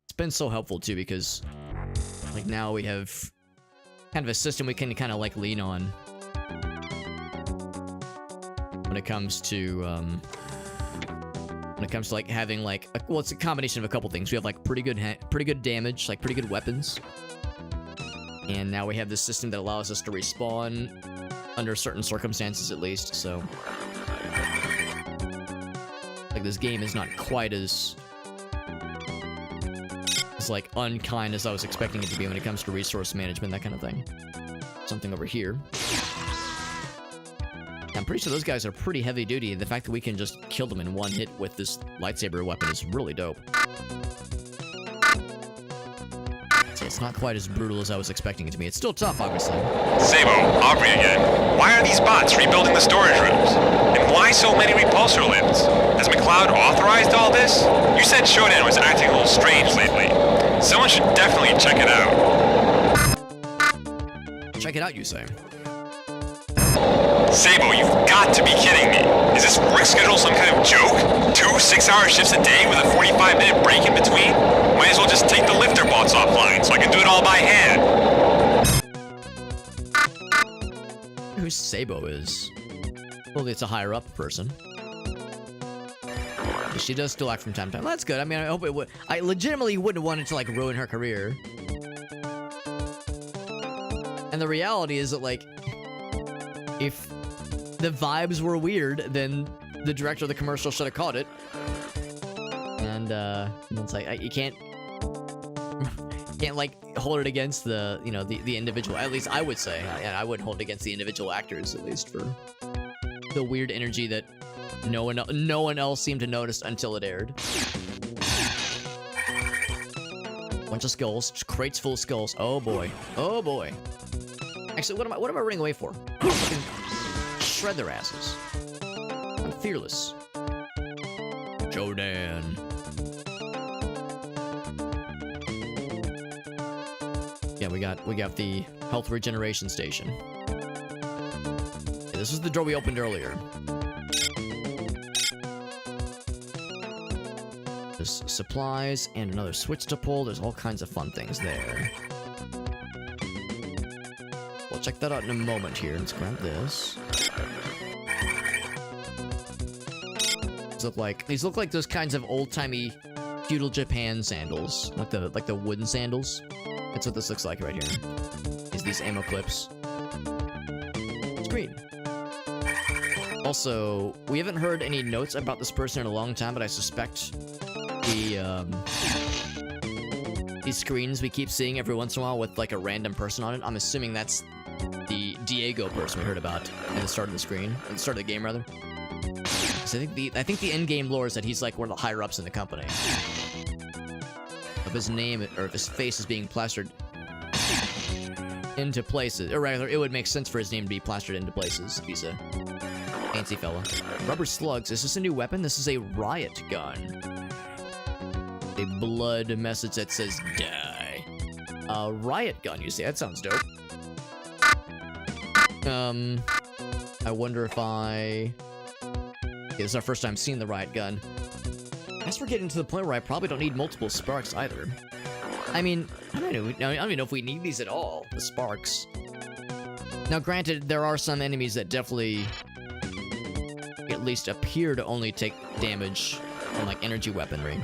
It's been so helpful too because like now we have kind of a system we can kind of like lean on when it comes to like having like well, it's a combination of a couple things. We have like pretty good damage, like pretty good weapons, and now we have this system that allows us to respawn under certain circumstances at least. So like this game is not quite as like unkind as I was expecting it to be when it comes to resource management, that kind of thing. Something over here. I'm pretty sure those guys are pretty heavy duty. The fact that we can just kill them in one hit with this lightsaber weapon is really dope. So it's not quite as brutal as I was expecting it to be. It's still tough, obviously. Sabo, Aubrey again. Why are these bots rebuilding the storage rooms? And why so many repulsor limbs? Has McLeod authorized all this? You said Shodan was acting a little strange lately. Someone should definitely check it out. Check it out, you say? Sabo, you've got to be kidding me. Is this work schedule some kind of joke? 2 6-hour shifts a day with a 45-minute break in between? Might as well just take the lifter bots offline so I can do it all by hand. Who Sabo is? Well, it's a higher-up person. She does still act from time to time. That's good. I mean, I hope it would. I legitimately wouldn't want it to, like, ruin her career. And the reality is that, like, if the vibes were weird, then the director of the commercial should have caught it. And it's like, you can't like hold it against the, you know, the individual. At least I would say, I wouldn't hold it against the individual actors, at least for the weird energy that no one else seemed to notice until it aired. Bunch of skulls, just crates full of skulls. Oh boy, oh boy. Actually, what am I running away for? Shred their asses. I'm fearless. Shodan. Yeah, we got the health regeneration station. Yeah, this is the door we opened earlier. There's supplies and another switch to pull. There's all kinds of fun things there. We'll check that out in a moment here. Let's grab this. These look like those kinds of old-timey feudal Japan sandals, like the wooden sandals. That's what this looks like right here. Is these ammo clips? It's green. Also, we haven't heard any notes about this person in a long time, but I suspect these screens we keep seeing every once in a while with like a random person on it. I'm assuming that's the Diego person we heard about at the start of the screen, at the start of the game rather. So I think the in-game lore is that he's like one of the higher ups in the company. If his name or if his face is being plastered into places, or rather, it would make sense for his name to be plastered into places. He's a fancy fella. Rubber slugs. Is this a new weapon? This is a riot gun. A blood message that says die. A riot gun, you see? That sounds dope. I wonder if okay, this is our first time seeing the riot gun. I guess we're getting to the point where I probably don't need multiple sparks either. I mean, I don't even know if we need these at all, the sparks. Now, granted, there are some enemies that definitely at least appear to only take damage from, like, energy weaponry.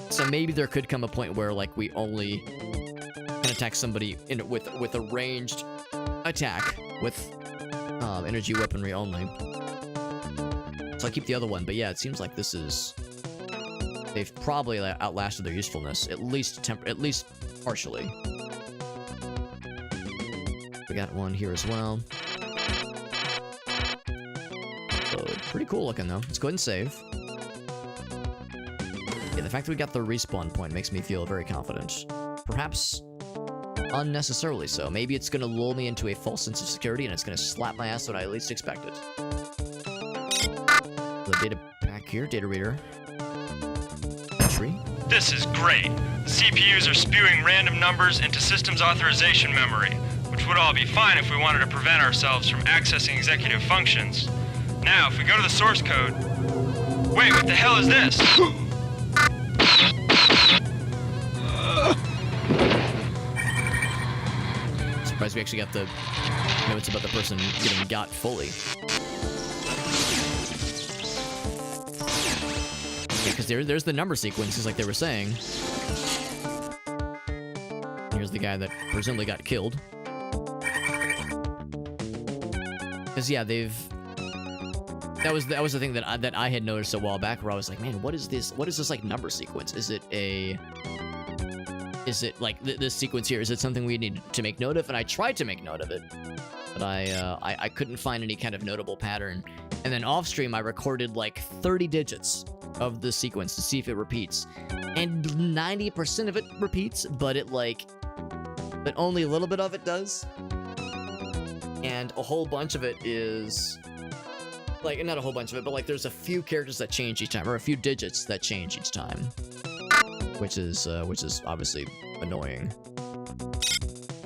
So maybe there could come a point where, like, we only can attack somebody with a ranged attack with energy weaponry only. So I keep the other one, but yeah, it seems like they've probably outlasted their usefulness, at least partially. We got one here as well. So, pretty cool looking though. Let's go ahead and save. Yeah, the fact that we got the respawn point makes me feel very confident. Perhaps unnecessarily so. Maybe it's gonna lull me into a false sense of security and it's gonna slap my ass when I least expect it. The data pack here, data reader. Entry. This is great. The CPUs are spewing random numbers into systems authorization memory, which would all be fine if we wanted to prevent ourselves from accessing executive functions. Now, if we go to the source code... Wait, what the hell is this? Surprised we actually got the notes about the person getting got fully. Because there's the number sequences like they were saying. Here's the guy that presumably got killed. Because yeah, that was the thing that I had noticed a while back, where I was like, man, what is this like number sequence? Is it like this sequence here? Is it something we need to make note of? And I tried to make note of it, but I couldn't find any kind of notable pattern. And then off stream, I recorded like 30 digits of the sequence to see if it repeats, and 90% of it repeats, but only a little bit of it does, and a whole bunch of it is like, not a whole bunch of it, but like there's a few characters that change each time, or a few digits that change each time, which is obviously annoying.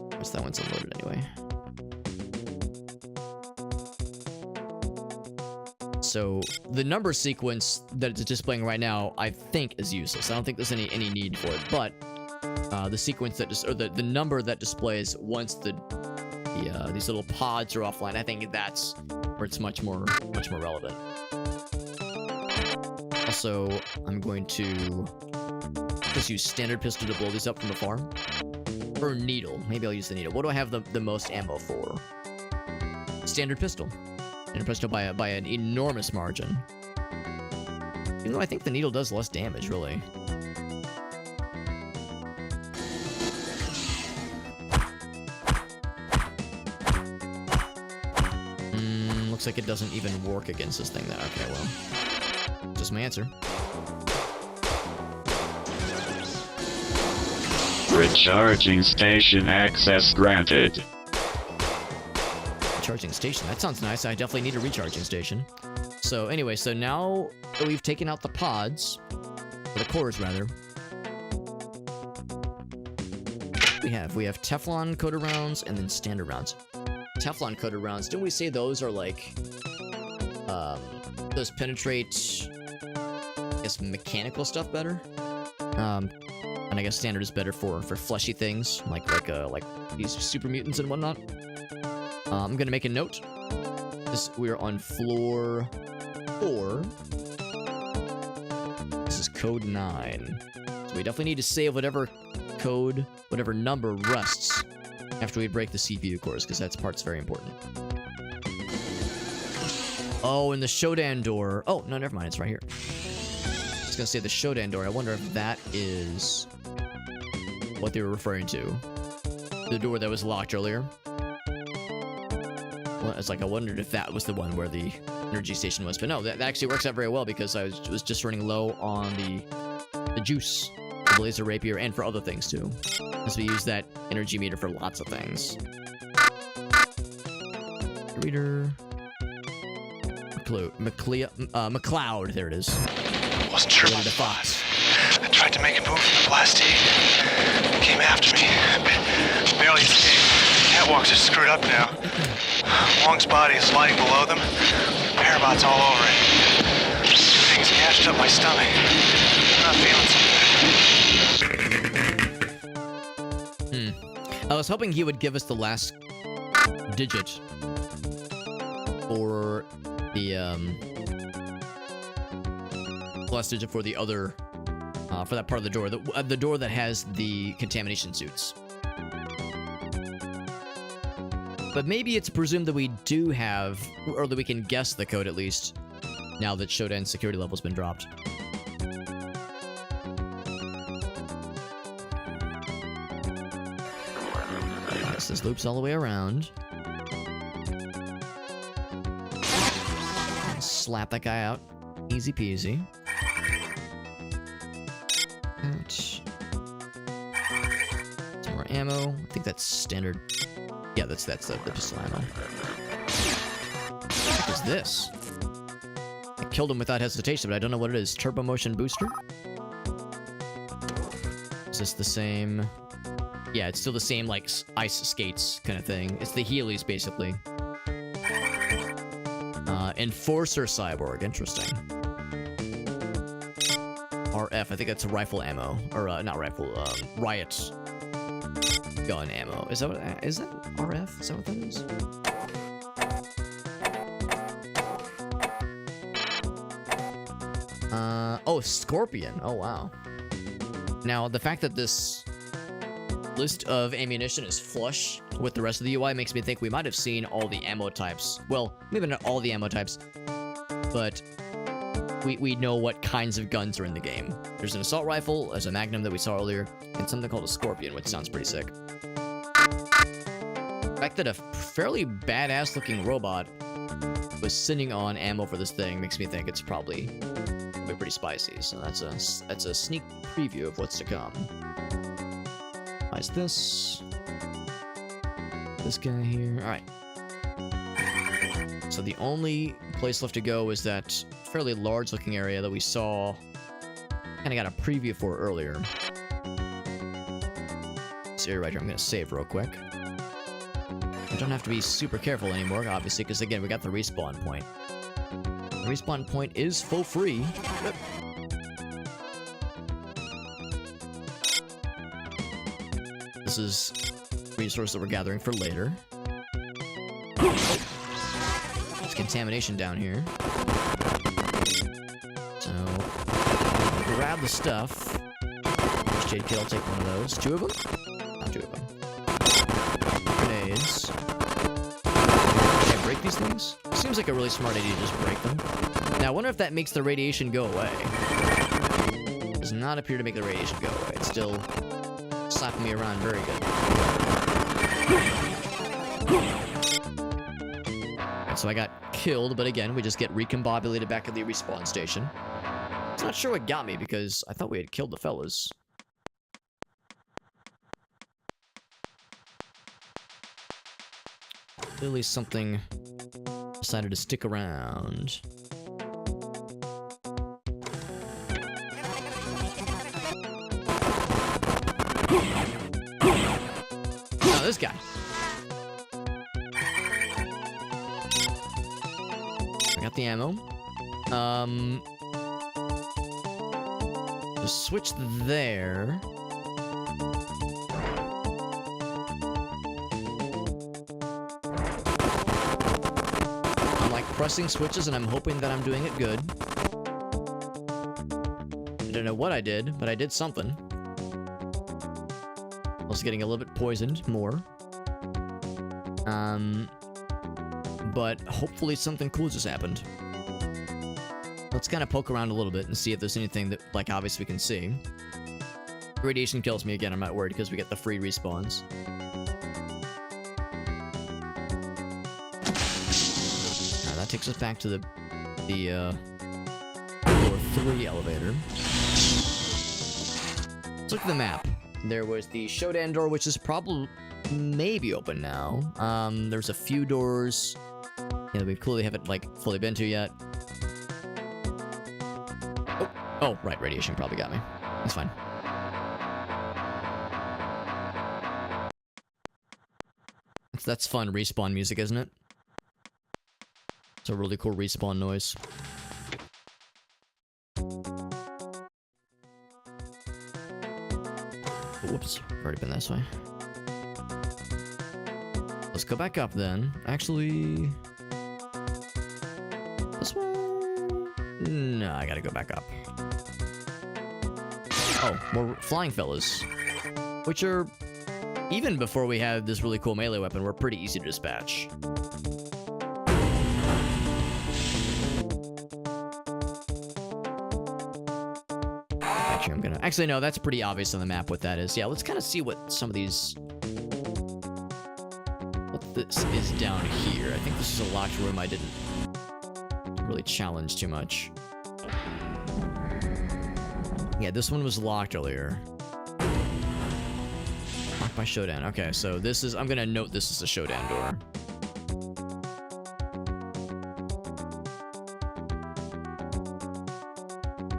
Guess that one's unloaded anyway. So the number sequence that it's displaying right now, I think, is useless. I don't think there's any need for it. But the sequence that the number that displays once these little pods are offline, I think that's where it's much more relevant. Also, I'm going to just use standard pistol to blow these up from afar, or needle. Maybe I'll use the needle. What do I have the most ammo for? Standard pistol. And pistol by an enormous margin. Even though I think the needle does less damage, really. Looks like it doesn't even work against this thing there. Okay, well. Just my answer. Recharging station access granted. Recharging station. That sounds nice. I definitely need a recharging station. So anyway, so now that we've taken out the pods, or the cores rather, we have Teflon coated rounds and then standard rounds. Teflon coated rounds, didn't we say those are like, those penetrate, I guess, mechanical stuff better? And I guess standard is better for fleshy things, like these super mutants and whatnot. I'm gonna make a note. We're on floor 4. This is code 9. So we definitely need to save whatever code, whatever number rests after we break the CPU cores, because that part's very important. Oh, and the Shodan door. Oh, no, never mind. It's right here. I was gonna say the Shodan door. I wonder if that is what they were referring to. The door that was locked earlier. Well, it's like I wondered if that was the one where the energy station was, but no, that actually works out very well, because I was just running low on the juice, the laser rapier, and for other things too, because we use that energy meter for lots of things. Reader, McCloud, there it is. Wasn't sure about the boss. I tried to make a move from the plastique. He came after me. Barely escaped. Catwalks are screwed up now. Wong's body is lying below them. Parabots all over it. Things gashed up my stomach. I'm not feeling so good. I was hoping he would give us the last digit for the last digit for the other for that part of the door, the door that has the contamination suits. But maybe it's presumed that we do have, or that we can guess the code at least, now that Shodan's security level's been dropped. I guess this loops all the way around. Slap that guy out. Easy peasy. Ouch. Some more ammo. I think that's standard. Yeah, that's the pistol ammo. What is this? I killed him without hesitation, but I don't know what it is. Turbo motion booster? Is this the same? Yeah, it's still the same, like, ice skates kind of thing. It's the Heelys, basically. Enforcer Cyborg. Interesting. RF. I think that's rifle ammo. Or, not rifle, riot gun ammo. Is that what, is that RF? Is that what that is? Oh, Scorpion. Oh, wow. Now, the fact that this list of ammunition is flush with the rest of the UI makes me think we might have seen all the ammo types. Well, maybe not all the ammo types, but we know what kinds of guns are in the game. There's an assault rifle, there's a Magnum that we saw earlier, and something called a Scorpion, which sounds pretty sick. The fact that a fairly badass-looking robot was sitting on ammo for this thing makes me think it's probably pretty spicy. So that's a sneak preview of what's to come. Why is this guy here? All right. So the only place left to go is that fairly large-looking area that we saw. Kind of got a preview for earlier. This area right here. I'm gonna save real quick. I don't have to be super careful anymore, obviously, because again, we got the respawn point. The respawn point is for free. This is a resource that we're gathering for later. There's contamination down here. So, grab the stuff. Jade Kid, I'll take one of those. 2 of them? Not 2 of them. Grenades. Can I break these things? Seems like a really smart idea to just break them. Now, I wonder if that makes the radiation go away. It does not appear to make the radiation go away. It's still slapping me around very good. And so I got killed, but again, we just get recombobulated back at the respawn station. I'm not sure what got me, because I thought we had killed the fellas. Clearly something decided to stick around. Oh, this guy. I got the ammo. Just switch there. I'm like pressing switches and I'm hoping that I'm doing it good. I don't know what I did, but I did something. I was getting a little bit poisoned more. But hopefully something cool just happened. Let's kind of poke around a little bit and see if there's anything that, like, obviously we can see. Radiation kills me again, I'm not worried because we get the free respawns. Now that takes us back to the floor 3 elevator. Let's look at the map. There was the Shodan door, which is probably maybe open now. There's a few doors. Yeah, we clearly haven't, like, fully been to yet. Oh, right, radiation probably got me. That's fine. That's fun respawn music, isn't it? It's a really cool respawn noise. Whoops, already been this way. Let's go back up then. Actually... this way? No, I gotta go back up. Oh, more flying fellas. Which are, even before we had this really cool melee weapon, were pretty easy to dispatch. Actually, I'm gonna... actually, no, that's pretty obvious on the map what that is. Yeah, let's kind of see what some of these... what this is down here. I think this is a locked room I didn't really challenge too much. Yeah, this one was locked earlier. Locked by Shodan. Okay, so this is... I'm gonna note this is a Shodan door.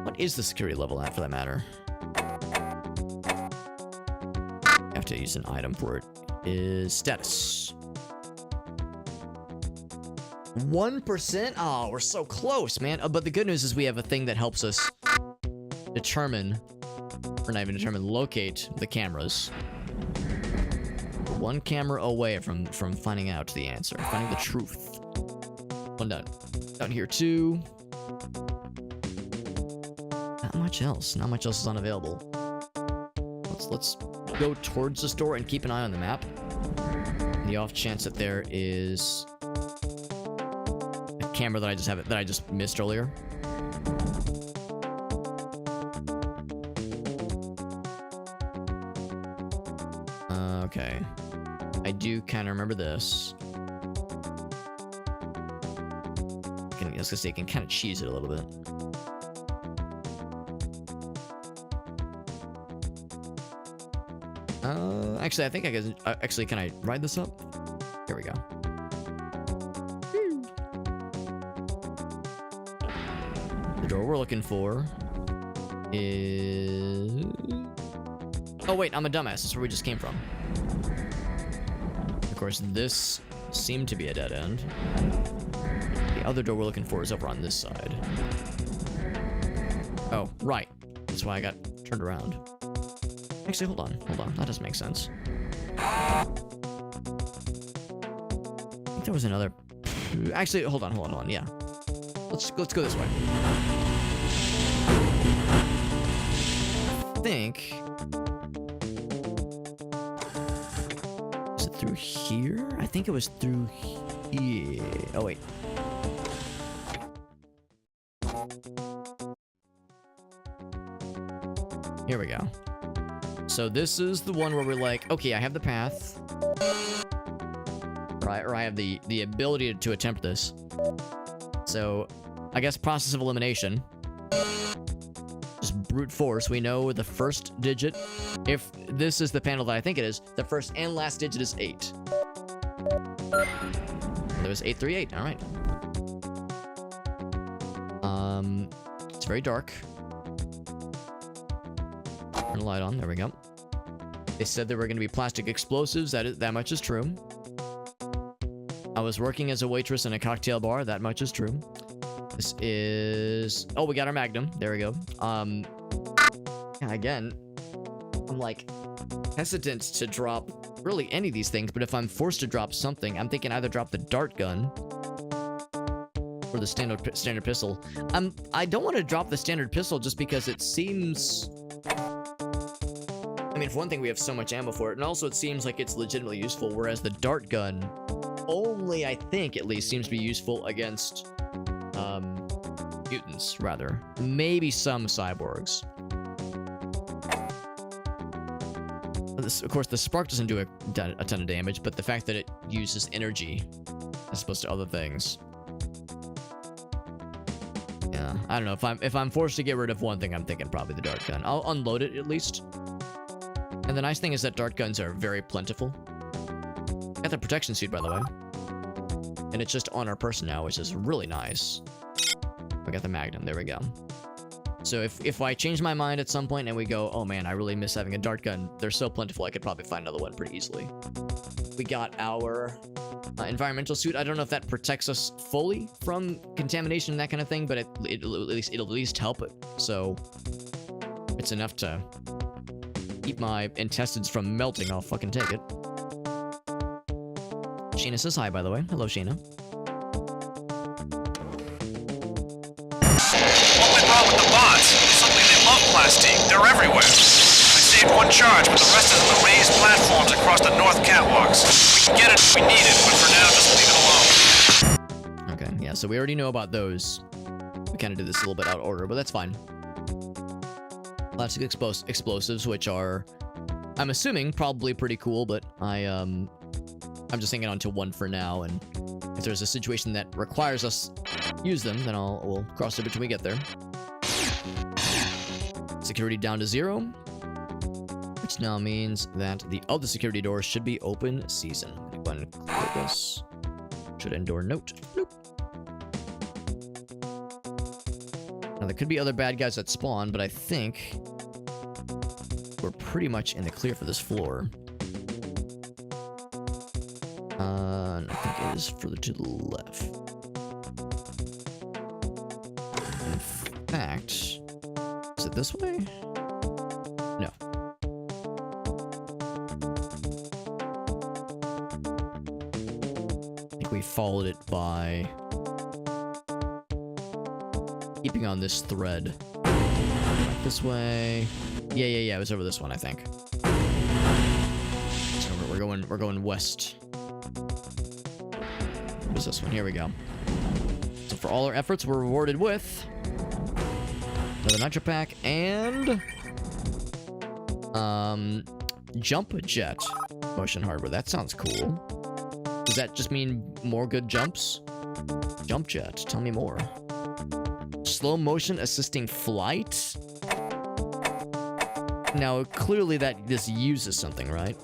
What is the security level at, for that matter? have to use an item for it, is status. 1%? Oh, we're so close, man. But the good news is we have a thing that helps us determine, or not even determine, locate the cameras. We're one camera away from finding out the answer, finding the truth. One down. Down here too. Not much else. Not much else is unavailable. Let's go towards the store and keep an eye on the map. The off chance that there is a camera that I just missed earlier. Okay. I do kind of remember this. I was gonna say, you can kind of cheese it a little bit. Actually, I think I can. Actually, can I ride this up? Here we go. The door we're looking for is. Oh wait, I'm a dumbass. That's where we just came from. Of course, this seemed to be a dead end. The other door we're looking for is over on this side. Oh, right. That's why I got turned around. Actually, hold on. That doesn't make sense. I think there was another... Actually, hold on. Yeah. Let's go this way. I think... Is it through here? I think it was through here. Oh, wait. Here we go. So this is the one where we're like, okay, I have the path. Right, or I have the ability to attempt this. So, I guess process of elimination. Just brute force. We know the first digit. If this is the panel that I think it is, the first and last digit is 8. There was 838. All right. It's very dark. Turn the light on. There we go. They said there were going to be plastic explosives. That much is true. I was working as a waitress in a cocktail bar. That much is true. This is... Oh, we got our Magnum. There we go. Again, I'm like hesitant to drop really any of these things, but if I'm forced to drop something, I'm thinking either drop the dart gun or the standard pistol. I don't want to drop the standard pistol just because it seems... I mean, for one thing, we have so much ammo for it, and also it seems like it's legitimately useful, whereas the dart gun only, I think, at least, seems to be useful against, mutants, rather. Maybe some cyborgs. Of course, the spark doesn't do a ton of damage, but the fact that it uses energy as opposed to other things. Yeah, I don't know. If I'm forced to get rid of one thing, I'm thinking probably the dart gun. I'll unload it, at least. And the nice thing is that dart guns are very plentiful. Got the protection suit, by the way. And it's just on our person now, which is really nice. We got the Magnum. There we go. So if I change my mind at some point and we go, oh man, I really miss having a dart gun, they're so plentiful I could probably find another one pretty easily. We got our environmental suit. I don't know if that protects us fully from contamination and that kind of thing, but it'll at least help it. So it's enough to keep my intestines from melting. I'll fucking take it. Sheena says hi, by the way. Hello, Sheena. What went wrong with the bots? Suddenly they love plastique. They're everywhere. I saved one charge, but the rest is in the raised platforms across the north catwalks. We can get it if we need it, but for now, just leave it alone. Okay, yeah, so we already know about those. We kind of did this a little bit out of order, but that's fine. Plastic explosives, which are, I'm assuming, probably pretty cool, but I'm just hanging on to one for now, and if there's a situation that requires us use them, then we'll cross the bridge when we get there. Security down to 0, which now means that the other security doors should be open season. Go ahead and click this. Should endure note. Bloop. Now there could be other bad guys that spawn, but I think we're pretty much in the clear for this floor. I think it is further to the left. In fact, is it this way? No. I think we followed it by keeping on this thread. Like this way. Yeah. It was over this one, I think. So we're going west. What's this one? Here we go. So for all our efforts, we're rewarded with another nitro pack and jump jet motion hardware. That sounds cool. Does that just mean more good jumps? Jump jet. Tell me more. Slow motion assisting flight. Now clearly this uses something, right?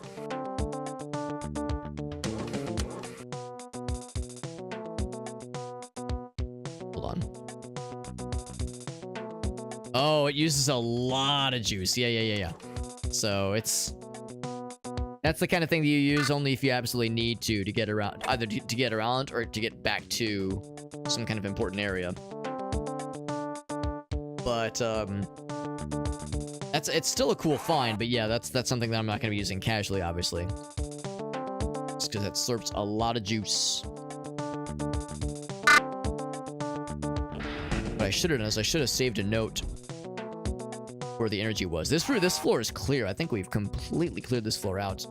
Oh, it uses a lot of juice. Yeah. So that's the kind of thing that you use only if you absolutely need to get around, either to get around or to get back to some kind of important area. But it's still a cool find. But yeah, that's something that I'm not going to be using casually, obviously, just because it slurps a lot of juice. What I should have done is I should have saved a note where the energy was. This floor is clear. I think we've completely cleared this floor out.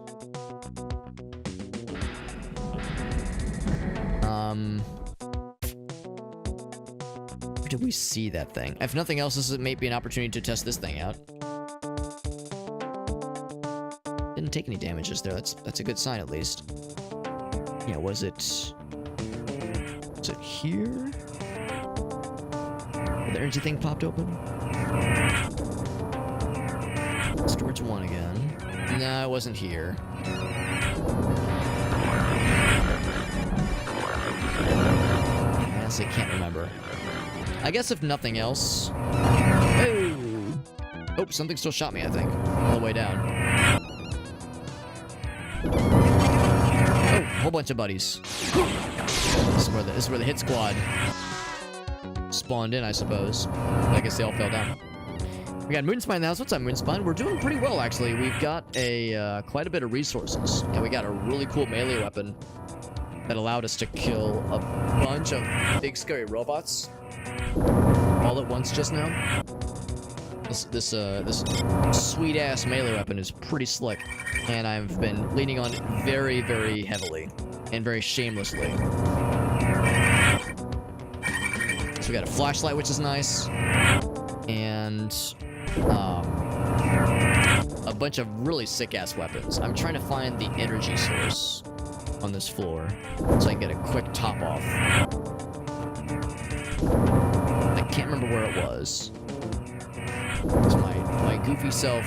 Where did we see that thing? If nothing else, this may be an opportunity to test this thing out. Didn't take any damages there. That's a good sign, at least. Yeah, was it here? The energy thing popped open? Storage 1 again. No, it wasn't here. I honestly can't remember. I guess if nothing else... Oh, something still shot me, I think. All the way down. Oh, whole bunch of buddies. This is where the hit squad spawned in, I suppose. I guess they all fell down. We got Moonspine in the house. What's up, Moonspine? We're doing pretty well, actually. We've got quite a bit of resources. And we got a really cool melee weapon that allowed us to kill a bunch of big, scary robots all at once just now. This sweet-ass melee weapon is pretty slick. And I've been leaning on it very, very heavily and very shamelessly. So we got a flashlight, which is nice. And a bunch of really sick-ass weapons. I'm trying to find the energy source on this floor so I can get a quick top-off. I can't remember where it was. So my goofy self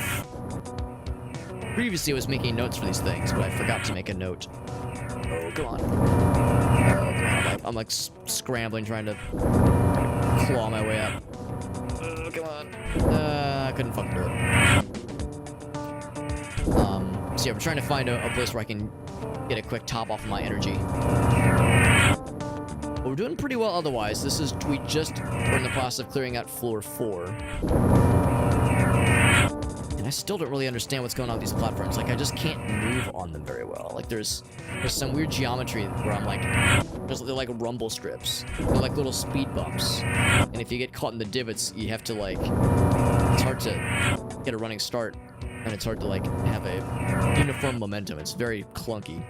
previously was making notes for these things, but I forgot to make a note. Oh, come on. I'm like scrambling, trying to claw my way up. Come on. I couldn't fucking do it. So yeah, we're trying to find a place where I can get a quick top off of my energy. But we're doing pretty well otherwise. We just were in the process of clearing out floor 4. And I still don't really understand what's going on with these platforms. Like, I just can't move on them very well. Like, there's some weird geometry where I'm like, they're like rumble strips. They're like little speed bumps. And if you get caught in the divots, you have to like, it's hard to get a running start. And it's hard to like have a uniform momentum. It's very clunky.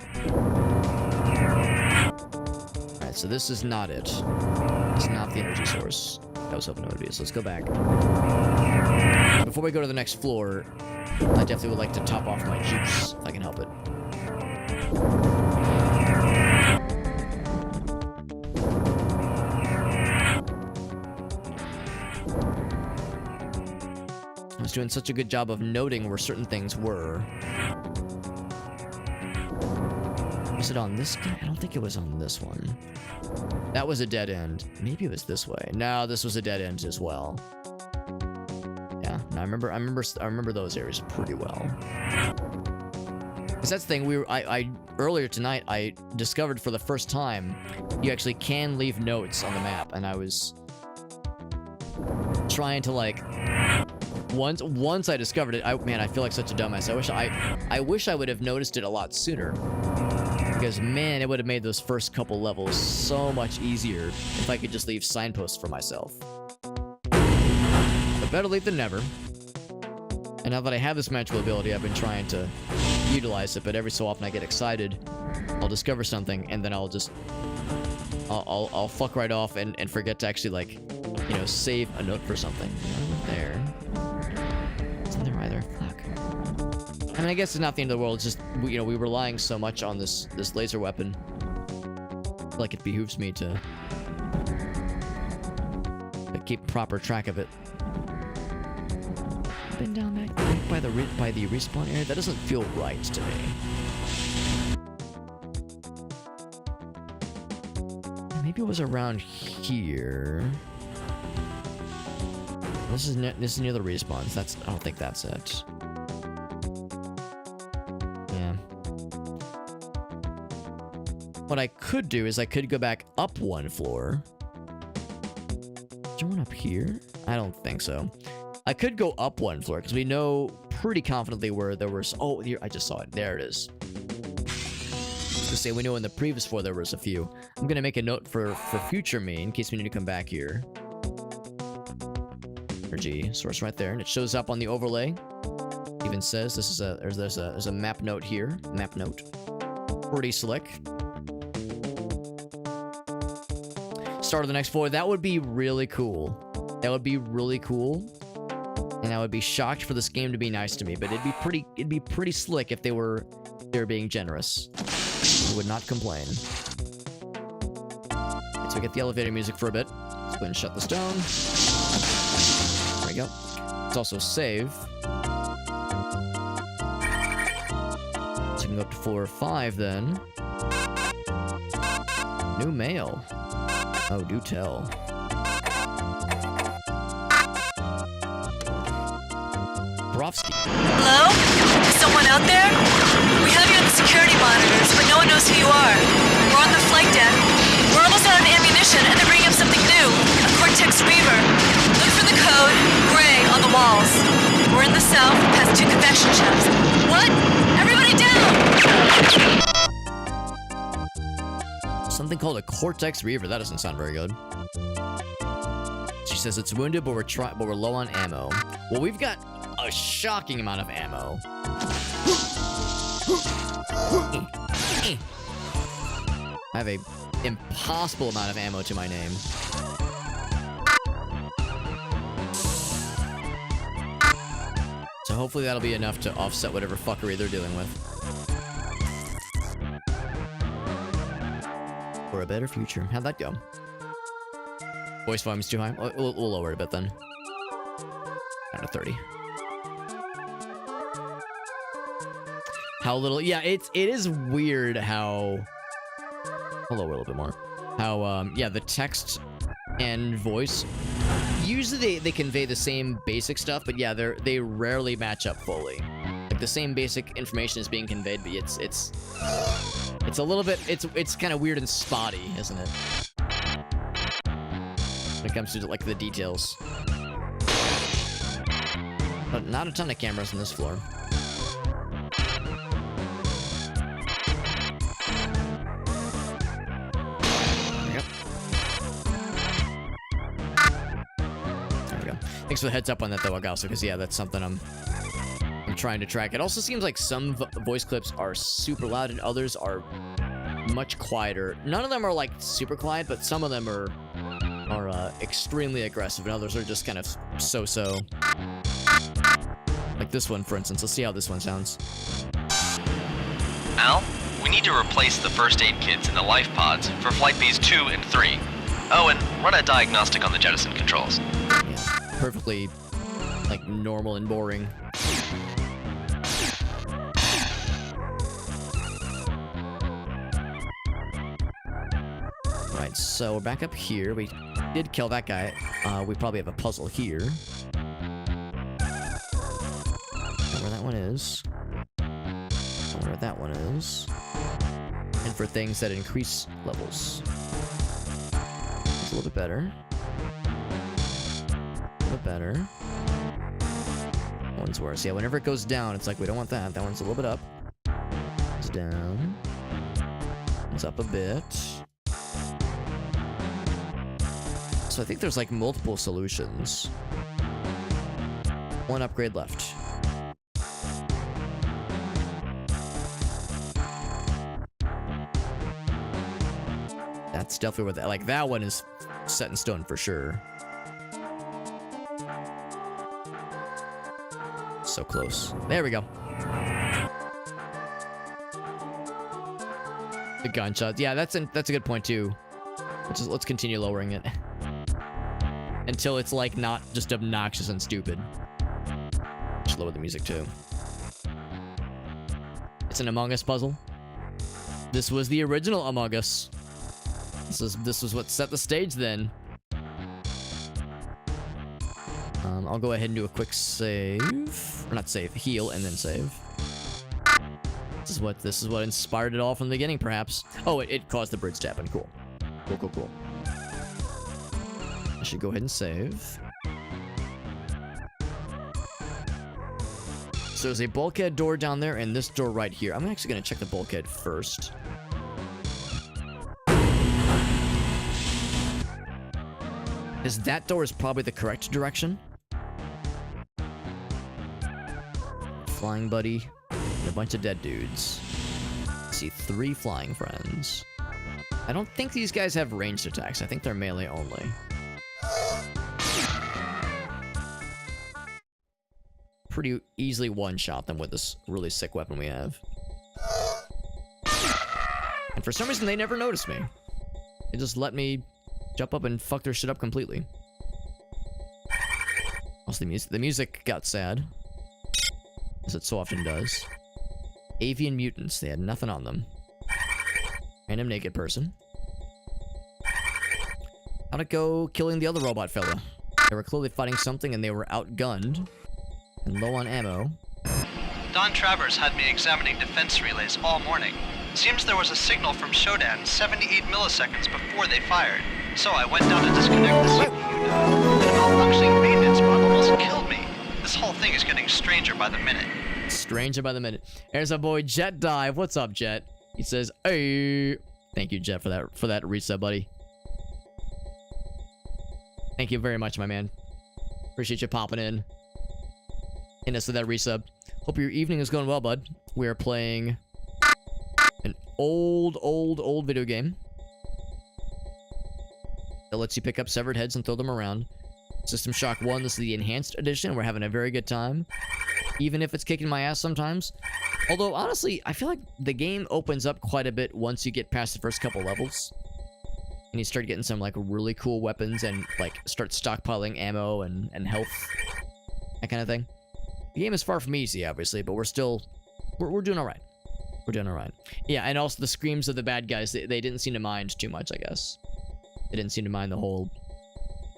Alright, so this is not it. It's not the energy source I was hoping it would be. So let's go back. Before we go to the next floor, I definitely would like to top off my juice, if I can help it. I was doing such a good job of noting where certain things were. Was it on this guy? I don't think it was on this one. That was a dead end. Maybe it was this way. No, this was a dead end as well. Yeah, no, I remember those areas pretty well. Because that's the thing, I earlier tonight, I discovered for the first time, you actually can leave notes on the map, and I was trying to, like, once I discovered it, man, I feel like such a dumbass. I wish I would have noticed it a lot sooner. Because, man, it would have made those first couple levels so much easier if I could just leave signposts for myself. But better late than never. And now that I have this magical ability, I've been trying to utilize it, but every so often I get excited, I'll discover something, and then I'll just... I'll fuck right off and forget to actually, like, you know, save a note for something. There. Isn't there either? Fuck. I mean, I guess it's not the end of the world. It's just, you know, we're relying so much on this laser weapon. I feel like it behooves me to keep proper track of it. Been down back by the respawn area. That doesn't feel right to me. Maybe it was around here. This is near the respawns. I don't think that's it. Yeah. What I could do is I could go back up one floor. Is there one up here? I don't think so. I could go up one floor because we know pretty confidently where there was. Oh, here, I just saw it. There it is. I was gonna say we know in the previous floor there was a few. I'm gonna make a note for future me in case we need to come back here. Energy source right there, and it shows up on the overlay. Even says this is there's a map note here. Map note. Pretty slick. Start of the next floor. That would be really cool. That would be really cool. And I would be shocked for this game to be nice to me, but it'd be pretty slick if they were being generous. I would not complain. Okay, so we get the elevator music for a bit. Let's go ahead and shut this down. There we go. It's also save. So we can go up to floor 5 then. New mail. Oh, do tell. Brovsky. Hello? Is someone out there? We have you on the security monitors, but no one knows who you are. We're on the flight deck. We're almost out of ammunition, and they're bringing up something new. A Cortex Reaver. Look for the code, gray, on the walls. We're in the south, past 2 confection shops. What? Everybody down! Something called a Cortex Reaver. That doesn't sound very good. She says it's wounded, but we're low on ammo. Well, we've got a shocking amount of ammo. I have a impossible amount of ammo to my name. So hopefully that'll be enough to offset whatever fuckery they're dealing with. For a better future. How'd that go? Voice volume's too high? We'll lower it a bit then. Down to 30. How little... Yeah, it is weird how... I'll lower a little bit more. How, yeah, the text and voice... Usually they convey the same basic stuff, but yeah, they rarely match up fully. Like, the same basic information is being conveyed, but it's a little bit... It's kind of weird and spotty, isn't it? When it comes to, like, the details. But not a ton of cameras on this floor. Thanks for the heads up on that though, Agauso, because yeah, that's something I'm trying to track. It also seems like some voice clips are super loud and others are much quieter. None of them are like super quiet, but some of them are extremely aggressive and others are just kind of so-so. Like this one, for instance. Let's see how this one sounds. Al, we need to replace the first aid kits in the life pods for Flight Bs 2 and 3. Oh, and run a diagnostic on the jettison controls. Yeah, perfectly, like, normal and boring. Right, so we're back up here. We did kill that guy. We probably have a puzzle here. Not where that one is. Not where that one is. And for things that increase levels. It's a little bit better. A little bit better. That one's worse. Yeah, whenever it goes down, it's like, we don't want that. That one's a little bit up. It's down. It's up a bit. So I think there's like multiple solutions. One upgrade left. That's definitely worth it. Like, that one is set in stone for sure. So close. There we go. The gunshots. Yeah, that's a good point too. Let's continue lowering it until it's like not just obnoxious and stupid. Just lower the music too. It's an Among Us puzzle. This was the original Among Us. This was what set the stage then. I'll go ahead and do a quick save. Or not save, heal and then save. This is what inspired it all from the beginning, perhaps. Oh, it caused the bridge to happen. Cool. Cool. I should go ahead and save. So there's a bulkhead door down there and this door right here. I'm actually gonna check the bulkhead first. Because that door is probably the correct direction. Flying buddy. And a bunch of dead dudes. I see 3 flying friends. I don't think these guys have ranged attacks. I think they're melee only. Pretty easily one-shot them with this really sick weapon we have. And for some reason, they never noticed me. They just let me jump up and fuck their shit up completely. Also, the music got sad. As it so often does. Avian mutants. They had nothing on them. Random naked person. How'd it go killing the other robot fella? They were clearly fighting something and they were outgunned. And low on ammo. Don Travers had me examining defense relays all morning. Seems there was a signal from Shodan 78 milliseconds before they fired. So I went down to disconnect the CPU node. The malfunctioning maintenance bug almost killed me. This whole thing is getting stranger by the minute. Stranger by the minute. There's our boy Jet Dive. What's up, Jet? He says, "Hey." Thank you, Jet, for that reset, buddy. Thank you very much, my man. Appreciate you popping in. And us with that resub. Hope your evening is going well, bud. We are playing an old video game that lets you pick up severed heads and throw them around. System Shock 1, this is the enhanced edition. We're having a very good time. Even if it's kicking my ass sometimes. Although, honestly, I feel like the game opens up quite a bit once you get past the first couple levels. And you start getting some, like, really cool weapons and, like, start stockpiling ammo and health. That kind of thing. The game is far from easy, obviously, but we're still... We're doing alright. We're doing alright. Yeah, and also the screams of the bad guys, they didn't seem to mind too much, I guess. They didn't seem to mind the whole...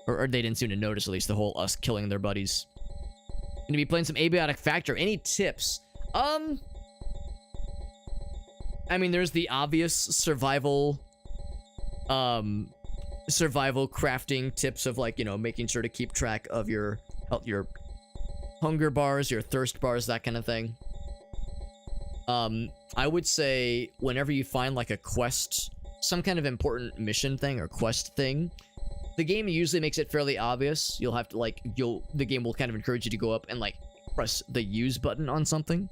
Or they didn't seem to notice, at least, the whole us killing their buddies. Gonna be playing some Abiotic Factor. Any tips? I mean, there's the obvious survival crafting tips of, like, you know, making sure to keep track of your hunger bars, your thirst bars, that kind of thing. I would say whenever you find, like, a quest, some kind of important mission thing or quest thing, the game usually makes it fairly obvious. You'll have to, like, the game will kind of encourage you to go up and, like, press the use button on something.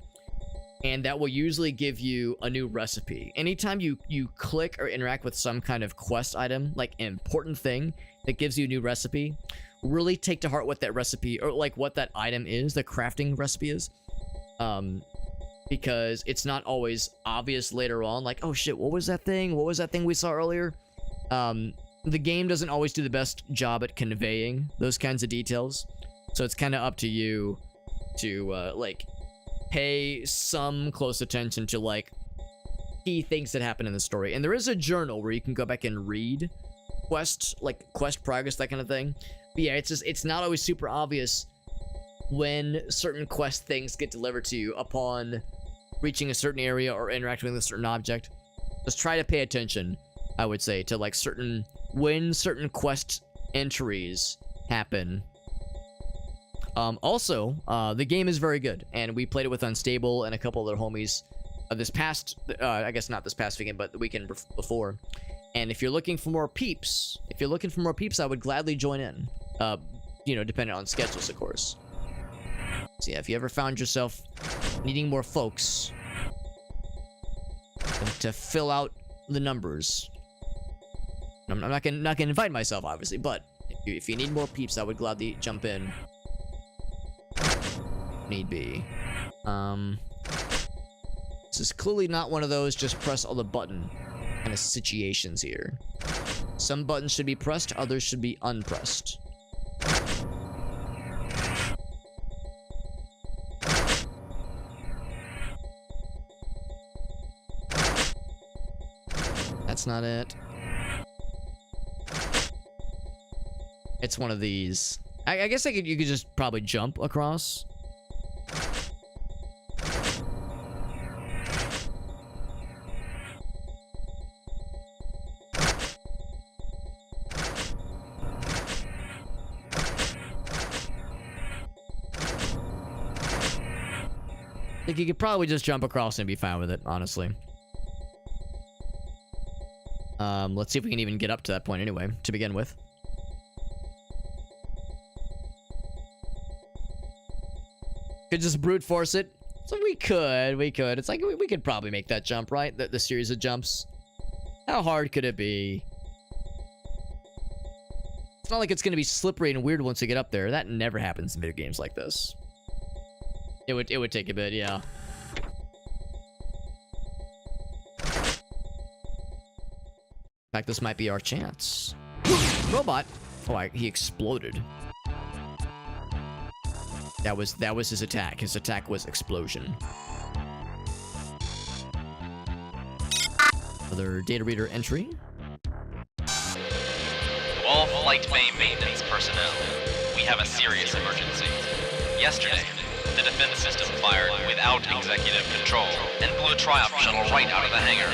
And that will usually give you a new recipe. Anytime you click or interact with some kind of quest item, like an important thing that gives you a new recipe, really take to heart what that recipe, or like what that item is, the crafting recipe is. Because it's not always obvious later on, like, oh shit, what was that thing? What was that thing we saw earlier? The game doesn't always do the best job at conveying those kinds of details. So it's kind of up to you to, like, pay some close attention to, like, key things that happen in the story. And there is a journal where you can go back and read quest progress, that kind of thing. But yeah, it's not always super obvious when certain quest things get delivered to you upon reaching a certain area or interacting with a certain object, just try to pay attention, I would say, to like when certain quest entries happen. Also, the game is very good, and we played it with Unstable and a couple other homies this past, I guess not this past weekend, but the weekend before. And if you're looking for more peeps, I would gladly join in. You know, depending on schedules, of course. So yeah, if you ever found yourself needing more folks to fill out the numbers, I'm not gonna invite myself, obviously, but if you need more peeps, I would gladly jump in. Need be. This is clearly not one of those just press all the button kind of situations here. Some buttons should be pressed, others should be unpressed. That's not it. It's one of these. I guess you could just probably jump across. Like, you could probably just jump across and be fine with it, honestly. Let's see if we can even get up to that point anyway, to begin with. Could just brute force it. So we could. It's like, we could probably make that jump, right? The series of jumps. How hard could it be? It's not like it's gonna be slippery and weird once you get up there. That never happens in video games like this. It would take a bit, yeah. In fact, this might be our chance. Robot. Oh, he exploded. That was his attack. His attack was explosion. Another data reader entry. All Flight Bay maintenance personnel. We have a serious emergency. Yesterday, the defense system fired without executive control and blew a Triumph shuttle right out of the hangar.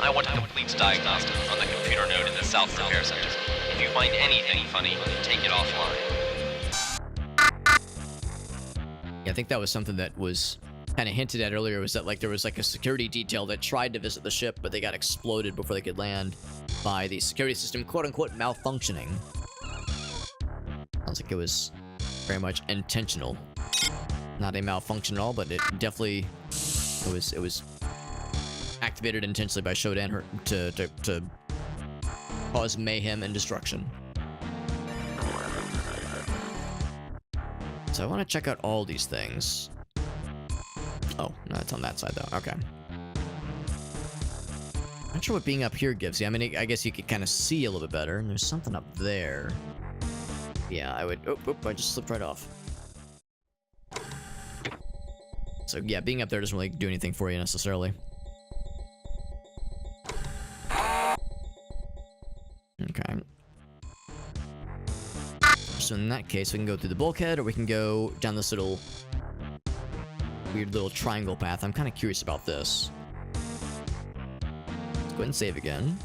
I want a complete diagnostic on the computer node in the South Repair Center. If you find anything funny, take it offline. Yeah, I think that was something that was kind of hinted at earlier, was that like there was like a security detail that tried to visit the ship, but they got exploded before they could land by the security system, quote-unquote, malfunctioning. Sounds like it was very much intentional. Not a malfunction at all, but it definitely it was activated intentionally by Shodan to cause mayhem and destruction. So I want to check out all these things. Oh, no, it's on that side though. Okay. Not sure what being up here gives you. I mean, I guess you could kind of see a little bit better. And there's something up there. Yeah, I would. Oh, I just slipped right off. So yeah, being up there doesn't really do anything for you necessarily. Okay. So in that case, we can go through the bulkhead, or we can go down this little weird little triangle path. I'm kind of curious about this. Let's go ahead and save again.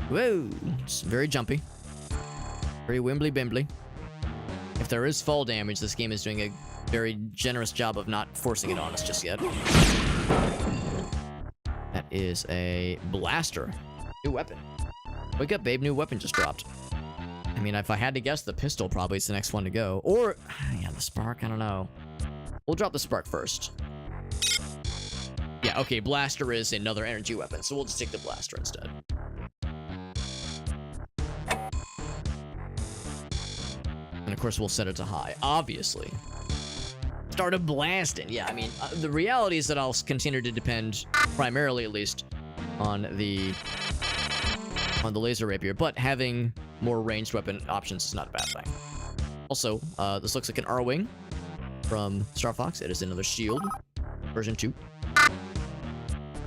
Whoa! It's very jumpy. Very wimbly-bimbly. If there is fall damage, this game is doing a very generous job of not forcing it on us just yet. That is a blaster. New weapon. Wake up, babe. New weapon just dropped. I mean, if I had to guess, the pistol probably is the next one to go. Or, yeah, the spark. I don't know. We'll drop the spark first. Yeah, okay. Blaster is another energy weapon, so we'll just take the blaster instead. And of course, we'll set it to high, obviously. Started blasting. Yeah, I mean, the reality is that I'll continue to depend, primarily at least, on the laser rapier, but having more ranged weapon options is not a bad thing. Also, this looks like an R-Wing from Star Fox. It is another shield, version 2.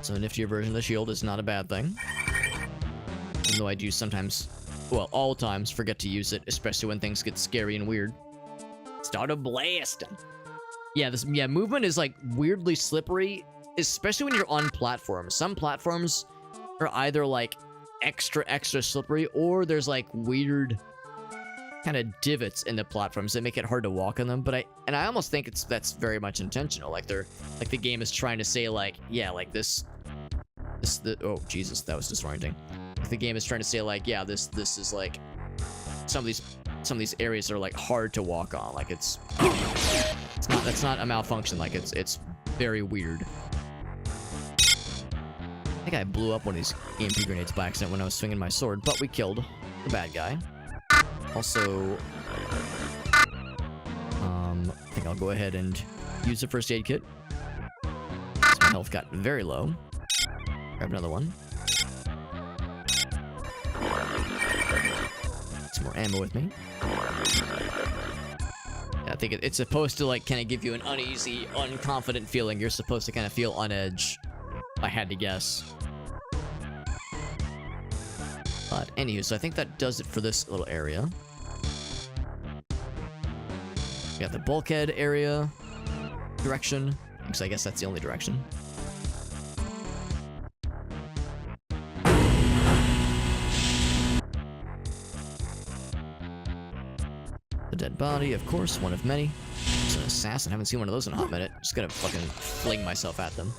So a niftier version of the shield is not a bad thing. Even though I do sometimes well, all times, forget to use it, especially when things get scary and weird. Start a blast. Yeah, movement is like weirdly slippery, especially when you're on platforms. Some platforms are either like extra slippery, or there's like weird kind of divots in the platforms that make it hard to walk on them. But I almost think that's very much intentional. Like the game is trying to say like, yeah, like oh Jesus, that was disorienting. Like the game is trying to say like, yeah, this is like some of these areas are like hard to walk on. Like that's not a malfunction. Like it's very weird. I think I blew up one of these EMP grenades by accident when I was swinging my sword, but we killed the bad guy. Also, I think I'll go ahead and use the first aid kit. So my health got very low. Grab another one. Some more ammo with me. Yeah, I think it's supposed to like kind of give you an uneasy, unconfident feeling. You're supposed to kind of feel on edge, if I had to guess. But anywho, so I think that does it for this little area. We got the bulkhead area direction, because I guess that's the only direction. The dead body, of course, one of many. It's an assassin. Haven't seen one of those in a hot minute. Just gonna fucking fling myself at them.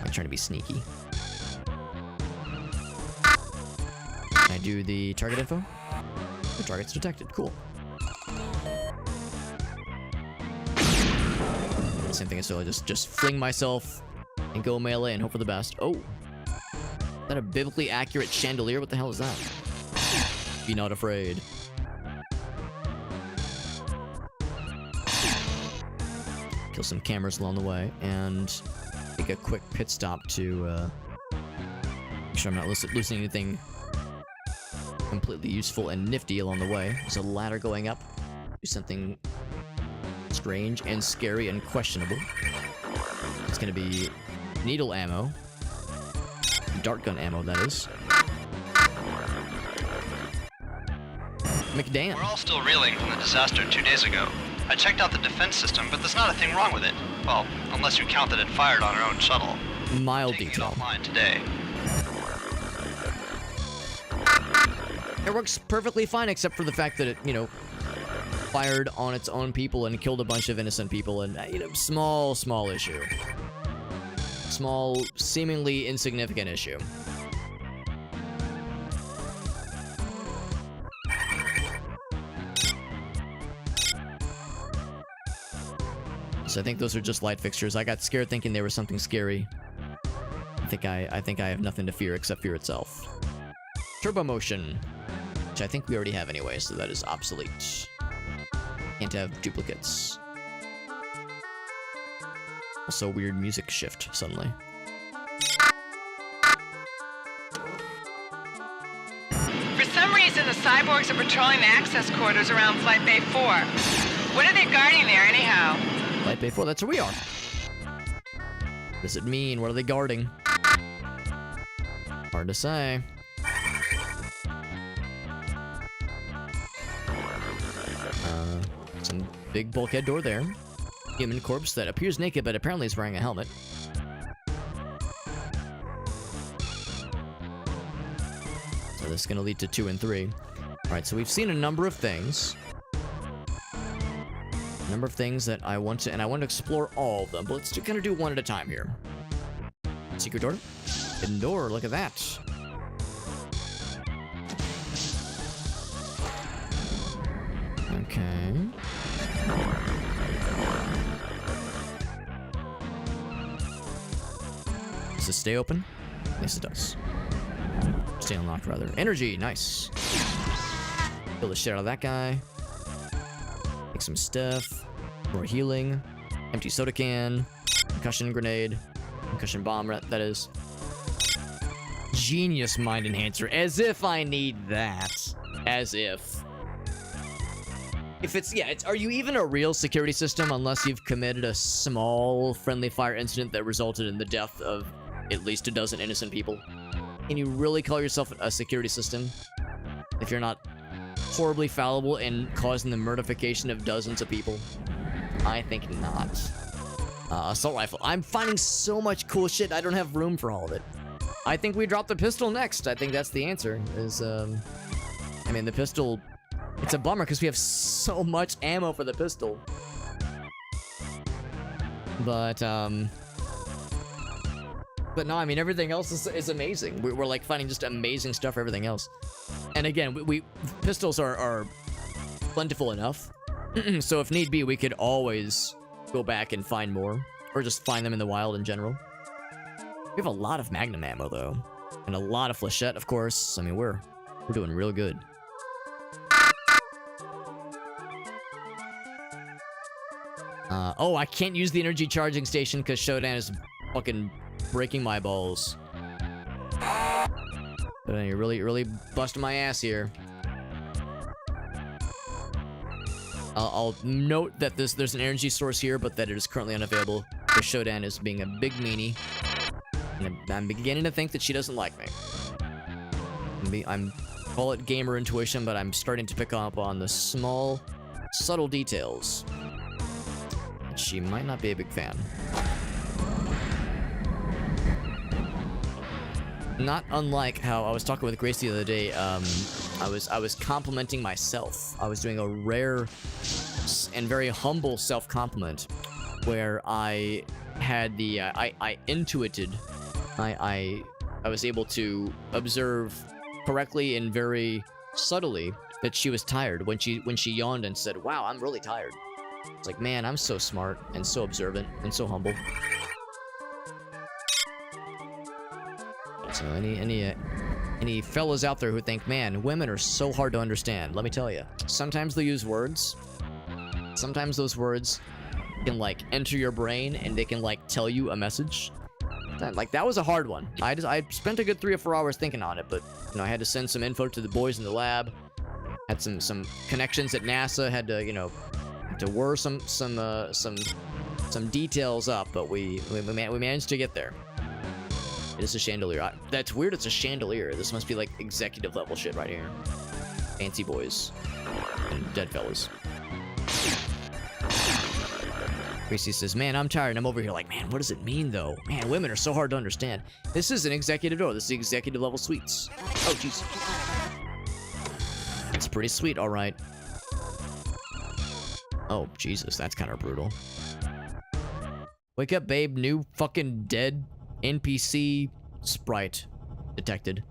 I'm trying to be sneaky. Can I do the target info? The target's detected. Cool. Same thing as so. Just fling myself and go melee and hope for the best. Oh. Is that a biblically accurate chandelier? What the hell is that? Be not afraid. Kill some cameras along the way and take a quick pit stop to make sure I'm not losing anything completely useful and nifty along the way. There's a ladder going up. Do something strange and scary and questionable. It's gonna be needle ammo. Dart gun ammo, that is. McDan. We're all still reeling from the disaster 2 days ago. I checked out the defense system, but there's not a thing wrong with it. Well, unless you count that it fired on our own shuttle. Mild detail. Offline today. It works perfectly fine, except for the fact that it, you know, fired on its own people and killed a bunch of innocent people, and, you know, small issue. Small, seemingly insignificant issue. So I think those are just light fixtures. I got scared thinking they were something scary. I think I have nothing to fear except fear itself. Turbo motion, which I think we already have anyway, so that is obsolete. Can't have duplicates. Also, weird music shift suddenly. For some reason, the cyborgs are patrolling the access corridors around Flight Bay 4. What are they guarding there, anyhow? Flight Bay 4, that's where we are. What does it mean? What are they guarding? Hard to say. Some big bulkhead door there. Human corpse that appears naked, but apparently is wearing a helmet. So this is going to lead to 2 and 3. Alright, so we've seen a number of things. A number of things that I want to, and I want to explore all of them, but let's kind of do one at a time here. Secret door? Hidden door, look at that. Okay. Does this stay open? Yes, it does. Stay unlocked, rather. Energy, nice. Kill the shit out of that guy. Take some stuff. More healing. Empty soda can. Concussion grenade. Concussion bomb, that is. Genius mind enhancer. As if I need that. As if. If it's, yeah, are you even a real security system unless you've committed a small friendly fire incident that resulted in the death of at least a dozen innocent people? Can you really call yourself a security system if you're not horribly fallible and causing the murdification of dozens of people? I think not. Assault rifle. I'm finding so much cool shit, I don't have room for all of it. I think we drop the pistol next. I think that's the answer. I mean, the pistol... It's a bummer because we have so much ammo for the pistol. But no, I mean, everything else is amazing. We're like finding just amazing stuff for everything else. And again, pistols are plentiful enough. So if need be, we could always go back and find more. Or just find them in the wild in general. We have a lot of Magnum ammo, though. And a lot of flechette, of course. I mean, we're doing real good. Oh, I can't use the energy charging station because Shodan is fucking breaking my balls. But you're really busting my ass here. I'll note that there's an energy source here, but that it is currently unavailable. Because Shodan is being a big meanie. And I'm beginning to think that she doesn't like me. I'm call it gamer intuition, but I'm starting to pick up on the small, subtle details. She might not be a big fan. Not unlike how I was talking with Grace the other day, I was complimenting myself. I was doing a rare and very humble self-compliment where I had the, I intuited, I was able to observe correctly and very subtly that she was tired when she yawned and said, "Wow, I'm really tired." It's like, man, I'm so smart and so observant and so humble. So any fellas out there who think, man, women are so hard to understand, let me tell you. Sometimes they use words. Sometimes those words can, like, enter your brain and they can, like, tell you a message. Like, that was a hard one. I spent a good 3 or 4 hours thinking on it, but, you know, I had to send some info to the boys in the lab. Had some connections at NASA, had to, you know, to whir some details up, but we managed to get there. It is a chandelier. That's weird. It's a chandelier. This must be like executive level shit right here. Fancy boys and dead fellas. Gracie says, "Man, I'm tired." And I'm over here like, man, what does it mean though? Man, women are so hard to understand. This is an executive door. This is executive level suites. Oh, jeez. It's pretty sweet, all right. Oh, Jesus, that's kind of brutal. Wake up, babe. New fucking dead NPC sprite detected.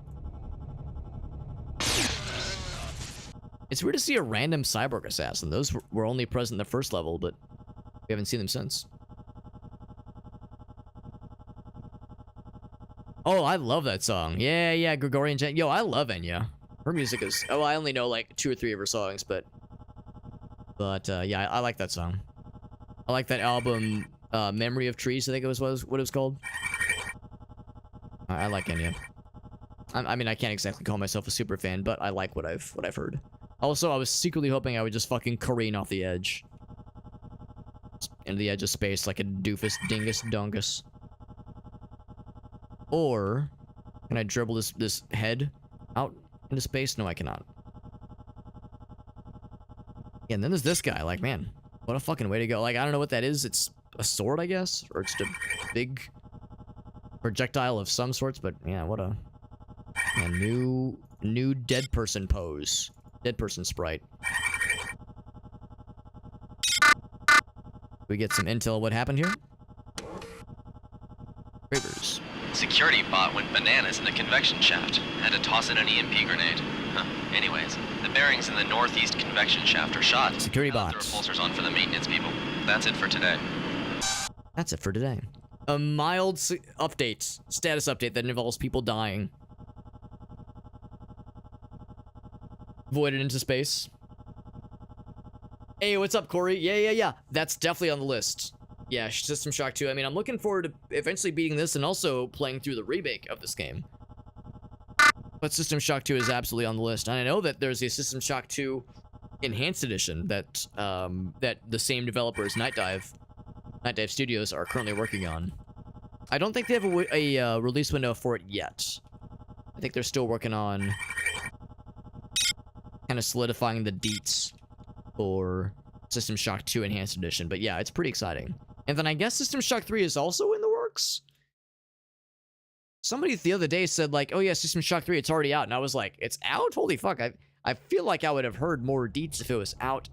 It's weird to see a random cyborg assassin. Those were only present in the first level, but we haven't seen them since. Oh, I love that song. Yeah, Gregorian Chant. Yo, I love Enya. Her music is... Oh, I only know like 2 or 3 of her songs, but yeah, I like that song. I like that album, Memory of Trees, I think it was what it was called. I like Enya. I mean, I can't exactly call myself a super fan, but I like what I've heard. Also, I was secretly hoping I would just fucking careen off the edge. Into the edge of space like a doofus dingus dongus. Or can I dribble this head out into space? No, I cannot. Yeah, and then there's this guy. Like, man, what a fucking way to go. Like, I don't know what that is. It's a sword, I guess? Or it's just a big projectile of some sorts, but yeah, what a new dead person pose. Dead person sprite. We get some intel on what happened here. Gravers. Security bot went bananas in the convection shaft. Had to toss in an EMP grenade. Huh. Anyways, the bearings in the northeast convection shaft are shot. Security bot. The repulsors on for the maintenance people. That's it for today. That's it for today. A mild update, status update that involves people dying. Voided into space. Hey, what's up, Corey? Yeah. That's definitely on the list. Yeah, System Shock 2. I mean, I'm looking forward to eventually beating this and also playing through the remake of this game. But System Shock 2 is absolutely on the list. And I know that there's a System Shock 2 enhanced edition that that the same developers Night Dive Studios are currently working on. I don't think they have a release window for it yet. I think they're still working on kind of solidifying the deets for System Shock 2 Enhanced Edition. But yeah, it's pretty exciting. And then I guess System Shock 3 is also in the works. Somebody the other day said like, oh yeah, System Shock 3, it's already out. And I was like, it's out? Holy fuck. I feel like I would have heard more deets if it was out.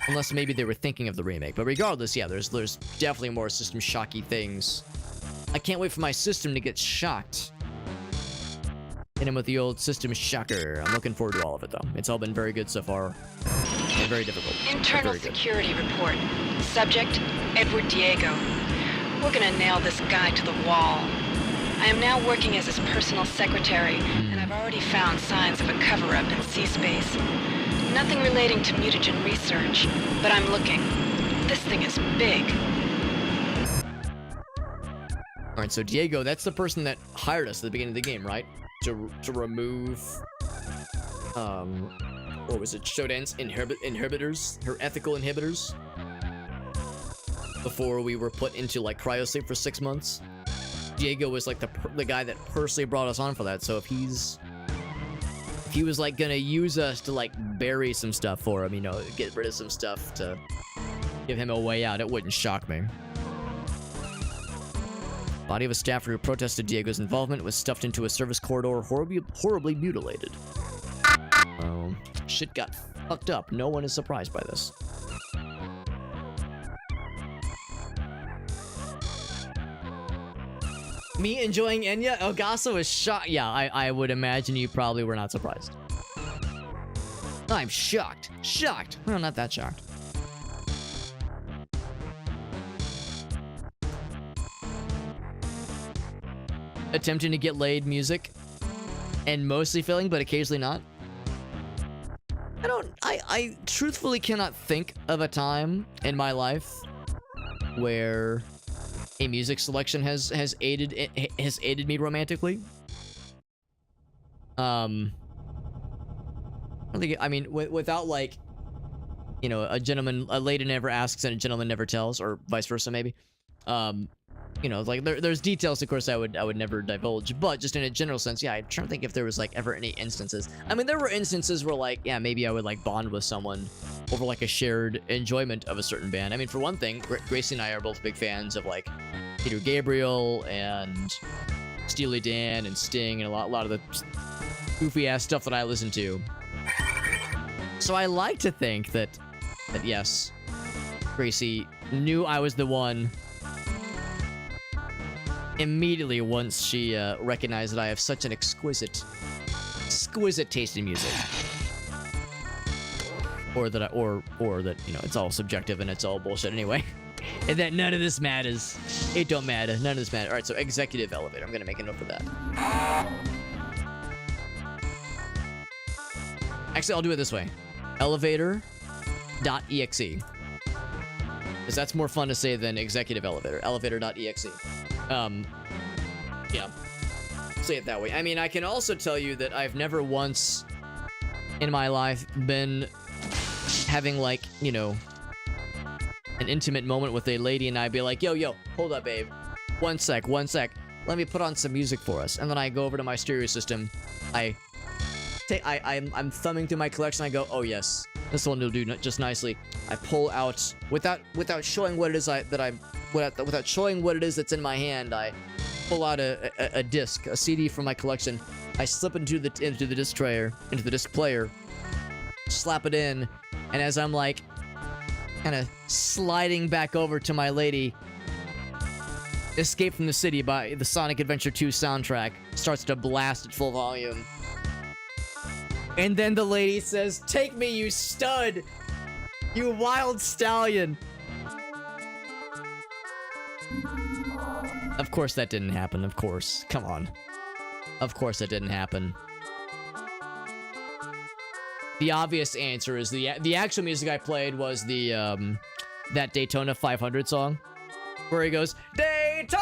Unless maybe they were thinking of the remake. But regardless, yeah, there's definitely more System Shocky things. I can't wait for my system to get shocked. Hit him with the old System Shocker. I'm looking forward to all of it, though. It's all been very good so far. And very difficult. Internal Very good. security report. Subject, Edward Diego. We're gonna nail this guy to the wall. I am now working as his personal secretary, and I've already found signs of a cover-up in C-Space. Nothing relating to mutagen research, but I'm looking. This thing is big. Alright, so Diego, that's the person that hired us at the beginning of the game, right? To remove, or was it Shodan's inhibitors? Her ethical inhibitors? Before we were put into, like, cryosleep for 6 months? Diego was, like, the guy that personally brought us on for that, so if he was, like, gonna use us to, like, bury some stuff for him, you know, get rid of some stuff to give him a way out, it wouldn't shock me. Body of a staffer who protested Diego's involvement was stuffed into a service corridor, horribly mutilated. Oh, shit got fucked up. No one is surprised by this. Me enjoying Enya? Elgaso is shocked. Yeah, I would imagine you probably were not surprised. I'm shocked. Shocked. Well, not that shocked. Attempting to get laid music. And mostly failing, but occasionally not. I truthfully cannot think of a time in my life where a music selection has aided me romantically. I think, I mean, without, like, you know, a lady never asks and a gentleman never tells, or vice versa, maybe. You know, like, there's details, of course, I would never divulge, but just in a general sense, yeah, I'm trying to think if there was, like, ever any instances. I mean, there were instances where, like, yeah, maybe I would, like, bond with someone over, like, a shared enjoyment of a certain band. I mean, for one thing, Gracie and I are both big fans of, like, Peter Gabriel and Steely Dan and Sting and a lot of the goofy-ass stuff that I listen to. So I like to think that yes, Gracie knew I was the one immediately once she recognized that I have such an exquisite taste in music. Or that you know, it's all subjective and it's all bullshit anyway. And that none of this matters. It don't matter. None of this matters. All right, so executive elevator. I'm gonna make a note for that. Actually, I'll do it this way. Elevator.exe. Because that's more fun to say than executive elevator. Elevator.exe. Yeah. Say it that way. I mean, I can also tell you that I've never once in my life been having, like, you know, an intimate moment with a lady and I'd be like, yo, hold up, babe. One sec. Let me put on some music for us. And then I go over to my stereo system. I'm thumbing through my collection. I go, oh yes, this one will do just nicely. I pull out without showing what it is without showing what it is that's in my hand. I pull out a disc, a CD from my collection. I slip into the disc player, slap it in, and as I'm like kind of sliding back over to my lady, Escape from the City by the Sonic Adventure 2 soundtrack starts to blast at full volume. And then the lady says, "Take me, you stud! You wild stallion!" Of course that didn't happen, of course. Come on. Of course that didn't happen. The obvious answer is the actual music I played was the, that Daytona 500 song. Where he goes, Daytona!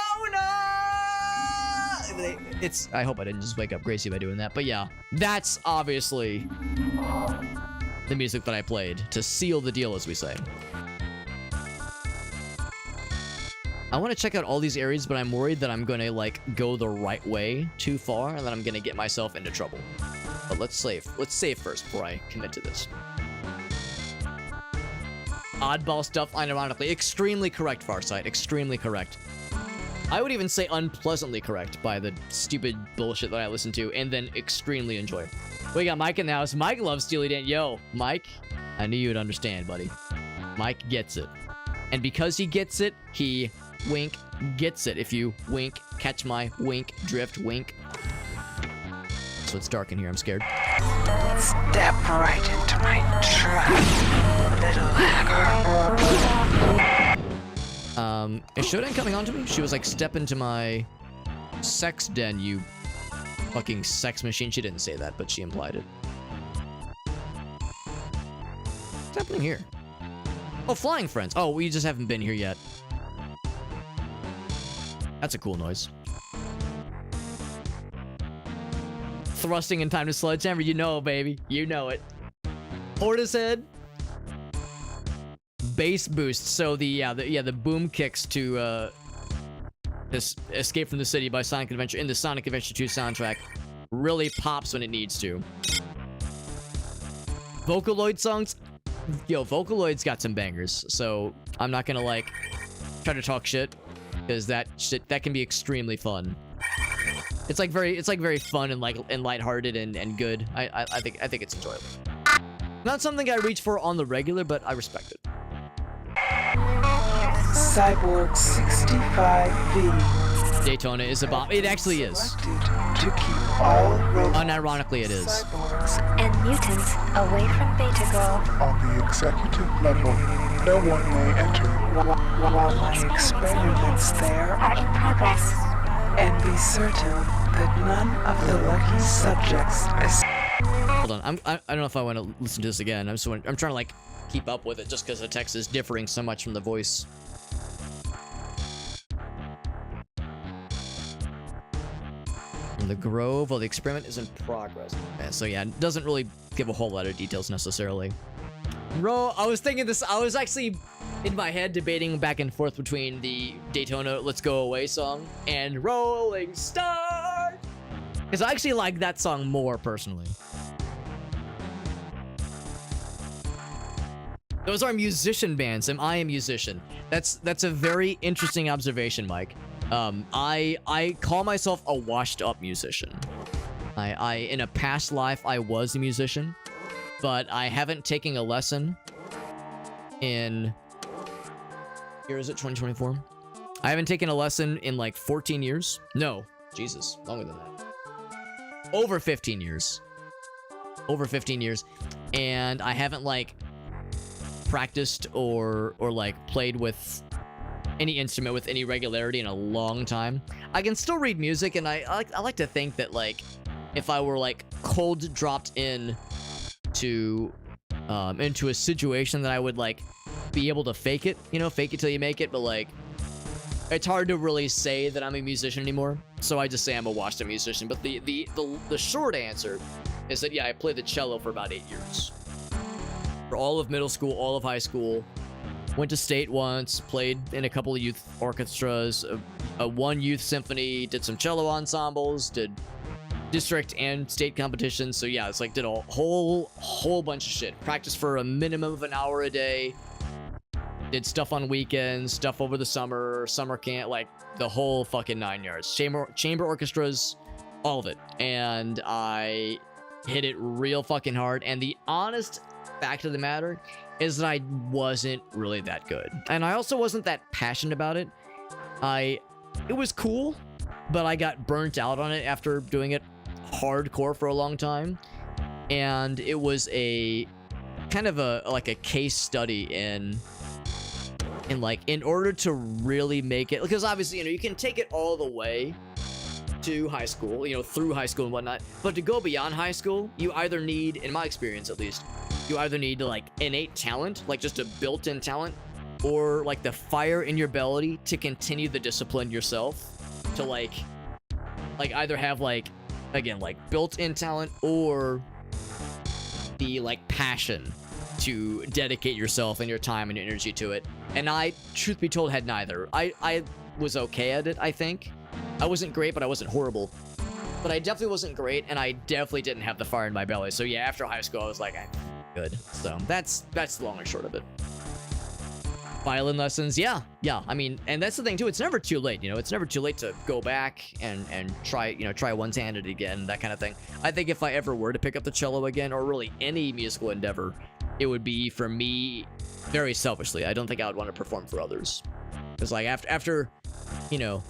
it's. I hope I didn't just wake up Gracie by doing that. But yeah, that's obviously the music that I played to seal the deal, as we say. I want to check out all these areas, but I'm worried that I'm going to, like, go the right way too far, and then I'm going to get myself into trouble. But let's save. Let's save first before I commit to this. Oddball stuff, unironically. Extremely correct, Farsight. Extremely correct. I would even say unpleasantly correct by the stupid bullshit that I listen to, and then extremely enjoy. We got Mike in the house. Mike loves Steely Dan. Yo, Mike, I knew you'd understand, buddy. Mike gets it. And because he gets it, he... wink, gets it. If you wink, catch my wink, drift, wink. So it's dark in here, I'm scared. Step right into my trap, little hacker. Is Shodan coming on to me? She was like, step into my sex den, you fucking sex machine. She didn't say that, but she implied it. What's happening here? Oh, flying friends. Oh, we just haven't been here yet. That's a cool noise. Thrusting in time to Sledgehammer, you know, baby. You know it. Portishead. Bass boost. So the boom kicks to this Escape from the City by Sonic Adventure in the Sonic Adventure 2 soundtrack really pops when it needs to. Vocaloid songs. Yo, Vocaloid's got some bangers. So I'm not gonna like try to talk shit. Because that can be extremely fun. It's like very fun and lighthearted and good. I think it's enjoyable. Not something I reach for on the regular, but I respect it. Cyborg 65V. Daytona is a bomb. It actually is. To keep all unironically, it is. And mutants away from Beta Girl. On the executive level, no one may enter while my experiments there are in progress. And be certain that none of the lucky subjects Hold on, I don't know if I want to listen to this again. I'm trying to like keep up with it just because the text is differing so much from the voice. The Grove, while the experiment is in progress. Yeah, so yeah, it doesn't really give a whole lot of details necessarily. I was thinking this, I was actually in my head debating back and forth between the Daytona Let's Go Away song and Rolling Star. Because I actually like that song more personally. Those are musician bands. Am I a musician? That's a very interesting observation, Mike. I call myself a washed up musician. I in a past life I was a musician, but I haven't taken a lesson in, here is it, 2024? I haven't taken a lesson in like 14 years. No, Jesus, longer than that. Over 15 years. Over 15 years. And I haven't like practiced or like played with any instrument with any regularity in a long time. I can still read music, and I like to think that like if I were like cold dropped in to into a situation that I would like be able to fake it, you know, fake it till you make it, but like it's hard to really say that I'm a musician anymore. So I just say I'm a washed up musician. But the short answer is that yeah, I played the cello for about 8 years. For all of middle school, all of high school. Went to state once, played in a couple of youth orchestras, one youth symphony, did some cello ensembles, did district and state competitions. So yeah, it's like did a whole bunch of shit. Practiced for a minimum of an hour a day. Did stuff on weekends, stuff over the summer camp, like the whole fucking 9 yards. Chamber orchestras, all of it. And I hit it real fucking hard. And the honest fact of the matter is that I wasn't really that good. And I also wasn't that passionate about it. It was cool, but I got burnt out on it after doing it hardcore for a long time. And it was a kind of like a case study in like, in order to really make it, because obviously, you know, you can take it all the way to high school, you know, through high school and whatnot, but to go beyond high school, you either need, in my experience at least, you either need like innate talent, like just a built-in talent, or like the fire in your belly to continue the discipline yourself, to like like either have like, again, like built-in talent or the like passion to dedicate yourself and your time and your energy to it. And I, truth be told, had neither. I was okay at it, I think. I wasn't great, but I wasn't horrible. But I definitely wasn't great, and I definitely didn't have the fire in my belly. So yeah, after high school, I was like, I'm good. So that's the long and short of it. Violin lessons, yeah. I mean, and that's the thing too. It's never too late, you know. It's never too late to go back and try, you know, try one-handed again, that kind of thing. I think if I ever were to pick up the cello again, or really any musical endeavor, it would be for me very selfishly. I don't think I would want to perform for others. Because like after, you know,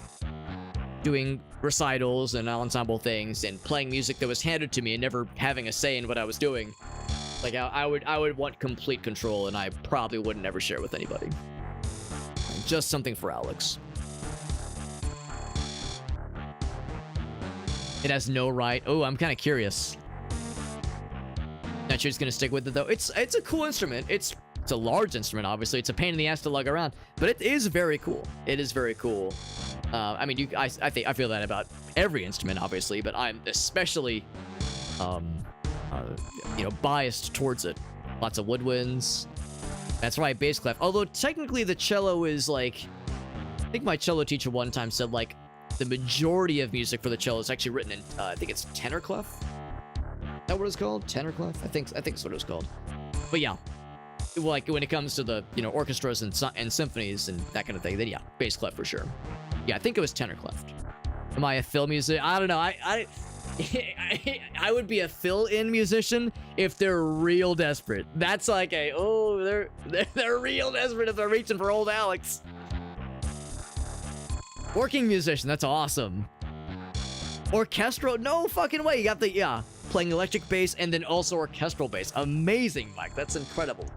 doing recitals and ensemble things and playing music that was handed to me and never having a say in what I was doing, like I would want complete control, and I probably wouldn't ever share it with anybody. Just something for Alex. It has no right. Oh, I'm kind of curious. Not sure it's gonna stick with it though. It's a cool instrument. It's a large instrument, obviously. It's a pain in the ass to lug around, but it is very cool. It is very cool. I mean, I think I feel that about every instrument, obviously, but I'm especially, you know, biased towards it. Lots of woodwinds. That's right, bass clef. Although technically the cello is like, I think my cello teacher one time said like the majority of music for the cello is actually written in, I think it's tenor clef. Is that what it's called? Tenor clef? I think that's what it was called. But yeah, like when it comes to the, you know, orchestras and symphonies and that kind of thing, then yeah, bass clef for sure. Yeah, I think it was tenor clef. Am I a fill musician? I don't know. I would be a fill-in musician if they're real desperate. That's like a, oh, they're real desperate if they're reaching for old Alex. Working musician, that's awesome. Orchestral, no fucking way. You got the, yeah, playing electric bass and then also orchestral bass. Amazing, Mike. That's incredible.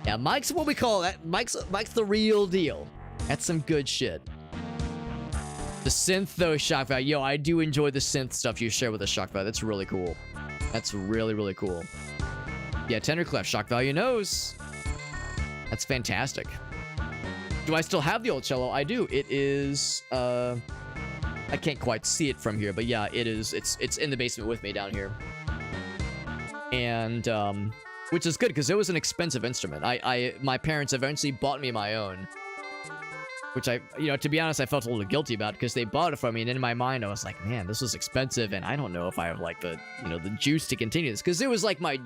Yeah, Mike's what we call that. Mike's the real deal. That's some good shit. The synth, though, shock value. Yo, I do enjoy the synth stuff you share with the shock value. That's really cool. That's really, really cool. Yeah, tenor clef, shock value knows. That's fantastic. Do I still have the old cello? I do. It is, I can't quite see it from here, but yeah, it is. It's in the basement with me down here. And, which is good, because it was an expensive instrument. My parents eventually bought me my own. Which I, you know, to be honest, I felt a little guilty about because they bought it for me, and in my mind, I was like, man, this was expensive, and I don't know if I have like the, you know, the juice to continue this, because it was like my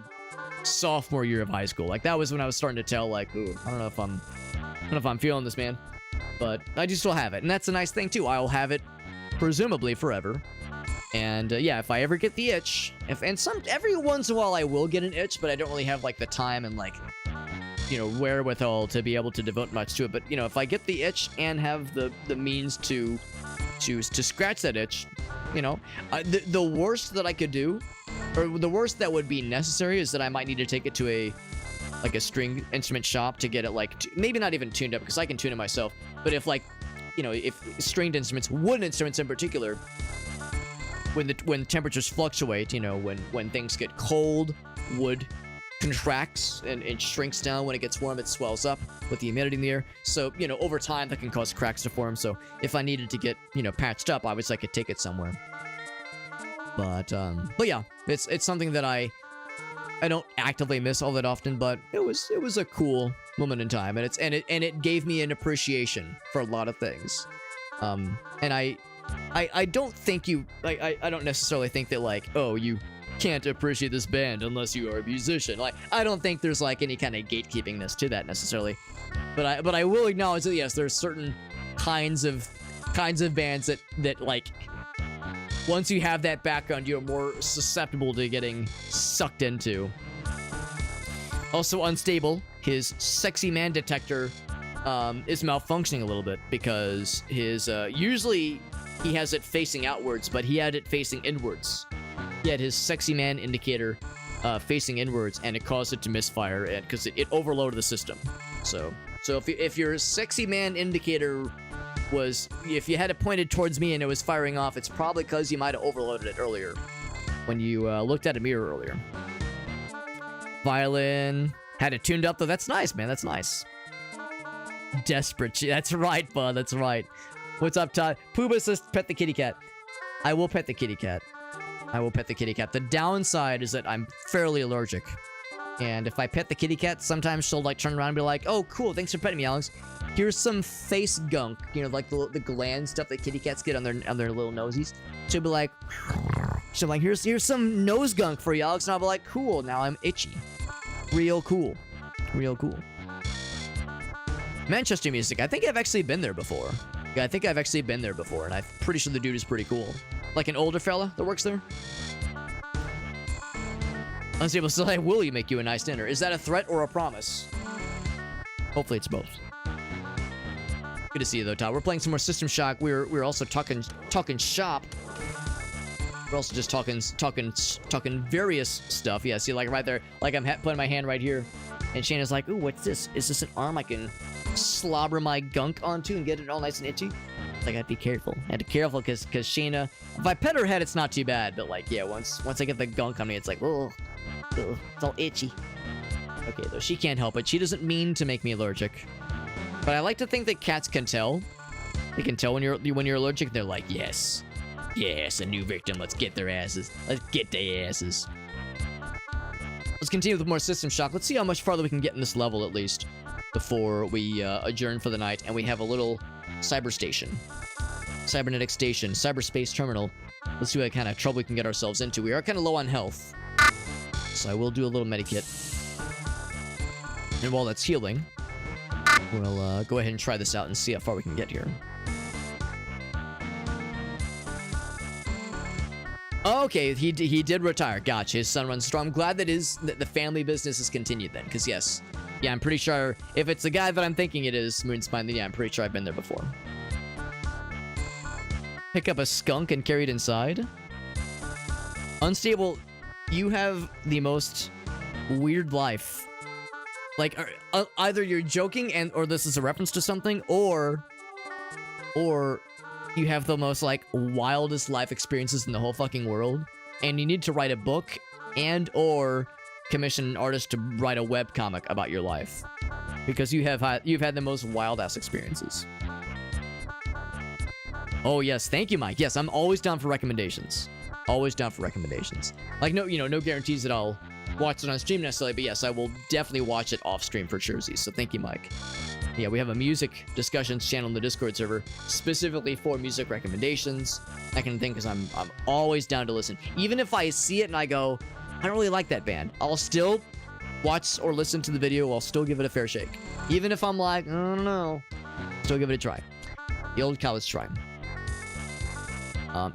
sophomore year of high school. Like that was when I was starting to tell, like, ooh, I don't know if I'm feeling this, man. But I do still have it, and that's a nice thing too. I'll have it presumably forever. And yeah, if I ever get the itch, every once in a while I will get an itch, but I don't really have like the time and like, you know, wherewithal to be able to devote much to it. But you know, if I get the itch and have the means to scratch that itch, you know, the worst that I could do, or the worst that would be necessary, is that I might need to take it to a string instrument shop to get it like maybe not even tuned up, because I can tune it myself. But if like, you know, if stringed instruments, wooden instruments in particular, when temperatures fluctuate, you know, when things get cold, wood contracts and it shrinks down. When it gets warm, it swells up with the humidity in the air. So, you know, over time that can cause cracks to form. So if I needed to get, you know, patched up, obviously I could take it somewhere. But yeah, it's something that I don't actively miss all that often, but it was a cool moment in time, and it gave me an appreciation for a lot of things. And I don't think I don't necessarily think that like, oh, you can't appreciate this band unless you are a musician. Like, I don't think there's like any kind of gatekeepingness to that necessarily. But I will acknowledge that yes, there's certain kinds of bands that like, once you have that background, you're more susceptible to getting sucked into. Also unstable, his sexy man detector is malfunctioning a little bit, because his usually he has it facing outwards, but he had it facing inwards. He had his sexy man indicator facing inwards, and it caused it to misfire, and because it overloaded the system. So if your sexy man indicator was, if you had it pointed towards me and it was firing off, it's probably because you might have overloaded it earlier when you looked at a mirror earlier. Violin had it tuned up though. That's nice, man. That's nice. Desperate. That's right, bud. That's right. What's up, Todd? Pooba says pet the kitty cat. I will pet the kitty cat. I will pet the kitty cat. The downside is that I'm fairly allergic. And if I pet the kitty cat, sometimes she'll like turn around and be like, oh, cool, thanks for petting me, Alex. Here's some face gunk, you know, like the gland stuff that kitty cats get on their little nosies. She'll be like, here's some nose gunk for you, Alex. And I'll be like, cool, now I'm itchy. Real cool. Real cool. Manchester Music. I think I've actually been there before. Yeah, I think I've actually been there before, and I'm pretty sure the dude is pretty cool. Like an older fella that works there. Unstable still like, will you make you a nice dinner? Is that a threat or a promise? Hopefully it's both. Good to see you though, Todd. We're playing some more System Shock. We're also talking shop. We're also just talking various stuff. Yeah, see, like right there, like I'm putting my hand right here, and Shayna's like, ooh, what's this? Is this an arm I can slobber my gunk onto and get it all nice and itchy? Like, I'd be careful. I'd be careful because Shayna, if I pet her head, it's not too bad. But like, yeah, once I get the gunk on me, it's like, oh, it's all itchy. Okay, though she can't help it. She doesn't mean to make me allergic. But I like to think that cats can tell. They can tell when you're allergic. They're like, yes, a new victim. Let's get their asses. Let's get their asses. Let's continue with more System Shock. Let's see how much farther we can get in this level at least before we adjourn for the night and we have a little cyber station, cybernetic station, cyberspace terminal. Let's see what kind of trouble we can get ourselves into. We are kind of low on health, so I will do a little medikit. And while that's healing, we'll go ahead and try this out and see how far we can get here. Okay, he did retire. Gotcha. His son runs strong. I'm glad that the family business has continued then, because yes. Yeah, I'm pretty sure if it's the guy that I'm thinking it is, Moonspine, then yeah, I'm pretty sure I've been there before. Pick up a skunk and carry it inside. Unstable, you have the most weird life. Like, either you're joking or this is a reference to something, or you have the most, like, wildest life experiences in the whole fucking world, and you need to write a book or commission an artist to write a webcomic about your life, because you've had the most wild-ass experiences. Oh, yes. Thank you, Mike. Yes, I'm always down for recommendations. Always down for recommendations. Like, no guarantees that I'll watch it on stream necessarily, but yes, I will definitely watch it off stream for Jersey. So thank you, Mike. Yeah, we have a music discussions channel in the Discord server specifically for music recommendations, that kind of thing, because I'm always down to listen. Even if I see it and I go, I don't really like that band, I'll still watch or listen to the video. I'll still give it a fair shake. Even if I'm like, I don't know, still give it a try. The old college try.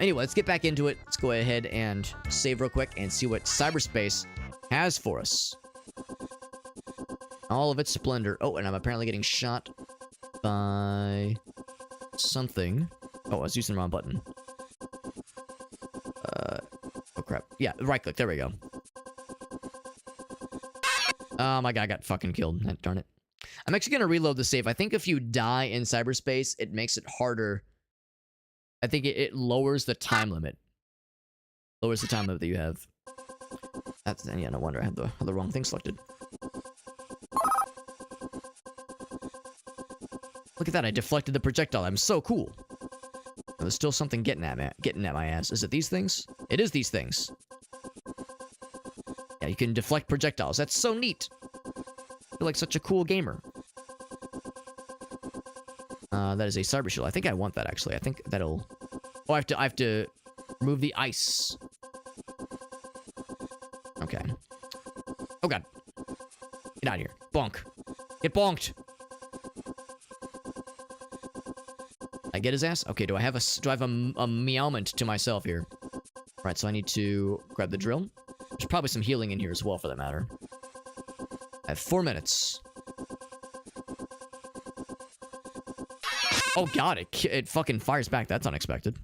Anyway, let's get back into it. Let's go ahead and save real quick and see what cyberspace has for us. All of its splendor. Oh, and I'm apparently getting shot by something. Oh, I was using the wrong button. Oh crap. Yeah, right click. There we go. Oh my god, I got fucking killed. Darn it. I'm actually gonna reload the save. I think if you die in cyberspace, it makes it harder. I think it lowers the time limit. Lowers the time limit that you have. That's, yeah, no wonder I had the wrong thing selected. Look at that, I deflected the projectile. I'm so cool. There's still something getting at my ass. Is it these things? It is these things. Yeah, you can deflect projectiles. That's so neat. I feel like such a cool gamer. That is a cyber shield. I think I want that, actually. I think that'll... Oh, I have to remove the ice. Okay. Oh, God. Get out of here. Bonk. Get bonked. I get his ass? Okay, do I have a meowment to myself here? Right, so I need to grab the drill. There's probably some healing in here as well, for that matter. I have 4 minutes. Oh god, it fucking fires back. That's unexpected.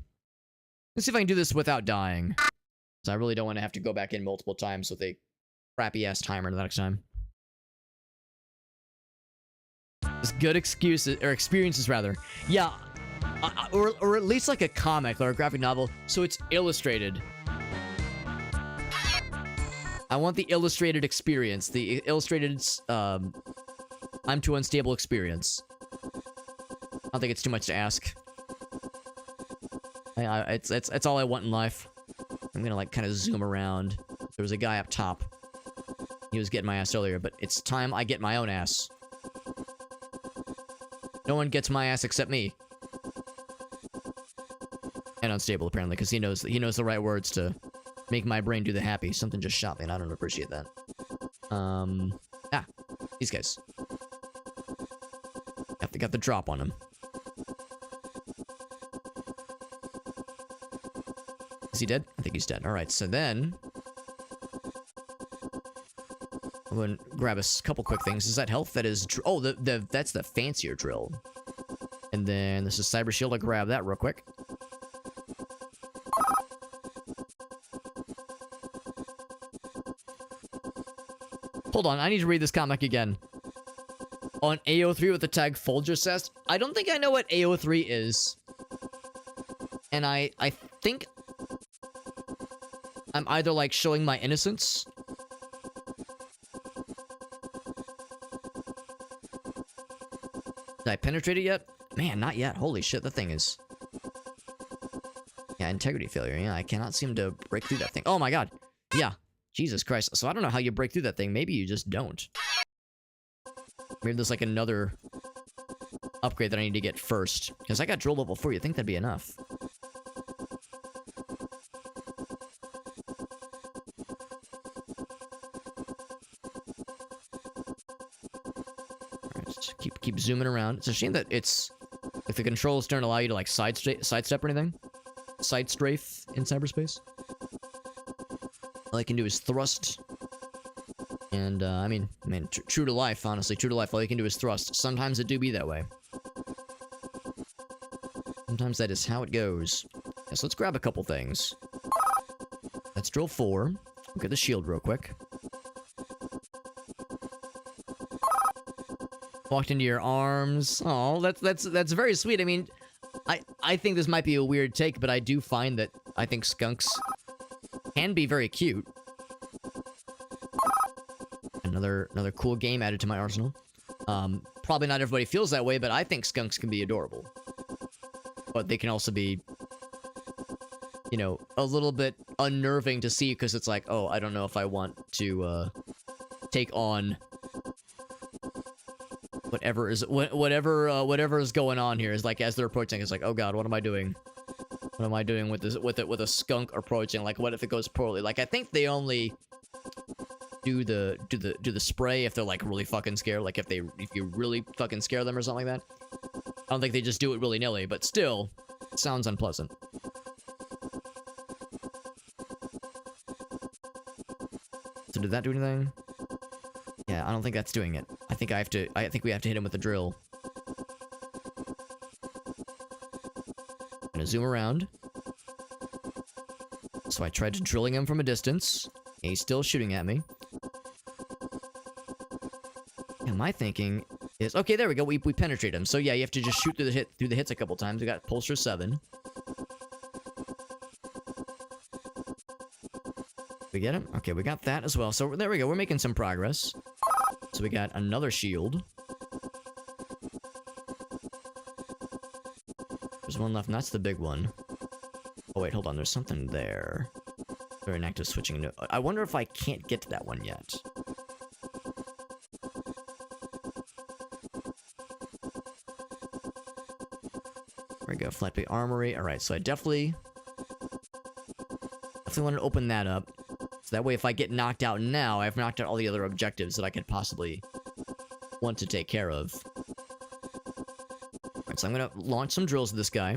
Let's see if I can do this without dying. Because I really don't want to have to go back in multiple times with a crappy-ass timer the next time. Just good excuses, or experiences, rather. Yeah, or at least like a comic or a graphic novel, so it's illustrated. I want the illustrated experience, the illustrated, I'm too unstable experience. I don't think it's too much to ask. It's all I want in life. I'm gonna like kind of zoom around. There was a guy up top. He was getting my ass earlier, but it's time I get my own ass. No one gets my ass except me. And unstable apparently, because he knows the right words to make my brain do the happy. Something just shot me, and I don't appreciate that. These guys. Got the drop on him. Is he dead? I think he's dead. Alright, so then... I'm going to grab a couple quick things. Is that health? That is... Oh, that's the fancier drill. And then this is Cyber Shield. I'll grab that real quick. Hold on, I need to read this comic again. On AO3 with the tag Folger Cest. I don't think I know what AO3 is. And I think I'm either like showing my innocence. Did I penetrate it yet? Man, not yet. Holy shit, that thing is... Yeah, integrity failure. Yeah, I cannot seem to break through that thing. Oh my god. Yeah. Jesus Christ. So I don't know how you break through that thing. Maybe you just don't. Maybe there's like another upgrade that I need to get first. Because I got drill level 4. You'd think that'd be enough. Alright, just keep zooming around. It's a shame that it's... If the controls don't allow you to like sidestep or anything. Side strafe in cyberspace. All I can do is thrust. And, I mean, true to life, honestly. True to life, all you can do is thrust. Sometimes it do be that way. Sometimes that is how it goes. Yeah, so let's grab a couple things. Let's drill 4. Look at the shield real quick. Walked into your arms. Oh, that's very sweet. I mean, I think this might be a weird take, but I do find that I think skunks can be very cute. Another cool game added to my arsenal. Probably not everybody feels that way, but I think skunks can be adorable. But they can also be, you know, a little bit unnerving to see because it's like, oh, I don't know if I want to take on whatever is going on here. Is like as they're approaching, it's like, oh god, what am I doing? What am I doing with this with a skunk approaching? Like, what if it goes poorly? Like, I think they only do the spray if they're like really fucking scared. Like if you really fucking scare them or something like that. I don't think they just do it willy-nilly, but still, it sounds unpleasant. So did that do anything? Yeah, I don't think that's doing it. I think we have to hit him with the drill. I'm gonna zoom around. So I tried drilling him from a distance. And he's still shooting at me. And my thinking is, okay, there we go. We penetrate him. So yeah, you have to just shoot through the hits a couple times. We got Pulsar 7. We get him? Okay, we got that as well. So there we go. We're making some progress. So we got another shield. There's one left, and that's the big one. Oh wait, hold on. There's something there. Very inactive switching. No, I wonder if I can't get to that one yet. There we go. Flat Bay Armory. Alright, so I definitely want to open that up. So that way if I get knocked out now, I've knocked out all the other objectives that I could possibly want to take care of. Alright, so I'm gonna launch some drills at this guy.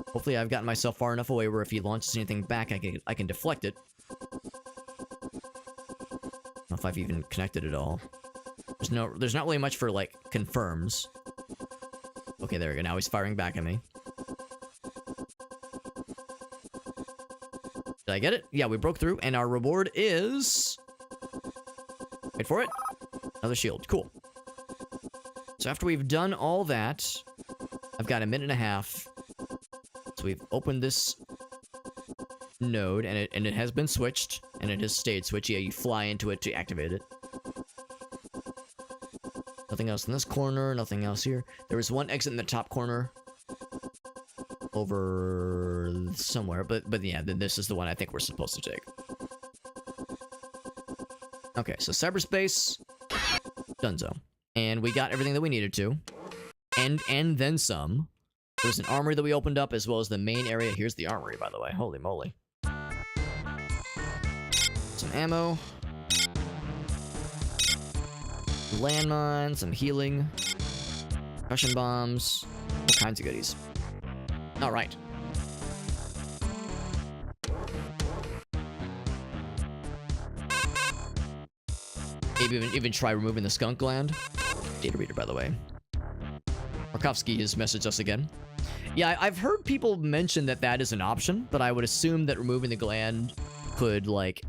Hopefully I've gotten myself far enough away where if he launches anything back, I can deflect it. I don't know if I've even connected it all. There's not really much for, like, confirms. Okay, there we go. Now he's firing back at me. Did I get it? Yeah, we broke through, and our reward is... Wait for it. Another shield. Cool. So after we've done all that, I've got a minute and a half. So we've opened this node, and it has been switched, and it has stayed switched. Yeah, you fly into it to activate it. Nothing else in this corner, nothing else here. There was one exit in the top corner. over somewhere, but yeah, then this is the one I think we're supposed to take. Okay, so cyberspace, donezo. And we got everything that we needed to. And then some. There's an armory that we opened up, as well as the main area. Here's the armory, by the way. Holy moly. Some ammo. Landmines, some healing. Concussion bombs. All kinds of goodies. Alright. Maybe even try removing the skunk gland. Data reader, by the way. Markovsky has messaged us again. Yeah, I've heard people mention that that is an option, but I would assume that removing the gland could, like,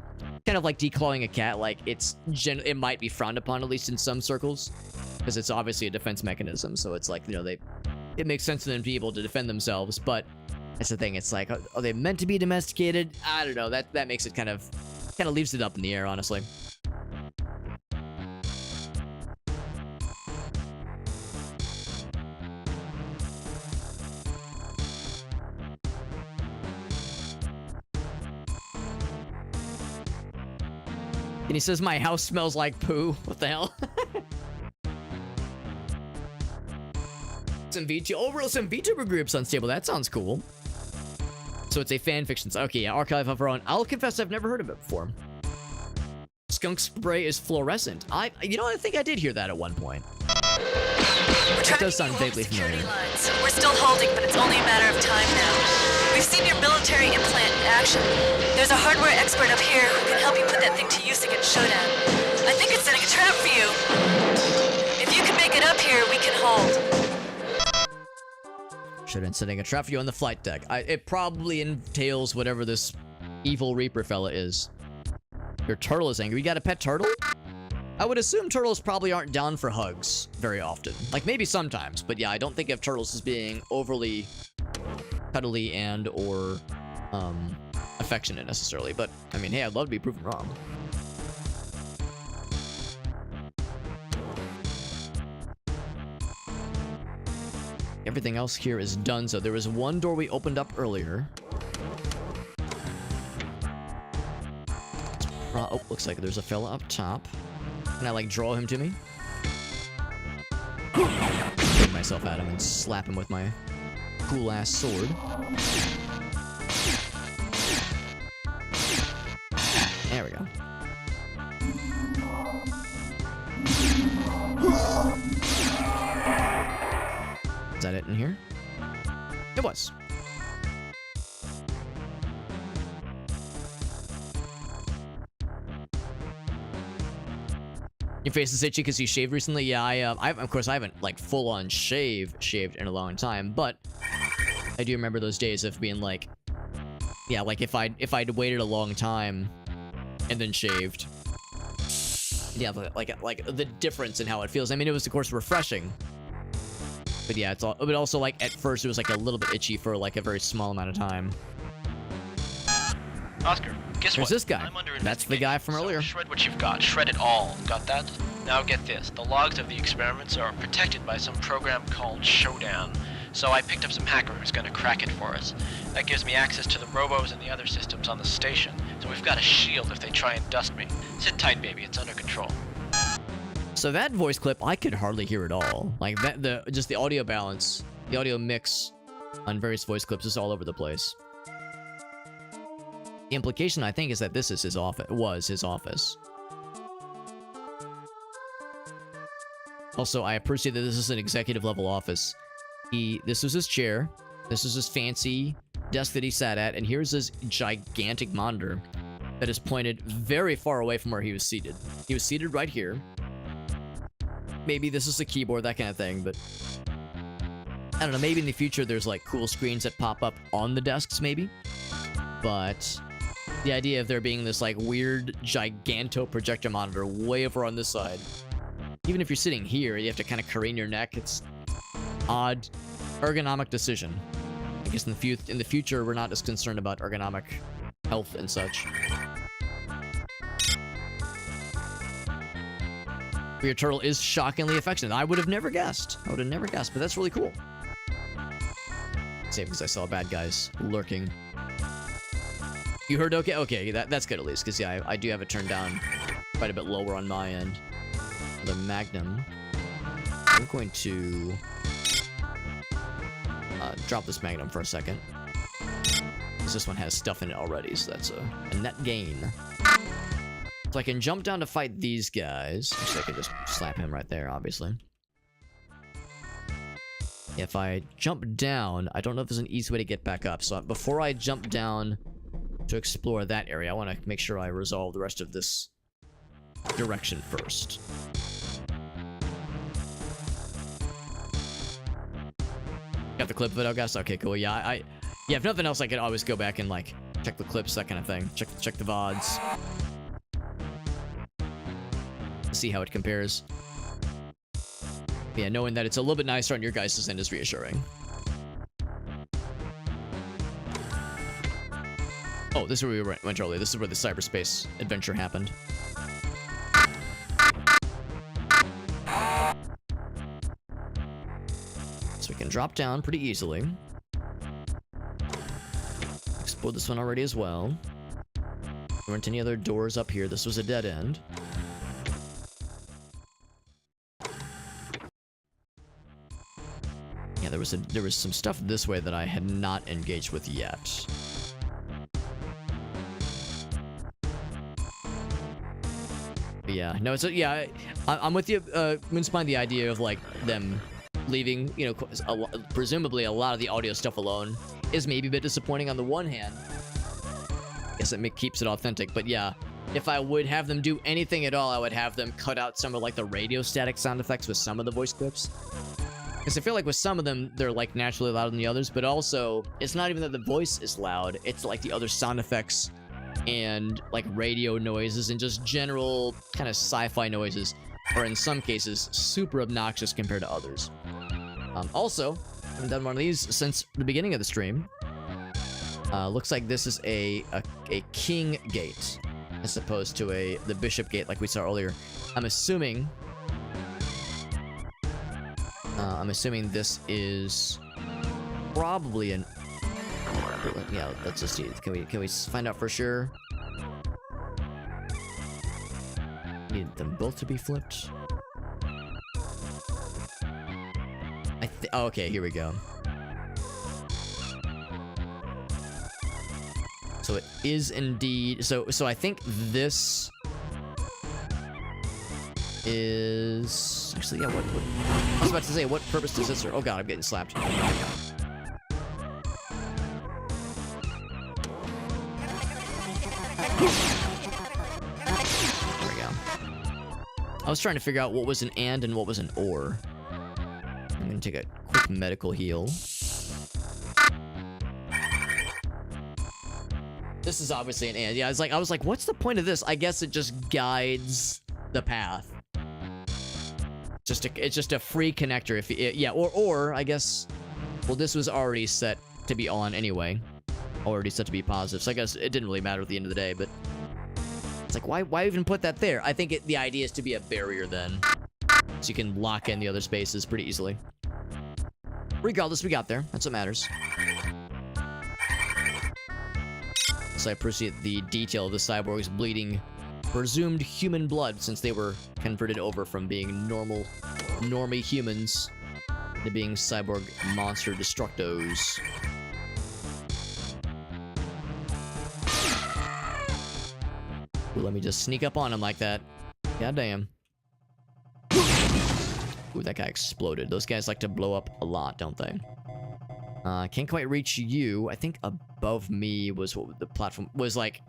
kind of like declawing a cat, like, it might be frowned upon, at least in some circles, because it's obviously a defense mechanism, so it's like, you know, it makes sense for them to be able to defend themselves, but that's the thing, it's like, are they meant to be domesticated? I don't know, that makes it kind of leaves it up in the air, honestly. And he says, my house smells like poo. What the hell? Some VTuber groups unstable. That sounds cool. So it's a fan fiction. Okay, yeah, archive of our own. I'll confess I've never heard of it before. Skunk spray is fluorescent. I think I did hear that at one point. That does sound vaguely familiar. Lines. We're still holding, but it's only a matter of time now. We've seen your military implant in action. There's a hardware expert up here who can help you put that thing to use against Shodan. I think it's setting a trap for you. If you can make it up here, we can hold. Shodan setting a trap for you on the flight deck. It probably entails whatever this evil Reaper fella is. Your turtle is angry. You got a pet turtle? I would assume turtles probably aren't down for hugs very often. Like, maybe sometimes, but yeah, I don't think of turtles as being overly cuddly and or affectionate necessarily. But, I mean, hey, I'd love to be proven wrong. Everything else here is done, so there was one door we opened up earlier. Oh, looks like there's a fella up top. Can I, like, draw him to me? Bring myself at him and slap him with my cool-ass sword. There we go. Is that it in here? It was. Your face is itchy because you shaved recently. Yeah, of course I haven't like full on shaved in a long time, but I do remember those days of being like, yeah, like if I'd waited a long time and then shaved. Yeah, like the difference in how it feels. I mean, it was of course refreshing, but yeah, but also like at first it was like a little bit itchy for like a very small amount of time. Oscar, guess There's what? this guy. I'm under That's the guy from earlier. Shred what you've got. Shred it all. Got that? Now get this. The logs of the experiments are protected by some program called Shodan. So I picked up some hacker who's gonna crack it for us. That gives me access to the robos and the other systems on the station. So we've got a shield if they try and dust me. Sit tight, baby. It's under control. So that voice clip, I could hardly hear at all. Like that, just the audio balance, the audio mix on various voice clips is all over the place. The implication, I think, is that this is his office. Was his office. Also, I appreciate that this is an executive level office. This was his chair. This is his fancy desk that he sat at, and here's his gigantic monitor that is pointed very far away from where he was seated. He was seated right here. Maybe this is a keyboard, that kind of thing, but I don't know. Maybe in the future there's like cool screens that pop up on the desks, maybe. But the idea of there being this like weird giganto projector monitor way over on this side, even if you're sitting here, you have to kind of crane your neck. It's odd ergonomic decision. I guess in the future we're not as concerned about ergonomic health and such. Your turtle is shockingly affectionate. I would have never guessed. But that's really cool. Same because I saw bad guys lurking. You heard okay? Okay, that's good at least, because yeah, I do have it turned down quite a bit lower on my end. The Magnum. I'm going to drop this Magnum for a second. Because this one has stuff in it already, so that's a net gain. So I can jump down to fight these guys. So I can just slap him right there, obviously. If I jump down, I don't know if there's an easy way to get back up. So before I jump down to explore that area, I want to make sure I resolve the rest of this direction first. Got the clip of it, I guess? Okay, cool. Yeah, yeah, if nothing else, I could always go back and, like, check the clips, that kind of thing. Check the VODs. See how it compares. Yeah, knowing that it's a little bit nicer on your guys' end is reassuring. Oh, this is where we went earlier. This is where the cyberspace adventure happened. So we can drop down pretty easily. Explored this one already as well. There weren't any other doors up here. This was a dead end. Yeah, there was some stuff this way that I had not engaged with yet. But yeah, no, it's yeah. I'm with you, Moonspine. The idea of like them leaving, you know, presumably a lot of the audio stuff alone is maybe a bit disappointing on the one hand. I guess it keeps it authentic, but yeah, if I would have them do anything at all, I would have them cut out some of like the radio static sound effects with some of the voice clips. Because I feel like with some of them, they're like naturally louder than the others, but also it's not even that the voice is loud, it's like the other sound effects and like radio noises and just general kind of sci-fi noises are in some cases super obnoxious compared to others. Also, I haven't done one of these since the beginning of the stream. Looks like this is a king gate as opposed to the bishop gate like we saw earlier. I'm assuming this is probably an... Yeah, let's just see. Can we find out for sure? Need them both to be flipped. Oh, okay, here we go. So it is indeed... So I think this is... Actually, yeah, what... I was about to say, what purpose does this serve? Oh god, I'm getting slapped. Oh my god. There we go. I was trying to figure out what was an and what was an or. I'm gonna take a quick medical heal. This is obviously an and. Yeah, I was like, what's the point of this? I guess it just guides the path. It's just a free connector. If yeah, or I guess. Well, this was already set to be on anyway. Already set to be positive. So I guess it didn't really matter at the end of the day. But it's like, why even put that there? I think the idea is to be a barrier then, so you can lock in the other spaces pretty easily. Regardless, we got there. That's what matters. So I appreciate the detail of the cyborgs bleeding presumed human blood since they were converted over from being normie humans to being cyborg monster destructos. Ooh, let me just sneak up on him like that. God damn. Ooh, that guy exploded. Those guys like to blow up a lot, don't they? Can't quite reach you. I think above me was what the platform was, like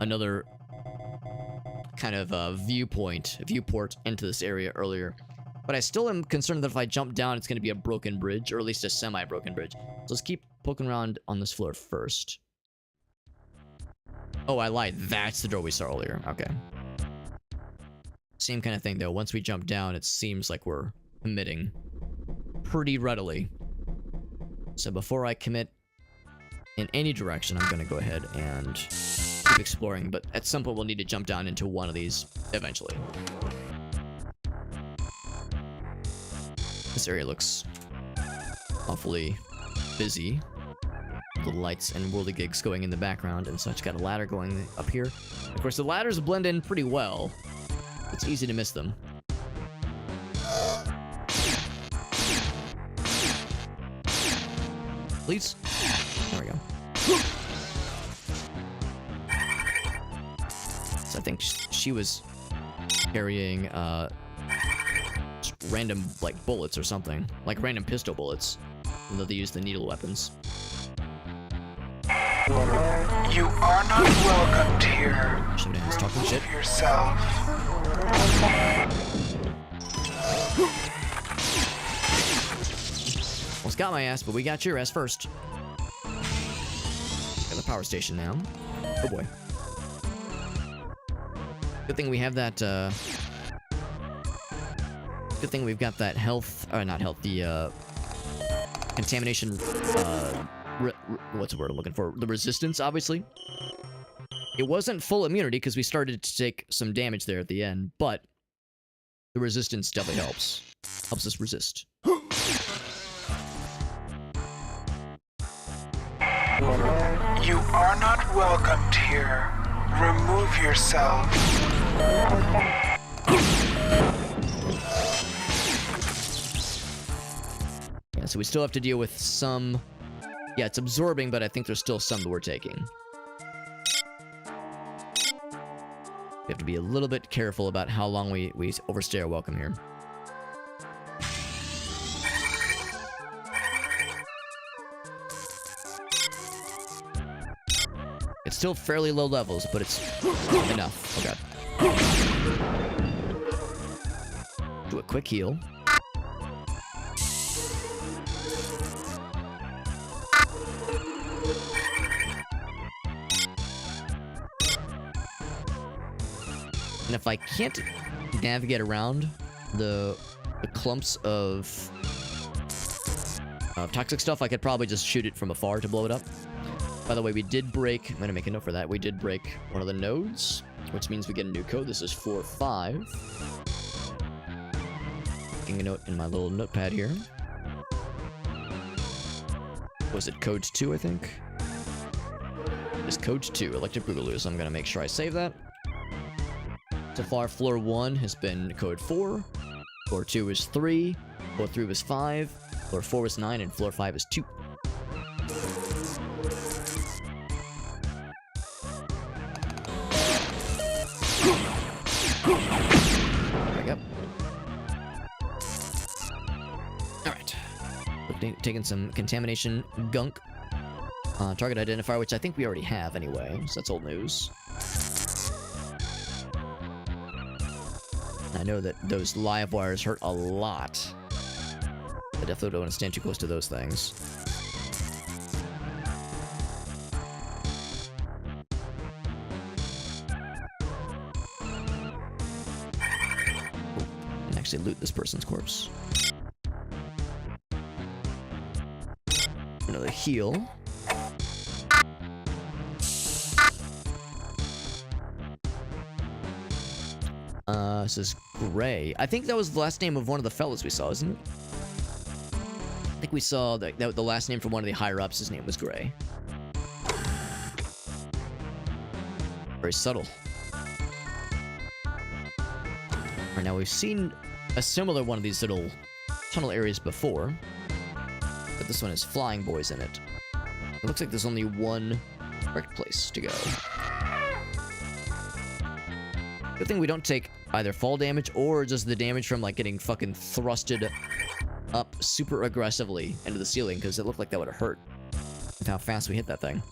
another kind of viewport into this area earlier. But I still am concerned that if I jump down, it's going to be a broken bridge, or at least a semi-broken bridge. So let's keep poking around on this floor first. Oh, I lied. That's the door we saw earlier. Okay. Same kind of thing, though. Once we jump down, it seems like we're committing pretty readily. So before I commit in any direction, I'm going to go ahead and keep exploring. But at some point, we'll need to jump down into one of these eventually. This area looks awfully busy. The lights and whirligigs going in the background and such. Got a ladder going up here. Of course, the ladders blend in pretty well. It's easy to miss them. Please. There we go. So I think she was carrying just random like bullets or something, like random pistol bullets, even though they use the needle weapons. You are not welcomed here. Shodan's talking shit. Yourself. Almost got my ass, but we got your ass first. Got the power station now. Oh boy. Good thing we have that, good thing we've got that health, not health, the, contamination, what's the word I'm looking for? The resistance, obviously. It wasn't full immunity because we started to take some damage there at the end, but the resistance definitely helps. Helps us resist. You are not welcomed here. Remove yourself. Yeah, so we still have to deal with some... Yeah, it's absorbing, but I think there's still some that we're taking. We have to be a little bit careful about how long we overstay our welcome here. It's still fairly low levels, but it's enough. Oh god. Do a quick heal. And if I can't navigate around the clumps of toxic stuff, I could probably just shoot it from afar to blow it up. By the way, we did break... I'm gonna make a note for that. We did break one of the nodes, which means we get a new code. This is 4-5. Making a note in my little notepad here. Was it code 2, I think? It's code 2, Electric Boogaloo, so I'm gonna make sure I save that. So far, floor 1 has been code 4. Floor 2 is 3. Floor 3 was 5. Floor 4 was 9, and floor 5 is 2. There we go. Alright. Taking some contamination gunk. Target identifier, which I think we already have anyway, so that's old news. I know that those live wires hurt a lot. I definitely don't want to stand too close to those things. And actually loot this person's corpse. Another heal. This is Gray. I think that was the last name of one of the fellas we saw, isn't it? I think we saw that the last name from one of the higher-ups, his name was Gray. Very subtle. Alright, now we've seen a similar one of these little tunnel areas before, but this one has flying boys in it. It looks like there's only one correct place to go. Good thing we don't take either fall damage or just the damage from like getting fucking thrusted up super aggressively into the ceiling, because it looked like that would have hurt with how fast we hit that thing.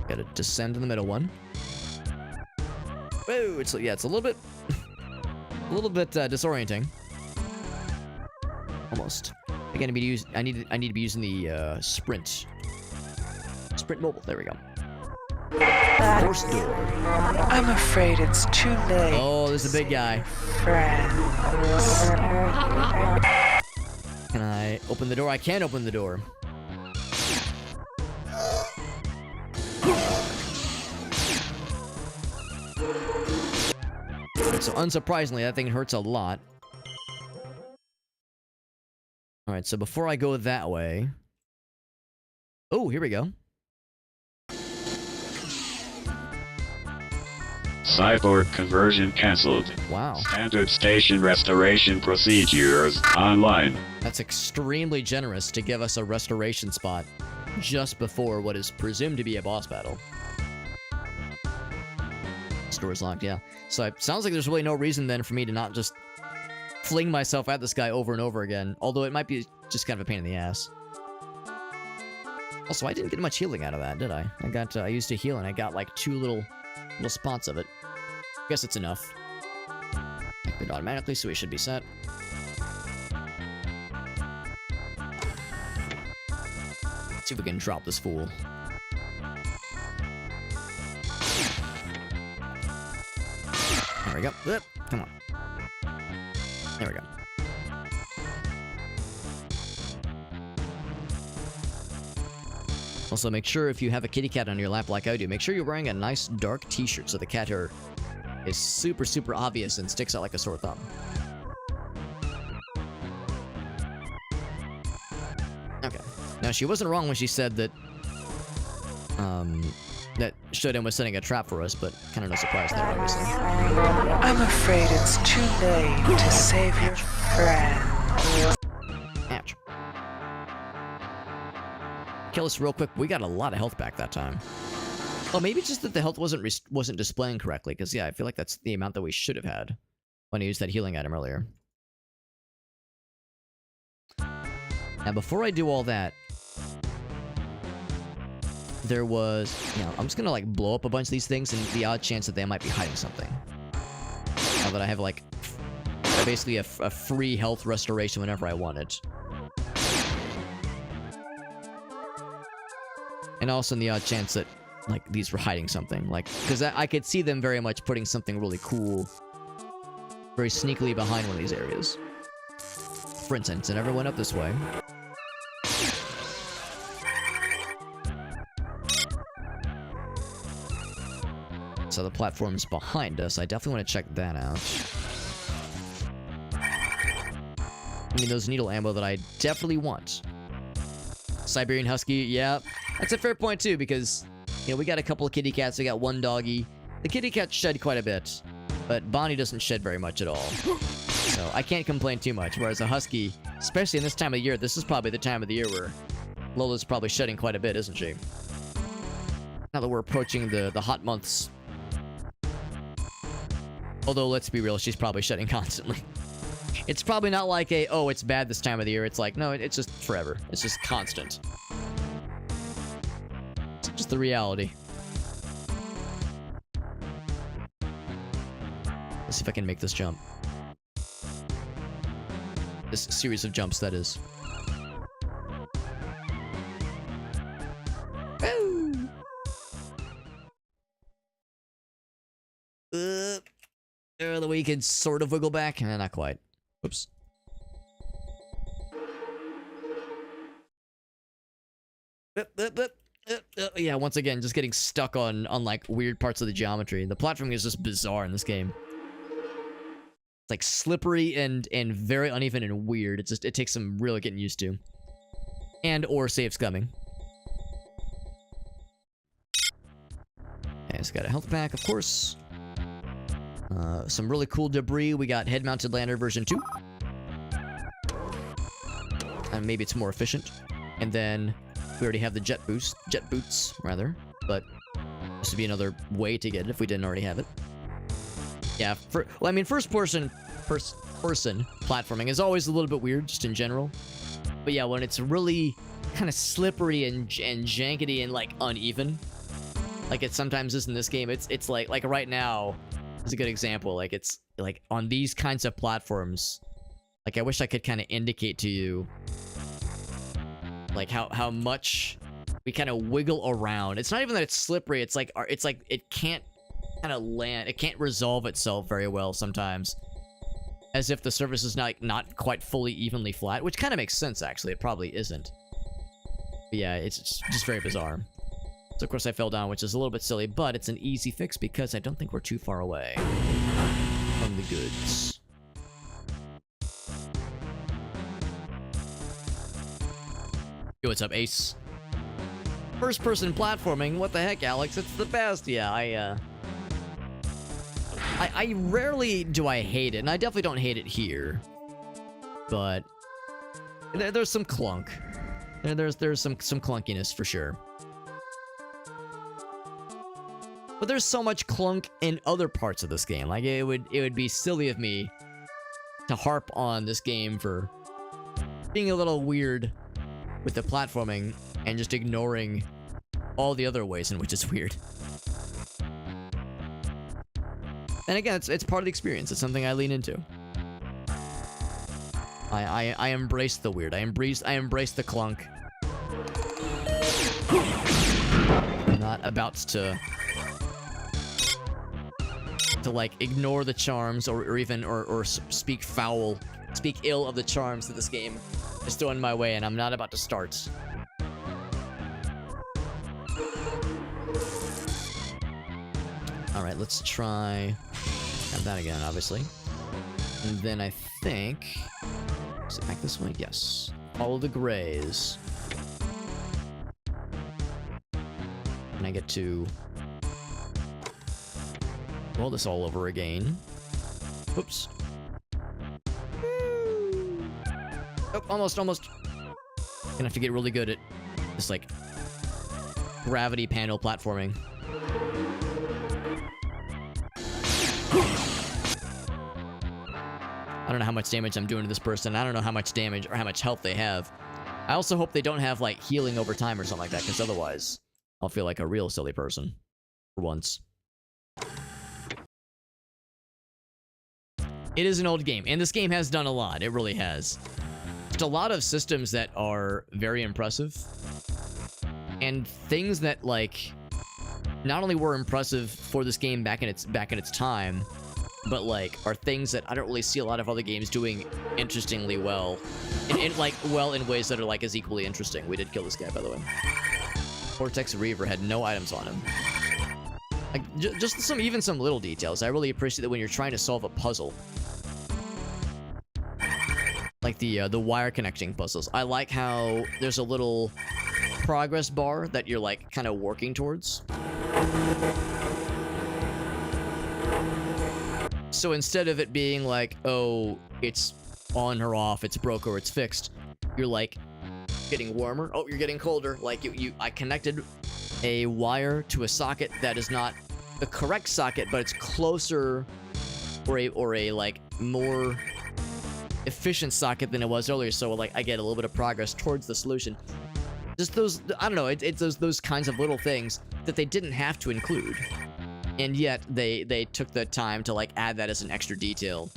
Gotta descend in the middle one. Whoa, it's a little bit disorienting. Almost. Again, I need to be using the sprint mobile. There we go. Force door. I'm afraid it's too late. Oh, there's a big guy. Friends. Can I open the door? I can open the door. So unsurprisingly, that thing hurts a lot. Alright, so before I go that way... Oh, here we go. Cyborg conversion cancelled. Wow. Standard station restoration procedures online. That's extremely generous to give us a restoration spot just before what is presumed to be a boss battle. Store's locked, yeah. So it sounds like there's really no reason then for me to not just fling myself at this guy over and over again. Although it might be just kind of a pain in the ass. Also, I didn't get much healing out of that, did I? I used to heal and I got like 2 little spots of it. Guess it's enough. Activate automatically, so we should be set. Let's see if we can drop this fool. There we go. Oop, come on. There we go. Also, make sure if you have a kitty cat on your lap like I do, make sure you're wearing a nice dark t-shirt so the cat hair is super, super obvious and sticks out like a sore thumb. Okay. Now, she wasn't wrong when she said that, that Shodan was setting a trap for us, but kind of no surprise there, obviously. I'm afraid it's too late to save your friend. Ouch. Kill us real quick. We got a lot of health back that time. Oh, maybe it's just that the health wasn't displaying correctly, because yeah, I feel like that's the amount that we should have had when I used that healing item earlier. Now, before I do all that, there was, I'm just gonna like blow up a bunch of these things, and the odd chance that they might be hiding something. Now that I have like basically a free health restoration whenever I want it. And also in the odd chance that, like, these were hiding something. Like, because I could see them very much putting something really cool very sneakily behind one of these areas. For instance, it never went up this way. So the platform's behind us. I definitely want to check that out. I mean, those needle ammo that I definitely want. Siberian Husky, yeah. That's a fair point, too, because, we got a couple of kitty cats. We got one doggy. The kitty cats shed quite a bit, but Bonnie doesn't shed very much at all. So I can't complain too much, whereas a Husky, especially in this time of year, this is probably the time of the year where Lola's probably shedding quite a bit, isn't she? Now that we're approaching the hot months. Although, let's be real, she's probably shedding constantly. It's probably not like oh, it's bad this time of the year. It's like, no, it's just forever. It's just constant. It's just the reality. Let's see if I can make this jump. This series of jumps, that is. Woo! The way you can sort of wiggle back. Not quite. Oops. Yeah, once again, just getting stuck on like weird parts of the geometry. The platforming is just bizarre in this game. It's like slippery and very uneven and weird. It takes some really getting used to. And or saves coming. Okay, it's got a health pack, of course. Some really cool debris. We got head-mounted lander version 2. And maybe it's more efficient. And then we already have the jet boots, rather. But this would be another way to get it if we didn't already have it. Yeah, well, I mean, first person platforming is always a little bit weird, just in general. But yeah, when it's really kind of slippery and jankety and like uneven, like it sometimes is in this game, it's like right now is a good example. Like it's like on these kinds of platforms, like I wish I could kind of indicate to you like how much we kind of wiggle around. It's not even that it's slippery. It's like it can't kind of land. It can't resolve itself very well sometimes, as if the surface is not quite fully evenly flat, which kind of makes sense actually. It probably isn't. But yeah, it's just very bizarre. So of course I fell down, which is a little bit silly, but it's an easy fix because I don't think we're too far away from the goods. Yo, what's up, Ace? First-person platforming? What the heck, Alex? It's the best. Yeah, I rarely do I hate it, and I definitely don't hate it here. But there's some clunk. There's some clunkiness for sure. But there's so much clunk in other parts of this game. Like it would be silly of me to harp on this game for being a little weird with the platforming and just ignoring all the other ways in which it's weird. And again, it's part of the experience. It's something I lean into. I embrace the weird. I embrace the clunk. I'm not about to like ignore the charms or speak ill of the charms that this game is throwing my way, and I'm not about to start. Alright, let's try that again, obviously. And then I think... Is it back this way? Yes. Follow the grays. And I get to... roll this all over again. Oops. Oh, almost. Gonna have to get really good at this, like, gravity panel platforming. I don't know how much damage I'm doing to this person. I don't know how much damage or how much health they have. I also hope they don't have, like, healing over time or something like that, because otherwise I'll feel like a real silly person. For once. It is an old game, and this game has done a lot. It really has. There's a lot of systems that are very impressive, and things that, like, not only were impressive for this game back in its time, but, like, are things that I don't really see a lot of other games doing interestingly well. In ways that are, like, as equally interesting. We did kill this guy, by the way. Cortex Reaver had no items on him. Like, just some little details. I really appreciate that when you're trying to solve a puzzle. Like the wire connecting puzzles. I like how there's a little progress bar that you're, like, kind of working towards. So instead of it being like, oh, it's on or off, it's broke or it's fixed, you're, like, getting warmer. Oh, you're getting colder. Like, I connected a wire to a socket that is not the correct socket, but it's closer or a like more efficient socket than it was earlier. So, like, I get a little bit of progress towards the solution. Just those, I don't know, it's those kinds of little things that they didn't have to include. And yet, they took the time to, like, add that as an extra detail.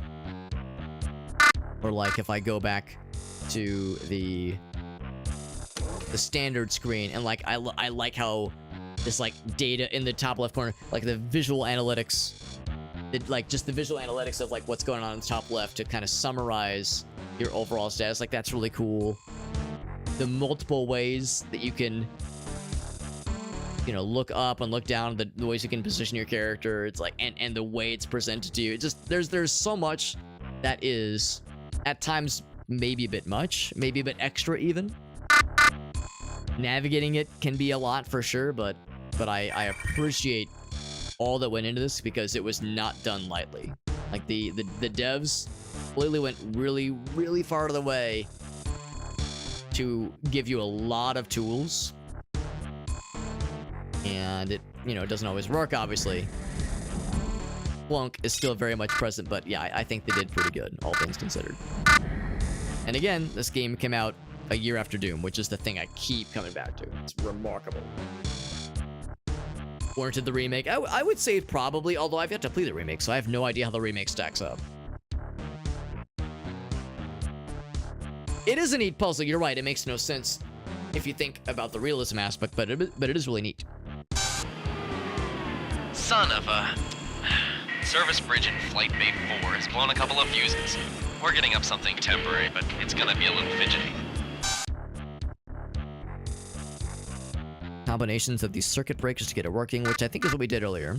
Or, like, if I go back to the standard screen, and, like, I like how this, like, data in the top left corner, like, the visual analytics, just the visual analytics of, like, what's going on in the top left to kind of summarize your overall status. Like, that's really cool. The multiple ways that you can, you know, look up and look down, the ways you can position your character, it's like, and the way it's presented to you. It just, there's so much that is, at times, maybe a bit much, maybe a bit extra even. Navigating it can be a lot for sure, but I appreciate all that went into this because it was not done lightly. Like, the devs clearly went really, really far to the way to give you a lot of tools. And it, you know, it doesn't always work, obviously. Flunk is still very much present, but yeah, I think they did pretty good, all things considered. And again, this game came out a year after Doom, which is the thing I keep coming back to. It's remarkable. Warranted the remake? I would say probably, although I've yet to play the remake, so I have no idea how the remake stacks up. It is a neat puzzle, you're right, it makes no sense if you think about the realism aspect, but it is really neat. Son of a... Service bridge in Flight Bay 4 has blown a couple of fuses. We're getting up something temporary, but it's gonna be a little fidgety. Combinations of these circuit breakers to get it working, which I think is what we did earlier.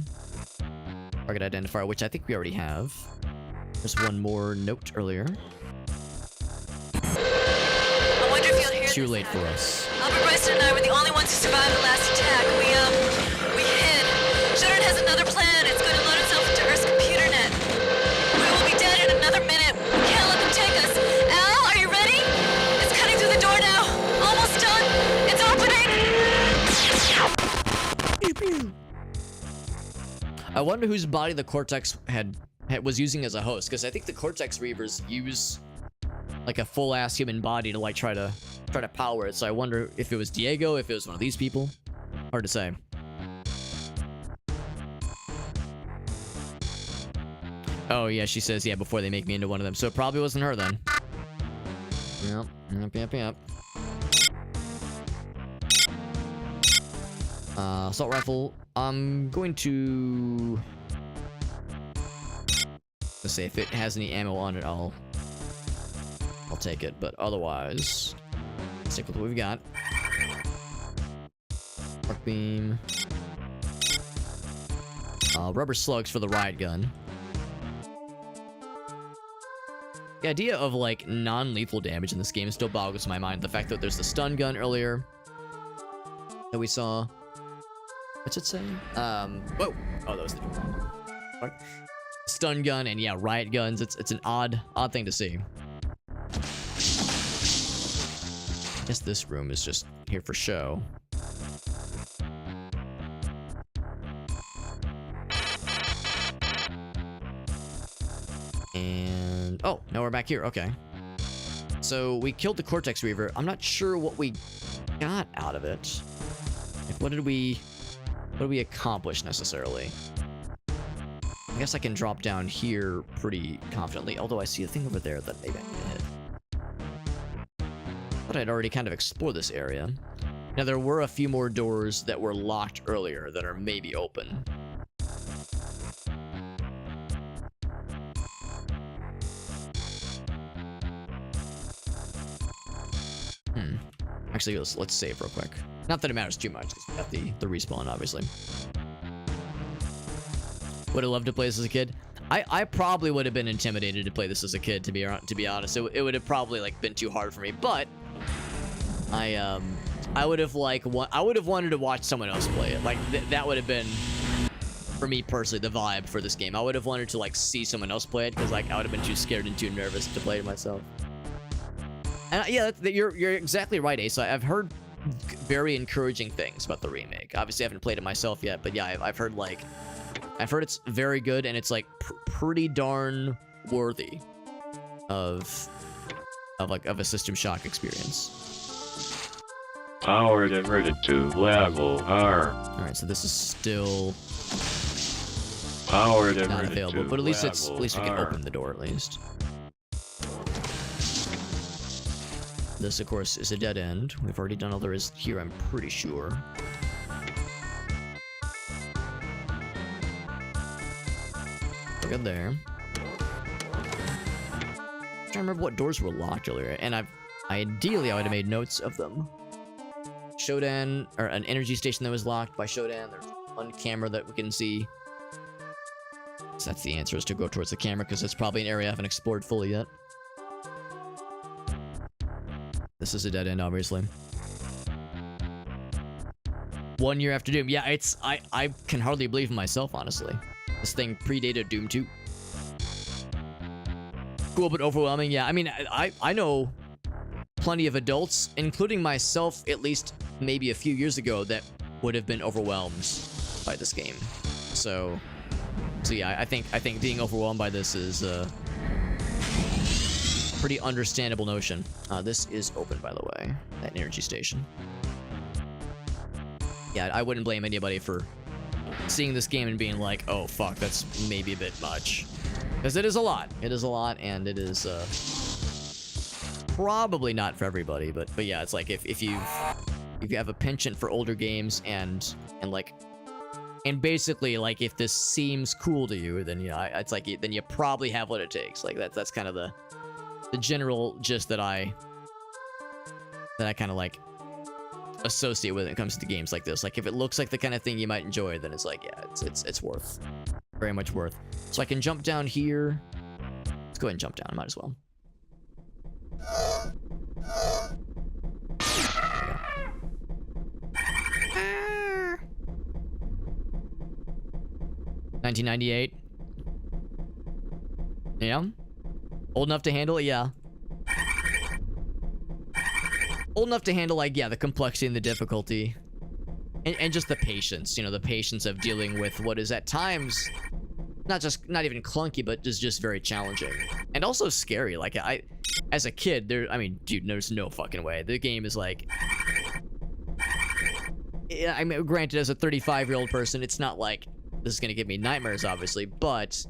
Target identifier, which I think we already have. There's one more note earlier. I wonder if you'll hear Too this late time. for us. Albert Bryson and I were the only ones who survived the last attack. We hid. Shudder has another plan. It's going to load itself into Earth's computer net. We will be dead in another minute. We can't let them take us. Al, are you ready? It's cutting through the door now. Almost done. It's opening. I wonder whose body the Cortex was using as a host, because I think the Cortex Reavers use like a full-ass human body to like try to power it. So I wonder if it was Diego, if it was one of these people. Hard to say. Oh yeah, she says yeah before they make me into one of them. So it probably wasn't her then. Yep. Assault rifle. I'm going to... Let's say if it has any ammo on it, I'll take it. But otherwise, stick with what we've got. Arc beam. Rubber slugs for the riot gun. The idea of like non-lethal damage in this game still boggles my mind. The fact that there's the stun gun earlier that we saw. What's it say? Whoa. Oh, that was the door. Stun gun and yeah, riot guns. It's an odd thing to see. I guess this room is just here for show. And oh, now we're back here. Okay. So we killed the Cortex Reaver. I'm not sure what we got out of it. Like, what did we accomplish necessarily? I guess I can drop down here pretty confidently, although I see a thing over there that maybe I can hit. But I'd already kind of explored this area. Now there were a few more doors that were locked earlier that are maybe open. Actually, let's save real quick. Not that it matters too much, because we got the respawn, obviously. Would have loved to play this as a kid. I probably would have been intimidated to play this as a kid, to be honest. It would have probably like been too hard for me, but I would have wanted to watch someone else play it. Like that would have been, for me personally, the vibe for this game. I would have wanted to like see someone else play it, because like I would have been too scared and too nervous to play it myself. And yeah, you're exactly right, Ace. I've heard very encouraging things about the remake. Obviously, I haven't played it myself yet, but yeah, I've heard it's very good, and it's like pretty darn worthy of a System Shock experience. Power diverted to level R. All right, so this is still Power not diverted available, to but at least level we can R. open the door at least. This, of course, is a dead end. We've already done all there is here, I'm pretty sure. We're good there. I'm trying to remember what doors were locked earlier, and ideally I would have made notes of them. Shodan, or an energy station that was locked by Shodan. There's one camera that we can see. So that's the answer, is to go towards the camera, because it's probably an area I haven't explored fully yet. This is a dead end, obviously. 1 year after Doom. Yeah, I can hardly believe in myself, honestly. This thing predated Doom 2. Cool, but overwhelming. Yeah, I mean, I know plenty of adults, including myself, at least maybe a few years ago, that would have been overwhelmed by this game. So yeah, I think being overwhelmed by this is pretty understandable notion. This is open, by the way, that energy station. Yeah, I wouldn't blame anybody for seeing this game and being like, oh fuck, that's maybe a bit much. Because it is a lot. It is a lot, and it is probably not for everybody, but yeah, it's like if you have a penchant for older games and basically like if this seems cool to you, then yeah, it's like then you probably have what it takes. Like that's kind of the general gist that I kind of like associate with when it comes to games like this. Like if it looks like the kind of thing you might enjoy, then it's like, yeah, it's worth, very much worth. So I can jump down here. go ahead and jump down. Might as well. 1998. Yeah. Old enough to handle it, yeah. Old enough to handle, like, yeah, the complexity and the difficulty. And just the patience, you know, the patience of dealing with what is at times not even clunky, but just very challenging. And also scary. Like, as a kid, I mean, dude, there's no fucking way. The game is like... Yeah, I mean, granted, as a 35-year-old person, it's not like this is gonna give me nightmares, obviously, but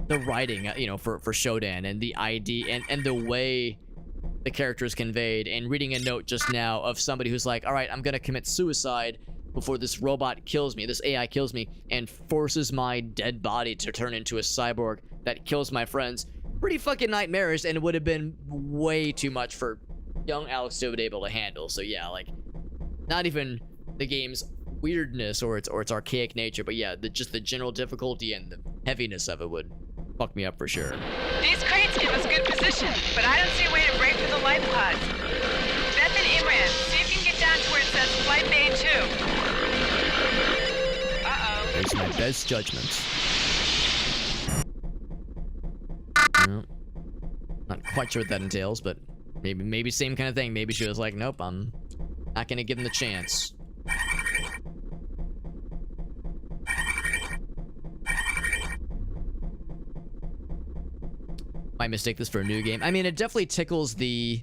the writing, you know, for Shodan and the ID and the way the character is conveyed, and reading a note just now of somebody who's like, all right, I'm gonna commit suicide before this robot kills me, this AI kills me, and forces my dead body to turn into a cyborg that kills my friends. Pretty fucking nightmarish, and it would have been way too much for young Alex to be able to handle. So yeah, like, not even the game's weirdness or its archaic nature, but yeah, just the general difficulty and the heaviness of it would fuck me up for sure. These crates give us good position, but I don't see a way to break through the life pods. Beth and Imran, see if you can get down to where it says Flight Bay 2. Uh-oh. There's my best judgment. No. Not quite sure what that entails, but maybe same kind of thing. Maybe she was like, nope, I'm not gonna give him the chance. Might mistake this for a new game. I mean, it definitely tickles the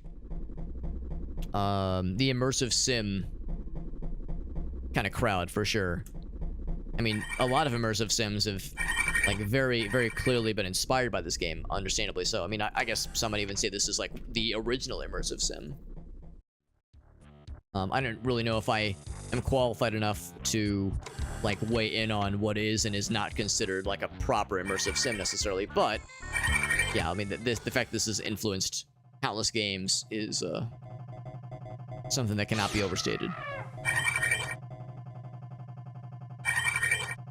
immersive sim kind of crowd for sure. I mean, a lot of immersive sims have like very, very clearly been inspired by this game, understandably so. I mean, I guess some might even say this is like the original immersive sim. I don't really know if I am qualified enough to like weigh in on what is and is not considered like a proper immersive sim necessarily, but yeah, I mean, the fact this has influenced countless games is something that cannot be overstated.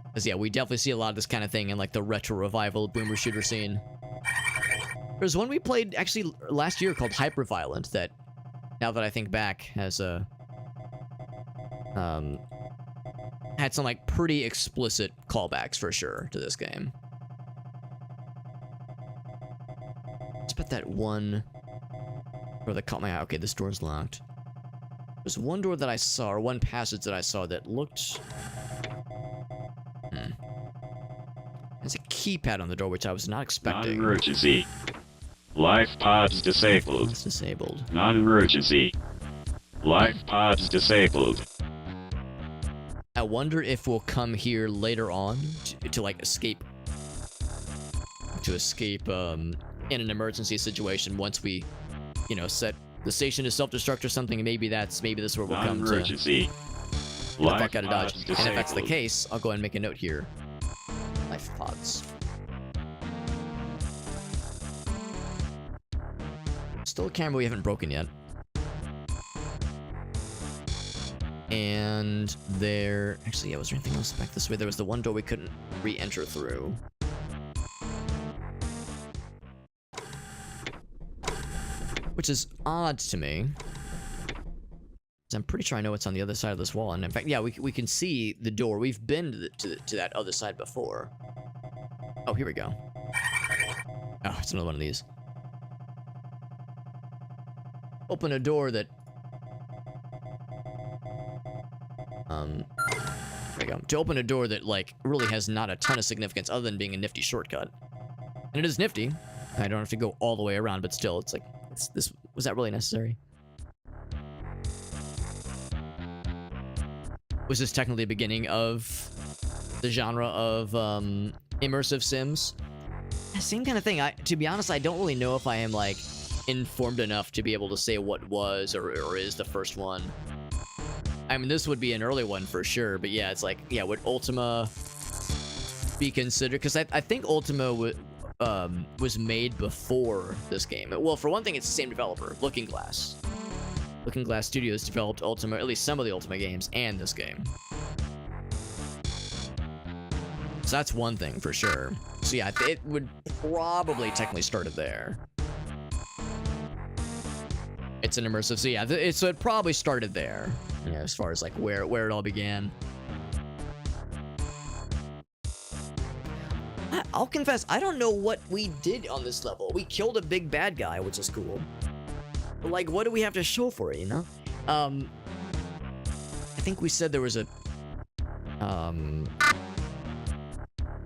Because yeah, we definitely see a lot of this kind of thing in like the retro revival boomer shooter scene. There's one we played actually last year called Hyperviolent that, now that I think back, has had some like pretty explicit callbacks for sure to this game. It's about that one door that caught my eye. Okay, this door's locked. There's one door that I saw, or one passage that I saw that looked... There's a keypad on the door, which I was not expecting. Non-emergency. Life pods disabled. It's disabled. Non-emergency. Life pods disabled. I wonder if we'll come here later on to like escape. To escape in an emergency situation once we, you know, set the station to self-destruct or something. Maybe this is where we'll come to. Non-emergency. Get the fuck out of Dodge. And if that's the case, I'll go ahead and make a note here. Life pods. Still a camera we haven't broken yet. And there... Actually, yeah, was there anything else back this way? There was the one door we couldn't re-enter through. Which is odd to me. I'm pretty sure I know what's on the other side of this wall. And in fact, yeah, we can see the door. We've been to that other side before. Oh, here we go. Oh, it's another one of these. Open a door that... there we go. To open a door that, like, really has not a ton of significance other than being a nifty shortcut. And it is nifty. I don't have to go all the way around, but still, it's like... was that really necessary? Was this technically the beginning of the genre of immersive sims? Same kind of thing. To be honest, I don't really know if I am like informed enough to be able to say what was or is the first one. I mean, this would be an early one for sure, but yeah, it's like, yeah, would Ultima be considered? Because I think Ultima was made before this game. Well, for one thing, it's the same developer, Looking Glass. Looking Glass Studios developed Ultima, at least some of the Ultima games, and this game. So that's one thing for sure. So yeah, it would probably technically start it there. It's an immersive, so yeah, so it probably started there. Yeah, as far as like where it all began. I'll confess, I don't know what we did on this level. We killed a big bad guy, which is cool. But like, what do we have to show for it, you know? I think we said there was a...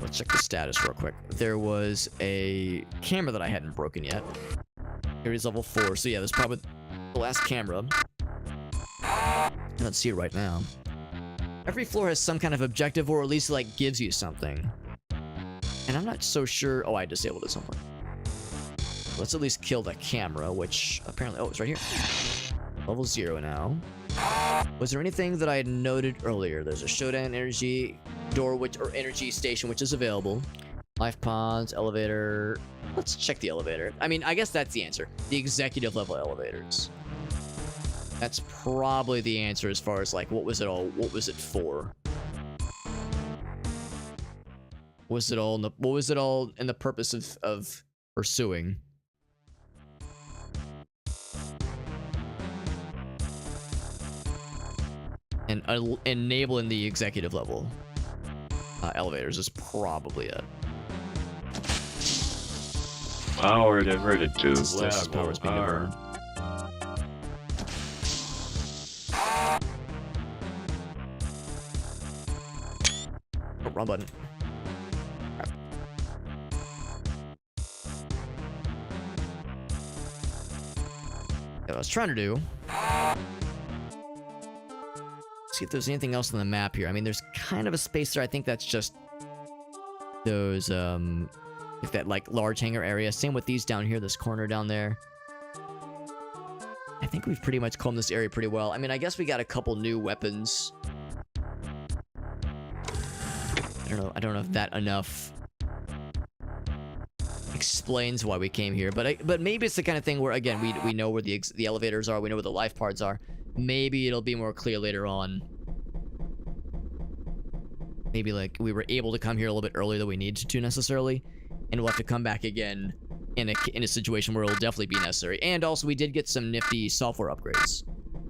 let's check the status real quick. There was a camera that I hadn't broken yet. Here is level 4, so yeah, there's probably the last camera. Let's see it right now. Every floor has some kind of objective, or at least like gives you something. And I'm not so sure. Oh, I disabled it somewhere. Let's at least kill the camera, which apparently... Oh, it's right here. Level 0 now. Was there anything that I had noted earlier? There's a Shodan energy door, or energy station, which is available. Life pods, elevator. Let's check the elevator. I mean, I guess that's the answer. The executive level elevators. That's probably the answer as far as like, what was it for? What was it all in the purpose of pursuing? And enabling the executive level elevators is probably it. Power diverted to level R. Oh, wrong button. What I was trying to do. See if there's anything else on the map here. I mean, there's kind of a space there. I think that's just those, if that like large hangar area. Same with these down here, this corner down there. I think we've pretty much combed this area pretty well. I mean, I guess we got a couple new weapons. I don't know if that enough explains why we came here, but maybe it's the kind of thing where, again, we know where the elevators are, we know where the life pods are. Maybe it'll be more clear later on. Maybe like we were able to come here a little bit earlier than we needed to necessarily, and we'll have to come back again in a situation where it'll definitely be necessary. And also we did get some nifty software upgrades.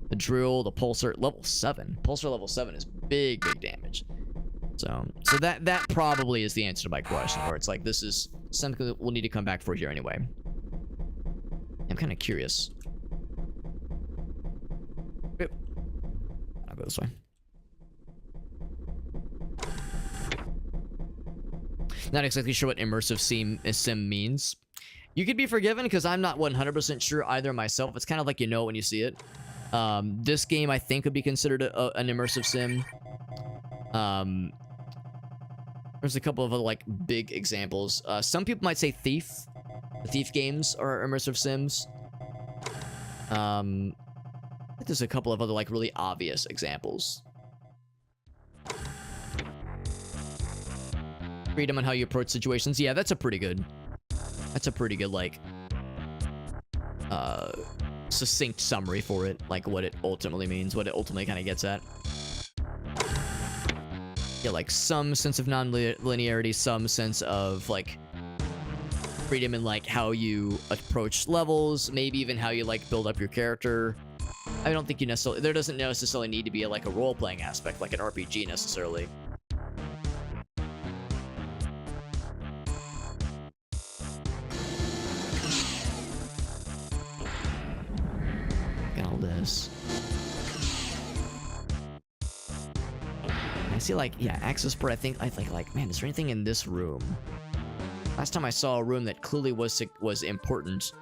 The drill, the pulsar, level 7. Pulsar level 7 is big damage. So that probably is the answer to my question, where it's like this is something that we'll need to come back for here anyway. I'm kind of curious. Yep. I'll go this way. Not exactly sure what immersive sim means. You could be forgiven because I'm not 100% sure either myself. It's kind of like you know when you see it. This game I think would be considered an immersive sim. There's a couple of other like big examples. Some people might say Thief. The Thief games are immersive sims. I think there's a couple of other like really obvious examples. Freedom on how you approach situations. Yeah, that's a pretty good like succinct summary for it, like what it ultimately means, what it ultimately kind of gets at. Yeah, like some sense of non-linearity, some sense of like freedom in like how you approach levels, maybe even how you like build up your character. I don't think you necessarily, there doesn't necessarily need to be like a role-playing aspect, like an RPG necessarily. Look at all this. I see like, yeah, access port, I think like, man, is there anything in this room? Last time I saw a room that clearly was important,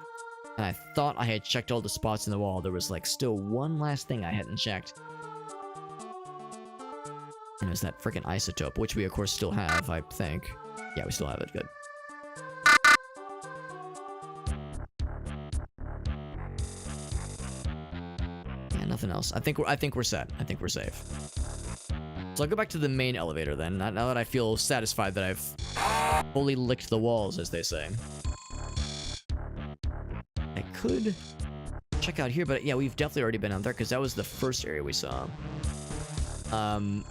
and I thought I had checked all the spots in the wall. There was like still one last thing I hadn't checked. And it was that freaking isotope, which we of course still have, I think. Yeah, we still have it, good. Yeah, nothing else. I think we're set. I think we're safe. So I'll go back to the main elevator then, now that I feel satisfied that I've fully licked the walls, as they say. I could check out here, but yeah, we've definitely already been out there, because that was the first area we saw. I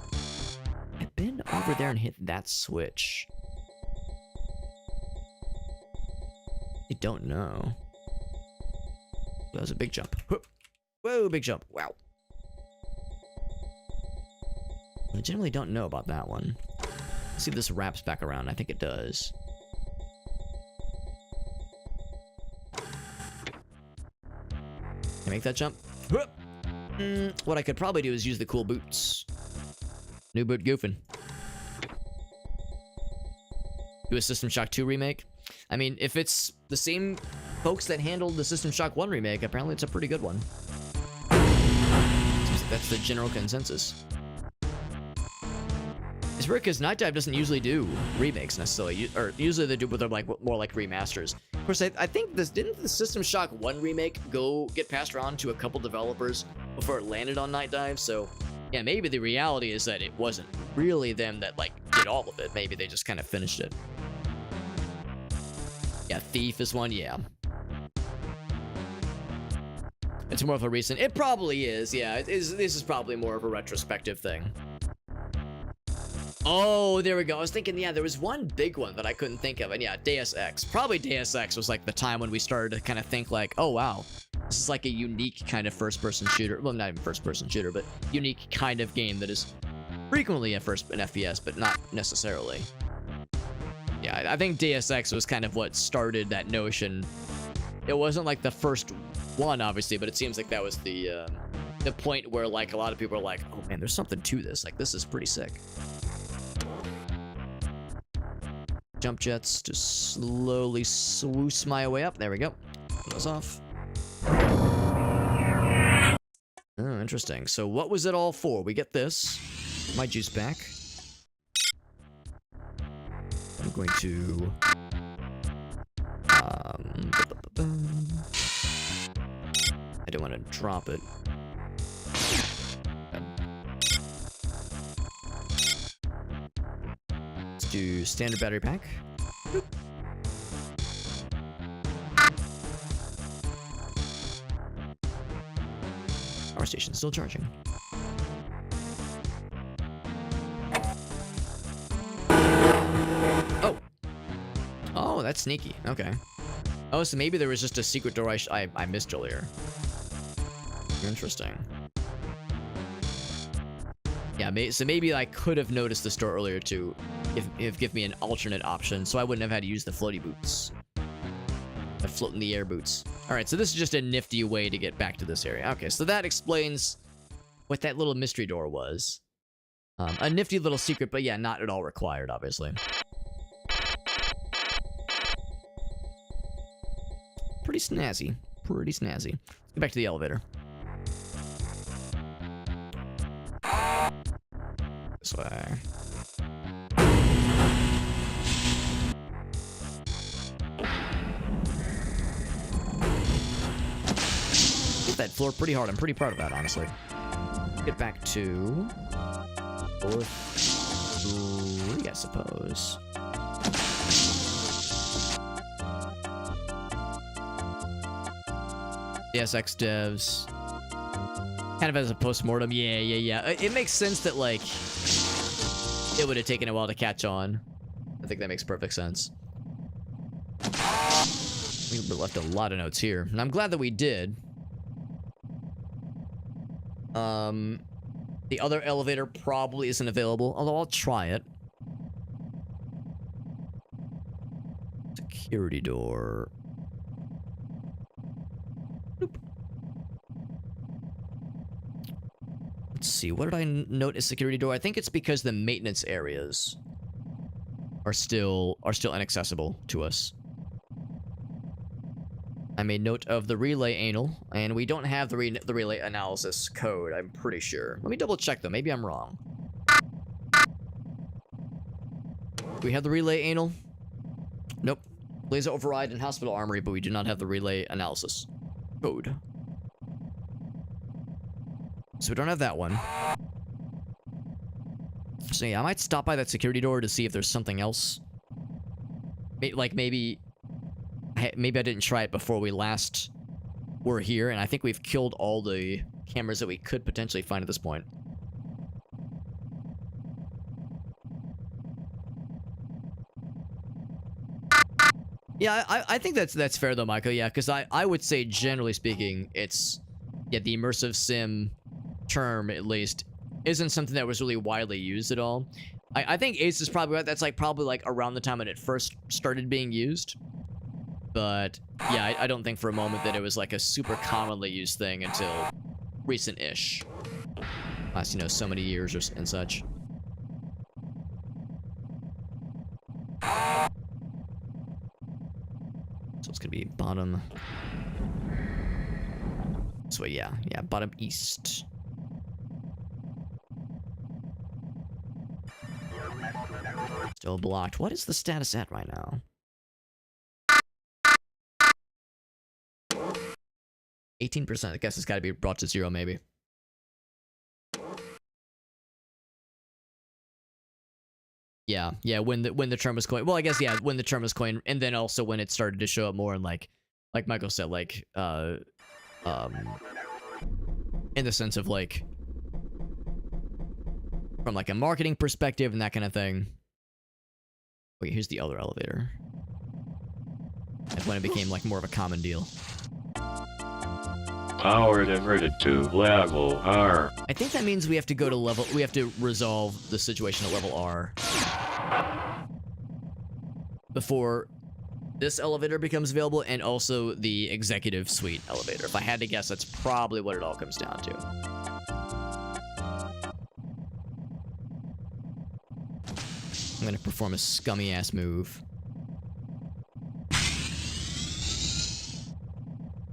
been over there and hit that switch? I don't know. That was a big jump. Whoa, big jump. Wow. I legitimately don't know about that one. Let's see if this wraps back around. I think it does. Can I make that jump? What I could probably do is use the cool boots. New boot goofing. Do a System Shock 2 remake? I mean, if it's the same folks that handled the System Shock 1 remake, apparently it's a pretty good one. That's the general consensus. It's weird because Night Dive doesn't usually do remakes necessarily, or usually they do, but they're like more like remasters. Of course, I think this didn't the System Shock 1 remake get passed around to a couple developers before it landed on Night Dive. So yeah, maybe the reality is that it wasn't really them that like did all of it. Maybe they just kind of finished it. Yeah, Thief is one. Yeah. It's more of a recent. It probably is. Yeah, this is probably more of a retrospective thing. Oh, there we go. I was thinking, yeah, there was one big one that I couldn't think of. And yeah, Deus Ex. Probably Deus Ex was like the time when we started to kind of think like, oh, wow, this is like a unique kind of first-person shooter. Well, not even first-person shooter, but unique kind of game that is frequently an FPS, but not necessarily. Yeah, I think Deus Ex was kind of what started that notion. It wasn't like the first one, obviously, but it seems like that was the point where like a lot of people are like, oh man, there's something to this. Like, this is pretty sick. Jump jets to slowly swoosh my way up. There we go. Put those off. Oh, interesting. So what was it all for? We get this. My juice back. I'm going to... I don't want to drop it. Let's do standard battery pack. Boop. Power station still charging. Oh. Oh, that's sneaky. Okay. Oh, so maybe there was just a secret door I missed earlier. Interesting. Yeah, so maybe I could have noticed this door earlier to give me an alternate option, so I wouldn't have had to use the floaty boots. The float in the air boots. Alright, so this is just a nifty way to get back to this area. Okay, so that explains what that little mystery door was. A nifty little secret, but yeah, not at all required, obviously. Pretty snazzy. Pretty snazzy. Let's get back to the elevator. This way. Hit that floor pretty hard. I'm pretty proud of that, honestly. Get back to... 4th 3, I suppose. DSX devs. Kind of as a post-mortem. Yeah. It makes sense that, like, it would have taken a while to catch on. I think that makes perfect sense. We left a lot of notes here, and I'm glad that we did. The other elevator probably isn't available, although I'll try it. Security door. Nope. Let's see, what did I note as security door? I think it's because the maintenance areas are still inaccessible to us. I made note of the relay anal, and we don't have the relay analysis code, I'm pretty sure. Let me double check though, maybe I'm wrong. Do we have the relay anal? Nope. Laser override and hospital armory, but we do not have the relay analysis code. So we don't have that one. So yeah, I might stop by that security door to see if there's something else. Like maybe I didn't try it before we last were here, and I think we've killed all the cameras that we could potentially find at this point. Yeah, I think that's fair though, Michael. Yeah, because I would say generally speaking, it's the immersive sim term at least isn't something that was really widely used at all. I think Ace is probably right. That's probably like around the time when it first started being used. But yeah, I don't think for a moment that it was like a super commonly used thing until recent-ish. Last, you know, so many years and such. So it's gonna be bottom. So yeah, bottom east. Still blocked. What is the status at right now? 18%. I guess it's got to be brought to 0, maybe. Yeah. When the term was coined. Well, I guess when the term was coined, and then also when it started to show up more in like Michael said, like in the sense of like from like a marketing perspective and that kind of thing. Wait, here's the other elevator. That's when it became like more of a common deal. Power diverted to level R. I think that means we have to go to level. We have to resolve the situation at level R before this elevator becomes available, and also the executive suite elevator. If I had to guess, that's probably what it all comes down to. I'm gonna perform a scummy ass move.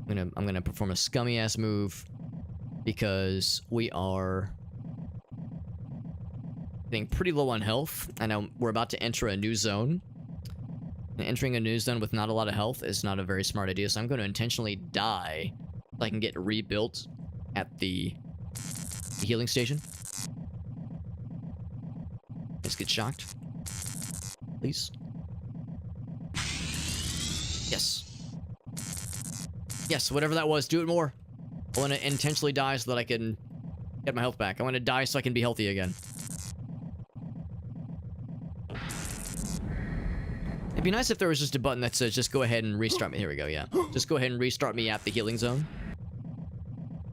I'm gonna perform a scummy ass move because we are getting pretty low on health, and we're about to enter a new zone. And entering a new zone with not a lot of health is not a very smart idea, so I'm going to intentionally die so I can get rebuilt at the healing station. Let's get shocked. Please. Yes. Yes, whatever that was, do it more. I want to intentionally die so that I can get my health back. I want to die so I can be healthy again. It'd be nice if there was just a button that says, just go ahead and restart me. Here we go, yeah. Just go ahead and restart me at the healing zone.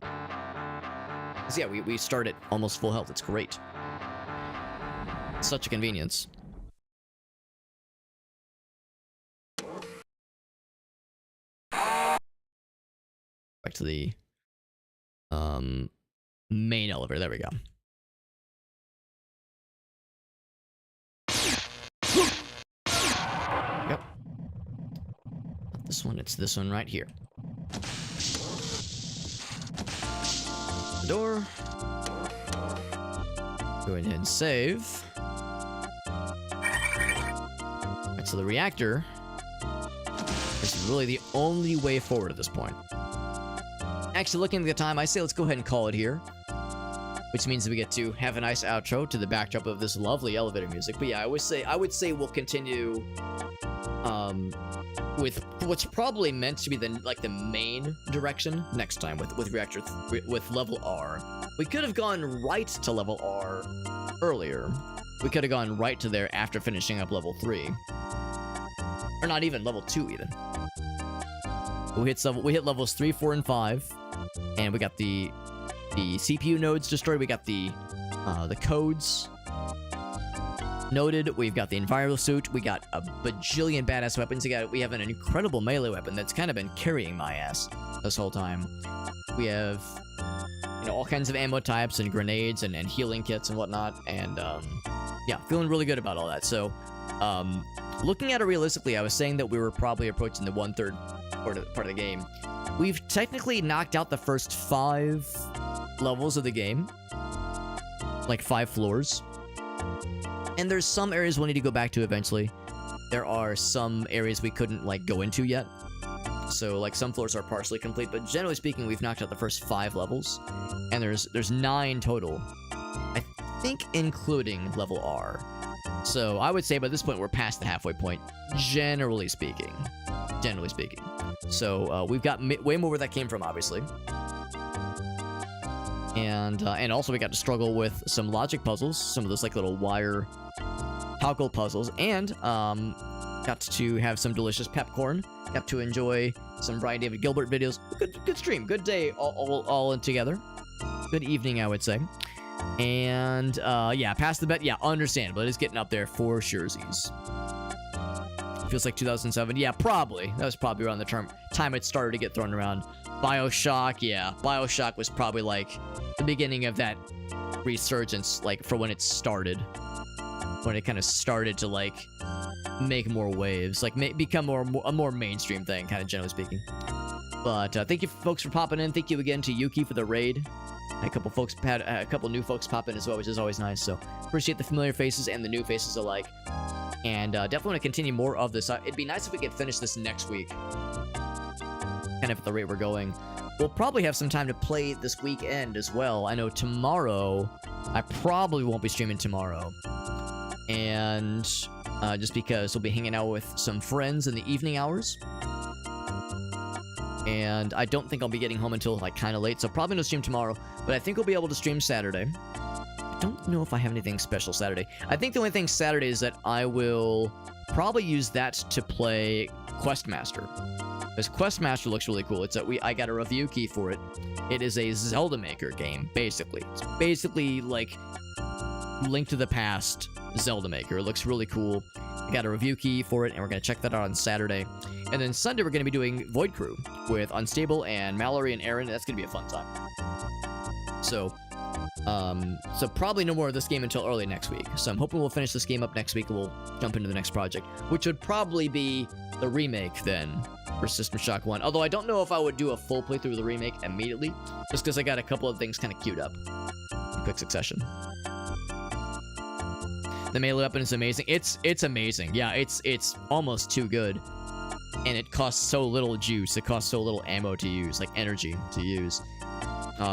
'Cause yeah, we start at almost full health. It's great. Such a convenience. Back to the main elevator. There we go. Yep. Not this one, it's this one right here. The door. Go ahead and save. Alright, so the reactor is really the only way forward at this point. Actually, looking at the time, I say let's go ahead and call it here. Which means that we get to have a nice outro to the backdrop of this lovely elevator music. But yeah, I would say we'll continue with what's probably meant to be the main direction next time with reactor with level R. We could have gone right to level R earlier. We could have gone right to there after finishing up level 3. Or not even, level 2 even. We hit levels 3, 4, and 5. And we got the CPU nodes destroyed. We got the codes noted. We've got the enviro suit. We got a bajillion badass weapons. We have an incredible melee weapon that's kind of been carrying my ass this whole time. We have, all kinds of ammo types and grenades and healing kits and whatnot. And yeah, feeling really good about all that. So looking at it realistically, I was saying that we were probably approaching the 1/3 part of the game. We've technically knocked out the first 5 levels of the game. Like 5 floors. And there's some areas we'll need to go back to eventually. There are some areas we couldn't, go into yet. So, some floors are partially complete, but generally speaking, we've knocked out the first 5 levels. And there's 9 total. I think including level R. So, I would say by this point, we're past the halfway point. Generally speaking. So, we've got way more where that came from, obviously. And also we got to struggle with some logic puzzles, some of those little wire toggle puzzles, and Got to have some delicious pepcorn. Got to enjoy some Brian David Gilbert videos. Good stream. Good day all in together. Good evening, I would say. And yeah, past the bet. Yeah, understandable. It is getting up there for surezies. Feels like 2007. Yeah, probably. That was probably around the time it started to get thrown around. BioShock, yeah. BioShock was probably like the beginning of that resurgence, like for when it started. When it kind of started to like make more waves, like become a more mainstream thing, kind of generally speaking. But thank you folks for popping in. Thank you again to Yuki for the raid. A couple new folks pop in as well, which is always nice. So appreciate the familiar faces and the new faces alike. And definitely want to continue more of this. It'd be nice if we could finish this next week. Kind of at the rate we're going. We'll probably have some time to play this weekend as well. I know tomorrow, I probably won't be streaming tomorrow. And just because we'll be hanging out with some friends in the evening hours. And I don't think I'll be getting home until like kind of late. So probably no stream tomorrow. But I think we'll be able to stream Saturday. Don't know if I have anything special Saturday. I think the only thing Saturday is that I will probably use that to play Questmaster. Because Questmaster looks really cool. I got a review key for it. It is a Zelda Maker game, basically. It's basically like Link to the Past Zelda Maker. It looks really cool. I got a review key for it, and we're going to check that out on Saturday. And then Sunday, we're going to be doing Void Crew with Unstable and Mallory and Aaron. That's going to be a fun time. So probably no more of this game until early next week. So I'm hoping we'll finish this game up next week and we'll jump into the next project, which would probably be the remake then for System Shock 1. Although I don't know if I would do a full playthrough of the remake immediately, just because I got a couple of things kind of queued up in quick succession. The melee weapon is amazing. It's amazing. Yeah, it's almost too good. And it costs so little juice. It costs so little ammo to use, like energy to use.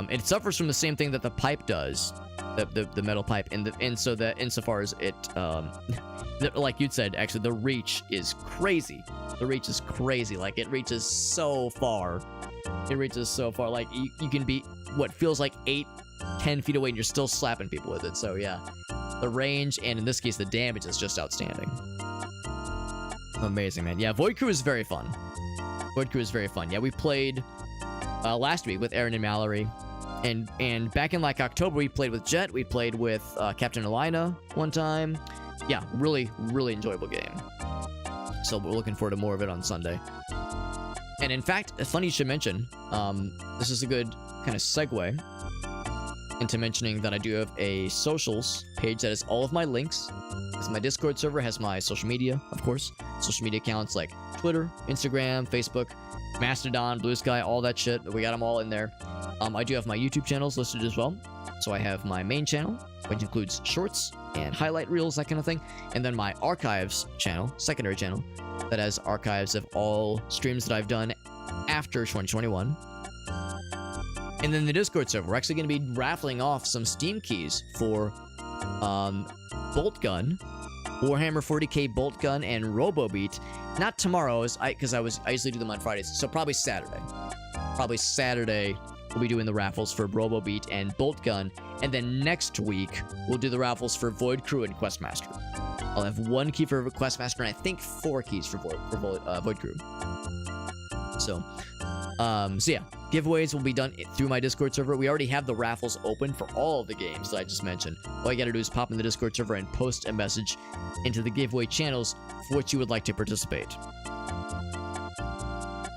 It suffers from the same thing that the pipe does, the metal pipe, insofar as it, like you'd said, actually, the reach is crazy. The reach is crazy. Like, it reaches so far. It reaches so far. Like, you can be, what feels like 8-10 feet away, and you're still slapping people with it. So, yeah. The range, and in this case, the damage is just outstanding. Amazing, man. Yeah, Void Crew is very fun. Void Crew is very fun. Yeah, we played last week with Aaron and Mallory. And back in, like, October, we played with Jet. We played with Captain Elena one time. Yeah, really, really enjoyable game. So we're looking forward to more of it on Sunday. And in fact, funny you should mention, this is a good kind of segue into mentioning that I do have a socials page that has all of my links. It's my Discord server, has my social media, of course. Social media accounts like Twitter, Instagram, Facebook, Mastodon, Blue Sky, all that shit. We got them all in there. I do have my YouTube channels listed as well. So I have my main channel, which includes shorts and highlight reels, that kind of thing. And then my archives channel, secondary channel, that has archives of all streams that I've done after 2021. And then the Discord server, we're actually going to be raffling off some Steam keys for Bolt Gun, Warhammer 40k Bolt Gun, and RoboBeat. Not tomorrow, because I usually do them on Fridays, so probably Saturday. Probably Saturday, we'll be doing the raffles for RoboBeat and Bolt Gun, and then next week, we'll do the raffles for Void Crew and Questmaster. I'll have 1 key for Questmaster, and I think 4 keys for Void Crew. So yeah, giveaways will be done through my Discord server. We already have the raffles open for all of the games that I just mentioned. All you gotta do is pop in the Discord server and post a message into the giveaway channels for which you would like to participate.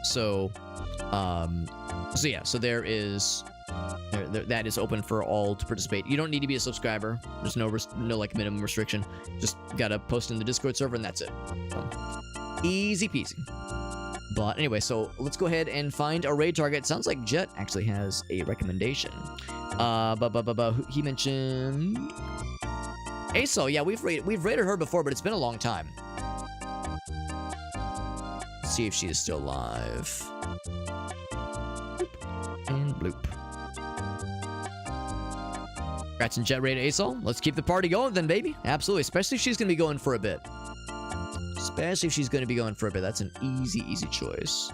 So yeah, so there is that is open for all to participate. You don't need to be a subscriber. There's no like minimum restriction. Just gotta post in the Discord server and that's it. Easy peasy. But anyway, so let's go ahead and find a raid target. Sounds like Jet actually has a recommendation. He mentioned Aso. Yeah, we've raided her before, but it's been a long time. Let's see if she is still alive. Bloop. And bloop. Congrats and Jet raid Aso. Let's keep the party going then, baby. Absolutely, especially if she's gonna be going for a bit. Especially if she's going to be going for a bit. That's an easy choice.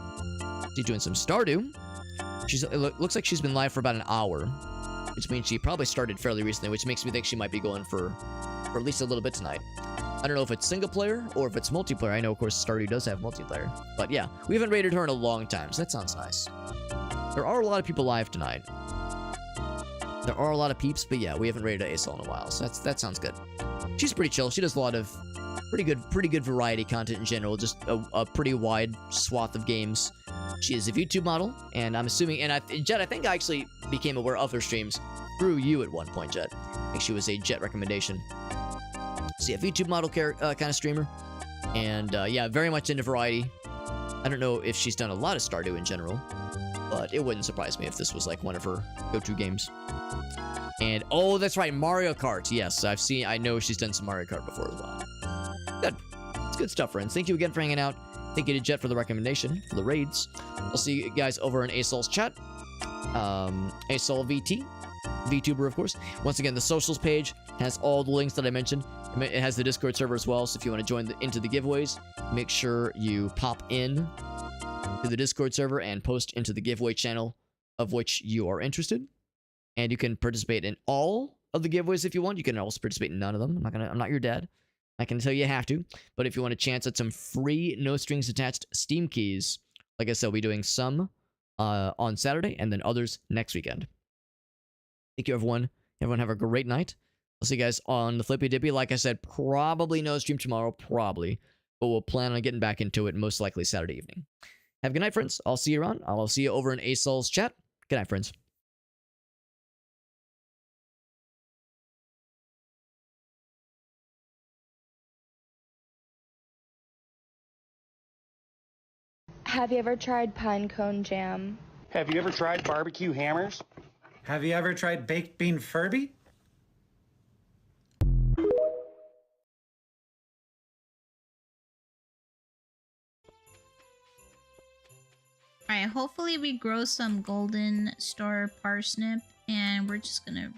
She's doing some Stardew. It looks like she's been live for about an hour, which means she probably started fairly recently, which makes me think she might be going for at least a little bit tonight. I don't know if it's single player or if it's multiplayer. I know, of course, Stardew does have multiplayer. But yeah, we haven't raided her in a long time, so that sounds nice. There are a lot of people live tonight. There are a lot of peeps, but yeah, we haven't raided ASOL in a while, so that sounds good. She's pretty chill. She does a lot of pretty good variety content in general, just a pretty wide swath of games. She is a VTube model, and I'm assuming, and Jet, I think I actually became aware of her streams through you at one point, Jet. I think she was a Jet recommendation. So yeah, VTube model kind of streamer, and yeah, very much into variety. I don't know if she's done a lot of Stardew in general, but it wouldn't surprise me if this was like one of her go-to games. And oh, that's right, Mario Kart. Yes, I know she's done some Mario Kart before as well. Good. It's good stuff, friends. Thank you again for hanging out. Thank you to Jet for the recommendation, for the raids. I'll see you guys over in ASOL's chat. ASOL VT. VTuber, of course. Once again, the socials page has all the links that I mentioned. It has the Discord server as well, so if you want to join into the giveaways, make sure you pop in to the Discord server and post into the giveaway channel of which you are interested. And you can participate in all of the giveaways if you want. You can also participate in none of them. I'm not your dad. I can tell you have to. But if you want a chance at some free, no strings attached Steam keys, like I said, we'll be doing some on Saturday and then others next weekend. Thank you, everyone. Everyone have a great night. I'll see you guys on the Flippy Dippy. Like I said, probably no stream tomorrow, probably. But we'll plan on getting back into it most likely Saturday evening. Have a good night, friends. I'll see you around. I'll see you over in ASOL's chat. Good night, friends. Have you ever tried pine cone jam? Have you ever tried barbecue hammers? Have you ever tried baked bean Furby? Alright, hopefully we grow some golden star parsnip and we're just gonna